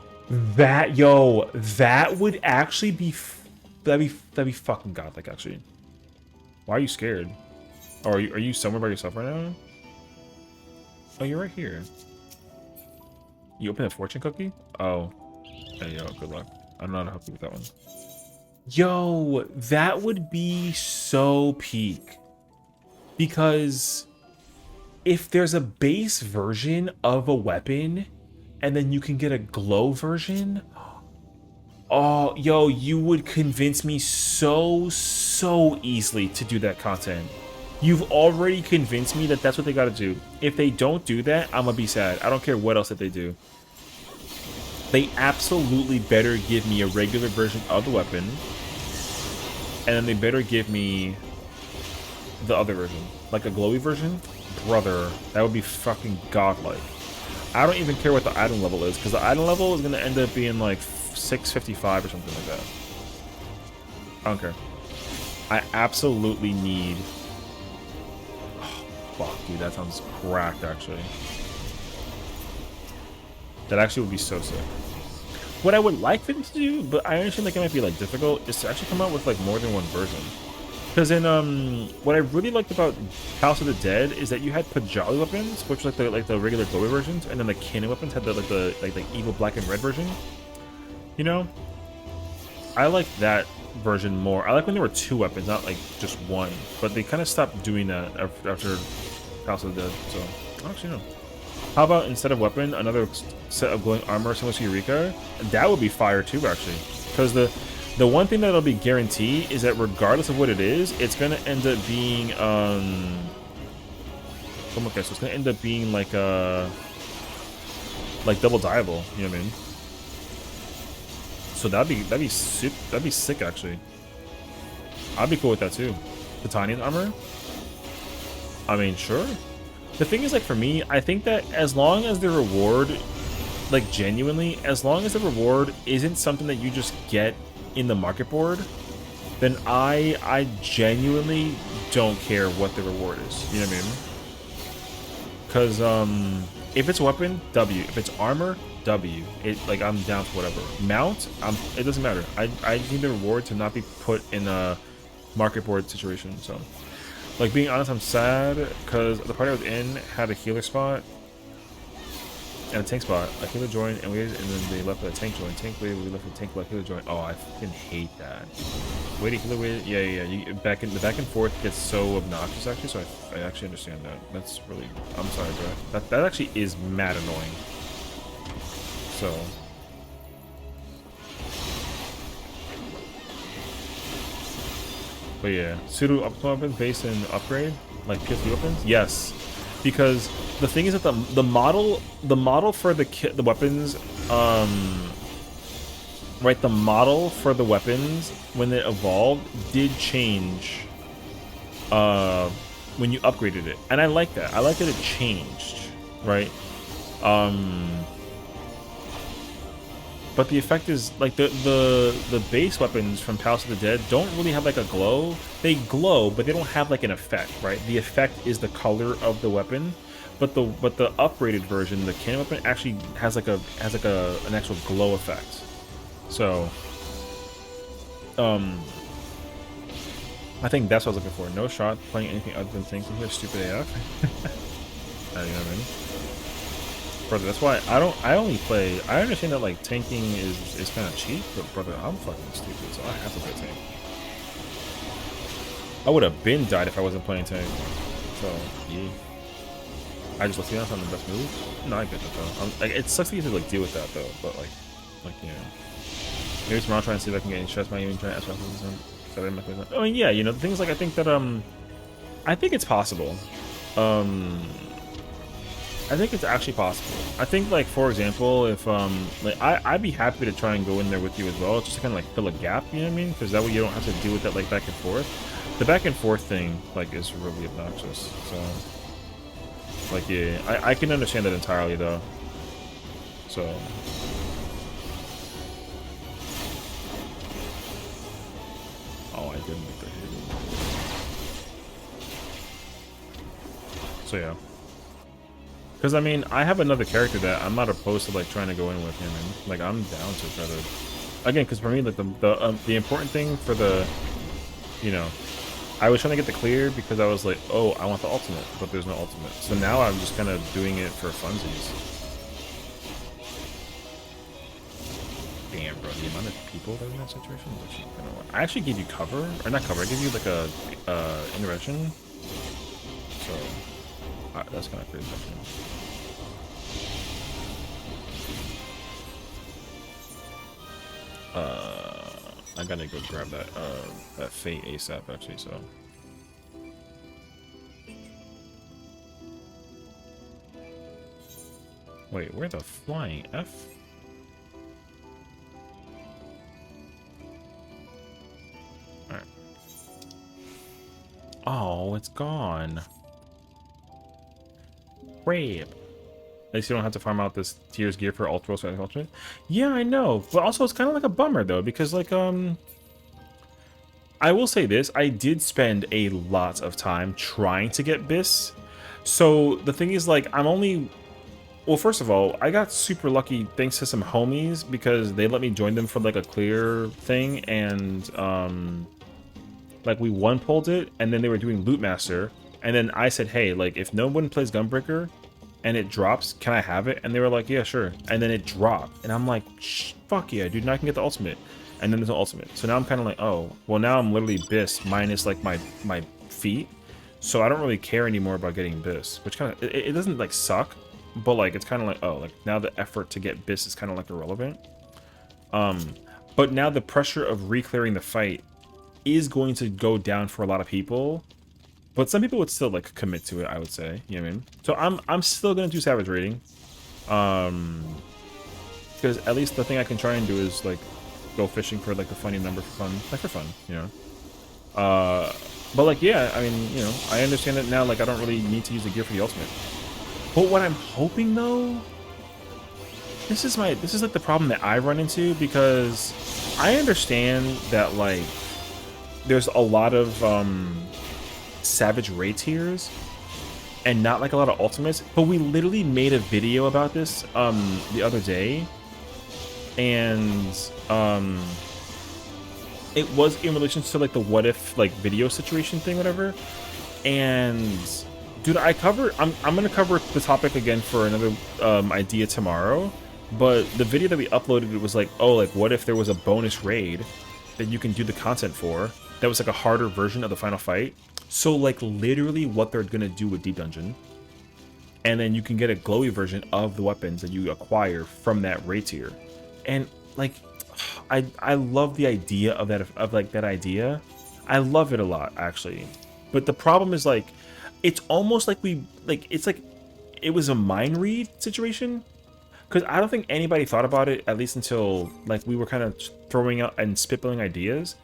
that would actually be, that'd be fucking godlike, actually. Why are you scared? Oh, are you somewhere by yourself right now? Oh, you're right here. You open a fortune cookie? Oh, hey, yo, good luck. I don't know how to help you with that one. Yo, that would be so peak. Because if there's a base version of a weapon and then you can get a glow version, oh, yo, you would convince me so easily to do that content. You've already convinced me that that's what they gotta do. If they don't do that, I'm gonna be sad. I don't care what else that they do. They absolutely better give me a regular version of the weapon, and then they better give me the other version, like a glowy version. Brother, that would be fucking godlike. I don't even care what the item level is, because the item level is going to end up being like 655 or something like that. I don't care. I absolutely need... Oh, fuck, dude, that sounds cracked, actually. That actually would be so sick. What I would like for them to do, but I understand like it might be like difficult, is to actually come out with like more than one version. Because in what I really liked about House of the Dead is that you had Pajali weapons, which was like the regular glowy versions, and then the cannon weapons had the evil black and red version. You know, I like that version more. I like when there were two weapons, not like just one. But they kind of stopped doing that after House of the Dead. So actually no. How about instead of weapon, another set of glowing armor similar to Eureka? That would be fire too, actually. Because the one thing that'll be guaranteed is that regardless of what it is, it's gonna end up being okay, so it's gonna end up being like double dieable. You know what I mean? So that'd be sick actually. I'd be cool with that too. Titanium armor. I mean, sure. The thing is, like, for me, I think that as long as the reward, like, genuinely, as long as the reward isn't something that you just get in the market board, then I genuinely don't care what the reward is. You know what I mean? Because, if it's weapon, W. If it's armor, W. Like, I'm down for whatever. Mount, it doesn't matter. I need the reward to not be put in a market board situation, so... Like, being honest, I'm sad because the party I was in had a healer spot and a tank spot. A healer joined, and then they left with a tank join. Tank waited, we left with a tank left, healer join. Oh, I fucking hate that. Waiting, healer waited. Yeah. The back and forth gets so obnoxious, actually, so I actually understand that. That's really... I'm sorry, bro. That actually is mad annoying. So... But yeah, pseudo optimal weapons based in upgrade, like PS3 weapons. Yes, because the thing is that the model for the weapons, right? The model for the weapons when it evolved did change, when you upgraded it, and I like that. I like that it changed, right? But the effect is like the base weapons from House of the Dead don't really have like a glow. They glow, but they don't have like an effect, right? The effect is the color of the weapon, but the upgraded version, the cannon weapon, actually has like an actual glow effect. So, I think that's what I was looking for. No shot playing anything other than tanks in here. Stupid AF. You know what I mean? Brother, that's why I only play. I understand that like tanking is kind of cheap, but brother, I'm fucking stupid, so I have to play tank. I would have been died if I wasn't playing tank. So yeah, I just let's be honest on the best move. No, I get that though. Like, it sucks that you have to like deal with that though, but like you know, maybe tomorrow I'll try and see if I can get any stress by even trying to ask myself. I mean, yeah, you know, the things like I think it's possible. I think it's actually possible. I think, like, for example, if, like, I'd be happy to try and go in there with you as well, just to kind of, like, fill a gap, you know what I mean? Because that way you don't have to deal with that, like, back and forth. The back and forth thing, like, is really obnoxious, so... Like, yeah, I can understand that entirely, though. So... Oh, I didn't make the hit. So, yeah. Because, I mean, I have another character that I'm not opposed to, like, trying to go in with him, and, like, I'm down to try to... Again, because for me, like, the important thing for the... You know... I was trying to get the clear because I was like, oh, I want the ultimate, but there's no ultimate. So now I'm just kind of doing it for funsies. Damn, bro, the amount of people that are in that situation, I actually gave you cover, or not cover, I gave you, like, a intervention. So... that's kind of crazy, actually. I gotta go grab that Fate ASAP, actually, so. Wait, where the flying F? Alright. Oh, it's gone. Crap. At least you don't have to farm out this tier's gear for Ultra Ultimate. Yeah, I know. But also, it's kind of like a bummer, though, because, like, I will say this, I did spend a lot of time trying to get BIS. So the thing is, like, I'm only... Well, first of all, I got super lucky thanks to some homies because they let me join them for, like, a clear thing, and, like, we one-pulled it, and then they were doing Loot Master, and then I said, hey, like, if no one plays Gunbreaker, and it drops, can I have it? And they were like, yeah, sure. And then it dropped, and I'm like, fuck yeah, dude, now I can get the ultimate. And then there's an ultimate. So now I'm kind of like, oh, well, now I'm literally BIS minus, like, my feet. So I don't really care anymore about getting BIS, which kind of, it doesn't, like, suck, but, like, it's kind of like, oh, like, now the effort to get BIS is kind of, like, irrelevant. But now the pressure of re-clearing the fight is going to go down for a lot of people. But some people would still, like, commit to it, I would say. You know what I mean? So I'm still going to do Savage Rating. Because at least the thing I can try and do is, like, go fishing for, like, the funny number for fun. Like, for fun, you know? But, like, yeah, I mean, you know, I understand that now, like, I don't really need to use the gear for the ultimate. But what I'm hoping, though... This is, like, the problem that I run into, because I understand that, like, there's a lot of, Savage Raid tiers, and not, like, a lot of ultimates, but we literally made a video about this, the other day, and, it was in relation to, like, the what if, like, video situation thing, whatever, and, dude, I'm gonna cover the topic again for another, idea tomorrow, but the video that we uploaded, it was like, oh, like, what if there was a bonus raid that you can do the content for, that was, like, a harder version of the final fight? So, like, literally what they're gonna do with Deep Dungeon, and then you can get a glowy version of the weapons that you acquire from that raid tier. And, like, I love the idea of that, like, that idea. I love it a lot, actually. But the problem is, like, it's almost like it's like it was a mind read situation, because I don't think anybody thought about it, at least until, like, we were kind of throwing out and spitballing ideas.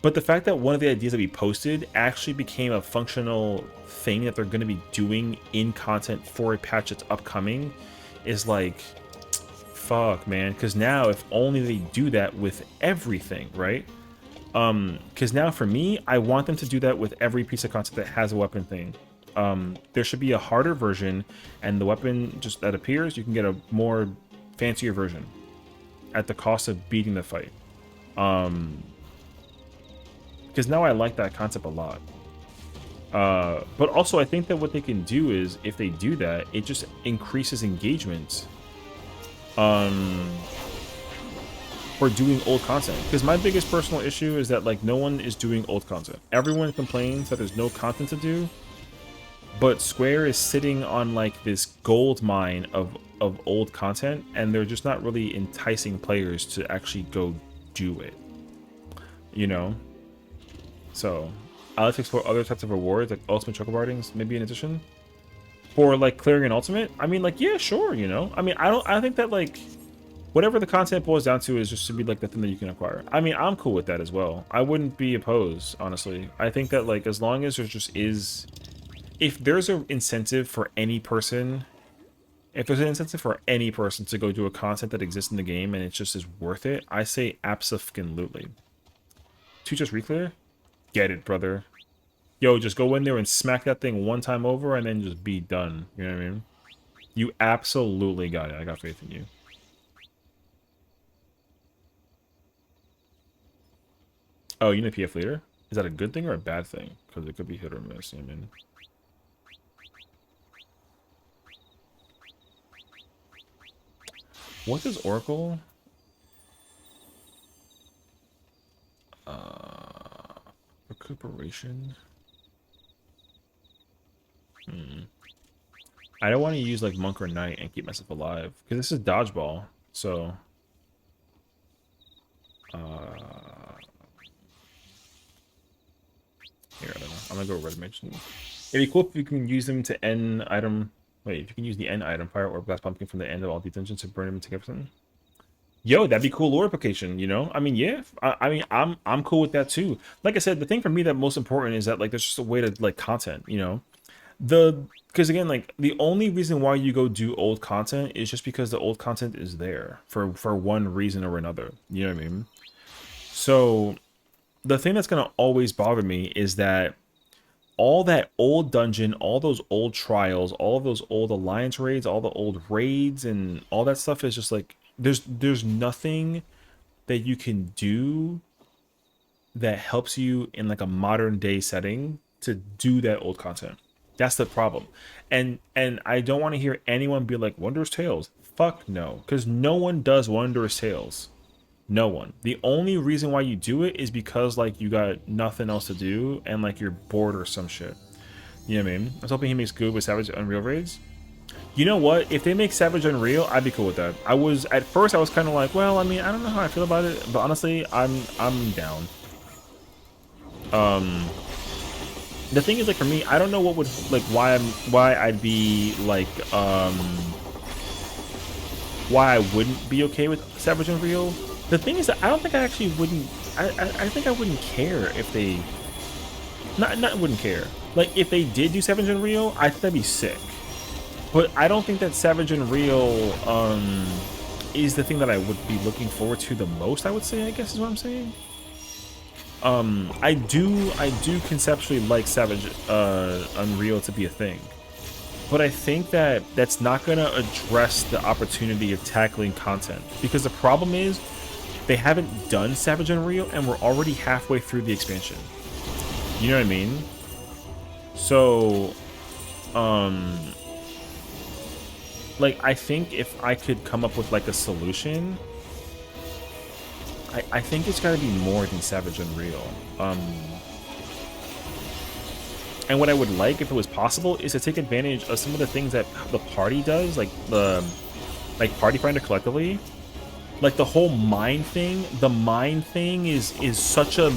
But the fact that one of the ideas that we posted actually became a functional thing that they're going to be doing in content for a patch that's upcoming is like, fuck, man. Because now, if only they do that with everything, right? Because now for me, I want them to do that with every piece of content that has a weapon thing. There should be a harder version, and the weapon just that appears, you can get a more fancier version at the cost of beating the fight. Because now I like that concept a lot. But also I think that what they can do is, if they do that, it just increases engagement for doing old content. Because my biggest personal issue is that, like, no one is doing old content. Everyone complains that there's no content to do, but Square is sitting on, like, this gold mine of old content, and they're just not really enticing players to actually go do it, you know? So I like to explore other types of rewards, like ultimate chocobardings, maybe in addition, for, like, clearing an ultimate. I mean, like, yeah, sure, you know. I mean, I think that, like, whatever the content boils down to is just to be, like, the thing that you can acquire. I mean, I'm cool with that as well. I wouldn't be opposed, honestly. I think that, like, as long as there just is, if there's an incentive for any person, if there's an incentive for any person to go do a content that exists in the game and it just is worth it, I say abso-fucking-lutely. To just reclear? Get it, brother. Yo, just go in there and smack that thing one time over and then just be done. You know what I mean? You absolutely got it. I got faith in you. Oh, you know PF leader? Is that a good thing or a bad thing? Because it could be hit or miss, I mean. What does Oracle? Recuperation? I don't want to use, like, Monk or Knight and keep myself alive. Because this is dodgeball, so... Here, I don't know. I'm gonna go red mage. It'd be cool if you can use them to end item... Wait, if you can use the end item, fire or blast pumpkin from the end of all detentions to burn them to get something. Yo, that'd be cool lore application, you know? I mean, yeah. I mean, I'm cool with that too. Like I said, the thing for me that most important is that, like, there's just a way to, like, content, you know? Because again, like, the only reason why you go do old content is just because the old content is there for one reason or another. You know what I mean? So the thing that's gonna always bother me is that all that old dungeon, all those old trials, all of those old alliance raids, all the old raids, and all that stuff is just like there's nothing that you can do that helps you in like a modern day setting to do that old content. That's the problem. And I don't want to hear anyone be like Wondrous Tales. Fuck no, because no one does Wondrous Tales. No one. The only reason why you do it is because like you got nothing else to do and like you're bored or some shit. You know what I mean? I was hoping he makes good with Savage Unreal raids. You know what? If they make Savage Unreal, I'd be cool with that. I was at first I was kind of like, well, I mean, I don't know how I feel about it, but honestly, I'm down. The thing is, like, for me, I don't know what would like why I'd be like why I wouldn't be okay with Savage Unreal. The thing is that I don't think I actually wouldn't. I think I wouldn't care if they not wouldn't care. Like if they did do Savage Unreal, I think that'd be sick. But I don't think that Savage Unreal is the thing that I would be looking forward to the most. I would say, I guess is what I'm saying. I do conceptually like Savage Unreal to be a thing, but I think that that's not gonna address the opportunity of tackling content, because the problem is they haven't done Savage Unreal and we're already halfway through the expansion. You know what I mean? So, like I think if I could come up with like a solution, I think it's got to be more than Savage Unreal. And what I would like, if it was possible, is to take advantage of some of the things that the party does, like the Party Finder collectively, like the whole mine thing. The mine thing is such a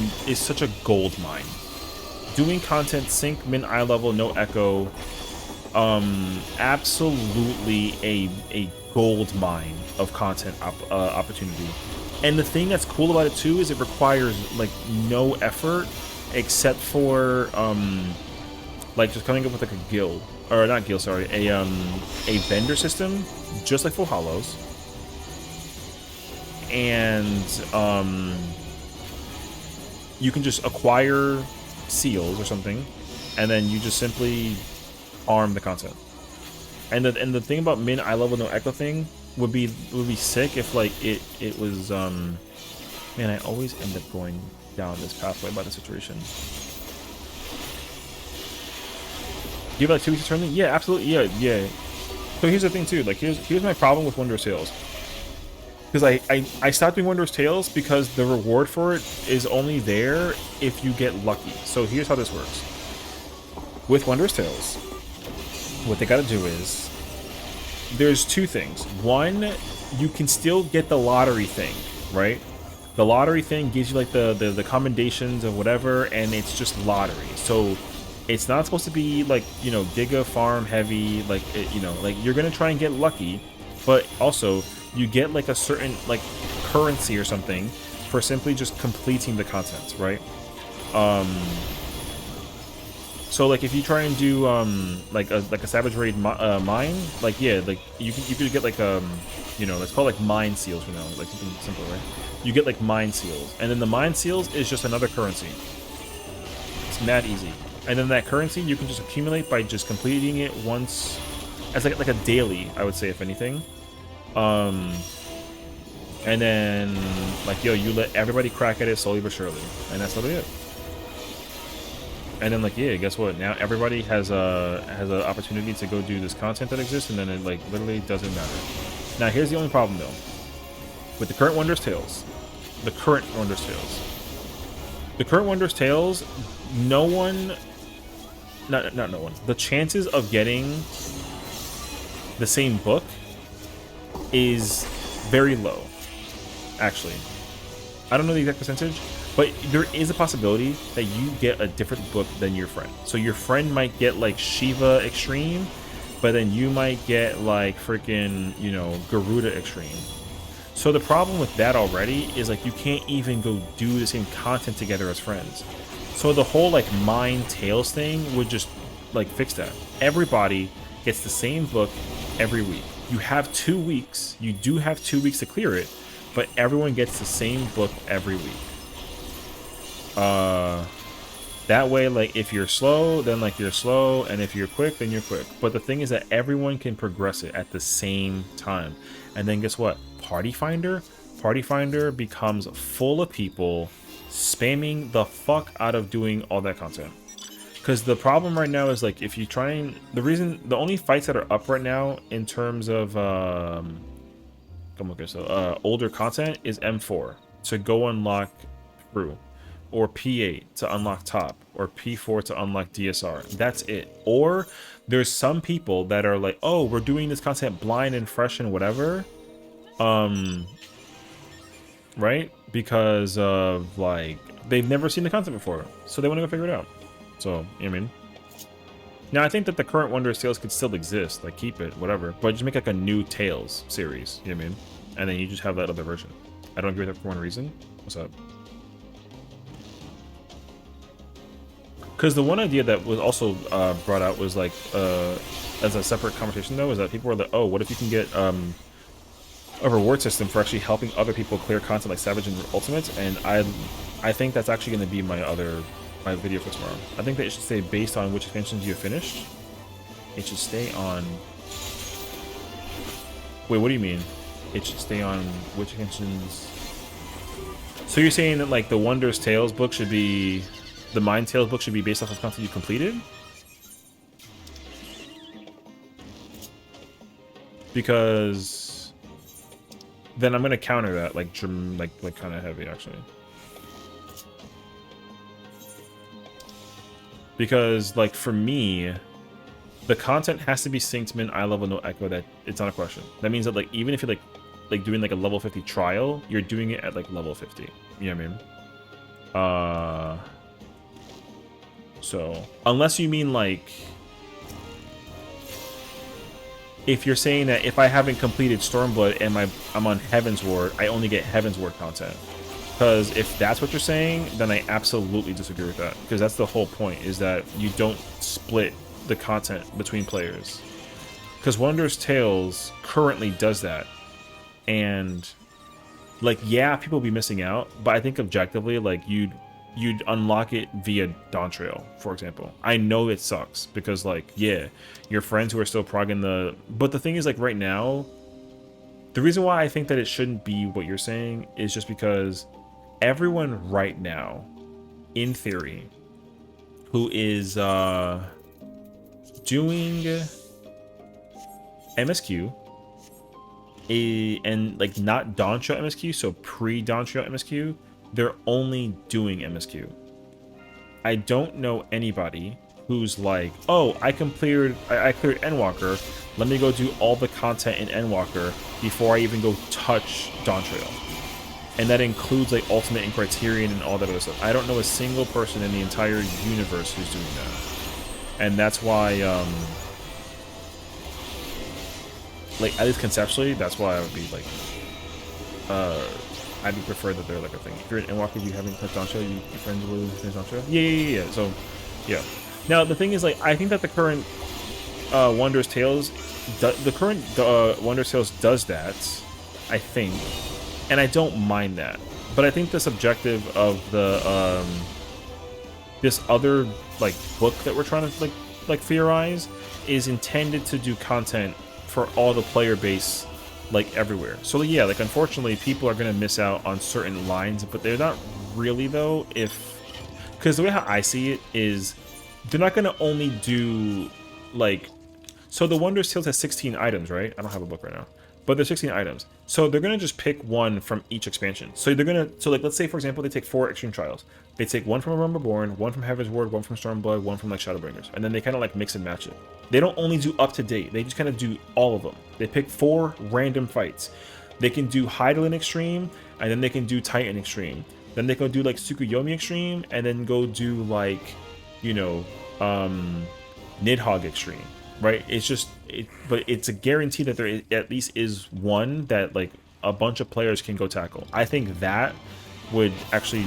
gold mine. Doing content sync, min, eye level, no echo, absolutely a gold mine of content opportunity. And the thing that's cool about it too is it requires like no effort except for like just coming up with like a guild, or not guild, sorry, a vendor system, just like Full Hollows. And you can just acquire seals or something, and then you just simply arm the content. And the thing about min, eye level, no echo thing would be sick if like it was man, I always end up going down this pathway by the situation. Do you have like 2 weeks to turn them? Yeah, absolutely. Yeah. So here's the thing too, like here's my problem with Wondrous Tales. Because I stopped doing Wondrous Tales because the reward for it is only there if you get lucky. So here's how this works. With Wondrous Tales, what they gotta do is, there's 2 things. One, you can still get the lottery thing, right? The lottery thing gives you like the commendations of whatever, and it's just lottery. So it's not supposed to be like, you know, Giga farm heavy, like it, you know, like you're gonna try and get lucky, but also you get like a certain like currency or something for simply just completing the content, right? So like if you try and do like a Savage Raid mine, like yeah, like you could get like you know, let's call it like mine seals for now, like something simple, right? You get like mine seals, and then the mine seals is just another currency. It's mad easy, and then that currency you can just accumulate by just completing it once, as like a daily, I would say, if anything. And then like yo, you let everybody crack at it slowly but surely, and that's literally it. And then like yeah, guess what? Now everybody has a opportunity to go do this content that exists, and then it like literally doesn't matter. Now here's the only problem though, with the current Wondrous Tales, no one, not no one. The chances of getting the same book is very low, actually. I don't know the exact percentage, but there is a possibility that you get a different book than your friend. So your friend might get like Shiva Extreme, but then you might get like freaking, you know, Garuda Extreme. So the problem with that already is like you can't even go do the same content together as friends. So the whole like Mine Tales thing would just like fix that. Everybody gets the same book every week. You have 2 weeks. You do have 2 weeks to clear it, but everyone gets the same book every week. That way, like, if you're slow, then like you're slow, and if you're quick, then you're quick. But the thing is that everyone can progress it at the same time. And then guess what? Party Finder becomes full of people spamming the fuck out of doing all that content. Because the problem right now is, like, if you try and... The only fights that are up right now in terms of older content is M4 to go unlock through, or P8 to unlock top, or P4 to unlock DSR. That's it. Or there's some people that are like, oh, we're doing this content blind and fresh and whatever, right? Because of, like, they've never seen the content before, so they want to go figure it out. So, you know what I mean? Now, I think that the current Wondrous Tales could still exist, like, keep it, whatever, but just make like a new Tales series, you know what I mean? And then you just have that other version. I don't agree with that for one reason. What's up? Because the one idea that was also brought out was, like, as a separate conversation, though, is that people were like, oh, what if you can get a reward system for actually helping other people clear content like Savage and Ultimate? And I think that's actually going to be my video for tomorrow. I think that it should stay based on which expansions you finished. It should stay on... Wait, what do you mean? It should stay on which expansions... So you're saying that, like, the Wondrous Tales book should be... The Mind Tales book should be based off of content you completed? Because then I'm gonna counter that, like kind of heavy, actually. Because, like, for me, the content has to be synced min, eye level, no echo. That it's not a question. That means that, like, even if you're like doing like a level 50 trial, you're doing it at like level 50. You know what I mean? So unless you mean, like, if you're saying that if I haven't completed Stormblood and I'm on Heaven's Ward, I only get Heaven's Ward content. Because if that's what you're saying, then I absolutely disagree with that. Because that's the whole point, is that you don't split the content between players. Because Wondrous Tales currently does that. And, like, yeah, people will be missing out, but I think objectively, like, you'd unlock it via Dawn Trail, for example. I know it sucks because, like, yeah, your friends who are still progging the... But the thing is, like, right now, the reason why I think that it shouldn't be what you're saying is just because everyone right now, in theory, who is doing MSQ, and, like, not Dawn Trail MSQ, so pre-Dawn Trail MSQ, they're only doing MSQ. I don't know anybody who's like, oh, I cleared Endwalker, let me go do all the content in Endwalker before I even go touch Dawn Trail. And that includes, like, Ultimate and Criterion and all that other stuff. I don't know a single person in the entire universe who's doing that. And that's why, like, at least conceptually, that's why I would be like, I would prefer that they're like a thing. If you're an Endwalker, you haven't touched Dawn Trail, your friends will finish Dawn Trail. Yeah. So, yeah. Now the thing is, like, I think that the current Wondrous Tales, Wondrous Tales does that, I think, and I don't mind that. But I think this objective of the this other, like, book that we're trying to like theorize is intended to do content for all the player base, like, everywhere. So yeah, like, unfortunately people are gonna miss out on certain lines, but they're not really, though, because the way how I see it is they're not gonna only do, like, so the Wondrous Tales has 16 items, right? I don't have a book right now, but there's 16 items. So they're gonna just pick one from each expansion. So like, let's say, for example, they take 4 Extreme Trials. They take one from Remember Born, one from Heaven's Ward, one from Stormblood, one from, like, Shadowbringers, and then they kind of, like, mix and match it. They don't only do up to date, they just kind of do all of them. They pick 4 random fights. They can do Hydaelyn Extreme, and then they can do Titan Extreme. Then they go do, like, Tsukuyomi Extreme, and then go do, like, you know, Nidhogg Extreme, right? It's just, but it's a guarantee that there at least is one that, like, a bunch of players can go tackle. I think that would actually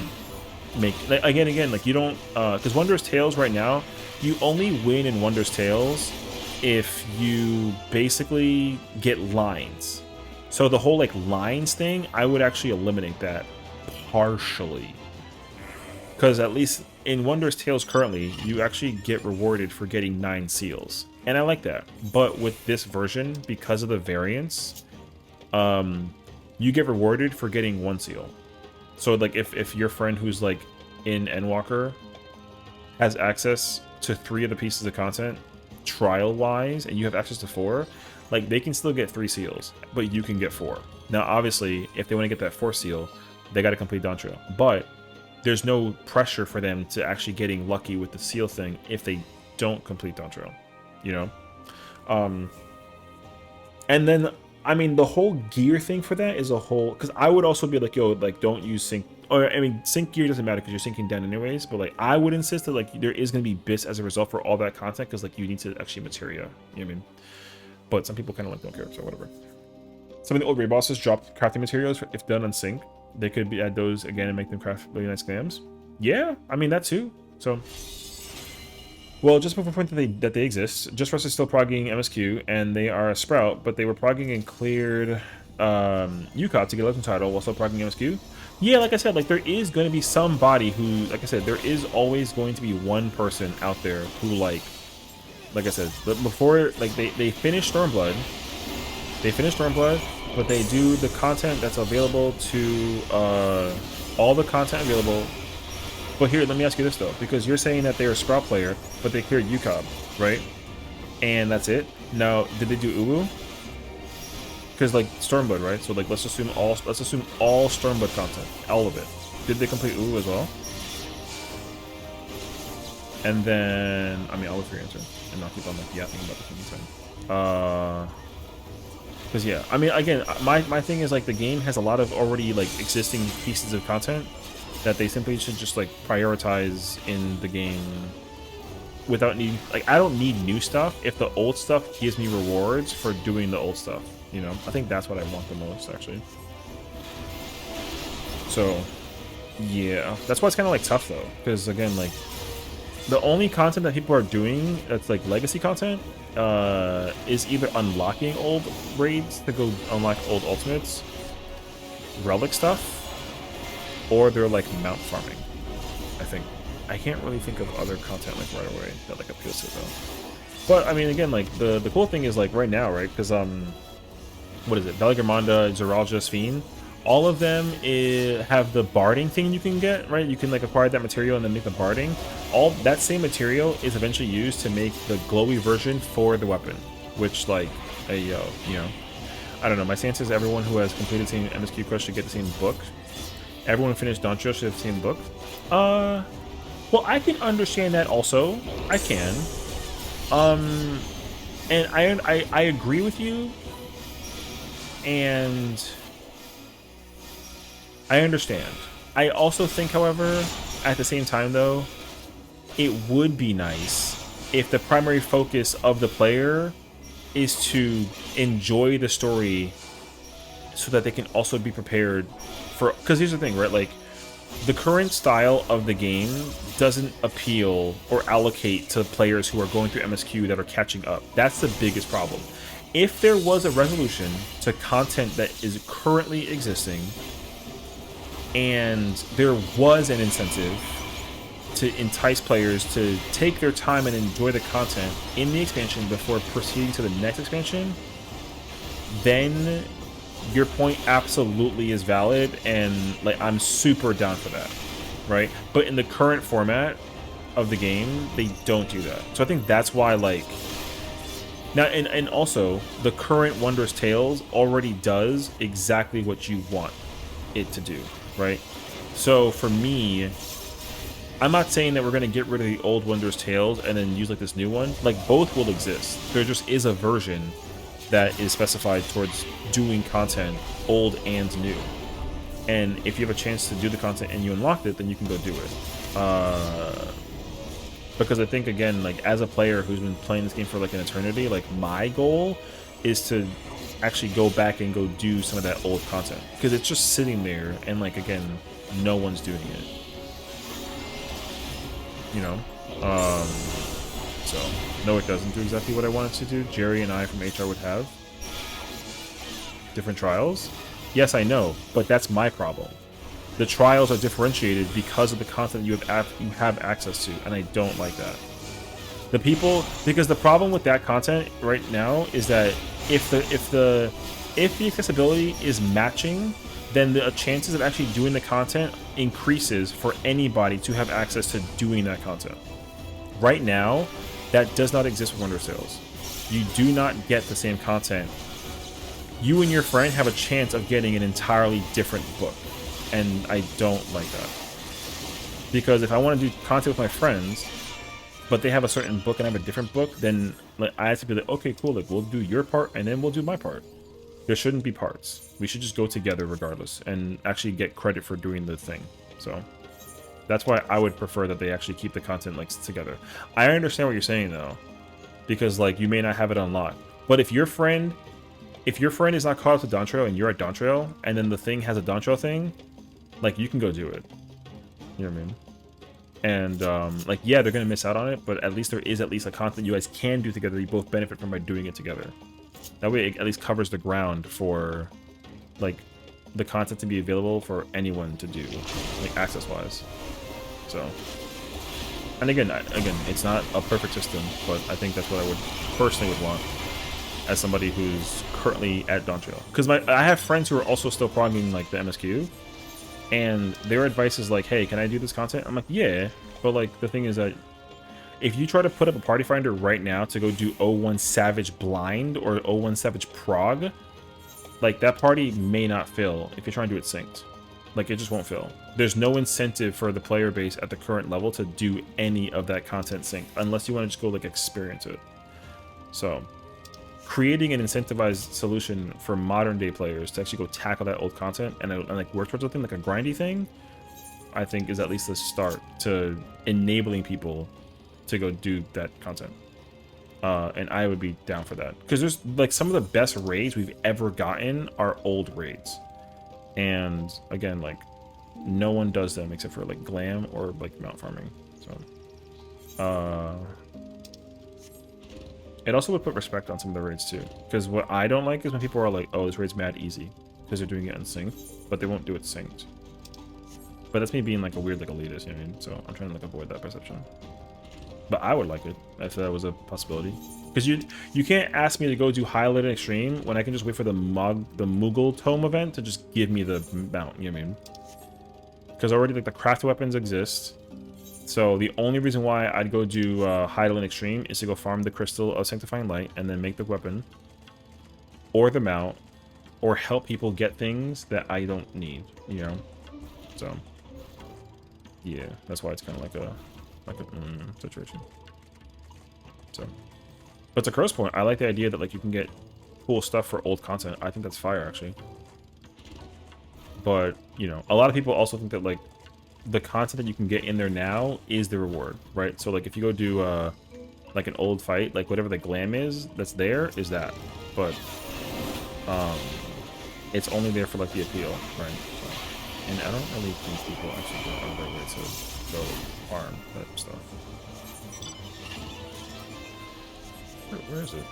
make, like, again, like, you don't, because Wondrous Tales right now, you only win in Wondrous Tales if you basically get lines. So the whole, like, lines thing, I would actually eliminate that partially. Because at least in Wondrous Tales currently, you actually get rewarded for getting 9 seals. And I like that. But with this version, because of the variance, you get rewarded for getting 1 seal. So like if your friend who's like in Endwalker has access to 3 of the pieces of content, trial-wise, and you have access to 4, like they can still get 3 seals, but you can get 4. Now, obviously, if they want to get that 4th seal, they got to complete Dawn Trail. But there's no pressure for them to actually getting lucky with the seal thing if they don't complete Dawn Trail, you know? And then, I mean, the whole gear thing for that is a whole... Because I would also be like, yo, like, don't use sync... Or, I mean, sync gear doesn't matter because you're syncing down anyways, but, like, I would insist that, like, there is going to be bits as a result for all that content because, like, you need to actually materia, you know what I mean? But some people kind of, like, don't care, so whatever. Some of the old raid bosses dropped crafting materials if done on sync. They could add those again and make them craft really nice clams. Yeah, I mean, that too. So... Well, just before point that they exist, Just Rush is still progging MSQ, and they are a Sprout, but they were progging and cleared UCOT to get a legend title while still progging MSQ. Yeah, like I said, like there is going to be somebody who, like I said, there is always going to be one person out there who like I said, before like they finish Stormblood, but they do the content that's available to all the content available. But here, let me ask you this though, because you're saying that they're a Sprout player, but they cleared UCOB, right? And that's it. Now, did they do Uwu? Because like Stormblood, right? So like let's assume all Stormblood content, all of it. Did they complete Uwu as well? And then I mean, I'll wait for your answer, and not keep on like yapping about this in time. Because yeah, I mean, again, my thing is like the game has a lot of already like existing pieces of content that they simply should just like prioritize in the game without needing, like, I don't need new stuff if the old stuff gives me rewards for doing the old stuff, you know? I think that's what I want the most, actually. So yeah, that's why it's kind of like tough though, because again, like the only content that people are doing that's like legacy content is either unlocking old raids to go unlock old ultimates, relic stuff, or they're like mount farming. I think I can't really think of other content like right away that like appeals to it though. But I mean, again, like the cool thing is like right now, right? Because what is it? Beligermonda, Zoraljus, Fiend, all of them have the barding thing you can get, right? You can like acquire that material and then make the barding. All that same material is eventually used to make the glowy version for the weapon, which like, hey yo, you know, I don't know. My stance is everyone who has completed the same MSQ quest should get the same book. Everyone finished Dawn Trail should have the same book. Well, I can understand that also. I can. And I agree with you. And I understand. I also think, however, at the same time, though, it would be nice if the primary focus of the player is to enjoy the story so that they can also be prepared for... Because here's the thing, right? Like, the current style of the game doesn't appeal or allocate to players who are going through MSQ that are catching up. That's the biggest problem. If there was a resolution to content that is currently existing, and there was an incentive to entice players to take their time and enjoy the content in the expansion before proceeding to the next expansion, then your point absolutely is valid, and like I'm super down for that, right? But in the current format of the game, they don't do that. So I think that's why, like, now, and also the current Wondrous Tales already does exactly what you want it to do, right? So for me, I'm not saying that we're going to get rid of the old Wondrous Tales and then use like this new one. Like, both will exist. There just is a version that is specified towards doing content old and new. And if you have a chance to do the content and you unlocked it, then you can go do it. Because I think, again, like as a player who's been playing this game for like an eternity, like my goal is to actually go back and go do some of that old content. Because it's just sitting there and like, again, no one's doing it. You know? So, no, it doesn't do exactly what I wanted to do. Jerry and I from HR would have different trials. Yes, I know, but that's my problem. The trials are differentiated because of the content you have access to, and I don't like that. The people, because the problem with that content right now is that if the accessibility is matching, then the chances of actually doing the content increases for anybody to have access to doing that content. Right now, that does not exist with Wonder Sales. You do not get the same content. You and your friend have a chance of getting an entirely different book, and I don't like that. Because if I want to do content with my friends, but they have a certain book and I have a different book, then like, I have to be like, okay, cool, like we'll do your part and then we'll do my part. There shouldn't be parts. We should just go together regardless and actually get credit for doing the thing. So that's why I would prefer that they actually keep the content like together. I understand what you're saying though, because like you may not have it unlocked. But if your friend is not caught up to Dawn Trail and you're at Dawn Trail and then the thing has a Dawn Trail thing, like you can go do it. You know what I mean? And like yeah, they're gonna miss out on it, but at least there is at least a content you guys can do together that you both benefit from by doing it together. That way it at least covers the ground for like the content to be available for anyone to do, like access wise. So, and again, it's not a perfect system, but I think that's what I would personally would want as somebody who's currently at Dawn Trail. Because I have friends who are also still programming like the MSQ, and their advice is like, hey, can I do this content? I'm like, yeah, but like the thing is that if you try to put up a party finder right now to go do 01 Savage Blind or 01 Savage Prog, like that party may not fill if you're trying to do it synced. Like it just won't fill. There's no incentive for the player base at the current level to do any of that content synced unless you want to just go like experience it. So creating an incentivized solution for modern day players to actually go tackle that old content and like work towards something like a grindy thing, I think is at least a start to enabling people to go do that content. And I would be down for that. Because there's like some of the best raids we've ever gotten are old raids. And again, like no one does them except for like glam or like mount farming. So it also would put respect on some of the raids too. Because what I don't like is when people are like, oh, this raid's mad easy. Because they're doing it unsynced, but they won't do it synced. But that's me being like a weird like elitist, you know what I mean? So I'm trying to like avoid that perception. But I would like it if that was a possibility. Because you can't ask me to go do highlight and extreme when I can just wait for the Moogle Tome event to just give me the mount, you know what I mean? Because already like the craft weapons exist. So the only reason why I'd go do highlight and extreme is to go farm the crystal of sanctifying light and then make the weapon or the mount or help people get things that I don't need, you know? So yeah, that's why it's kind of like a situation. So, but to Crow's point, I like the idea that like you can get cool stuff for old content. I think that's fire actually. But you know, a lot of people also think that like the content that you can get in there now is the reward, right? So like if you go do like an old fight, like whatever the glam is that's there is that, but it's only there for like the appeal, right? So, and I don't really think people actually go out of their way to go farm that stuff. Where is it?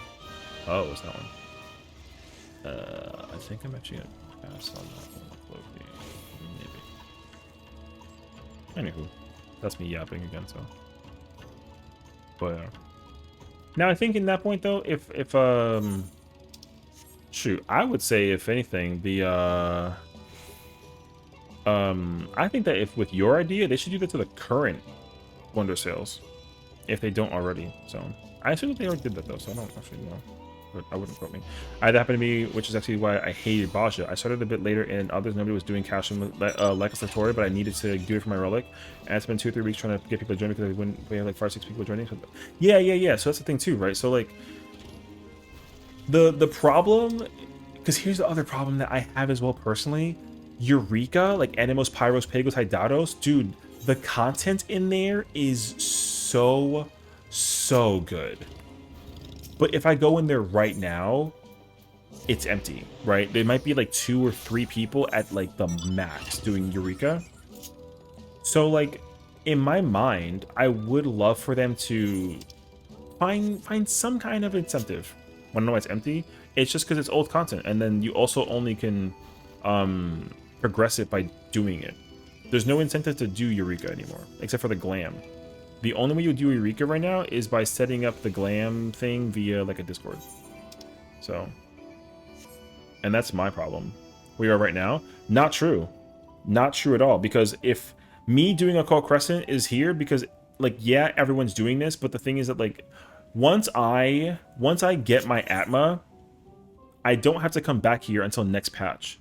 Oh, it's that one. I think I'm actually gonna pass on that one. Maybe. Anywho, that's me yapping again. So, but now I think in that point though, if shoot, I would say if anything, the I think that if with your idea, they should do that to the current Wonder Sales, if they don't already. So I assume that they already did that though, so I don't actually know. But I wouldn't quote me. That happened to me, which is actually why I hated Baja. I started a bit later and others, nobody was doing cash like a Satori, but I needed to do it for my relic. And it's been 2 or 3 weeks trying to get people to join because we have like 5 or 6 people joining. So, yeah. So that's the thing too, right? So like the problem, because here's the other problem that I have as well personally. Eureka, like Animos, Pyros, Pagos, Hydados, dude, the content in there is so good. But if I go in there right now, it's empty, right? There might be like 2 or 3 people at like the max doing Eureka. So like in my mind, I would love for them to find some kind of incentive. Wanna know why it's empty? It's just because it's old content, and then you also only can progress it by doing it. There's no incentive to do Eureka anymore, except for the glam. The only way you do Eureka right now is by setting up the glam thing via like a Discord. So, and that's my problem. Where you are right now, not true. Not true at all, because if me doing a Call Crescent is here because like, yeah, everyone's doing this, but the thing is that like once I get my Atma, I don't have to come back here until next patch.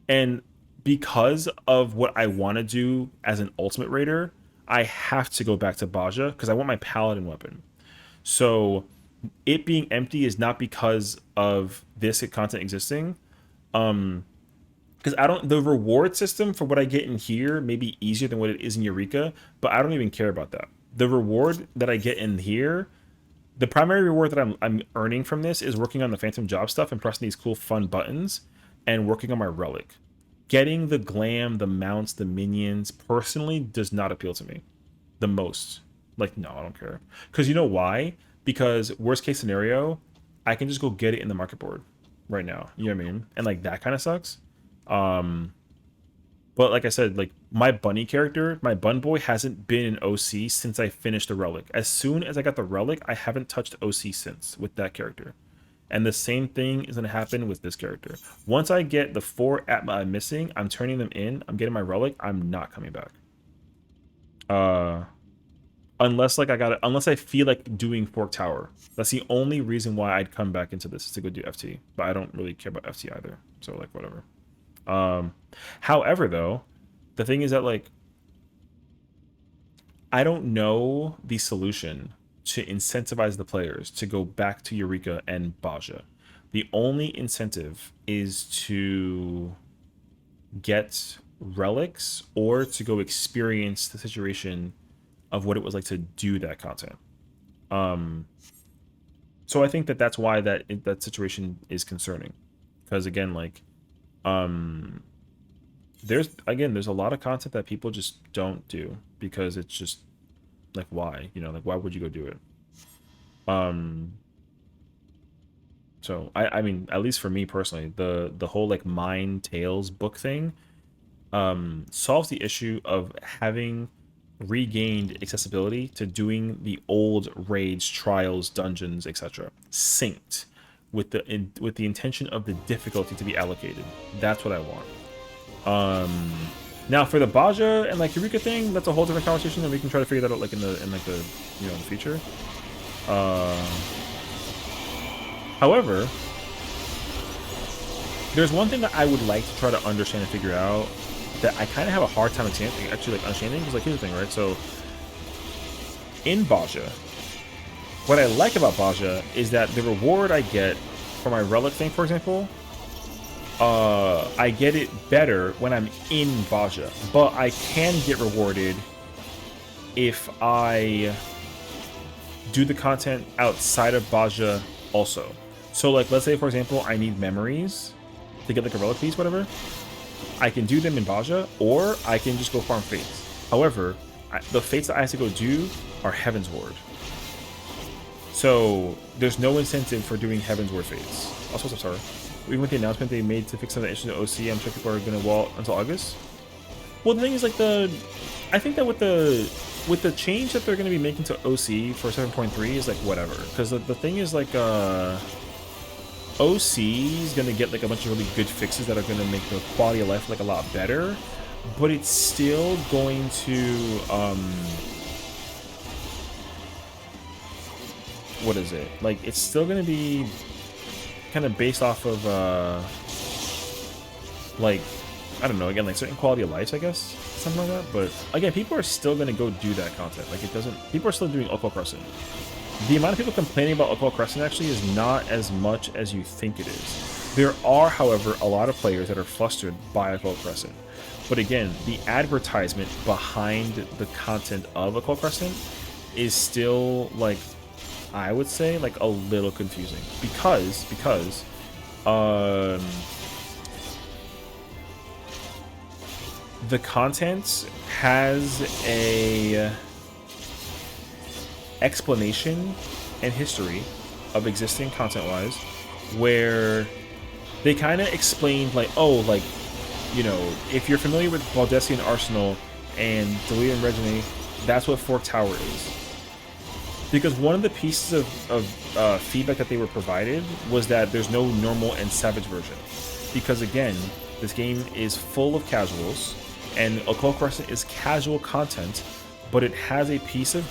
And because of what I want to do as an ultimate raider, I have to go back to Baja because I want my paladin weapon. So it being empty is not because of this content existing. Because the reward system for what I get in here may be easier than what it is in Eureka, but I don't even care about that. The reward that I get in here, the primary reward that I'm earning from this is working on the Phantom Job stuff and pressing these cool fun buttons and working on my relic. Getting the glam, the mounts, the minions, personally does not appeal to me the most. Like, no, I don't care. Because you know why? Because worst case scenario, I can just go get it in the market board right now. You know what I mean? And like that kind of sucks. But like I said, like my bunny character, my bun boy hasn't been in OC since I finished the relic. As soon as I got the relic, I haven't touched OC since with that character. And the same thing is going to happen with this character. Once I get the 4 Atma I'm missing, I'm turning them in, I'm getting my relic, I'm not coming back. Unless like unless I feel like doing Fork Tower. That's the only reason why I'd come back into this, is to go do FT. But I don't really care about FT either. So like whatever. However though, the thing is that like I don't know the solution to incentivize the players to go back to Eureka and Baja. The only incentive is to get relics or to go experience the situation of what it was like to do that content. So I think that that's why that situation is concerning, because again, like, there's a lot of content that people just don't do because it's just like, why, you know, like why would you go do it? So I mean, at least for me personally, the whole like Mine Tales book thing solves the issue of having regained accessibility to doing the old raids, trials, dungeons, etc. synced with the intention of the difficulty to be allocated. That's what I want. Now for the Baja and like Eureka thing, that's a whole different conversation, and we can try to figure that out like in the you know, in the future. However, there's one thing that I would like to try to understand and figure out that I kind of have a hard time actually like understanding, because like here's the thing, right? So in Baja, what I like about Baja is that the reward I get for my relic thing, for example, I get it better when I'm in Baja, but I can get rewarded if I do the content outside of Baja also. So like, let's say for example, I need memories to get like a relic piece, whatever. I can do them in Baja, or I can just go farm fates. However, the fates that I have to go do are Heaven's Ward. So there's no incentive for doing Heaven's Ward fates. Also, I'm sorry. Even with the announcement they made to fix some of the issues in OC, I'm sure people are going to wall until August. Well, the thing is, like, I think that with the change that they're going to be making to OC for 7.3 is like whatever. Because the thing is like, OC is going to get like a bunch of really good fixes that are going to make the quality of life like a lot better. But it's still going to, what is it? Like, it's still going to be kind of based off of, like, I don't know, again, like certain quality of life, I guess, something like that. But again, people are still going to go do that content. Like, people are still doing Occult Crescent. The amount of people complaining about Occult Crescent actually is not as much as you think it is. There are, however, a lot of players that are flustered by Occult Crescent. But again, the advertisement behind the content of Occult Crescent is still, like, I would say, like, a little confusing. Because the content has a explanation and history of existing content-wise, where they kind of explained, like, oh, like, you know, if you're familiar with Baldessian Arsenal and Delirium Regime, that's what Fork Tower is. Because one of the pieces of feedback that they were provided was that there's no normal and savage version. Because again, this game is full of casuals, and Occult Crescent is casual content, but it has a piece of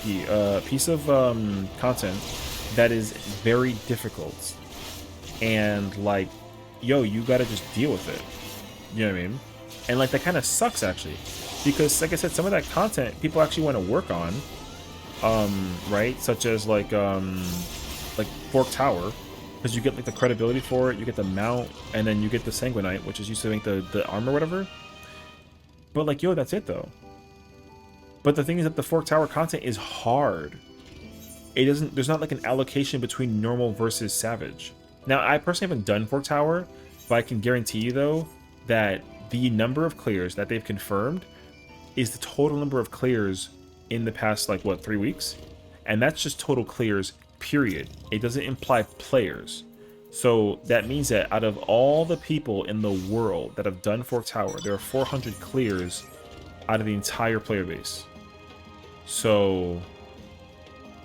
content that is very difficult. And like, yo, you gotta just deal with it. You know what I mean? And like that kind of sucks actually, because like I said, some of that content people actually want to work on. Right, such as like Fork Tower, because you get like the credibility for it, you get the mount, and then you get the Sanguinite, which is used to make the armor or whatever. But like, yo, that's it though. But the thing is that the Fork Tower content is hard. It doesn't, there's not like an allocation between normal versus savage. Now I personally haven't done Fork Tower, but I can guarantee you though that the number of clears that they've confirmed is the total number of clears in the past, like, what, 3 weeks? And that's just total clears, period. It doesn't imply players. So that means that out of all the people in the world that have done Fork Tower, there are 400 clears out of the entire player base. So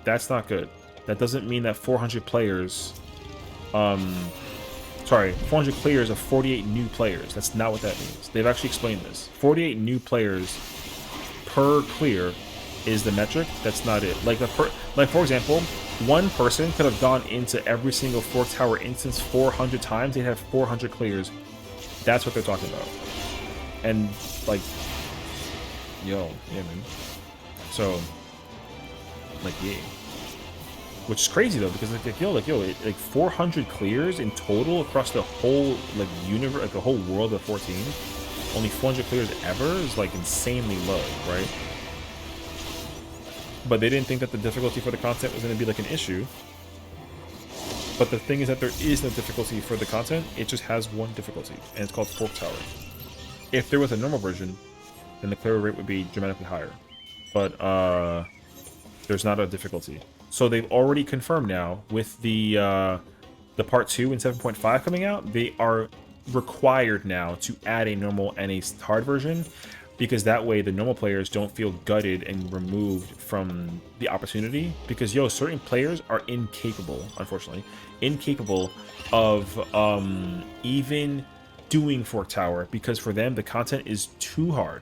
that's not good. That doesn't mean that 400 players, 400 clears of 48 new players. That's not what that means. They've actually explained this. 48 new players per clear is the metric. That's not it. Like for example, one person could have gone into every single Fork Tower instance 400 times. They'd have 400 clears. That's what they're talking about. And like, yo, yeah, man. So, like, yeah. Which is crazy though, because like 400 clears in total across the whole like universe, like the whole world of 14. Only 400 clears ever is like insanely low, right? But they didn't think that the difficulty for the content was going to be like an issue. But the thing is that there is no difficulty for the content. It just has one difficulty, and it's called Fork Tower. If there was a normal version, then the clear rate would be dramatically higher. But there's not a difficulty. So they've already confirmed now with the part 2 and 7.5 coming out, they are required now to add a normal and a hard version, because that way the normal players don't feel gutted and removed from the opportunity. Because yo, certain players are incapable, unfortunately, incapable of even doing Fork Tower, because for them the content is too hard,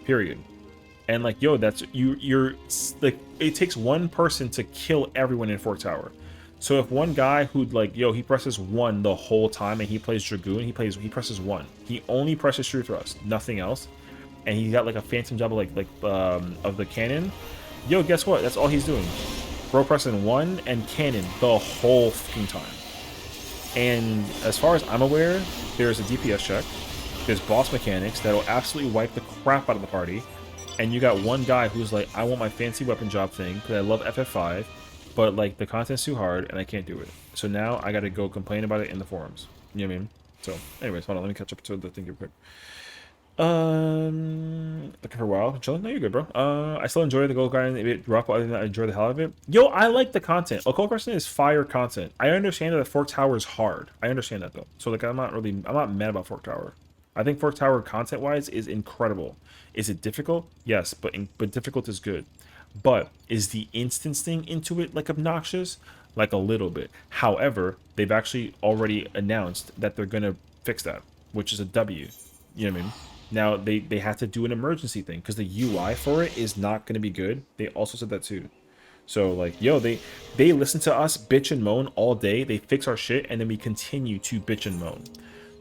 period. And like, yo, that's you're like, it takes one person to kill everyone in Fork Tower. So if one guy who'd like, yo, he presses 1 the whole time and he plays Dragoon, he presses 1. He only presses True Thrust, nothing else. And he got like a phantom jab of the cannon. Yo, guess what? That's all he's doing. Bro pressing 1 and cannon the whole fucking time. And as far as I'm aware, there's a DPS check. There's boss mechanics that'll absolutely wipe the crap out of the party. And you got one guy who's like, I want my fancy weapon job thing because I love FF5, but like the content's too hard and I can't do it. So now I gotta go complain about it in the forums. You know what I mean? So anyways, hold on, let me catch up to the thing real quick. Looking for a while. Chilling? No, you're good, bro. I still enjoy the gold grind. It drop, other than that, I enjoy the hell out of it. Yo, I like the content. Occult Crescent is fire content. I understand that Fork Tower is hard. I understand that though. So like, I'm not mad about Fork Tower. I think Fork Tower content wise is incredible. Is it difficult? Yes, but difficult is good. But is the instancing into it like obnoxious? Like a little bit. However, they've actually already announced that they're gonna fix that, which is a W. You know what I mean? Now they have to do an emergency thing because the UI for it is not gonna be good. They also said that too. So like, yo, they listen to us bitch and moan all day. They fix our shit and then we continue to bitch and moan.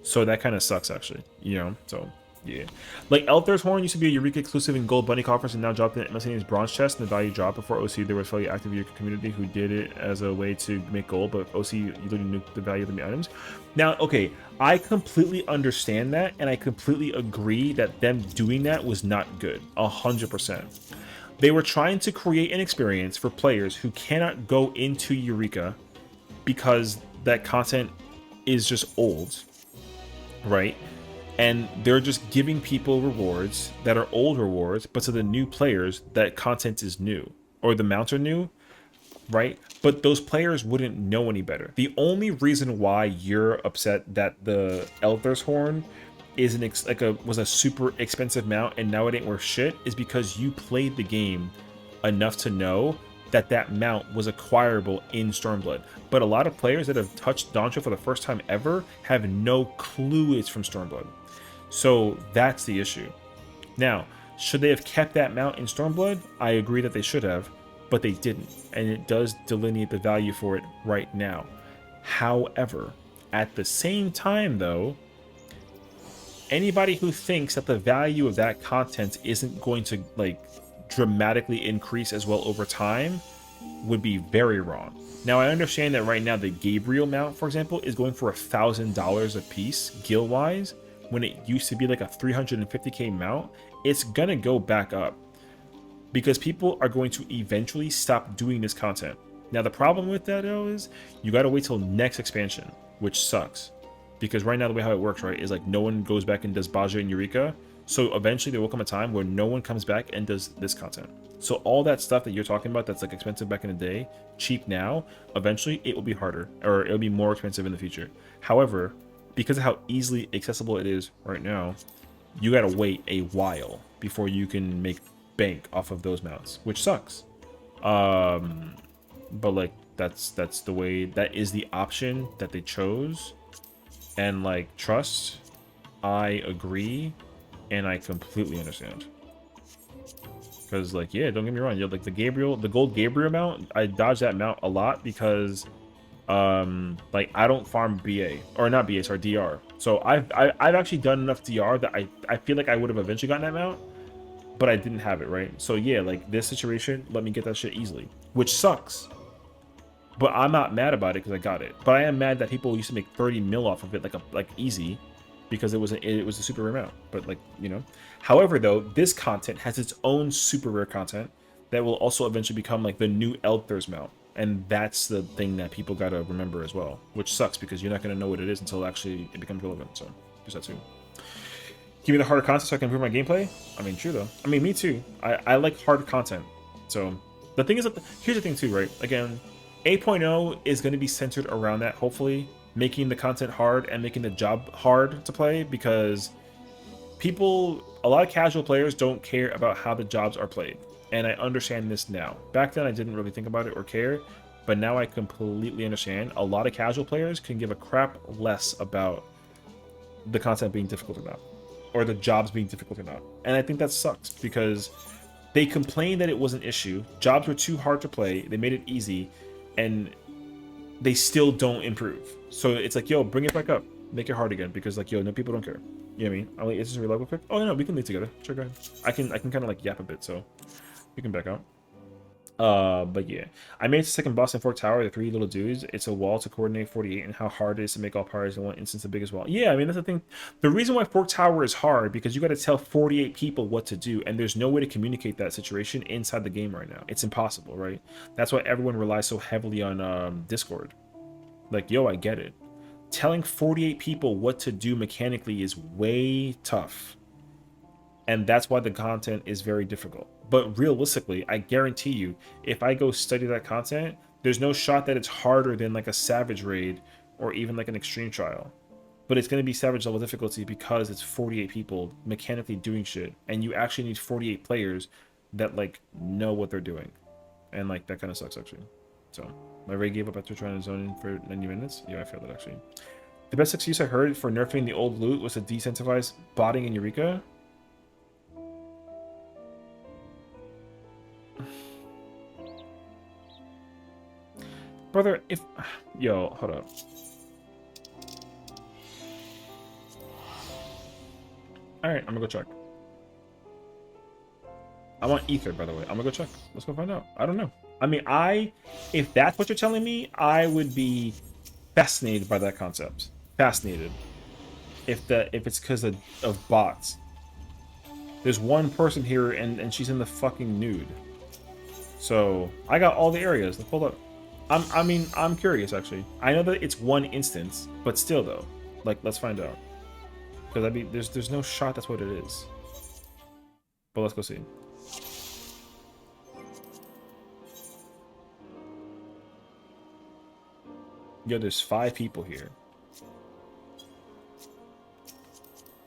So that kind of sucks actually, you know. So yeah, like Elther's Horn used to be a Eureka exclusive in Gold Bunny coffers and now dropped in MSN's bronze chest, and the value dropped. Before OC there was a fairly active Eureka community who did it as a way to make gold, but OC literally nuked the value of the items. Now okay, I completely understand that, and I completely agree that them doing that was not good. 100%. They were trying to create an experience for players who cannot go into Eureka because that content is just old, right? And they're just giving people rewards that are old rewards, but to the new players, that content is new, or the mounts are new, right? But those players wouldn't know any better. The only reason why you're upset that the Elther's Horn is was a super expensive mount and now it ain't worth shit is because you played the game enough to know that that mount was acquirable in Stormblood. But a lot of players that have touched Doncho for the first time ever have no clue it's from Stormblood. So that's the issue. Now, should they have kept that mount in Stormblood? I agree that they should have, but they didn't. And it does delineate the value for it right now. However, at the same time though, anybody who thinks that the value of that content isn't going to like dramatically increase as well over time would be very wrong. Now, I understand that right now the Gabriel mount, for example, is going for $1,000 a piece, gil-wise, when it used to be like a 350k mount. It's gonna go back up because people are going to eventually stop doing this content. Now, the problem with that, though, is you gotta wait till next expansion, which sucks. Because right now, the way how it works, right, is like no one goes back and does Baja and Eureka. So eventually there will come a time where no one comes back and does this content. So all that stuff that you're talking about that's like expensive back in the day, cheap now, eventually it will be harder or it'll be more expensive in the future. However, because of how easily accessible it is right now, you gotta wait a while before you can make bank off of those mounts, which sucks. But like that's the way, that is the option that they chose. And like, trust, I agree, and I completely understand. Because like, yeah, don't get me wrong, you're like the gold Gabriel mount, I dodge that mount a lot because like I don't farm BA, or not BA, sorry, DR. So I've actually done enough DR that I feel like I would have eventually gotten that mount, but I didn't have it, right? So yeah, like this situation let me get that shit easily, which sucks. But I'm not mad about it because I got it. But I am mad that people used to make 30 mil off of it like easy, because it was a super rare mount. But like, you know. However, though, this content has its own super rare content that will also eventually become like the new Eldthir's mount. And that's the thing that people gotta remember as well, which sucks because you're not gonna know what it is until actually it becomes relevant. So just that too. Give me the harder content so I can improve my gameplay. I mean, true though. I mean, me too. I like hard content. So the thing is that here's the thing too, right? Again, 8.0 is going to be centered around that, hopefully, making the content hard and making the job hard to play, because a lot of casual players don't care about how the jobs are played. And I understand this now. Back then, I didn't really think about it or care, but now I completely understand. A lot of casual players can give a crap less about the content being difficult or not, or the jobs being difficult or not. And I think that sucks because they complained that it was an issue. Jobs were too hard to play. They made it easy. And they still don't improve. So it's like, yo, bring it back up. Make it hard again. Because like, yo, no, people don't care. You know what I mean? I'll like, is this real quick? Oh, no, we can leave together. Sure, go ahead. I can kind of like yap a bit, so we can back out. But yeah. I made the second boss in Fork Tower, the 3 little dudes. It's a wall to coordinate 48 and how hard it is to make all parties in one instance the biggest wall. Yeah, I mean, that's the thing. The reason why Fork Tower is hard, because you got to tell 48 people what to do, and there's no way to communicate that situation inside the game right now. It's impossible, right? That's why everyone relies so heavily on Discord. Like, yo, I get it. Telling 48 people what to do mechanically is way tough. And that's why the content is very difficult. But realistically, I guarantee you, if I go study that content, there's no shot that it's harder than like a Savage raid or even like an extreme trial. But it's going to be Savage level difficulty because it's 48 people mechanically doing shit. And you actually need 48 players that like know what they're doing. And like that kind of sucks actually. So my raid gave up after trying to zone in for 90 minutes. Yeah, I failed it actually. The best excuse I heard for nerfing the old loot was to decentivize botting in Eureka. Brother, if... Yo, hold up. Alright, I'm gonna go check. I want ether, by the way. I'm gonna go check. Let's go find out. I don't know. I mean, if that's what you're telling me, I would be fascinated by that concept. Fascinated. If it's because of bots. There's one person here, and she's in the fucking nude. So, I got all the areas. Let's hold up. I'm curious, actually. I know that it's one instance, but still, though. Like, let's find out. Because, I mean, there's no shot that's what it is. But let's go see. Yo, there's 5 people here.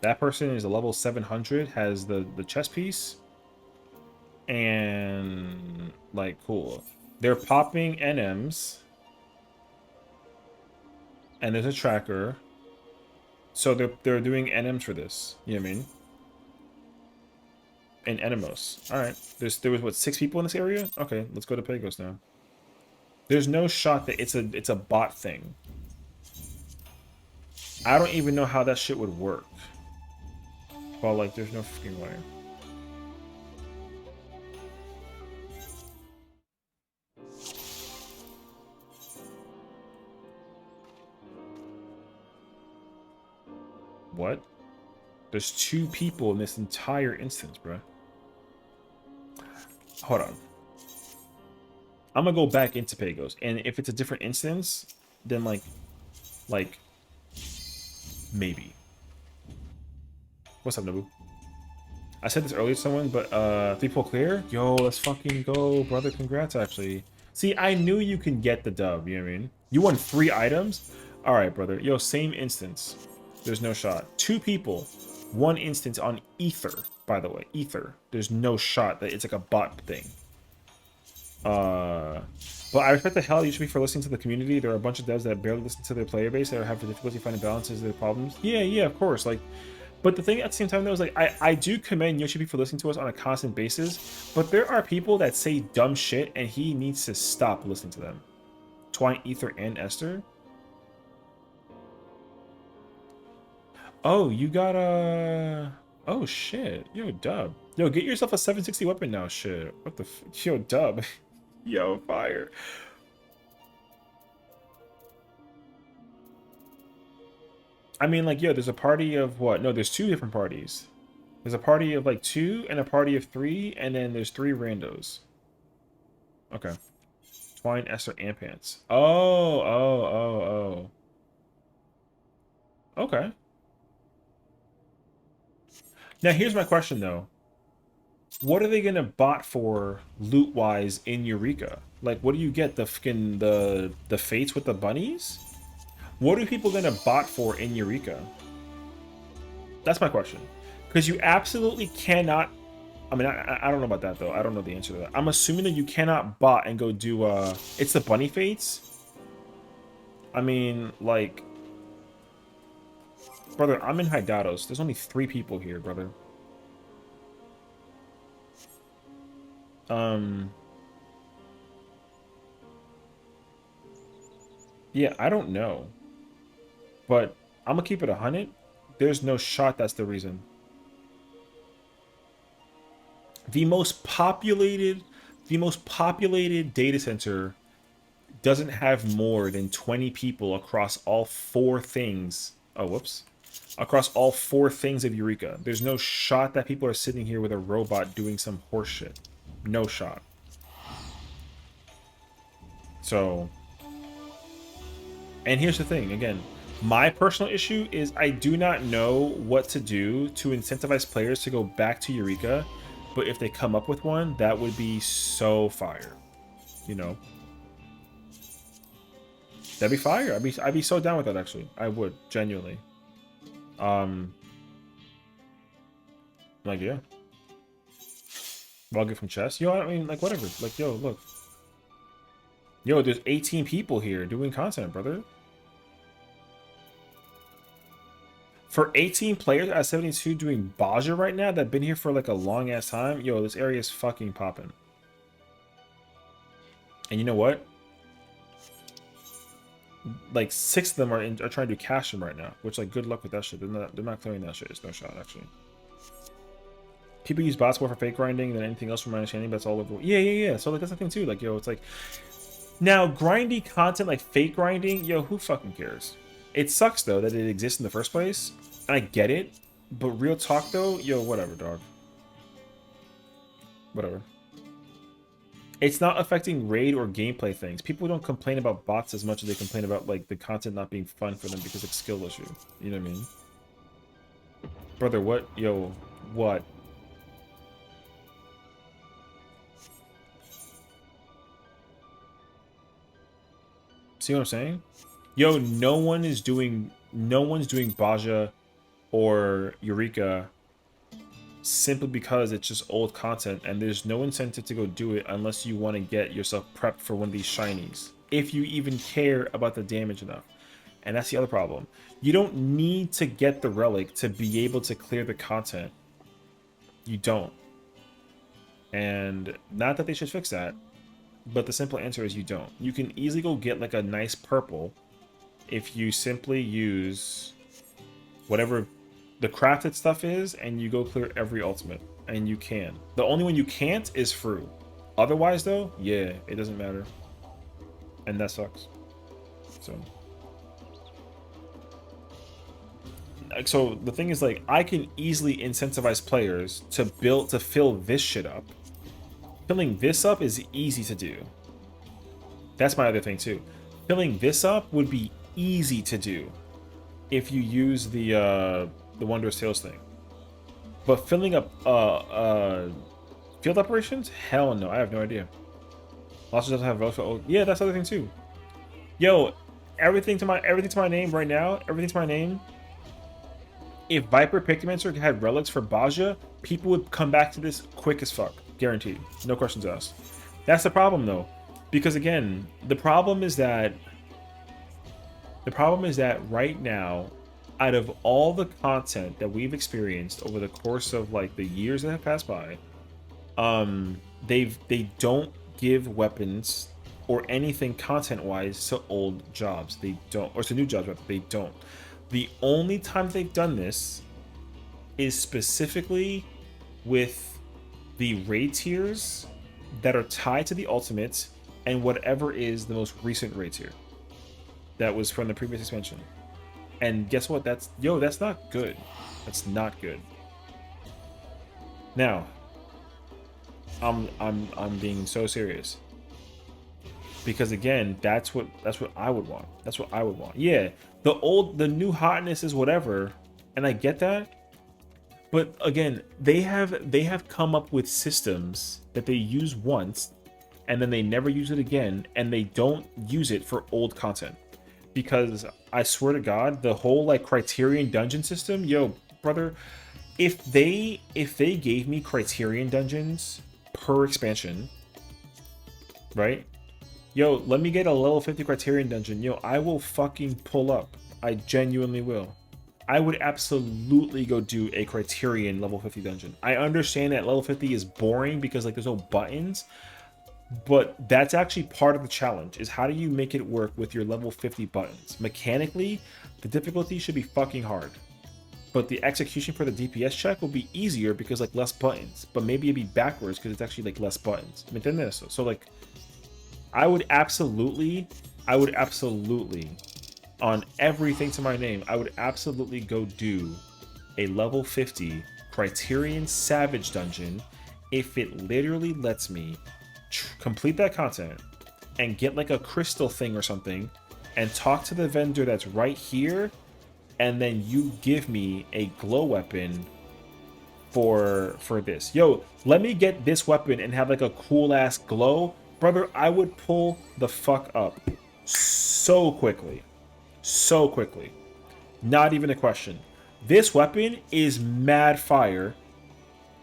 That person is a level 700, has the chest piece, and like cool. They're popping NMs, and there's a tracker. So they're doing NMs for this. You know what I mean? And Enemos. All right. There was what, 6 people in this area? Okay, let's go to Pagos now. There's no shot that it's a bot thing. I don't even know how that shit would work. Well, like, there's no freaking way. What? There's 2 people in this entire instance, bro. Hold on. I'm gonna go back into Pagos, and if it's a different instance, then like, maybe. What's up, Nobu? I said this earlier to someone, but 3 pull clear? Yo, let's fucking go, brother. Congrats, actually. See, I knew you can get the dub, you know what I mean? You won 3 items? Alright, brother. Yo, same instance. There's no shot. 2 people. 1 instance on Ether, by the way. Ether. There's no shot that it's like a bot thing. But I respect the hell out of you for listening to the community. There are a bunch of devs that barely listen to their player base that are having difficulty finding balances of their problems. Yeah, of course. Like, but the thing at the same time, though, is like I do commend Yoshi for listening to us on a constant basis, but there are people that say dumb shit, and he needs to stop listening to them. Twine, Ether, and Esther. Oh, you got a. Oh shit, yo dub. Yo, get yourself a 760 weapon now. Shit, what the? Yo dub. Yo fire. I mean, like, yo, there's a party of what? No, there's 2 different parties. There's a party of like 2 and a party of 3, and then there's 3 randos. Okay. Twine, Esther, and Pants. Oh. Okay. Now here's my question though. What are they gonna bot for loot wise in Eureka? Like, what do you get? The fucking the fates with the bunnies? What are people gonna bot for in Eureka? That's my question. Because you absolutely cannot. I mean, I don't know about that though. I don't know the answer to that. I'm assuming that you cannot bot and go do it's the bunny fates. I mean, like, brother, I'm in Hydados. There's only 3 people here, brother. Yeah, I don't know. But I'm gonna keep it 100. There's no shot that's the reason. The most populated data center doesn't have more than 20 people across all 4 things. Oh, whoops. Across all 4 things of Eureka. There's no shot that people are sitting here with a robot doing some horse shit. No shot. So, and here's the thing, again, my personal issue is I do not know what to do to incentivize players to go back to Eureka, but if they come up with one, that would be so fire. You know? That'd be fire. I'd be so down with that, actually. I would, genuinely. Like, yeah. Log it from chess. Yo, I mean, like, whatever. Like, yo, look. Yo, there's 18 people here doing content, brother. For 18 players at 72 doing Baja right now that have been here for like a long ass time, yo, this area is fucking popping. And you know what? Like 6 of them are trying to cash them right now, which, like, good luck with that shit. They're not clearing that shit. It's no shot, actually. People use bots more for fake grinding than anything else, from my understanding. But that's all over. Yeah. So like that's the thing too. Like, yo, it's like now grindy content like fake grinding. Yo, who fucking cares? It sucks though that it exists in the first place. And I get it, but real talk though, yo, whatever, dog. Whatever. It's not affecting raid or gameplay things. People don't complain about bots as much as they complain about like the content not being fun for them because it's skill issue. You know what I mean? Brother, what? Yo, what? See what I'm saying? Yo, no one's doing Baja or Eureka simply because it's just old content and there's no incentive to go do it unless you want to get yourself prepped for one of these shinies. If you even care about the damage enough. And that's the other problem. You don't need to get the relic to be able to clear the content. You don't. And not that they should fix that, but the simple answer is you don't. You can easily go get like a nice purple if you simply use whatever the crafted stuff is and you go clear every ultimate, and you can. The only one you can't is Fru. Otherwise though, yeah, it doesn't matter. And that sucks. So the thing is, like, I can easily incentivize players to fill this shit up. Filling this up is easy to do. That's my other thing too. Filling this up would be easy to do if you use the Wondrous Tales thing. But filling up field operations? Hell no, I have no idea. Lost doesn't have relics. Oh, yeah, that's the other thing too. Yo, everything to my name right now. Everything to my name. If Viper Pictomancer had relics for Baja, people would come back to this quick as fuck. Guaranteed. No questions asked. That's the problem though. Because again, the problem is that right now, out of all the content that we've experienced over the course of like the years that have passed by, they don't give weapons or anything content-wise to old jobs. They don't, or to new jobs, but they don't. The only time they've done this is specifically with the raid tiers that are tied to the ultimates and whatever is the most recent raid tier that was from the previous expansion. And guess what? That's not good. That's not good. Now, I'm being so serious. Because again, that's what I would want. That's what I would want. Yeah, the new hotness is whatever, and I get that. But again, they have come up with systems that they use once, and then they never use it again, and they don't use it for old content. Because I swear to God, the whole like Criterion dungeon system, yo, brother, if they gave me Criterion dungeons per expansion, right? Yo, let me get a level 50 Criterion dungeon. Yo, I will fucking pull up. I genuinely will. I would absolutely go do a Criterion level 50 dungeon. I understand that level 50 is boring because like there's no buttons, but that's actually part of the challenge, is how do you make it work with your level 50 buttons? Mechanically, the difficulty should be fucking hard. But the execution for the DPS check will be easier because like less buttons. But maybe it'd be backwards because it's actually like less buttons. ¿Me entiendes? So like, I would absolutely, on everything to my name, I would absolutely go do a level 50 Criterion Savage dungeon if it literally lets me complete that content and get like a crystal thing or something and talk to the vendor that's right here, and then you give me a glow weapon for this. Yo, let me get this weapon and have like a cool ass glow. Brother, I would pull the fuck up so quickly. So quickly. Not even a question. This weapon is mad fire.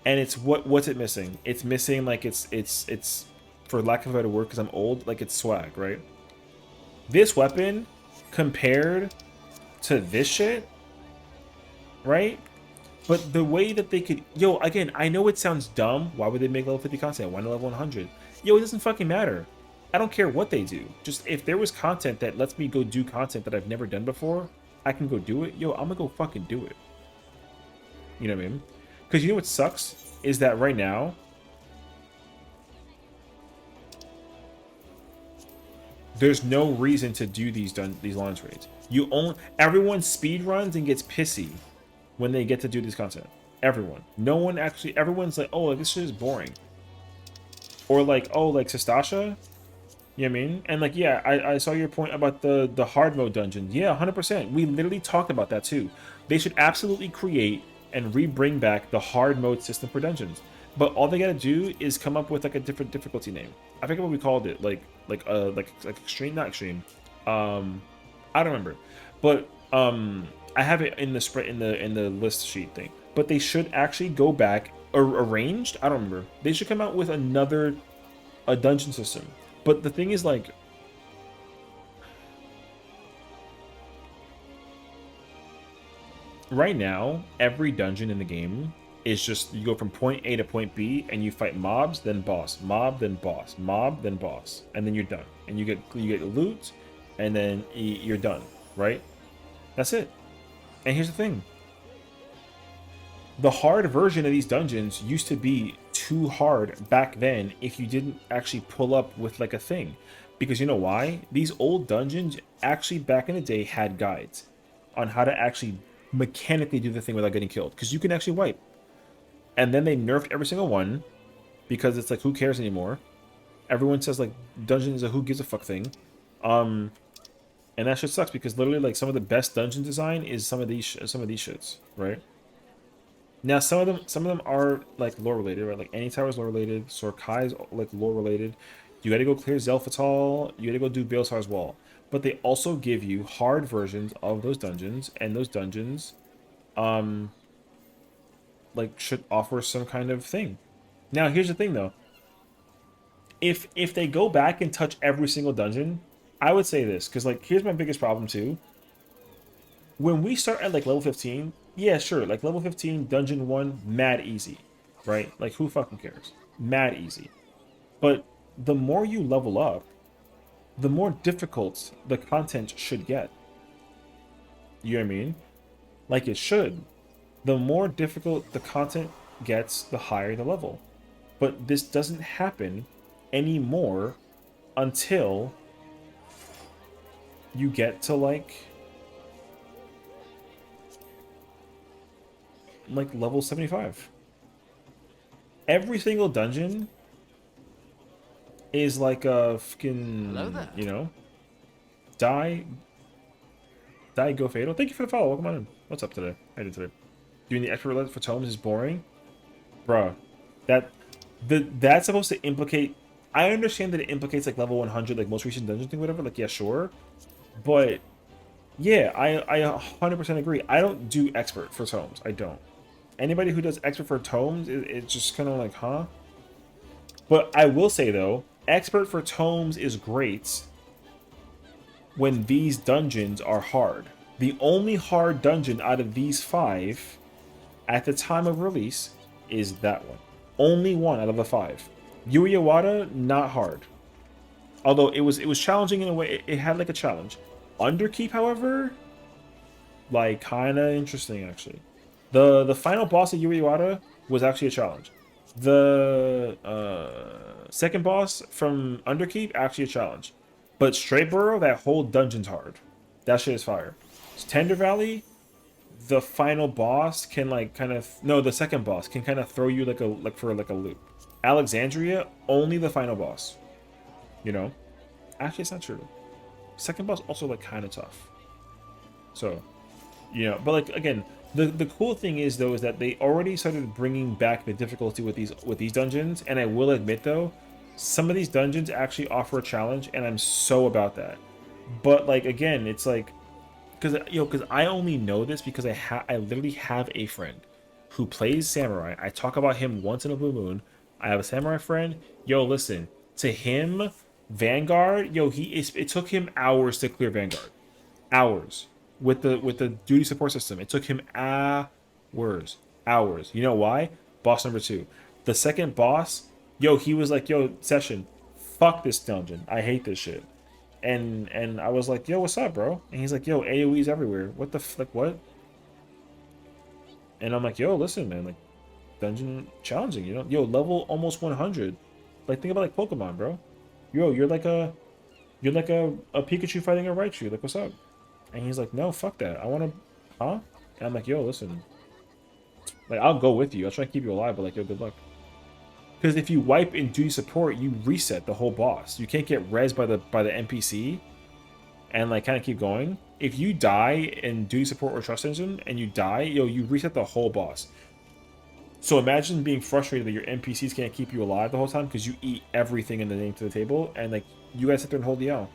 And it's what's it missing? It's missing like it's for lack of a better word, because I'm old, like it's swag, right? This weapon compared to this shit, right? But the way that they could, yo, again, I know it sounds dumb. Why would they make level 50 content? Why not level 100? Yo, it doesn't fucking matter. I don't care what they do. Just if there was content that lets me go do content that I've never done before, I can go do it. Yo, I'm gonna go fucking do it. You know what I mean? Because you know what sucks is that right now, there's no reason to do these launch raids. Everyone speed runs and gets pissy when they get to do this content. Everyone. Everyone's like, oh, this shit is boring. Or like, oh, like Sestasha? You know what I mean? And like, yeah, I saw your point about the hard mode dungeon. Yeah, 100%. We literally talked about that too. They should absolutely create and bring back the hard mode system for dungeons. But all they gotta do is come up with like a different difficulty name. I forget what we called it. Like extreme, not extreme. I don't remember. But I have it in the spread in the list sheet thing. But they should actually go back or arranged. I don't remember. They should come out with a dungeon system. But the thing is, like, right now, every dungeon in the game is just you go from point A to point B and you fight mobs, then boss, mob, then boss, mob, then boss, and then you're done. And you get loot, and then you're done, right? That's it. And here's the thing. The hard version of these dungeons used to be too hard back then if you didn't actually pull up with like a thing. Because you know why? These old dungeons actually back in the day had guides on how to actually mechanically do the thing without getting killed. Because you can actually wipe. And then they nerfed every single one because it's like, who cares anymore? Everyone says like dungeon is a who gives a fuck thing. And that shit sucks because literally like some of the best dungeon design is some of these shits, right? Now some of them are like lore related, right? Like Any Tower is lore related, Sorkai's like lore related. You gotta go clear Zelfatal, you gotta go do Baelsar's Wall. But they also give you hard versions of those dungeons, and those dungeons like should offer some kind of thing. Now here's the thing though. If they go back and touch every single dungeon, I would say this, because like here's my biggest problem too. When we start at like level 15, yeah, sure, like level 15, dungeon 1, mad easy, right? Like who fucking cares? Mad easy. But the more you level up, the more difficult the content should get. You know what I mean? Like it should. The more difficult the content gets, the higher the level. But this doesn't happen anymore until you get to like level 75. Every single dungeon is like a fucking, you know, die, go fatal. Thank you for the follow. Welcome on in. What's up today? How you doing today? Doing the expert for tomes is boring, bruh. That's supposed to implicate. I understand that it implicates like level 100, like most recent dungeon thing, whatever. Like yeah, sure, but yeah, I 100% agree. I don't do expert for tomes. I don't. Anybody who does expert for tomes, it's just kind of like, huh? But I will say though, expert for tomes is great when these dungeons are hard. The only hard dungeon out of these 5 at the time of release is that one. Only one out of the 5. Yuiwada, not hard. Although it was challenging in a way. It had like a challenge. Underkeep, however, like kind of interesting actually. The final boss of Yuiwada was actually a challenge. The second boss from Underkeep, actually a challenge. But Straightboro, that whole dungeon's hard. That shit is fire. Tender Valley, the final boss can like kind of the second boss can kind of throw you for a loop. Alexandria, only the final boss. You know? Actually, it's not true. Second boss also like kind of tough. So, you know, but like again, the cool thing is though is that they already started bringing back the difficulty with these dungeons, and I will admit though, some of these dungeons actually offer a challenge, and I'm so about that. But like again, it's like because I only know this because I literally have a friend who plays samurai. I talk about him once in a blue moon. I have a samurai friend. Yo, listen, to him, Vanguard, it took him hours to clear Vanguard. Hours. With the duty support system. It took him hours. Hours. You know why? Boss number 2. The second boss, he was like, Session, fuck this dungeon. I hate this shit. And I was like, yo, what's up, bro? And he's like, yo, AoE's everywhere. What the like what? And I'm like, yo, listen, man, like dungeon challenging, you know? Yo, level almost 100. Like think about like Pokemon, bro. Yo, you're like a Pikachu fighting a Raichu. Like, what's up? And he's like, no, fuck that. I want to, huh? And I'm like, yo, listen. Like, I'll go with you. I'll try to keep you alive, but like, yo, good luck. Because if you wipe in duty support, you reset the whole boss. You can't get rezzed by the NPC and like kind of keep going. If you die in duty support or trust engine and you die, you reset the whole boss. So imagine being frustrated that your NPCs can't keep you alive the whole time because you eat everything in the name to the table, and like you guys sit there and hold the L.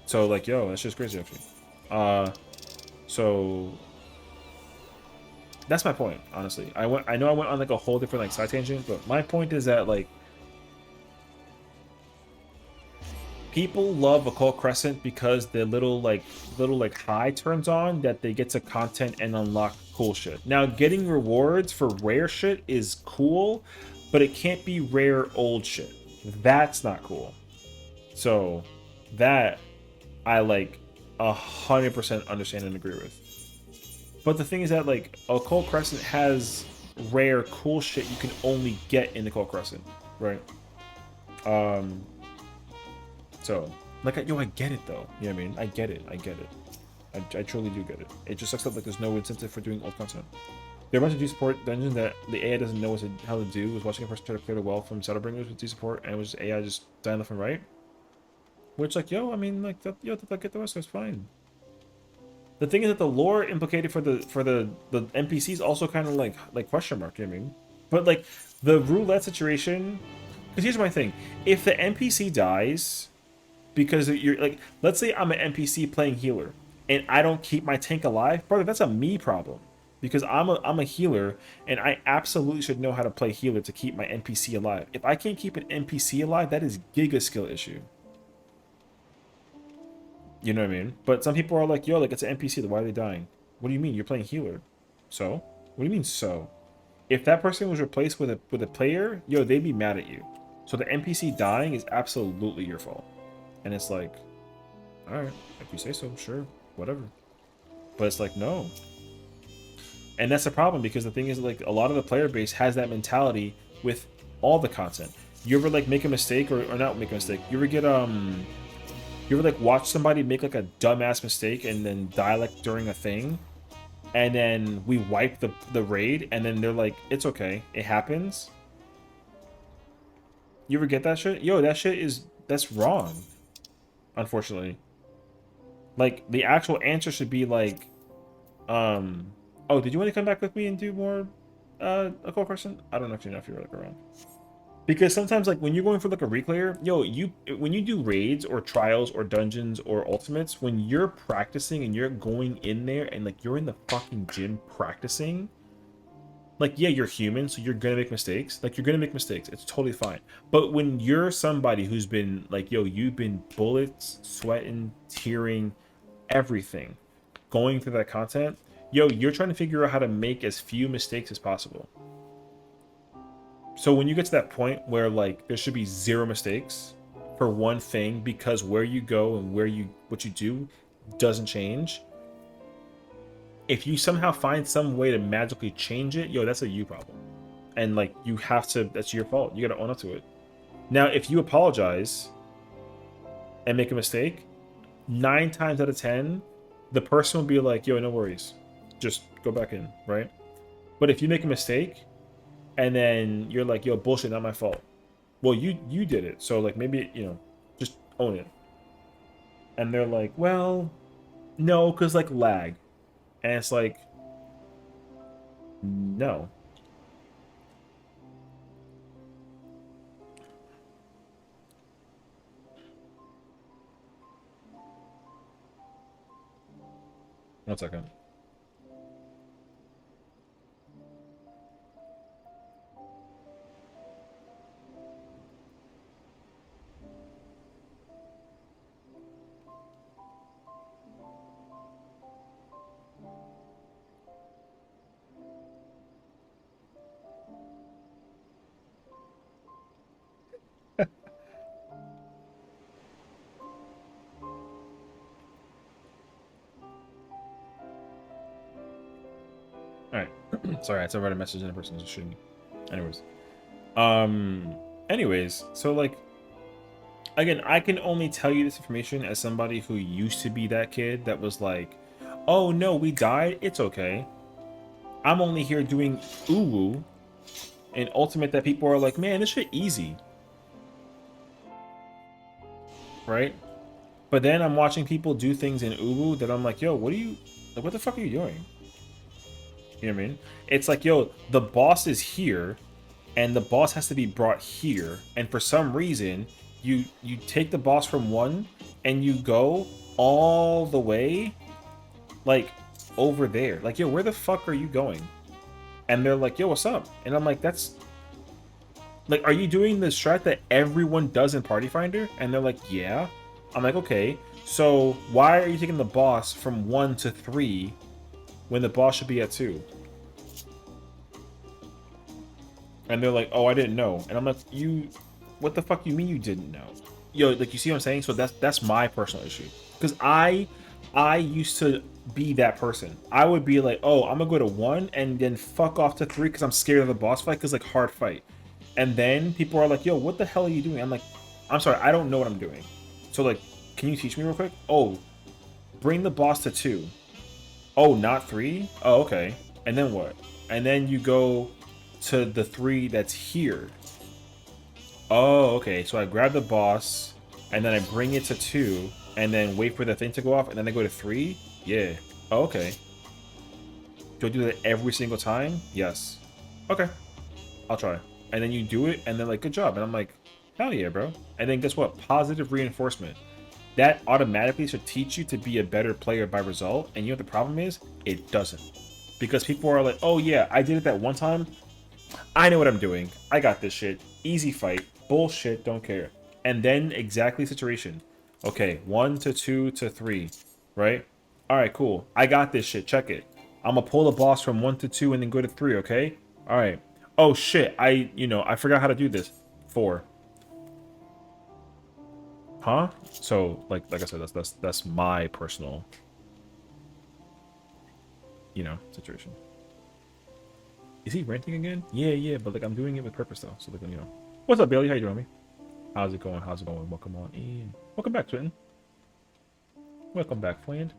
So like, yo, that's just crazy actually. So that's my point, honestly. I know I went on like a whole different like side tangent, but my point is that like people love Occult Crescent because the little like high turns on that they get to content and unlock cool shit. Now getting rewards for rare shit is cool, but it can't be rare old shit. That's not cool. So that I like 100% understand and agree with. But the thing is that like Occult Crescent has rare cool shit you can only get in the Occult Crescent, right? So, like, yo, I get it though. You know what I mean? I get it. I get it. I truly do get it. It just sucks that like there's no incentive for doing old content. There are a bunch of D support dungeons that the AI doesn't know how to do. Was watching a person try to clear the well from Shadowbringers with D support, and it was AI just dying left and right. Which, like, yo, I mean, like, that, yo, that get the rest, so it's fine. The thing is that the lore implicated for the NPCs also kind of like question mark. You know what I mean? But like the roulette situation, because here's my thing: if the NPC dies because you're like, let's say I'm an NPC playing healer and I don't keep my tank alive, brother, that's a me problem. Because I'm a healer and I absolutely should know how to play healer to keep my NPC alive. If I can't keep an NPC alive, that is giga skill issue. You know what I mean? But some people are like, yo, like it's an NPC, why are they dying? What do you mean? You're playing healer. So? What do you mean so? If that person was replaced with a player, yo, they'd be mad at you. So the NPC dying is absolutely your fault. And it's like, alright, if you say so, sure, whatever. But it's like, no. And that's the problem, because the thing is, like, a lot of the player base has that mentality with all the content. You ever like make a mistake or not make a mistake? You ever get you ever like watch somebody make like a dumbass mistake and then die like during a thing, and then we wipe the raid and then they're like, it's okay, it happens? You ever get that shit? Yo, that's wrong, unfortunately. Like the actual answer should be like, oh, did you want to come back with me and do more Occult Crescent? I don't actually know if you're like around. Because sometimes, like, when you're going for, like, a reclear, yo, when you do raids or trials or dungeons or ultimates, when you're practicing and you're going in there and, like, you're in the fucking gym practicing, like, yeah, you're human, so you're gonna make mistakes. Like, you're gonna make mistakes. It's totally fine. But when you're somebody who's been, like, yo, you've been bullets, sweating, tearing, everything, going through that content, yo, you're trying to figure out how to make as few mistakes as possible. So when you get to that point where like there should be zero mistakes for one thing, because where you go and what you do doesn't change, if you somehow find some way to magically change it, yo, that's a you problem. And like you have to, that's your fault. You got to own up to it. Now, if you apologize and make a mistake, 9 times out of 10, the person will be like, yo, no worries, just go back in, right? But if you make a mistake and then you're like, yo, bullshit, not my fault. Well, you did it, so like maybe, you know, just own it. And they're like, well, no, because like lag. And it's like, no. One second. All right. Sorry, I had to write a message in a person just shooting me. Anyways. Anyways, so like, again, I can only tell you this information as somebody who used to be that kid that was like, oh no, we died, it's okay. I'm only here doing uwu and ultimate that people are like, man, this shit easy. Right? But then I'm watching people do things in uwu that I'm like, yo, what the fuck are you doing? You know what I mean? It's like, yo, the boss is here and the boss has to be brought here, and for some reason you take the boss from one and you go all the way, like over there. Like, yo, where the fuck are you going? And they're like, yo, what's up? And I'm like, that's like, are you doing the strat that everyone does in Party Finder? And they're like, yeah. I'm like, okay, so why are you taking the boss from 1 to 3 when the boss should be at 2? And they're like, oh, I didn't know. And I'm like, what the fuck you mean you didn't know? Yo, like, you see what I'm saying? So that's my personal issue. Because I used to be that person. I would be like, oh, I'm gonna go to 1 and then fuck off to 3 because I'm scared of the boss fight because, like, hard fight. And then people are like, yo, what the hell are you doing? I'm like, I'm sorry, I don't know what I'm doing. So, like, can you teach me real quick? Oh, bring the boss to 2. Oh, not 3? Oh, okay. And then what? And then you go to the 3 that's here. Oh, okay. So I grab the boss, and then I bring it to 2, and then wait for the thing to go off, and then I go to 3? Yeah. Oh, okay. Do I do that every single time? Yes. Okay. I'll try. And then you do it, and then, like, good job. And I'm like, hell yeah, bro. And then guess what? Positive reinforcement. That automatically should teach you to be a better player by result. And you know what the problem is? It doesn't. Because people are like, oh yeah, I did it that one time. I know what I'm doing. I got this shit. Easy fight. Bullshit. Don't care. And then exactly situation. Okay, 1 to 2 to 3. Right? Alright, cool. I got this shit. Check it. I'm gonna pull the boss from 1 to 2 and then go to 3, okay? Alright. Oh shit, I forgot how to do this. 4. Huh? So, like I said, that's my personal, situation. Is he renting again? Yeah, but like I'm doing it with purpose though. So like, what's up, Bailey? How you doing, me? How's it going? Welcome on in. Welcome back, Twitten. Welcome back, friend.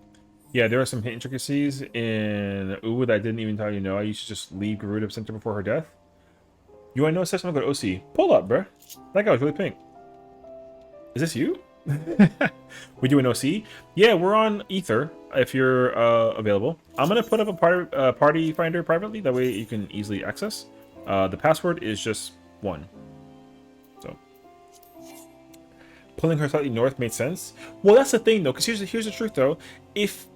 Yeah, there are some intricacies in Uwu that I didn't even tell you. I used to just leave Garuda Center before her death. You want to know a session? I'm going to OC. Pull up, bruh. That guy was really pink. Is this you? We doing OC? Yeah, we're on Ether if you're available. I'm gonna put up a party finder privately. That way you can easily access. The password is just 1. So pulling her slightly north made sense. Well, that's the thing though, because here's the truth though. If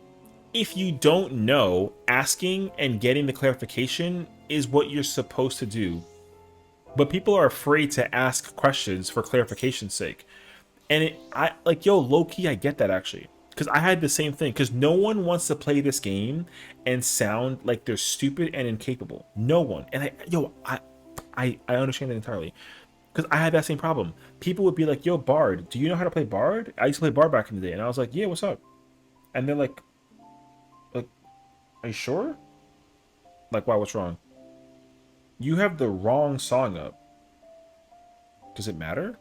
you don't know, asking and getting the clarification is what you're supposed to do. But people are afraid to ask questions for clarification's sake. And low-key, I get that, actually. Because I had the same thing. Because no one wants to play this game and sound like they're stupid and incapable. No one. And I understand that entirely. Because I had that same problem. People would be like, yo, Bard, do you know how to play Bard? I used to play Bard back in the day. And I was like, yeah, what's up? And they're like, are you sure? Like, wow, what's wrong? You have the wrong song up. Does it matter?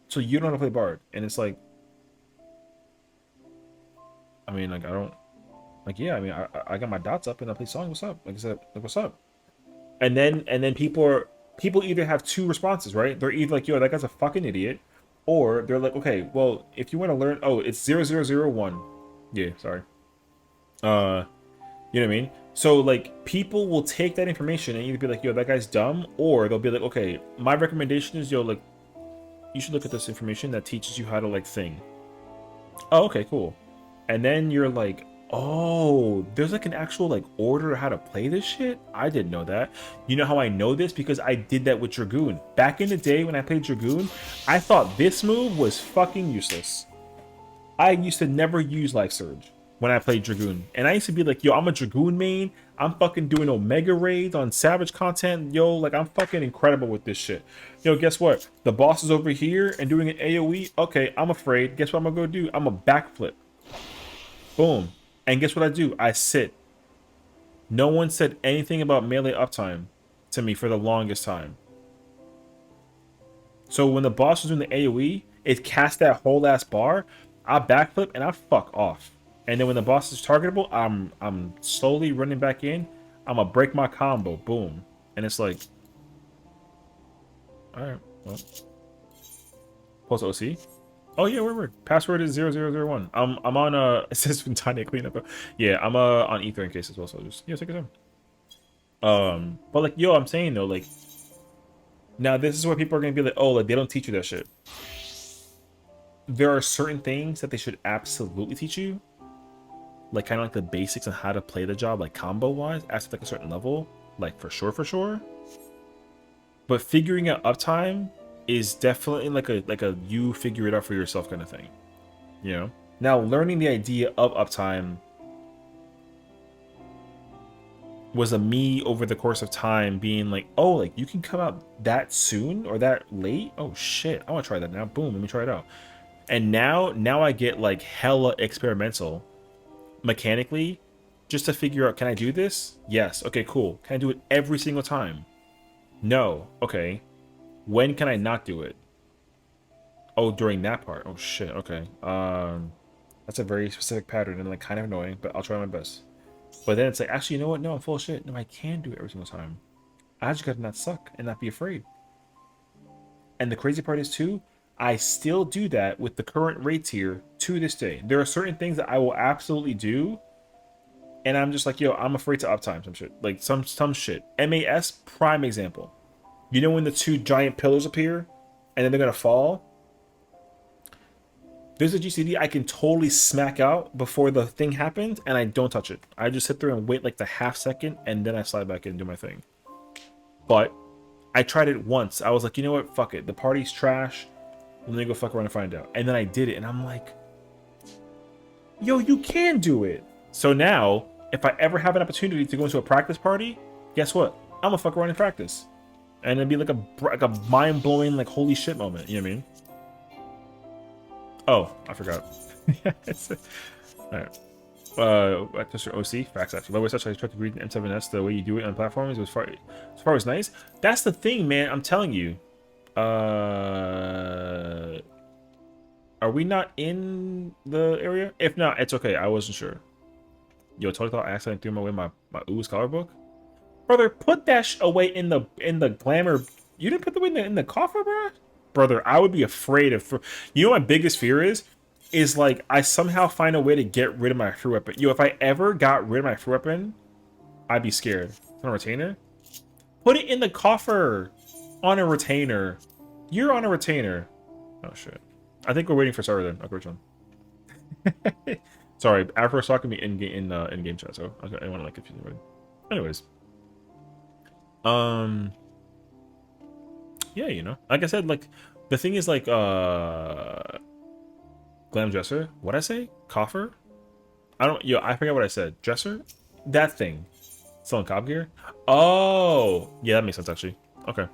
So you don't know how to play Bard. And it's like, I mean, like, I don't, like, yeah, I mean, I got my dots up and I play song, what's up? Like I said, like, what's up? And then people either have 2 responses, right? They're either like, yo, that guy's a fucking idiot. Or they're like, okay, well, if you want to learn, oh, it's 0001. Yeah, sorry. You know what I mean? So, like, people will take that information and either be like, yo, that guy's dumb, or they'll be like, okay, my recommendation is, yo, like, you should look at this information that teaches you how to, like, sing. Oh, okay, cool. And then you're like, oh, there's, like, an actual, like, order of how to play this shit? I didn't know that. You know how I know this? Because I did that with Dragoon. Back in the day when I played Dragoon, I thought this move was fucking useless. I used to never use Life Surge when I played Dragoon. And I used to be like, yo, I'm a Dragoon main. I'm fucking doing Omega raids on Savage content. Yo, like, I'm fucking incredible with this shit. Yo, guess what? The boss is over here and doing an AoE. Okay, I'm afraid. Guess what I'm gonna go do? I'm a backflip. Boom. And guess what I do? I sit. No one said anything about melee uptime to me for the longest time. So when the boss was doing the AoE, it cast that whole ass bar. I backflip and I fuck off. And then when the boss is targetable, I'm slowly running back in. I'm gonna break my combo. Boom. And it's like, all right, well, post OC. Oh yeah, word. Password is 0001. I'm on it says Ventania cleanup. Yeah, I'm on Ether in case as well. So just take your time. But like, yo, I'm saying though, like, now this is where people are gonna be like, oh, like they don't teach you that shit. There are certain things that they should absolutely teach you. like kind of like the basics on how to play the job, like combo wise, at like a certain level, like for sure. But figuring out uptime is definitely like a you figure it out for yourself kind of thing, you know. Now learning the idea of uptime was a me over the course of time being like, oh, like you can come out that soon or that late. Oh shit, I want to try that now. Boom, let me try it out. And now I get like hella experimental mechanically just to figure out, can I do this? Yes. Okay, cool. Can I do it every single time? No. Okay. When can I not do it? Oh, during that part. Oh shit. Okay. That's a very specific pattern and like kind of annoying, but I'll try my best. But then it's like, actually, you know what? No, I'm full of shit. No, I can do it every single time. I just gotta not suck and not be afraid. And the crazy part is too, I still do that with the current rates here to this day. There are certain things that I will absolutely do, and I'm just like, yo, I'm afraid to uptime some shit. Like some shit. MAS, prime example. You know when the two giant pillars appear and then they're gonna fall? There's a GCD I can totally smack out before the thing happens, and I don't touch it. I just sit there and wait like the half second, and then I slide back in and do my thing. But I tried it once. I was like, you know what? Fuck it. The party's trash. Let me go fuck around and find out. And then I did it, and I'm like, yo, you can do it. So now, if I ever have an opportunity to go into a practice party, guess what? I'm gonna fuck around and practice. And it'd be like a mind-blowing, like, holy shit moment. You know what I mean? Oh, I forgot. Alright. Mr. OC, facts actually. Lower such I tried to read M7S the way you do it on platforms. As far as nice. That's the thing, man. I'm telling you. Are we not in the area? If not, it's okay. I wasn't sure. Yo, totally thought I accidentally threw away my Ooze color book. Brother, put that away in the glamour. You didn't put the in the coffer, bro? Brother, I would be afraid of. You know, my biggest fear is like I somehow find a way to get rid of my free weapon. Yo, if I ever got rid of my free weapon, I'd be scared. On a retainer? Put it in the coffer. On a retainer. You're on a retainer. Oh shit. I think we're waiting for Sarah then. Okay, which one? Sorry, after was talking to me in game chat, so I don't want to like confuse anybody. Anyways. Yeah, you know, like I said, like the thing is like glam dresser. What I say? Coffer? I forget what I said. Dresser? That thing. Selling cop gear? Oh, yeah, that makes sense actually. Okay.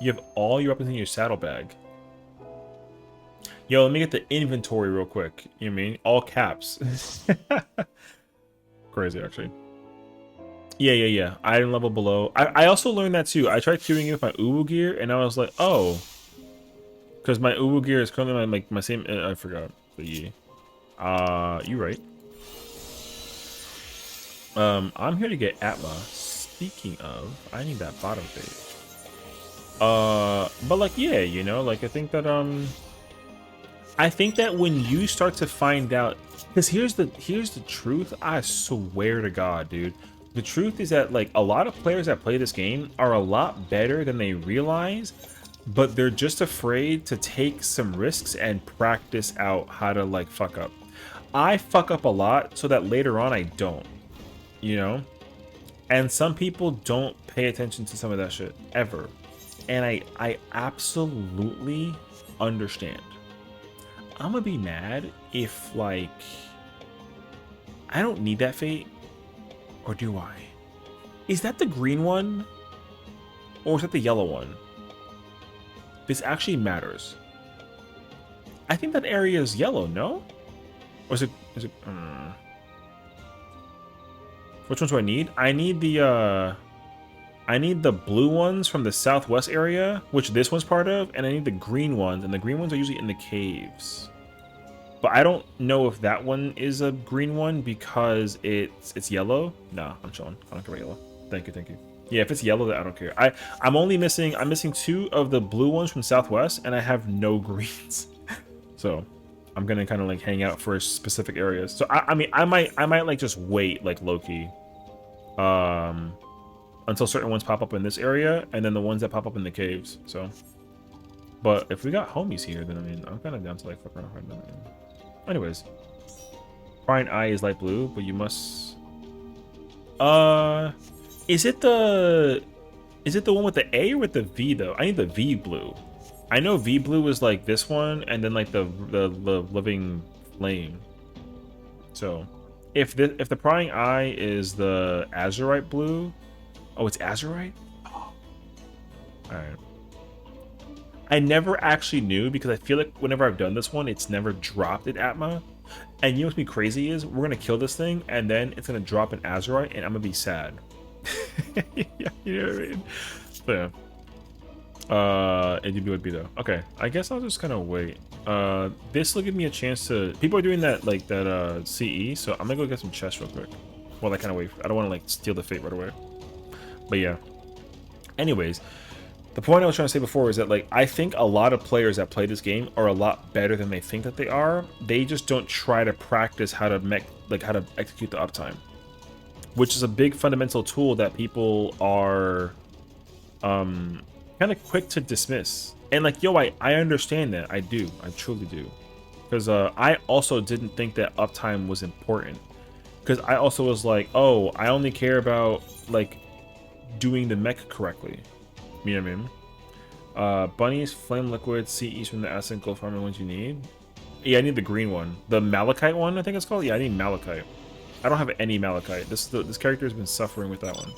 You have all your weapons in your saddlebag. Yo, let me get the inventory real quick. You know what I mean? All caps. Crazy actually. Yeah. Item level below. I also learned that too. I tried queuing in with my Uwu gear, and I was like, oh, because my Uwu gear is currently my same. I forgot. But yeah. You right. I'm here to get Atma. Speaking of, I need that bottom page. But like, yeah, you know, like I think that when you start to find out, because here's the truth. I swear to God, dude. The truth is that like a lot of players that play this game are a lot better than they realize, but they're just afraid to take some risks and practice out how to like fuck up. I fuck up a lot so that later on I don't, you know? And some people don't pay attention to some of that shit ever. And I absolutely understand. I'm gonna be mad if like I don't need that fate. Or do I? Is that the green one? Or is that the yellow one? This actually matters. I think that area is yellow, no? Or is it which ones do I need? I need the blue ones from the southwest area, which this one's part of, and I need the green ones, and the green ones are usually in the caves. But I don't know if that one is a green one because it's yellow. Nah, I'm chilling. I don't care about yellow. Thank you. Yeah, if it's yellow, then I don't care. I'm missing 2 of the blue ones from Southwest, and I have no greens. So I'm gonna kind of like hang out for specific areas. So I mean I might like just wait like low-key. Until certain ones pop up in this area, and then the ones that pop up in the caves. So, but if we got homies here, then I mean I'm kind of down to like fuck around right now. Anyways, Prying eye is light blue, but you must. Uh, is it the one with the A or with the V though? I need the V blue. I know V blue is like this one, and then like the living flame. So, if the prying eye is the azurite blue, oh, it's azurite. Oh. All right. I never actually knew because I feel like whenever I've done this one, it's never dropped in Atma. And you know what's be crazy is we're gonna kill this thing and then it's gonna drop an azurite and I'm gonna be sad. Yeah, you know what I mean? So yeah. And would be though. Okay, I guess I'll just kind of wait. This will give me a chance to. People are doing that like that CE, so I'm gonna go get some chests real quick. Well, I kind of wait. I don't want to like steal the fate right away. But yeah. Anyways, the point I was trying to say before is that like I think a lot of players that play this game are a lot better than they think that they are. They just don't try to practice how to how to execute the uptime, which is a big fundamental tool that people are kind of quick to dismiss. And like, yo, I understand that. I truly do, because I also didn't think that uptime was important, because I also was like, oh, I only care about like doing the mech correctly. You know what I mean? Bunnies, flame liquid, CEs from the acid and gold farming ones you need. Yeah, I need the green one. The malachite one, I think it's called. Yeah, I need malachite. I don't have any malachite. This character has been suffering with that one.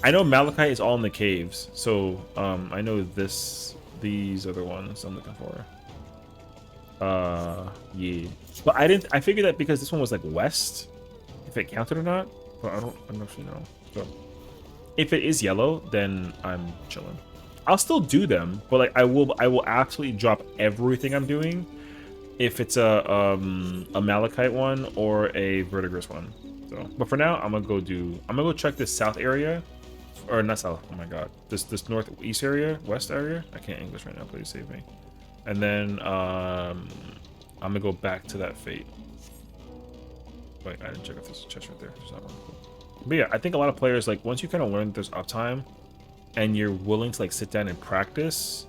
I know malachite is all in the caves, so I know these are the ones I'm looking for. Yeah. But I figured that because this one was like west, if it counted or not, but I don't actually know. So if it is yellow, then I'm chilling. I'll still do them, but like I will absolutely drop everything I'm doing if it's a malachite one or a verdigris one. So, but for now, I'm gonna go check this south area, or not south. Oh my god, this northeast area, west area. I can't English right now. Please save me. And then I'm gonna go back to that fate. Wait, I didn't check if there's a chest right there. There's not one. But yeah, I think a lot of players, like, once you kind of learn that there's uptime and you're willing to like sit down and practice,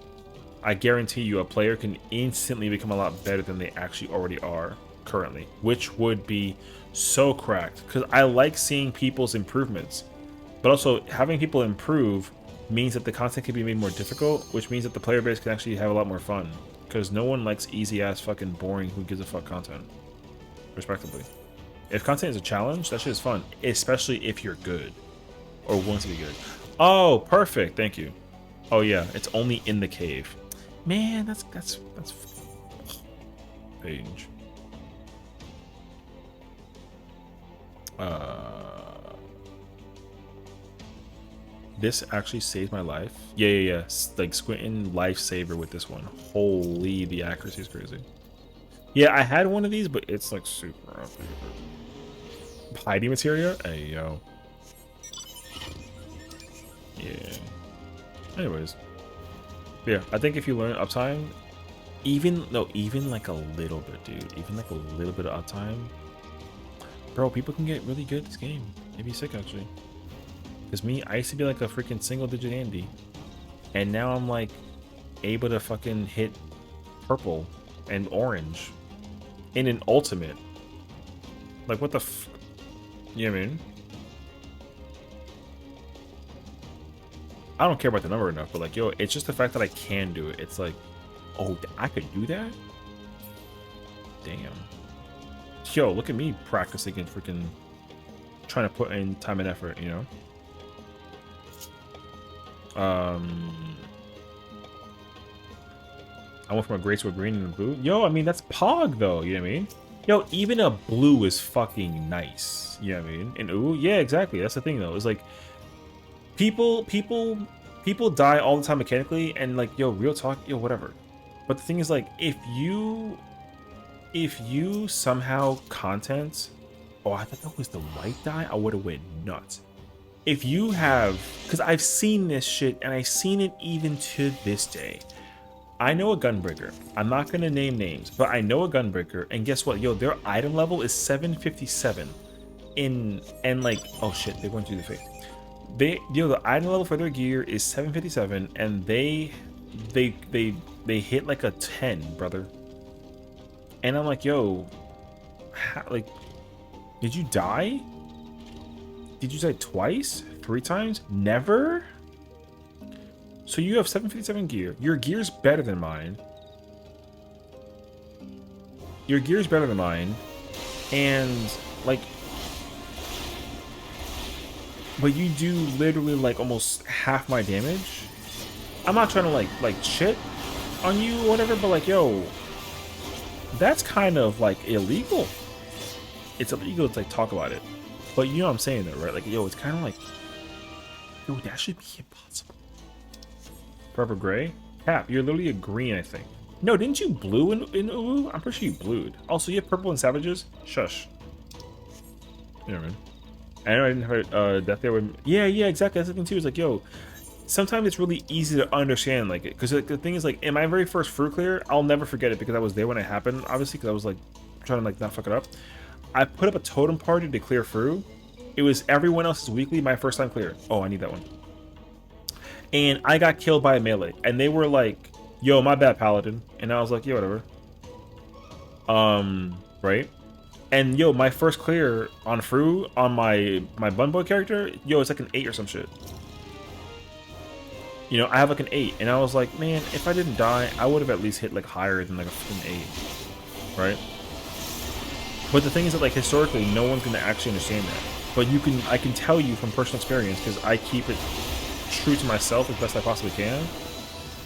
I guarantee you a player can instantly become a lot better than they actually already are currently, which would be so cracked, because I like seeing people's improvements, but also having people improve means that the content can be made more difficult, which means that the player base can actually have a lot more fun, because no one likes easy ass fucking boring who gives a fuck content, respectively. If content is a challenge, that shit is fun, especially if you're good or want to be good. Oh, perfect. Thank you. Oh yeah, it's only in the cave. Man, that's page. This actually saved my life. Yeah. Like squinting lifesaver with this one. Holy, the accuracy is crazy. Yeah, I had one of these, but it's like super rough. Hiding materia? Hey, yo. Yeah. Anyways. Yeah, I think if you learn uptime, even like a little bit, dude. Even like a little bit of uptime. Bro, people can get really good at this game. It'd be sick, actually. Because me, I used to be like a freaking single-digit Andy. And now I'm like able to fucking hit purple and orange in an ultimate. Like, what the f... You know what I mean? I don't care about the number enough, but like, yo, it's just the fact that I can do it. It's like, oh, I could do that? Damn. Yo, look at me practicing and freaking trying to put in time and effort, you know? I went from a gray to a green and a blue. Yo, I mean, that's Pog, though, you know what I mean? Yo, even a blue is fucking nice, you know what I mean? And ooh, yeah, exactly. That's the thing, though. It's like, people die all the time mechanically, and like, yo, real talk, yo, whatever. But the thing is, like, if you somehow content, oh, I thought that was the white die, I would have went nuts. If you have, because I've seen this shit, and I've seen it even to this day. I know a gunbreaker. I'm not gonna name names, but I know a gunbreaker, and guess what? Yo, their item level is 757 and like, oh shit, they're going through the face. The item level for their gear is 757, and they hit like a 10, brother. And I'm like, yo, like, Did you die? Did you die twice? 3 times? Never? So you have 757 gear. Your gear's better than mine. Your gear's better than mine. And, like... But you do literally, like, almost half my damage. I'm not trying to, like shit on you or whatever, but, like, yo... That's kind of, like, illegal. It's illegal to, like, talk about it. But you know what I'm saying, though, right? Like, yo, it's kind of like... Yo, that should be impossible. Forever Gray? Cap, you're literally a green, I think. No, didn't you blue in Ulu? I'm pretty sure you blued. Also, you have purple in Savages? Shush. You know what I mean? I know I didn't have Death there with... Yeah, exactly. That's the thing, too. It's like, yo... Sometimes it's really easy to understand, like, because like, the thing is, like, in my very first fruit clear, I'll never forget it because I was there when it happened, obviously, because I was, like, trying to, like, not fuck it up. I put up a totem party to clear through. It was everyone else's weekly, my first time clear. Oh, I need that one. And I got killed by a melee, and they were like, yo, my bad, Paladin. And I was like, yeah, whatever. Right? And, yo, my first clear on Fru, on my Bun Boy character, yo, it's like an 8 or some shit. You know, I have like an 8, and I was like, man, if I didn't die, I would have at least hit like higher than like an 8, right? But the thing is that like historically, no one's gonna actually understand that. But I can tell you from personal experience because I keep it true to myself as best I possibly can.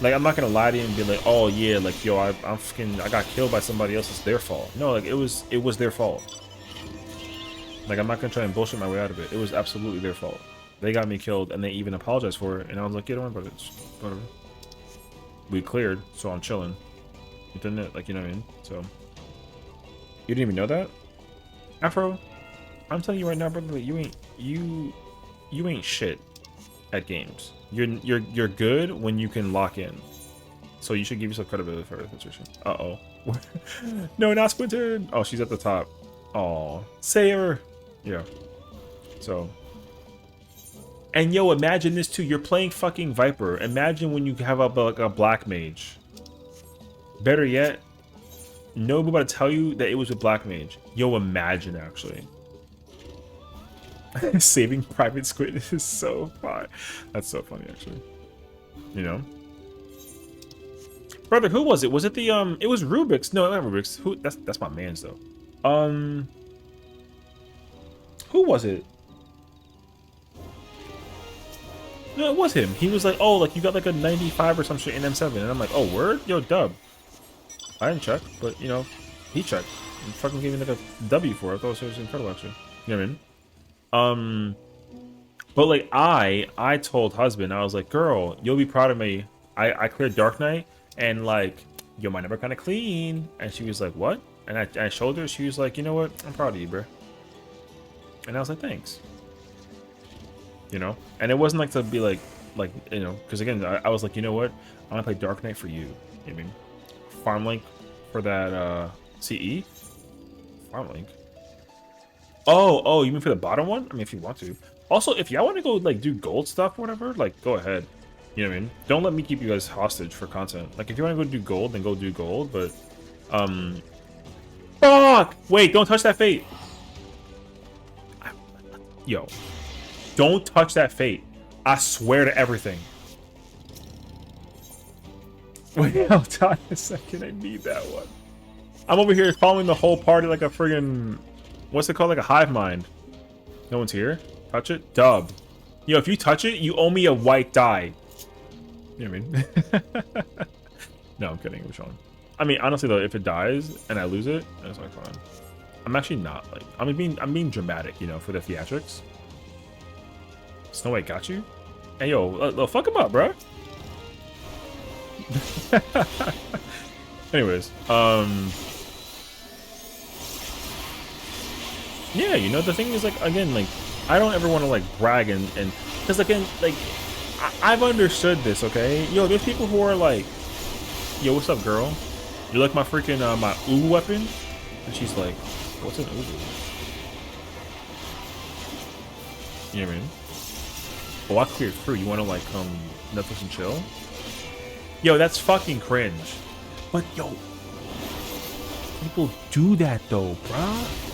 Like I'm not gonna lie to you and be like, oh yeah, like yo, I got killed by somebody else. It's their fault. No, like it was their fault. Like I'm not gonna try and bullshit my way out of it. It was absolutely their fault. They got me killed, and they even apologized for it. And I was like, yeah, don't worry about it. Whatever. We cleared, so I'm chilling. It didn't, like, you know what I mean? So, you didn't even know that, Afro? I'm telling you right now, brother, you ain't shit at games. You're good when you can lock in. So you should give yourself credibility for that situation. Uh-oh. No, not Splinter. Oh, she's at the top. Oh, say her. Yeah. So. And yo, imagine this too. You're playing fucking Viper. Imagine when you have like a black mage. Better yet, nobody about to tell you that it was a black mage. Yo, imagine actually. Saving Private Squid is so fun. That's so funny actually. You know? Brother, who was it? Was it the it was Rubik's. No, not Rubik's. Who that's my man's though. Who was it? No, it was him. He was like, oh, like you got like a 95 or some shit in M7. And I'm like, oh, word? Yo, dub. I didn't check, but you know, he checked. And fucking gave me like a W for it. I thought it was incredible actually. You know what I mean? But like I told husband, I was like, girl, you'll be proud of me. I cleared Dark Knight and like, yo, my number kind of clean. And she was like, what? And I showed her, she was like, you know what? I'm proud of you, bro. And I was like, thanks. You know, and it wasn't like to be like you know, because again, I was like, you know what, I'm gonna play Dark Knight for you. I mean, farm link for that CE farm link. Oh, you mean for the bottom one? I mean, if you want to. Also, if y'all want to go like do gold stuff or whatever, like go ahead. You know what I mean? Don't let me keep you guys hostage for content. Like if you want to go do gold, then go do gold. But fuck! Wait, don't touch that fate. Yo. Don't touch that fate. I swear to everything. Wait, hold on a second. I need that one. I'm over here following the whole party like a friggin'... What's it called? Like a hive mind. No one's here? Touch it? Dub. Yo, if you touch it, you owe me a white die. You know what I mean? No, I'm kidding. Which one? I mean, honestly though, if it dies and I lose it, that's like fine. I'm actually not like... I'm being dramatic, you know, for the theatrics. Snow White got you? Hey, yo, fuck him up, bro. Anyways, yeah, you know, the thing is, like, again, like, I don't ever want to, like, brag and, because, again, like, I've understood this, okay? Yo, there's people who are like, yo, what's up, girl? You like my freaking, my ooh weapon? And she's like, what's an ooh? You know what I mean? Oh, I cleared through. You want to, like, Netflix and chill? Yo, that's fucking cringe. But, yo, people do that, though, bruh.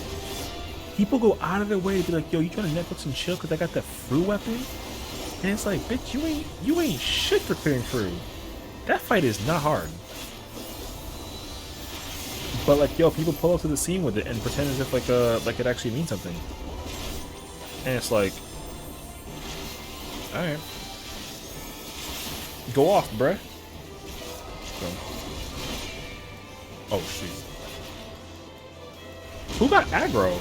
people go out of their way to be like, yo, you trying to Netflix and chill because I got that fruit weapon? And it's like, bitch, you ain't shit for clearing fruit. That fight is not hard. But like, yo, people pull up to the scene with it and pretend as if like it actually means something. And it's like, all right, go off, bruh. So. Oh shoot. Who got aggro?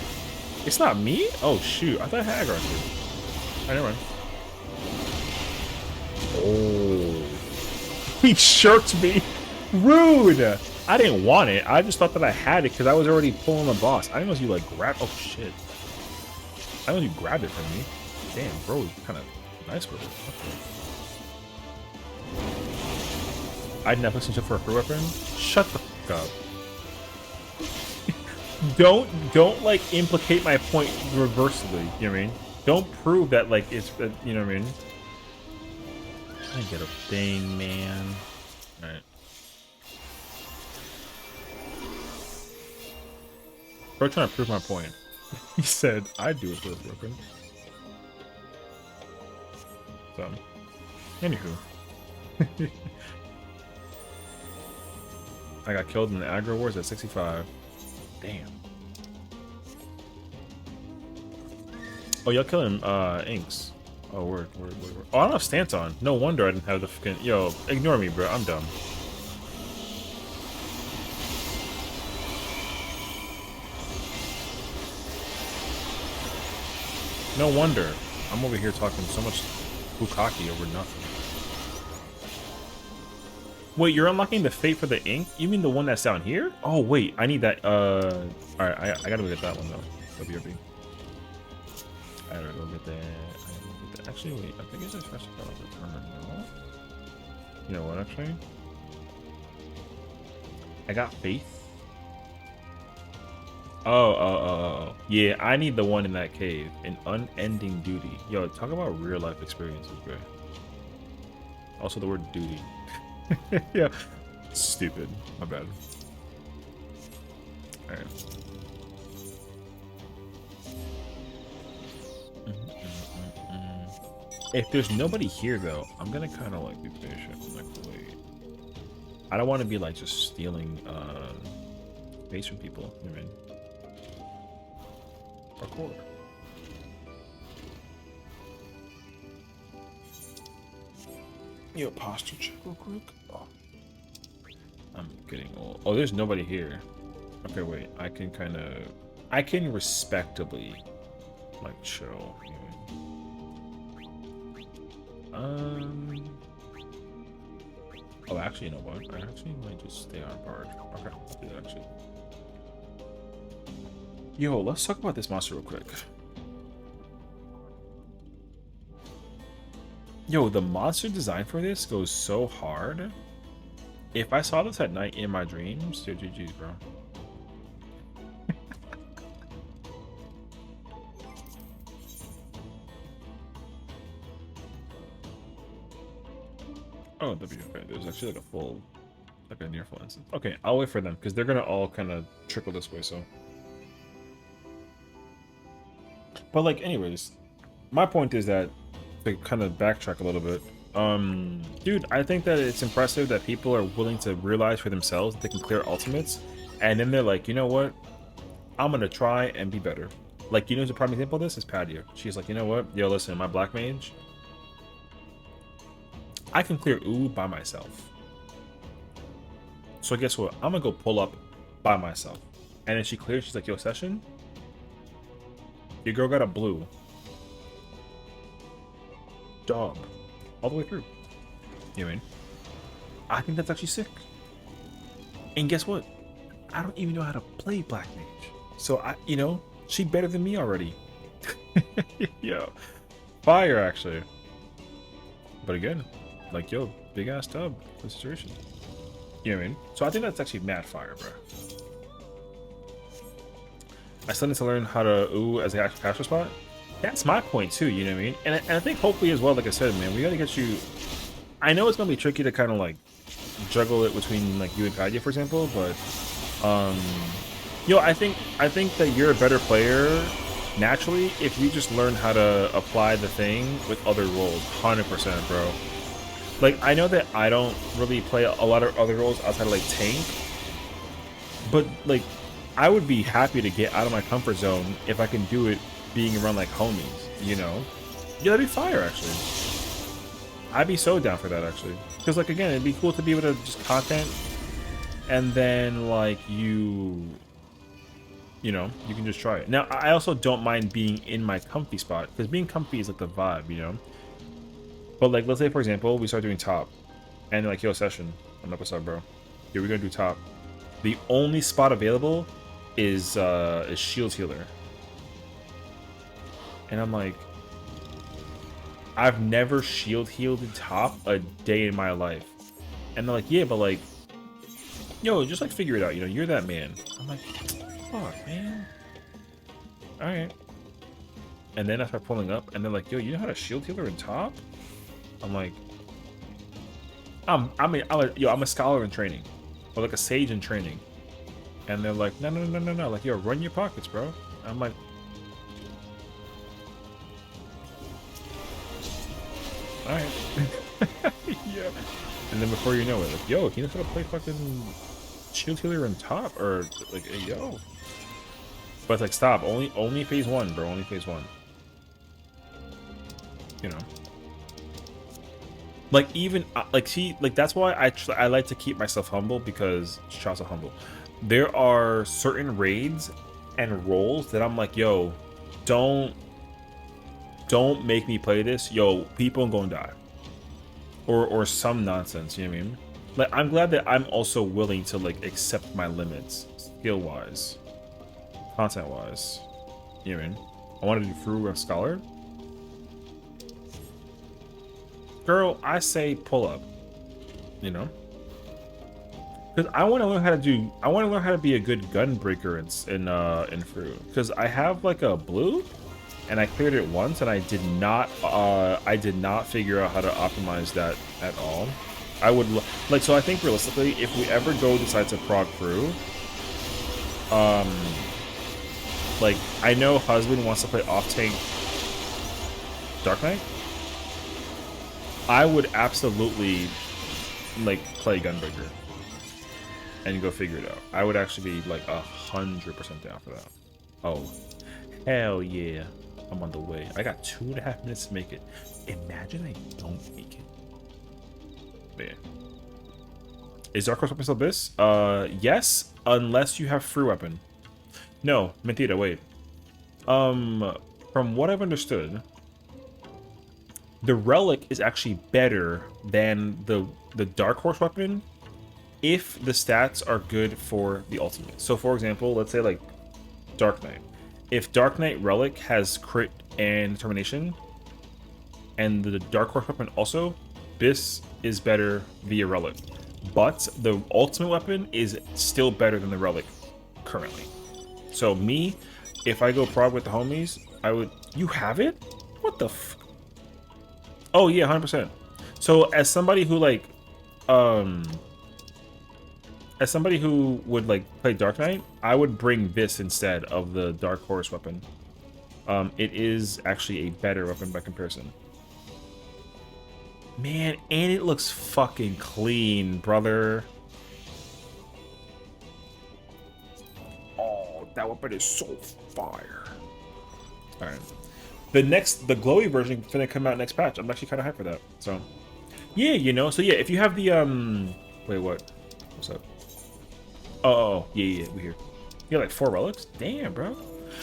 It's not me? Oh shoot, I thought I had aggro too. Alright, never mind. Oh. He shirked me. Rude! I didn't want it. I just thought that I had it because I was already pulling the boss. I didn't know if you like grab. Oh shit. I didn't know you grabbed it from me. Damn, bro, you're kind of nice with it. Okay. I didn't have to for a free weapon. Shut the fuck up. Don't like implicate my point reversely. You know what I mean? Don't prove that like it's you know what I mean? I didn't get a thing, man. All right. Bro, trying to prove my point. He said I'd do it for a weapon. So, anywho. I got killed in the aggro wars at 65. Damn. Oh, y'all killing inks. Oh, word. Oh, I don't have stance on. No wonder I didn't have the fucking. Yo, ignore me, bro. I'm dumb. No wonder. I'm over here talking so much bukkake over nothing. Wait, you're unlocking the fate for the ink? You mean the one that's down here? Oh, wait. I need that. Alright, I gotta go get that one, though. WRB. I gotta go get that. Actually, wait. I think it's just fresh about the terminal. You know what, actually? I got faith. Oh. Yeah, I need the one in that cave. An unending duty. Yo, talk about real life experiences, bro. Also the word duty. Yeah. Stupid. My bad. Alright. If there's nobody here, though, I'm gonna kind of like be patient. Like, wait. I don't want to be like just stealing space from people. You know what I mean? Parkour. Yo, posture check real quick. Oh. I'm getting old. Oh, there's nobody here. Okay, wait. I can respectably like chill. You know? Oh, actually, you know what? I actually might just stay on guard. Okay, let's do that actually. Yo, let's talk about this monster real quick. Yo, the monster design for this goes so hard. If I saw this at night in my dreams, dude, GG's, bro. Oh, that'd be okay. There's actually like a full, like a near full instance. Okay, I'll wait for them because they're gonna all kind of trickle this way. So, but like, anyways, my point is that to kind of backtrack a little bit. Dude, I think that it's impressive that people are willing to realize for themselves that they can clear ultimates, and then they're like, you know what? I'm gonna try and be better. Like, you know, the prime example of this is Padia. She's like, you know what? Yo, listen, my black mage, I can clear ooh by myself. So guess what? I'm gonna go pull up by myself. And then she clears, she's like, yo, session, your girl got a blue. Dog. All the way through. You know what I mean? I think that's actually sick. And guess what? I don't even know how to play black mage. So you know, she better than me already. Yo. Fire, actually. But again, like, yo, big ass tub for the situation. You know what I mean? So I think that's actually mad fire, bro. I still need to learn how to ooh as the actual caster spot. That's my point too, you know what I mean? And I think hopefully as well, like I said, man, we gotta get you. I know it's gonna be tricky to kind of like juggle it between like you and Kadia, for example, but yo, I think that you're a better player naturally, if you just learn how to apply the thing with other roles, 100%, bro. Like, I know that I don't really play a lot of other roles outside of, like, tank. But, like, I would be happy to get out of my comfort zone if I can do it being around, like, homies, you know? Yeah, that'd be fire, actually. I'd be so down for that, actually. Because, like, again, it'd be cool to be able to just content, and then, like, you know, you can just try it. Now, I also don't mind being in my comfy spot, because being comfy is, like, the vibe, you know? But, like, let's say, for example, we start doing top, and like, yo, session, I'm up, what's up, bro? Here, we're gonna do top. The only spot available is shield healer. And I'm like, I've never shield healed in top a day in my life. And they're like, yeah, but like, yo, just like figure it out, you know, you're that man. I'm like, fuck, man. Alright. And then I start pulling up, and they're like, yo, you know how to shield healer in top? I'm like, I'm a scholar in training, or like a sage in training, and they're like, no, like, yo, run your pockets, bro. I'm like, all right, yeah. And then before you know it, like, yo, he knows how to play fucking shield healer in top, or like, hey, yo. But it's like, stop, only phase one, bro, only phase one. You know. Like, even like, see, like, that's why I like to keep myself humble, because shots are humble. There are certain raids and roles that I'm like, yo, don't make me play this. Yo, people are gonna die, or some nonsense. You know what I mean? Like, I'm glad that I'm also willing to, like, accept my limits, skill wise, content wise. You know what I mean? I wanted to do through a scholar. Girl, I say pull up, you know, because I want to learn how to do. I want to learn how to be a good gun breaker in Fru, because I have like a blue, and I cleared it once, and I did not figure out how to optimize that at all. I would like, so I think realistically, if we ever decide to prog Fru, like, I know husband wants to play off tank Dark Knight. I would absolutely, like, play Gunbreaker and go figure it out. I would actually be like 100% down for that. Oh, hell yeah. I'm on the way. I got 2.5 minutes to make it. Imagine I don't make it. Man. Is Dark Horse Weapon still Abyss? Yes, unless you have free weapon. No, mentira, wait. From what I've understood, the relic is actually better than the Dark Horse weapon if the stats are good for the ultimate. So, for example, let's say like Dark Knight. If Dark Knight relic has crit and determination, and the Dark Horse weapon also, this is better via relic. But the ultimate weapon is still better than the relic currently. So me, if I go prog with the homies, I would. You have it? What the f? Oh yeah, 100%. So as somebody who like, as somebody who would like play Dark Knight, I would bring this instead of the Dark Horse weapon. It is actually a better weapon by comparison. Man, and it looks fucking clean, brother. Oh, that weapon is so fire. All right. The glowy version finna come out next patch. I'm actually kind of hyped for that. So, yeah, you know. So yeah, if you have the wait, what? What's up? Oh, yeah, we here. You got like 4 relics. Damn, bro.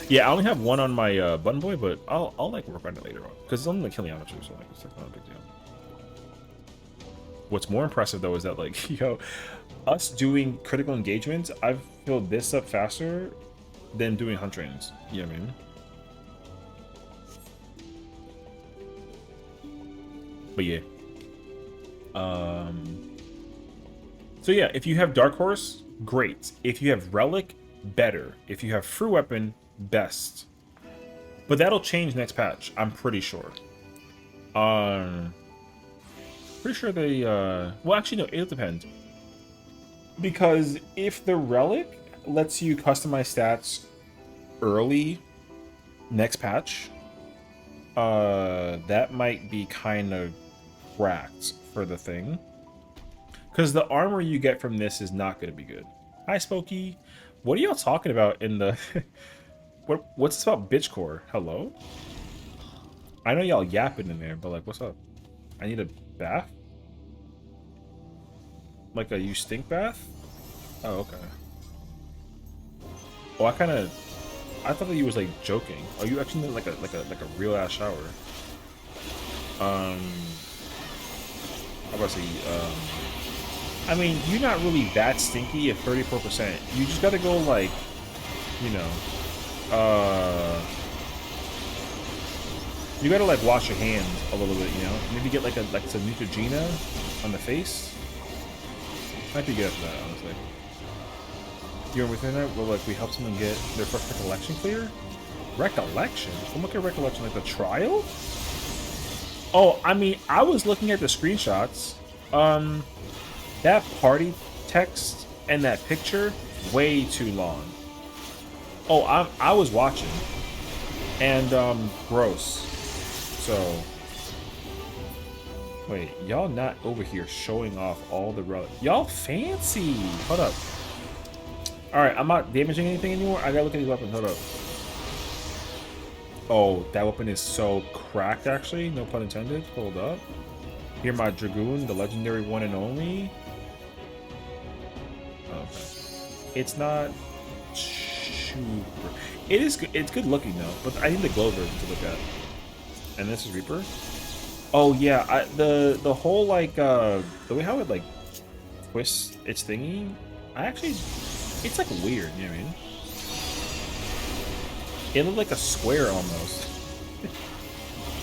Yeah, I only have 1 on my button boy, but I'll like work on it later on because it's only like Kiliana too, so like it's like not a big deal. What's more impressive though is that like, yo, us doing critical engagements, I've filled this up faster than doing hunt trains. You know what I mean? But yeah. So yeah, if you have Dark Horse, great. If you have Relic, better. If you have Free Weapon, best. But that'll change next patch, I'm pretty sure. Pretty sure they well, actually no, it'll depend. Because if the Relic lets you customize stats early, next patch, that might be kind of cracked for the thing. Because the armor you get from this is not going to be good. Hi, Spooky. What are y'all talking about in the... what's this about bitchcore? Hello? I know y'all yapping in there, but like, what's up? I need a bath? Like a you stink bath? Oh, okay. Oh, I thought that you was like joking. Are you actually like a real ass shower? I was about to say, I mean, you're not really that stinky at 34%. You just gotta go like, you know, you gotta like wash your hands a little bit, you know. Maybe get like some Neutrogena on the face. Might be good for that, honestly. You're within it. Well, like we help someone get their first recollection clear. Recollection? I'm looking at recollection like the trial. Oh, I mean, I was looking at the screenshots. That party text and that picture, way too long. Oh, I was watching. And, gross. So... Wait, y'all not over here showing off all the y'all fancy! Hold up. Alright, I'm not damaging anything anymore. I gotta look at these weapons. Hold up. Oh, that weapon is so cracked, actually. No pun intended. Hold up. Here, my Dragoon, the legendary one and only. Okay. It's not super... It is good. It's good looking, though. But I need the glow version to look at. And this is Reaper. Oh, yeah. The whole, like, the way how it, like, twists its thingy, I actually... It's, like, weird, you know what I mean? It looked like a square, almost.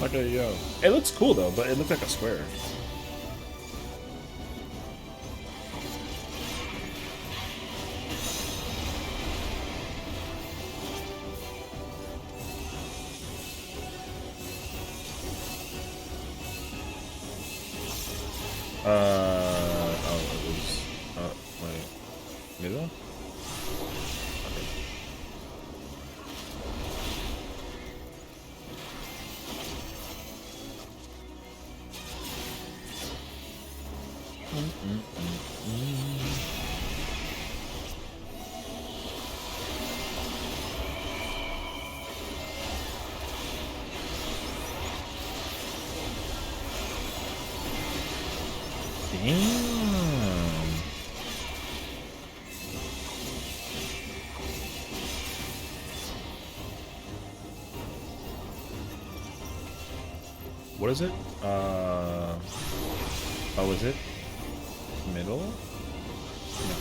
Like a, yo. It looks cool, though, but it looks like a square. Oh, it was, wait, middle? Okay. Damn. What is it? Oh, is it middle? No,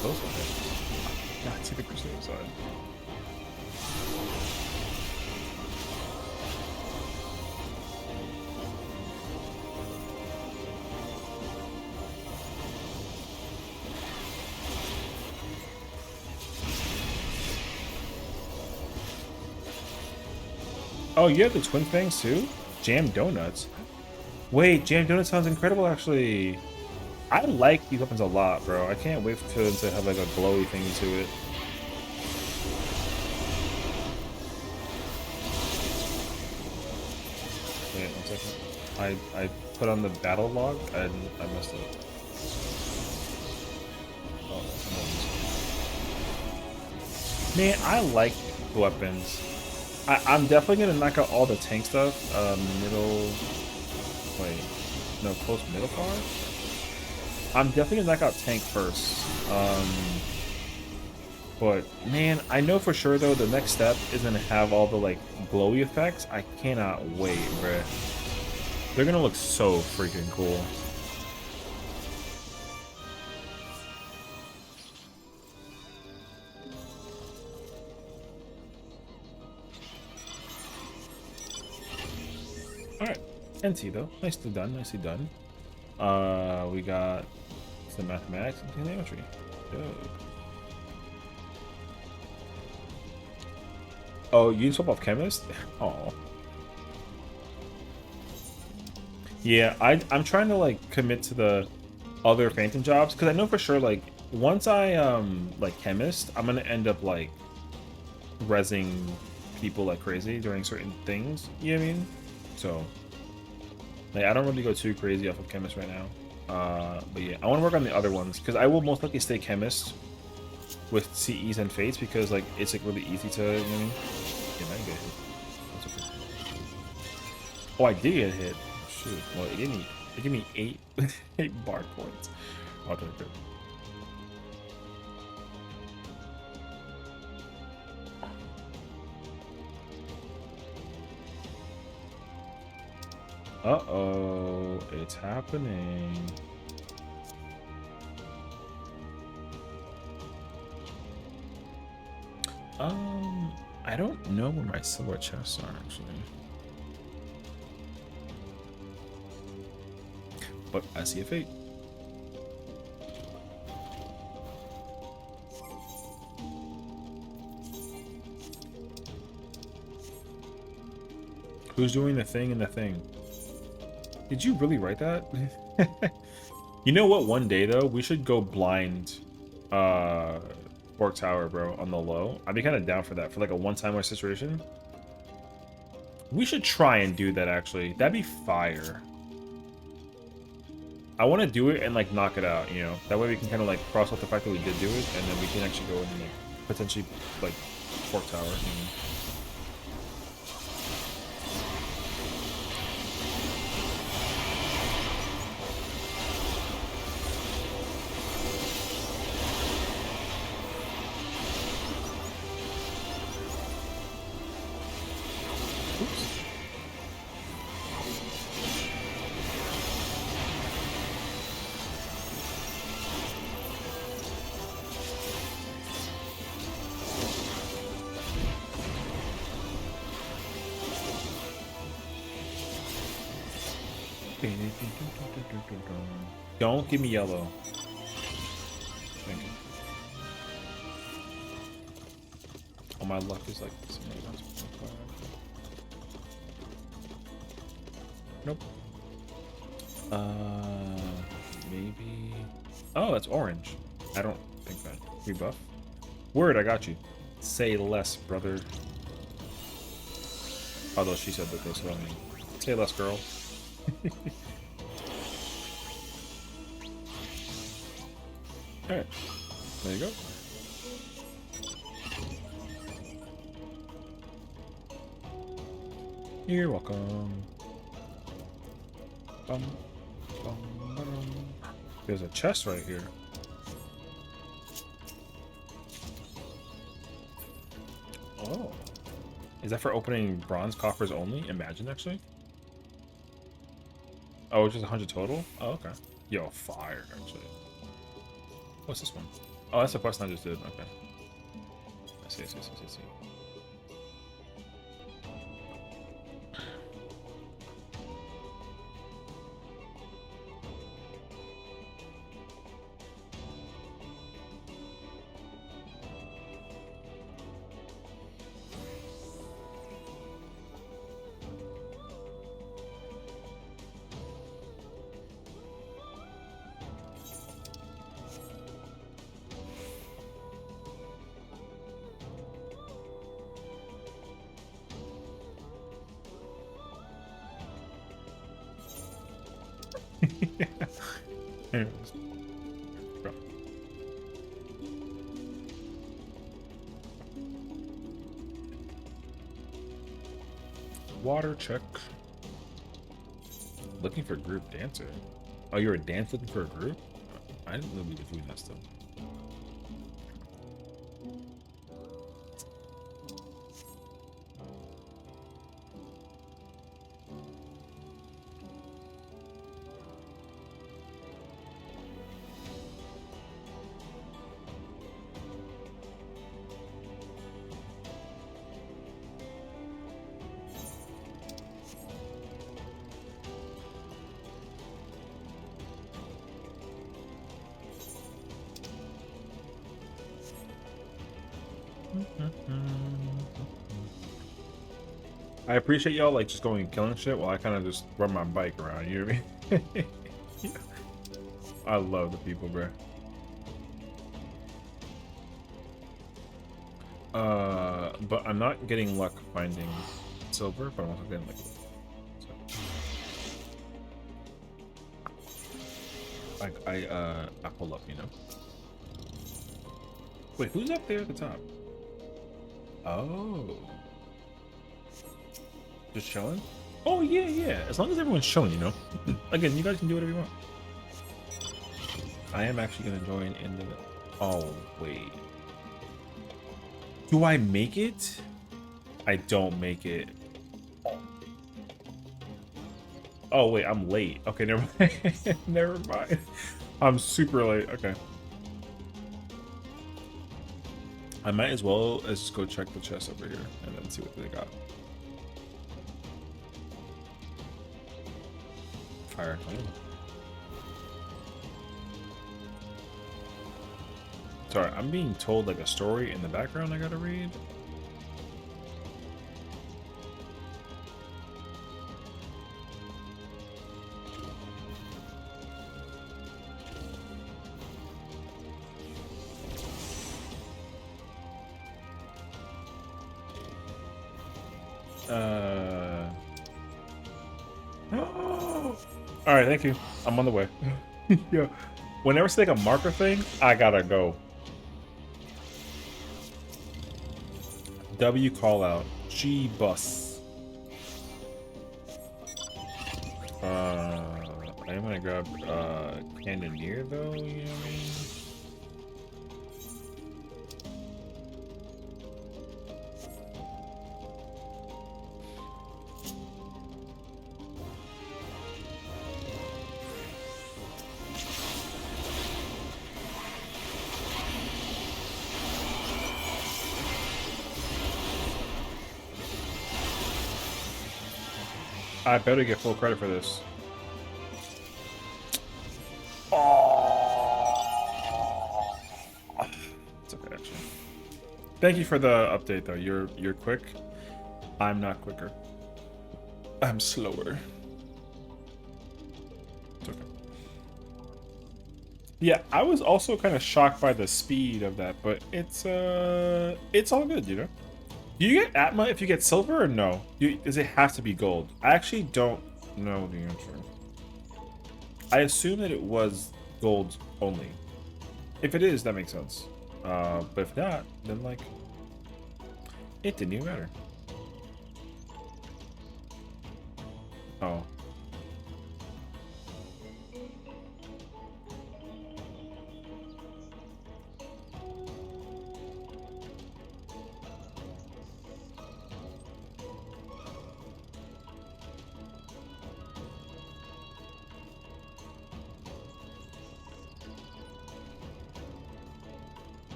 close with it. God, take the percent side. Oh, you have the twin fangs too? Jam donuts. Wait, jam donuts sounds incredible actually. I like these weapons a lot, bro. I can't wait for them to have like a glowy thing to it. Wait, 1 second. I put on the battle log and I messed up. Oh, man, I like the weapons. I'm definitely gonna knock out all the tank stuff. Middle. Wait, no, close middle far. I'm definitely gonna knock out tank first. But man, I know for sure though the next step is gonna have all the like glowy effects. I cannot wait, bruh. They're gonna look so freaking cool. Alright. NT though. Nicely done, nicely done. We got some mathematics and geometry. Oh, you swap off chemist? Oh. Yeah, I'm trying to like commit to the other phantom jobs because I know for sure like once I like chemist, I'm gonna end up like rezzing people like crazy during certain things. You know what I mean? So, like, I don't really go too crazy off of chemist right now. But yeah, I want to work on the other ones because I will most likely stay chemist with CEs and fates because like it's like really easy to. You know what I mean? Yeah, I didn't get hit. That's okay. Oh, I did get hit. Shoot. Well, it gave me 8 bar points. Okay, good. Uh-oh, it's happening. I don't know where my silver chests are actually. But I see a fate. Who's doing the thing and the thing? Did you really write that? You know what? One day though, we should go blind Fork Tower, bro, on the low. I'd be kind of down for that, for like a one-timer situation. We should try and do that actually. That'd be fire. I want to do it and like knock it out, you know. That way we can kind of like cross off the fact that we did do it, and then we can actually go in and like potentially like Fork Tower. You know? Don't give me yellow. Thank you. Oh, my luck is like this. Nope. Maybe. Oh, that's orange. I don't think that. Rebuff. Word, I got you. Say less, brother. Although she said that this, so I mean, say less, girl. Alright, there you go. You're welcome. Bum, bum, ba-dum. There's a chest right here. Oh. Is that for opening bronze coffers only? Imagine, actually. Oh, just 100 total? Oh, okay. Yo, fire, actually. What's this one? Oh, that's the quest I just did. Okay. I see. Anyways. Bro. Water check. Looking for a group dancer. Oh, you're a dance looking for a group? I didn't really be doing that stuff. I appreciate y'all like just going and killing shit while I kind of just run my bike around. You know what I mean? I love the people, bro. But I'm not getting luck finding silver, but I'm also getting like. I pull up, you know. Wait, who's up there at the top? Oh, just chilling. Oh yeah, yeah. As long as everyone's chilling, you know. Again, you guys can do whatever you want. I am actually gonna join in the. Oh wait. Do I make it? I don't make it. Oh wait, I'm late. Okay, never mind. Never mind. I'm super late. Okay. I might as well as just go check the chest over here and then see what they got. Fire. Sorry, I'm being told like a story in the background I gotta read. All right, thank you. I'm on the way. Yeah. Whenever it's like a marker thing, I gotta go. W call out. G bus. I'm gonna grab Cannoneer though, you know what I mean? I better get full credit for this. Oh, it's okay actually. Thank you for the update though. You're quick. I'm not quicker. I'm slower. It's okay. Yeah, I was also kind of shocked by the speed of that, but it's all good, you know. Do you get Atma if you get silver or no? Does it have to be gold? I actually don't know the answer. I assume that it was gold only. If it is, that makes sense. But if not, then like, it didn't even matter. Oh.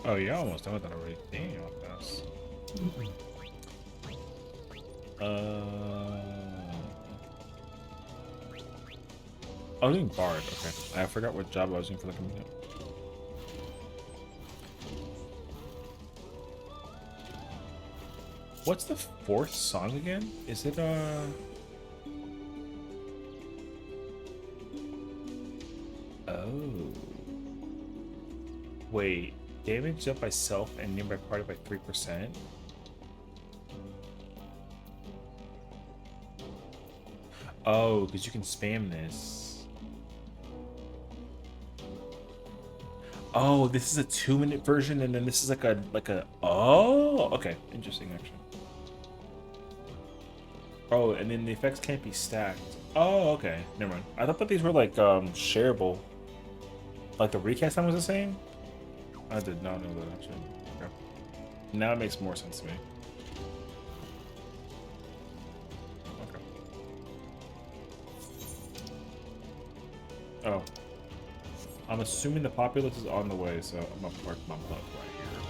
Oh, you're almost done with that already. Damn, fast. I was doing Bard. Okay, I forgot what job I was doing for the community. What's the fourth song again? Is it Oh. Wait. Damage up by self and nearby party by 3%? Oh, because you can spam this. Oh, this is a 2-minute version, and then this is like a. Oh, okay, interesting actually. Oh, and then the effects can't be stacked. Oh, okay, never mind. I thought that these were like shareable. Like the recast time was the same. I did not know that actually. Okay. Now it makes more sense to me. Okay. Oh. I'm assuming the populace is on the way, so I'm gonna park my butt right here.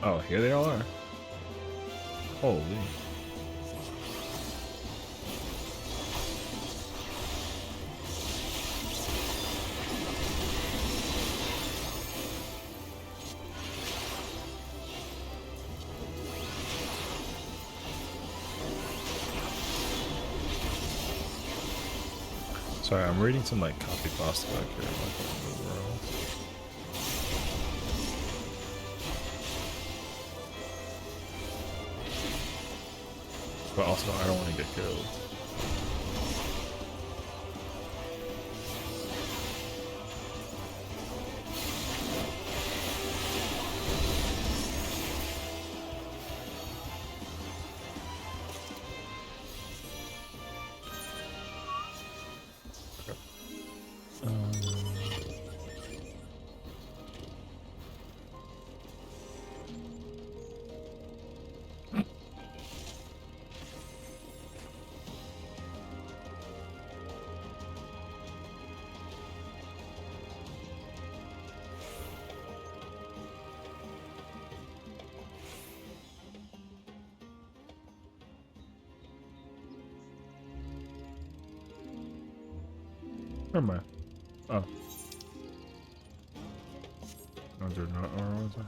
Oh, here they all are. Holy. Sorry, I'm reading some like copy pasta back here. I'm not gonna move around. But also, I don't want to get killed. Where am I? Oh. No, they're not. Or was I?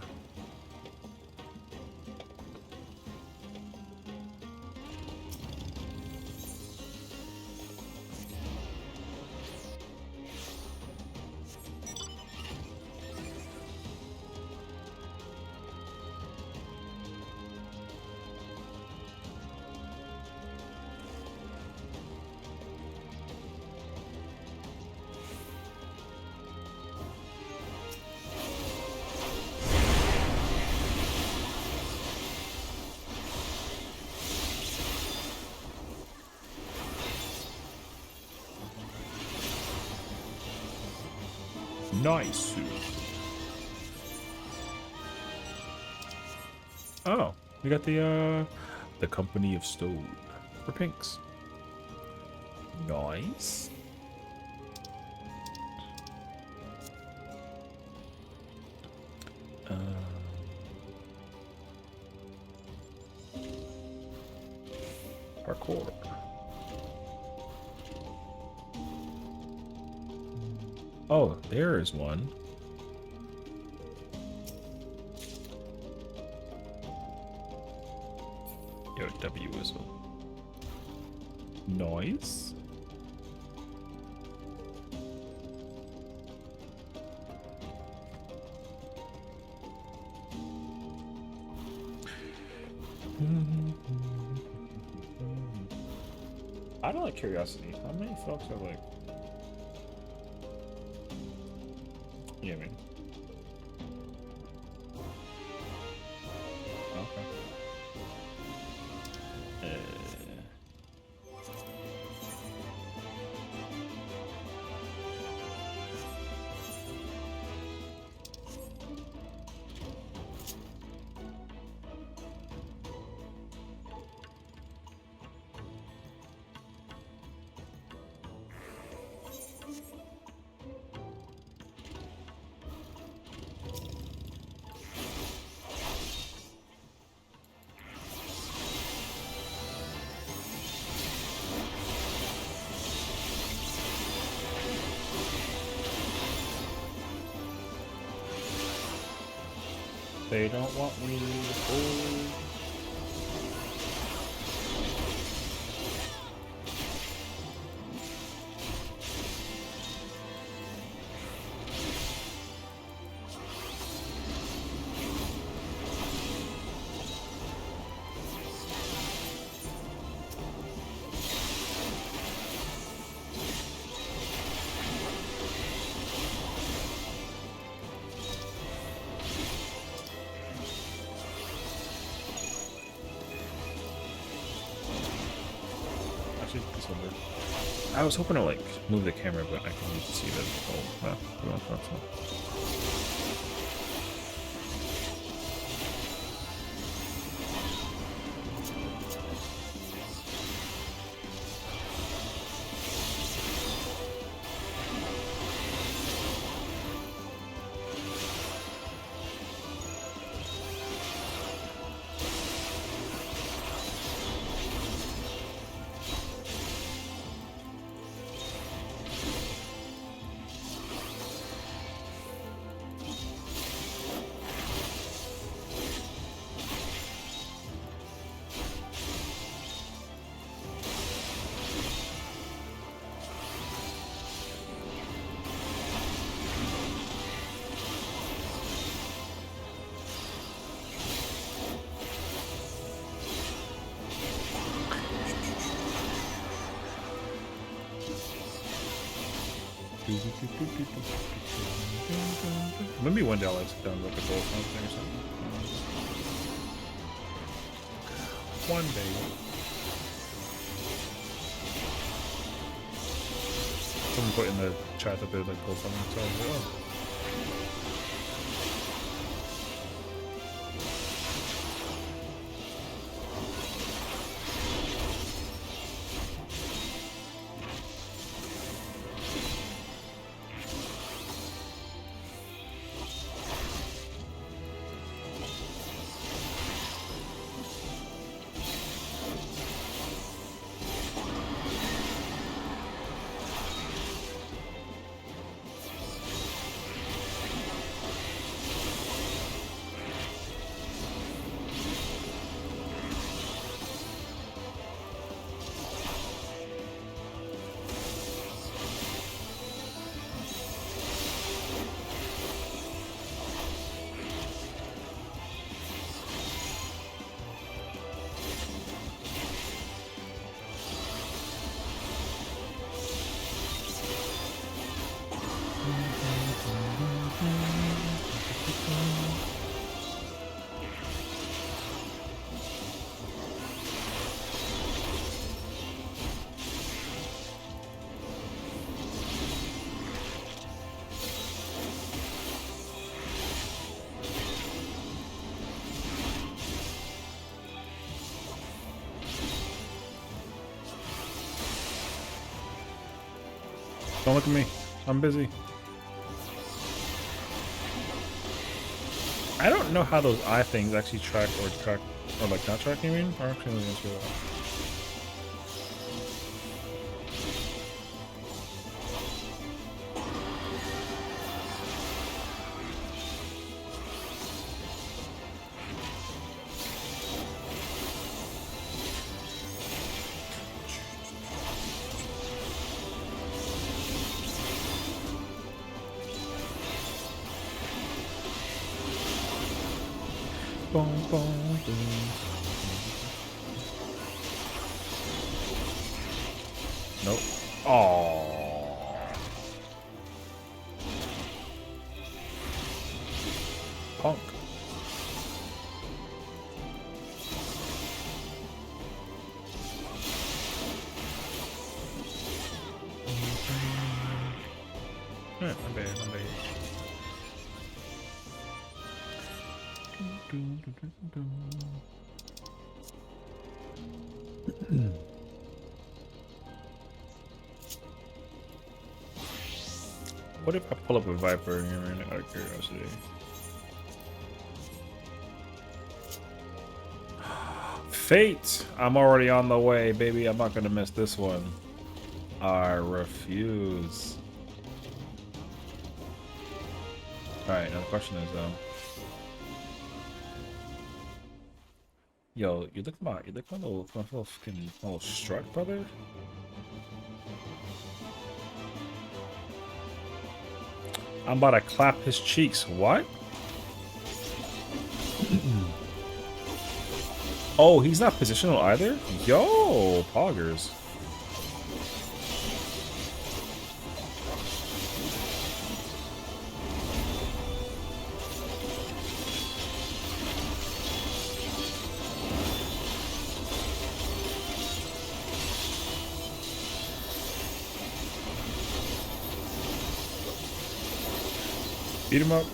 Nice. Oh, we got the Company of Stone for pinks. Nice. Parkour. Oh, there is one. Yo, W whistle. Noise. Out of like curiosity, how many folks are like? Yeah, I mean. Okay. They don't want me. Oh. Actually, this will work. I was hoping to like move the camera, but I can see that. Oh, wow. Well, that's all. Maybe one day I'll like sit down and look at goals or something. One day. Someone put in the chat that they like goals something. So I was like, oh. Don't look at me. I'm busy. I don't know how those eye things actually track or like not track, you mean? Or actually let me answer that. Boom, boom, boom. Nope. Oh. Punk. Yeah, I'm bad. What if I pull up a Viper and you're out of curiosity? Fate! I'm already on the way, baby. I'm not gonna miss this one. I refuse. Alright, now the question is though. Yo, you look my little fucking little strut, brother. I'm about to clap his cheeks. What? Oh, he's not positional either? Yo, poggers. Beat him up.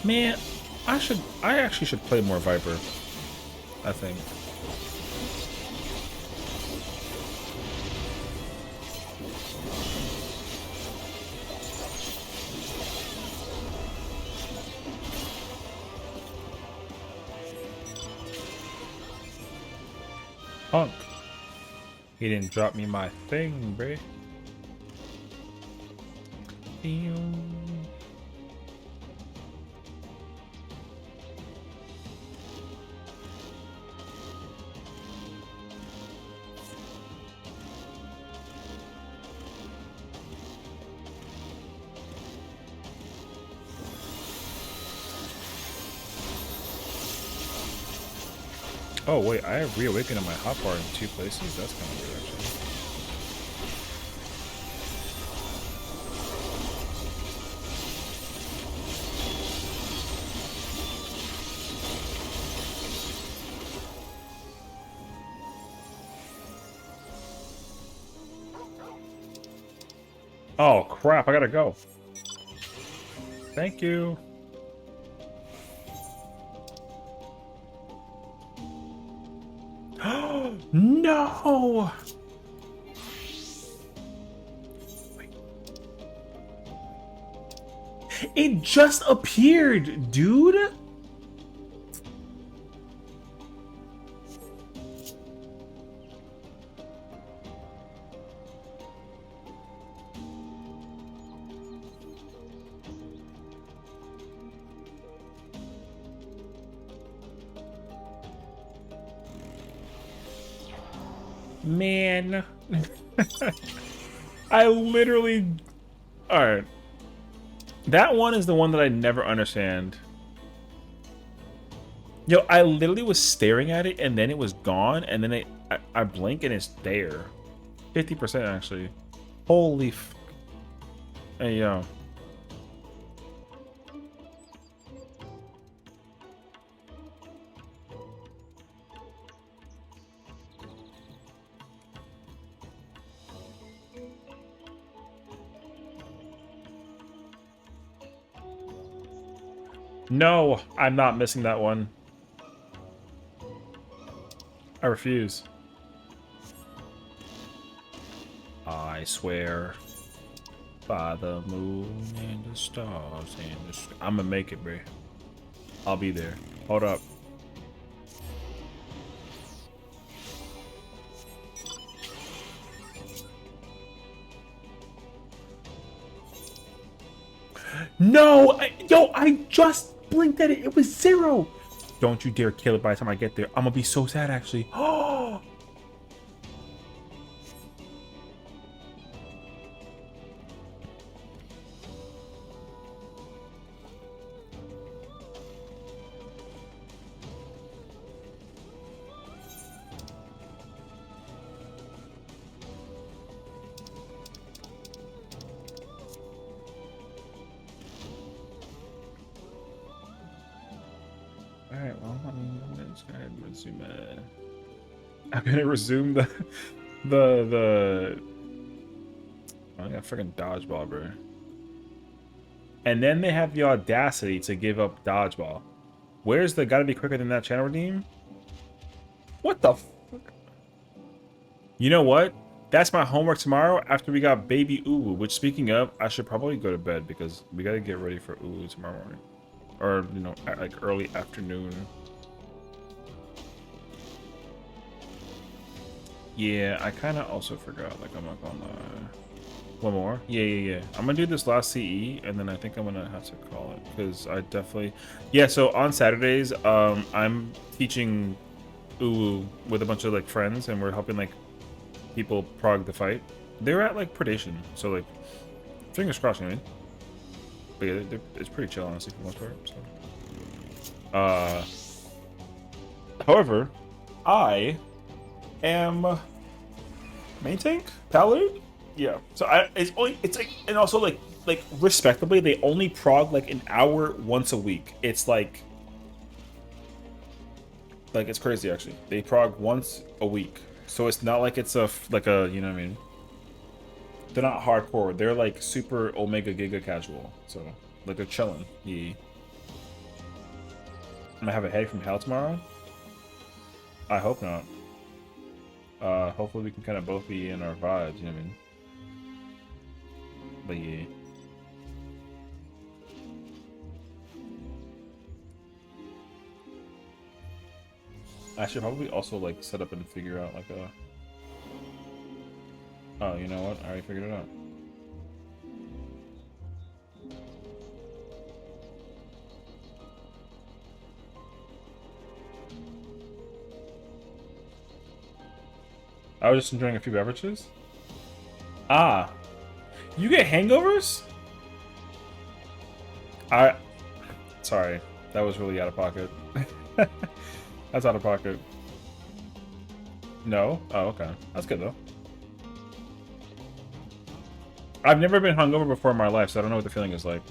Man, I actually should play more Viper. I think. Punk. He didn't drop me my thing, bruh. Oh wait, I have reawakened on my hotbar in 2 places. That's kind of weird, actually. Oh crap! I gotta go. Thank you. No! It just appeared, dude! Man. I literally... Alright. That one is the one that I never understand. Yo, I literally was staring at it, and then it was gone, and then I blink, and it's there. 50% actually. Holy f... Hey, yo. No, I'm not missing that one. I refuse. I swear by the moon and the stars and the I'm gonna make it, bro. I'll be there. Hold up. No! Yo, I just blinked at it. It was 0. Don't you dare kill it by the time I get there. I'm gonna be so sad, actually. Oh! Alright, well, I'm just gonna resume it. I'm gonna resume the I got freaking dodgeball, bro. And then they have the audacity to give up dodgeball. Where's the gotta be quicker than that channel redeem? What the fuck? You know what? That's my homework tomorrow after we got baby Uwu, which speaking of, I should probably go to bed because we gotta get ready for Uwu tomorrow morning. Or, you know, like early afternoon. Yeah, I kind of also forgot. Like, I'm not gonna lie. One more? Yeah. I'm gonna do this last CE, and then I think I'm gonna have to call it because I definitely. Yeah. So on Saturdays, I'm teaching Uwu with a bunch of like friends, and we're helping like people prog the fight. They're at like predation, so like fingers crossed, you know. But yeah, it's pretty chill honestly for the most part. So. However, I am main tank paladin. Yeah. So it's like, and also like respectably, they only prog like an hour once a week. It's like it's crazy actually. They prog once a week, so it's not like it's like a you know what I mean. They're not hardcore. They're like super omega giga casual. So like they're chilling. Yeah. I'm gonna have a headache from hell tomorrow. I hope not. Hopefully we can kind of both be in our vibes, you know what I mean? But yeah. I should probably also like set up and figure out like a... Oh, you know what? I already figured it out. I was just enjoying a few beverages. Ah. You get hangovers? Sorry. That was really out of pocket. That's out of pocket. No? Oh, okay. That's good though. I've never been hungover before in my life, so I don't know what the feeling is like.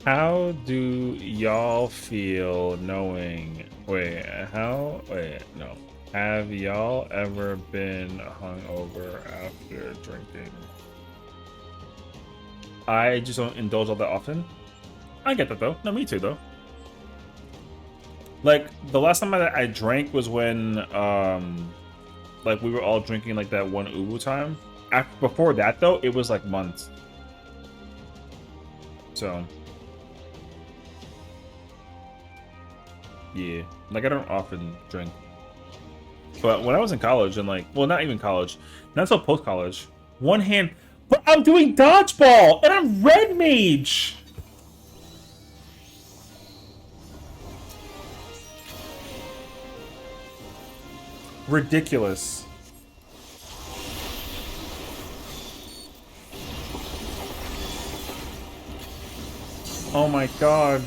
How do y'all feel knowing... Wait, how... Wait, no. Have y'all ever been hungover after drinking? I just don't indulge all that often. I get that though. No, me too though. Like, the last time I drank was when, like, we were all drinking, like, that one Ubu time. Before that, though, it was, like, months. So. Yeah. Like, I don't often drink. But when I was in college, and, like, well, not even college. Not until post-college. One hand... But I'm doing dodgeball! And I'm red mage! Ridiculous. Oh my god.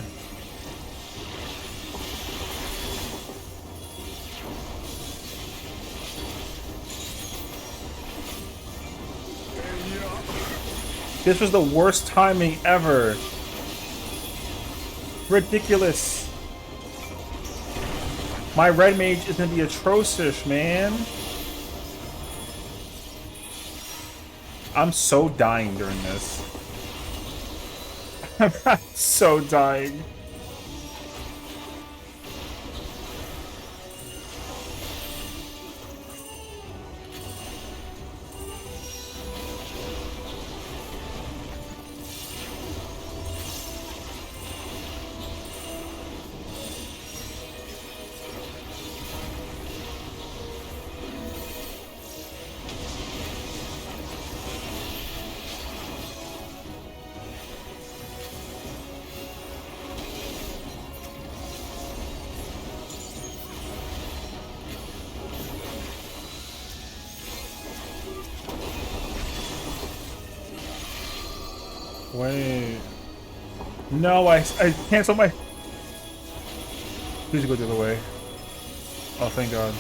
This was the worst timing ever. Ridiculous. My red mage is gonna be atrocious, man. I'm so dying during this. I'm so dying. Wait. No, I canceled my... Please go the other way. Oh, thank God.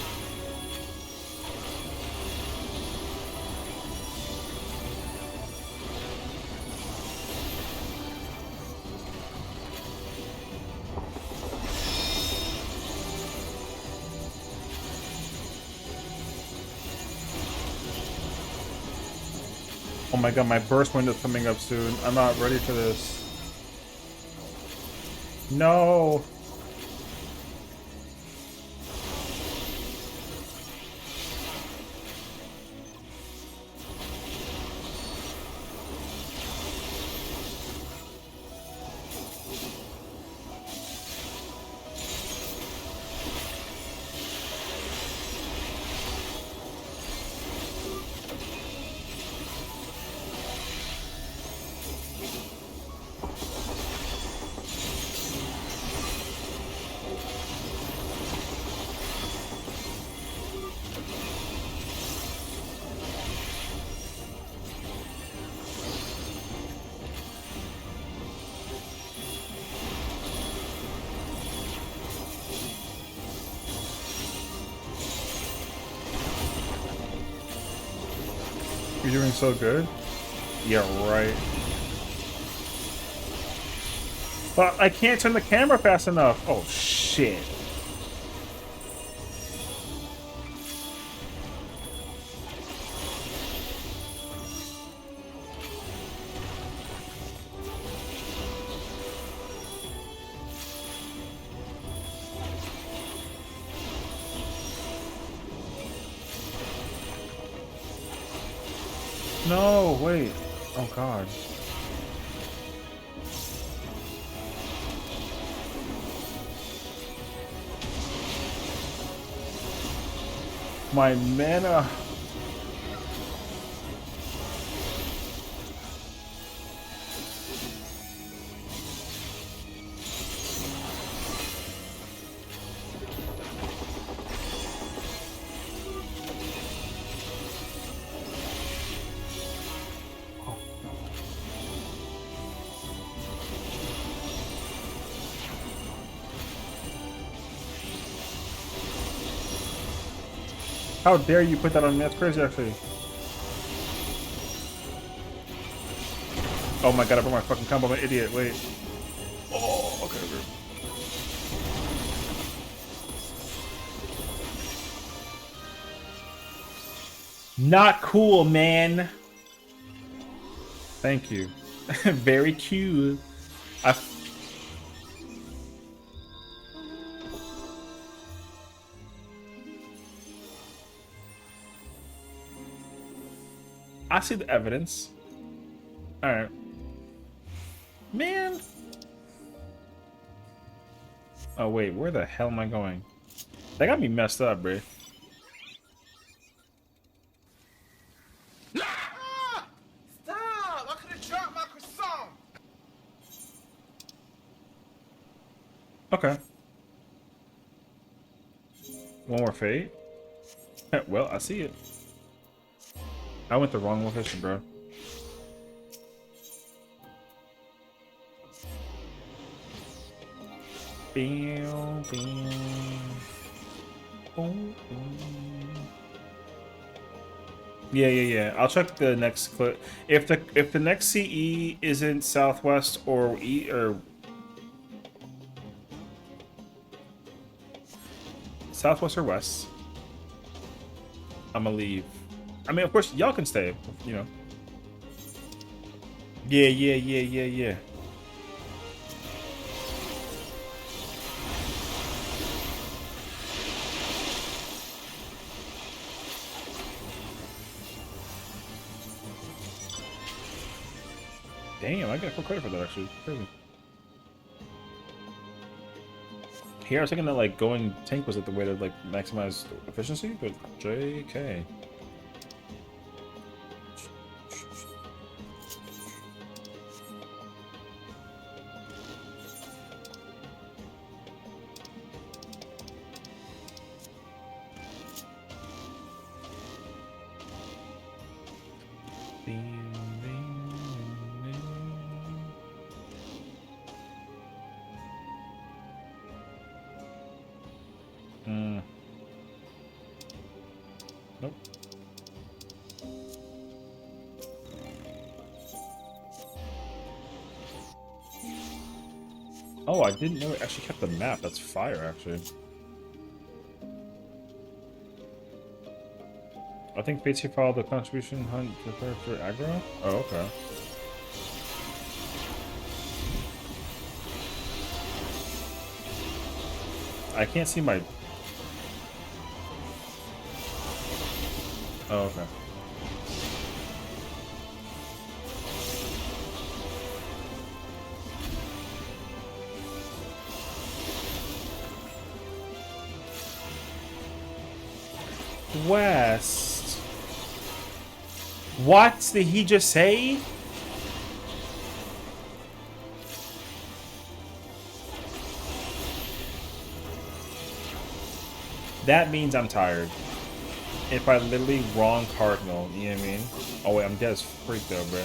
Oh my god, my burst window's coming up soon. I'm not ready for this. No! You're doing so good? Yeah, right. But I can't turn the camera fast enough. Oh, shit. No, wait. Oh, God. My mana. How dare you put that on me? That's crazy, actually. Oh my god, I broke my fucking combo. I'm an idiot. Wait. Oh, okay, okay. Not cool, man. Thank you. Very cute. I see the evidence. Alright. Man. Oh, wait. Where the hell am I going? They got me messed up, bro. Ah! Stop! I could have dropped my croissant. Okay. One more fate. Well, I see it. I went the wrong location, bro. Bam, bam. Boom, boom. Yeah. I'll check the next clip. If the next CE isn't Southwest or E or Southwest or West, I'm gonna leave. I mean, of course, y'all can stay. You know. Yeah. Damn, I get full credit for that, actually. Crazy. Here, I was thinking that, like, going tank was, like, the way to, like, maximize efficiency, but JK. Nope. Oh, I didn't know it actually kept the map. That's fire, actually. I think Fates here followed the contribution hunt prepared for aggro? Oh, okay. I can't see my... Oh, okay. West. What did he just say? That means I'm tired. If I literally wrong cardinal, you know what I mean? Oh wait, I'm dead as freak though, bro.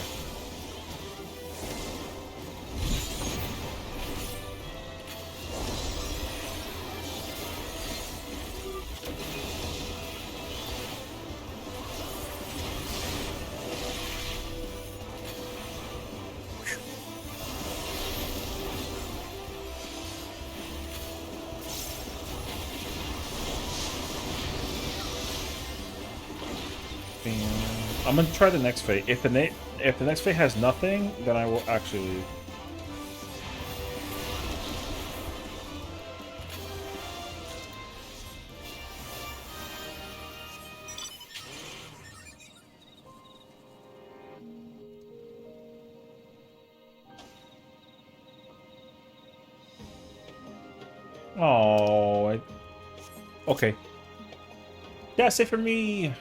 I'm gonna try the next fate. If the next fate has nothing, then I will actually leave. Oh, okay. That's it for me.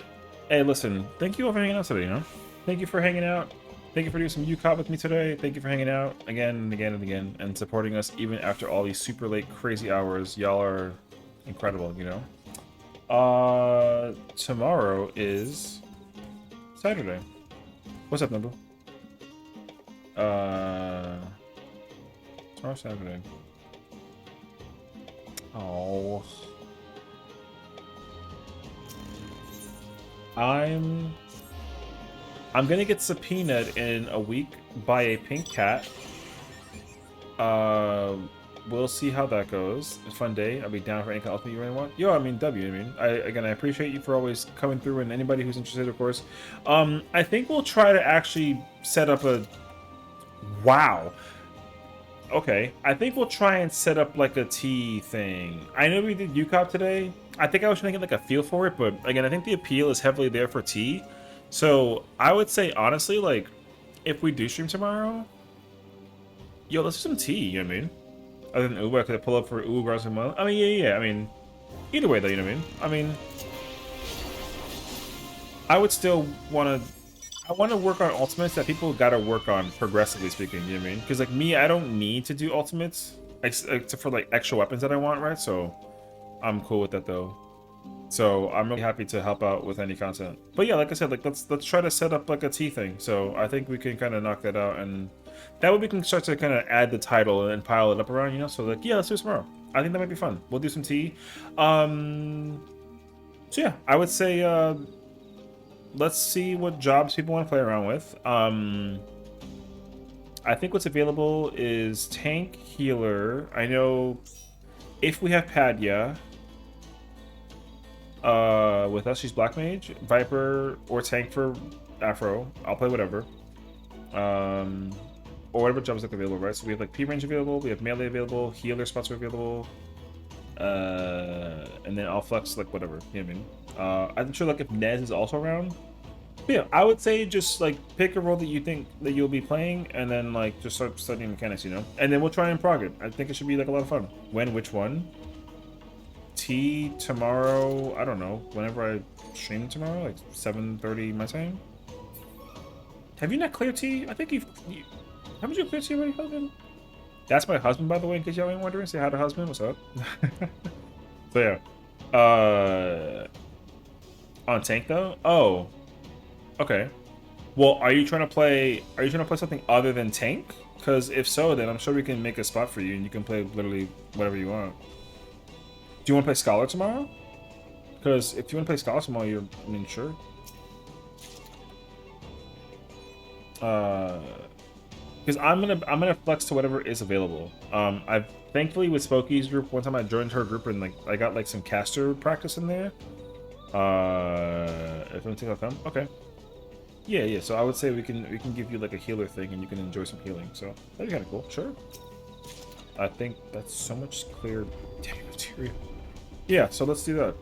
Hey, listen. Thank you all for hanging out today. You know, thank you for hanging out. Thank you for doing some UCOP with me today. Thank you for hanging out again and again and again and supporting us even after all these super late, crazy hours. Y'all are incredible. You know. Tomorrow is Saturday. What's up, Nimble? Tomorrow's Saturday. Oh. I'm gonna get subpoenaed in a week by a pink cat. We'll see how that goes. It's a fun day. I'll be down for any kind of ultimate you really want. Yo, I mean W. I mean, I appreciate you for always coming through, and anybody who's interested, of course. I think we'll try to actually set up a. Wow. Okay, I think we'll try and set up like a tea thing. I know we did UCOP today. I think I was trying to get like a feel for it, but again, I think the appeal is heavily there for tea. So I would say honestly, like, if we do stream tomorrow, yo, let's do some tea. You know what I mean? Other than Uber, I could pull up for Uber or something. I mean, yeah. I mean, either way though, you know what I mean? I mean, I would still want to. I want to work on ultimates that people got to work on, progressively speaking, you know what I mean? Because, like, me, I don't need to do ultimates, except for, like, extra weapons that I want, right? So, I'm cool with that, though. So, I'm really happy to help out with any content. But, yeah, like I said, like, let's try to set up, like, a T thing. So, I think we can kind of knock that out, and that way we can start to kind of add the title and pile it up around, you know? So, like, yeah, let's do it tomorrow. I think that might be fun. We'll do some tea. So, yeah, I would say, let's see what jobs people want to play around with. I think what's available is tank, healer. I know if we have Padya, with us, she's Black Mage, Viper, or tank for Afro. I'll play whatever. Or whatever jobs are available, right? So we have like P range available, we have melee available, healer spots are available, and then I'll flex like whatever. You know what I mean? I'm sure like if Nez is also around. But yeah, I would say just like pick a role that you think that you'll be playing, and then like just start studying mechanics, you know. And then we'll try and prog it. I think it should be like a lot of fun. When? Which one? T tomorrow? I don't know. Whenever I stream tomorrow, like 7:30 my time. Have you not cleared T? I think haven't you cleared T already, husband? That's my husband, by the way, in case y'all ain't wondering. Say hi to husband. What's up? So yeah. On tank though? Oh. Okay. Well, are you trying to play something other than tank? Because if so, then I'm sure we can make a spot for you and you can play literally whatever you want. Do you want to play Scholar tomorrow? Because if you want to play Scholar tomorrow, I mean, sure. Because I'm gonna flex to whatever is available. I've thankfully with Spokey's group, one time I joined her group and like I got like some caster practice in there. If anything will come, okay. Yeah. So I would say we can give you like a healer thing and you can enjoy some healing. So that'd be kind of cool. Sure. I think that's so much clear material. Yeah, so let's do that.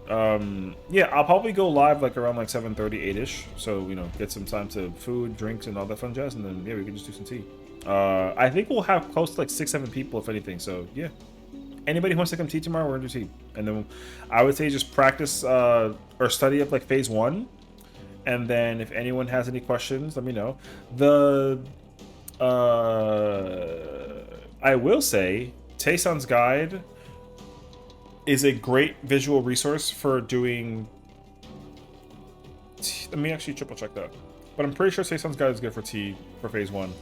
Yeah, I'll probably go live like around like 7:30, 8-ish. So, you know, get some time to food, drinks, and all that fun jazz, and then yeah, we can just do some tea. I think we'll have close to like 6-7 people if anything. So yeah, anybody who wants to come tea tomorrow, we're gonna do tea, and then I would say just practice or study up like phase 1, and then if anyone has any questions, let me know. I will say, Taeson's guide is a great visual resource for doing. Let me actually triple check that, but I'm pretty sure Taeson's guide is good for T for phase 1.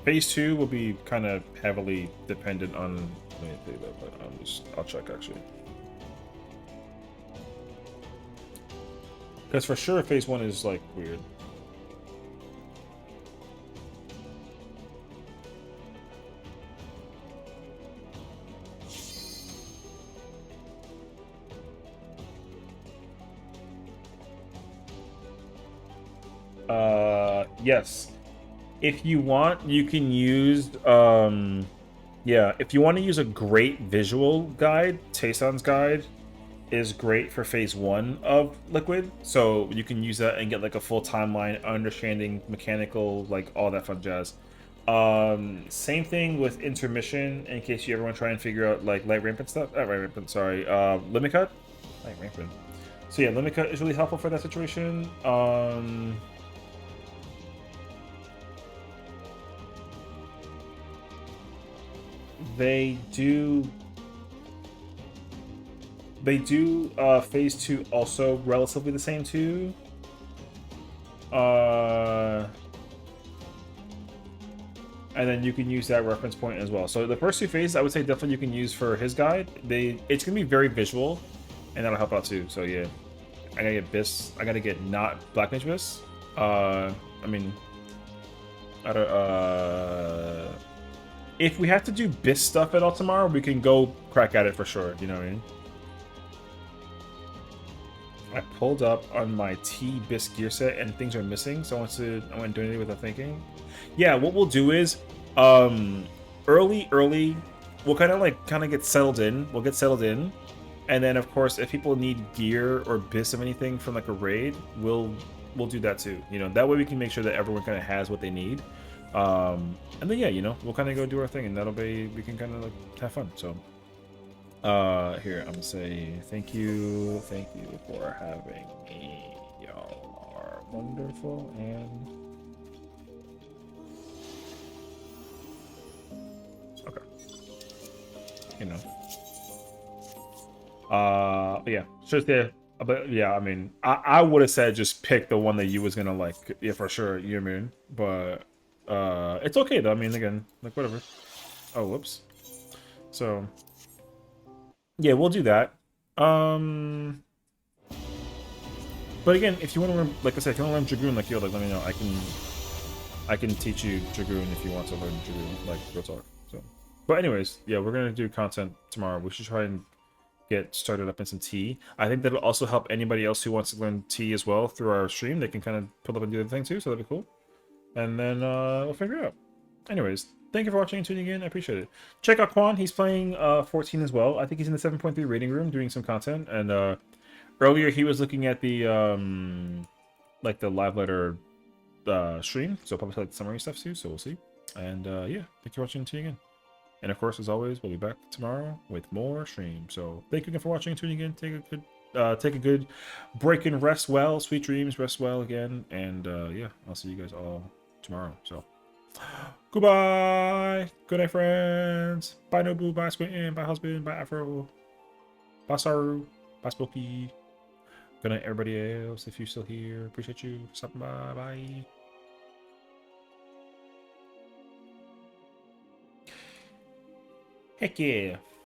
Phase 2 will be kind of heavily dependent on. Let me say that, but I'll check actually. Because for sure, phase 1 is like weird. Yes. If you want, you can use, yeah, if you want to use a great visual guide, Taeson's guide is great for phase 1 of Liquid. So you can use that and get like a full timeline, understanding mechanical, like all that fun jazz. Same thing with intermission, in case you ever want to try and figure out like light rampant stuff. Light rampant, sorry. Limit cut? Light rampant. So yeah, limit cut is really helpful for that situation. They do phase 2 also relatively the same too. And then you can use that reference point as well. So the first 2 phases, I would say definitely you can use for his guide. It's gonna be very visual, and that'll help out too. So yeah, I gotta get Bis. I gotta get not Black Mage Bis. I mean, I don't, if we have to do Bis stuff at all tomorrow, we can go crack at it for sure. You know what I mean? I pulled up on my T Bis gear set and things are missing, so I want to do anything without thinking. Yeah, what we'll do is, early, we'll kind of get settled in. We'll get settled in, and then of course, if people need gear or Bis of anything from like a raid, we'll do that too. You know, that way we can make sure that everyone kind of has what they need. And then yeah, you know, we'll kind of go do our thing, and that'll be, we can kind of like have fun. So. Here, I'm gonna say thank you for having me. Y'all are wonderful, and okay, you know. But yeah, just yeah, but yeah, I mean, I would have said just pick the one that you was gonna like, yeah, for sure. You know what I mean? But it's okay though. I mean, again, like whatever. Oh, whoops. So. Yeah, we'll do that. But again, if you want to learn, like I said, if you want to learn Dragoon, like yo, like let me know. I can teach you Dragoon if you want to learn Dragoon, like real talk. So, but anyways, yeah, we're gonna do content tomorrow. We should try and get started up in some T. I think that'll also help anybody else who wants to learn T as well through our stream. They can kind of pull up and do the thing too, so that'd be cool. And then we'll figure it out. Anyways, thank you for watching and tuning in. I appreciate it. Check out Quan. He's playing 14 as well. I think he's in the 7.3 rating room doing some content. And earlier he was looking at the like the live letter stream. So probably like summary stuff too. So we'll see. And yeah, thank you for watching and tuning in. And of course, as always, we'll be back tomorrow with more stream. So thank you again for watching and tuning in. Take a good break and rest well. Sweet dreams. Rest well again. And yeah, I'll see you guys all tomorrow. So. Goodbye. Good night, friends. Bye, Nobu. Bye, Squintin. Bye, husband. Bye, Afro. Bye, Saru. Bye, Spooky. Good night, everybody else. If you're still here, appreciate you. Stopping by. Bye. Heck yeah.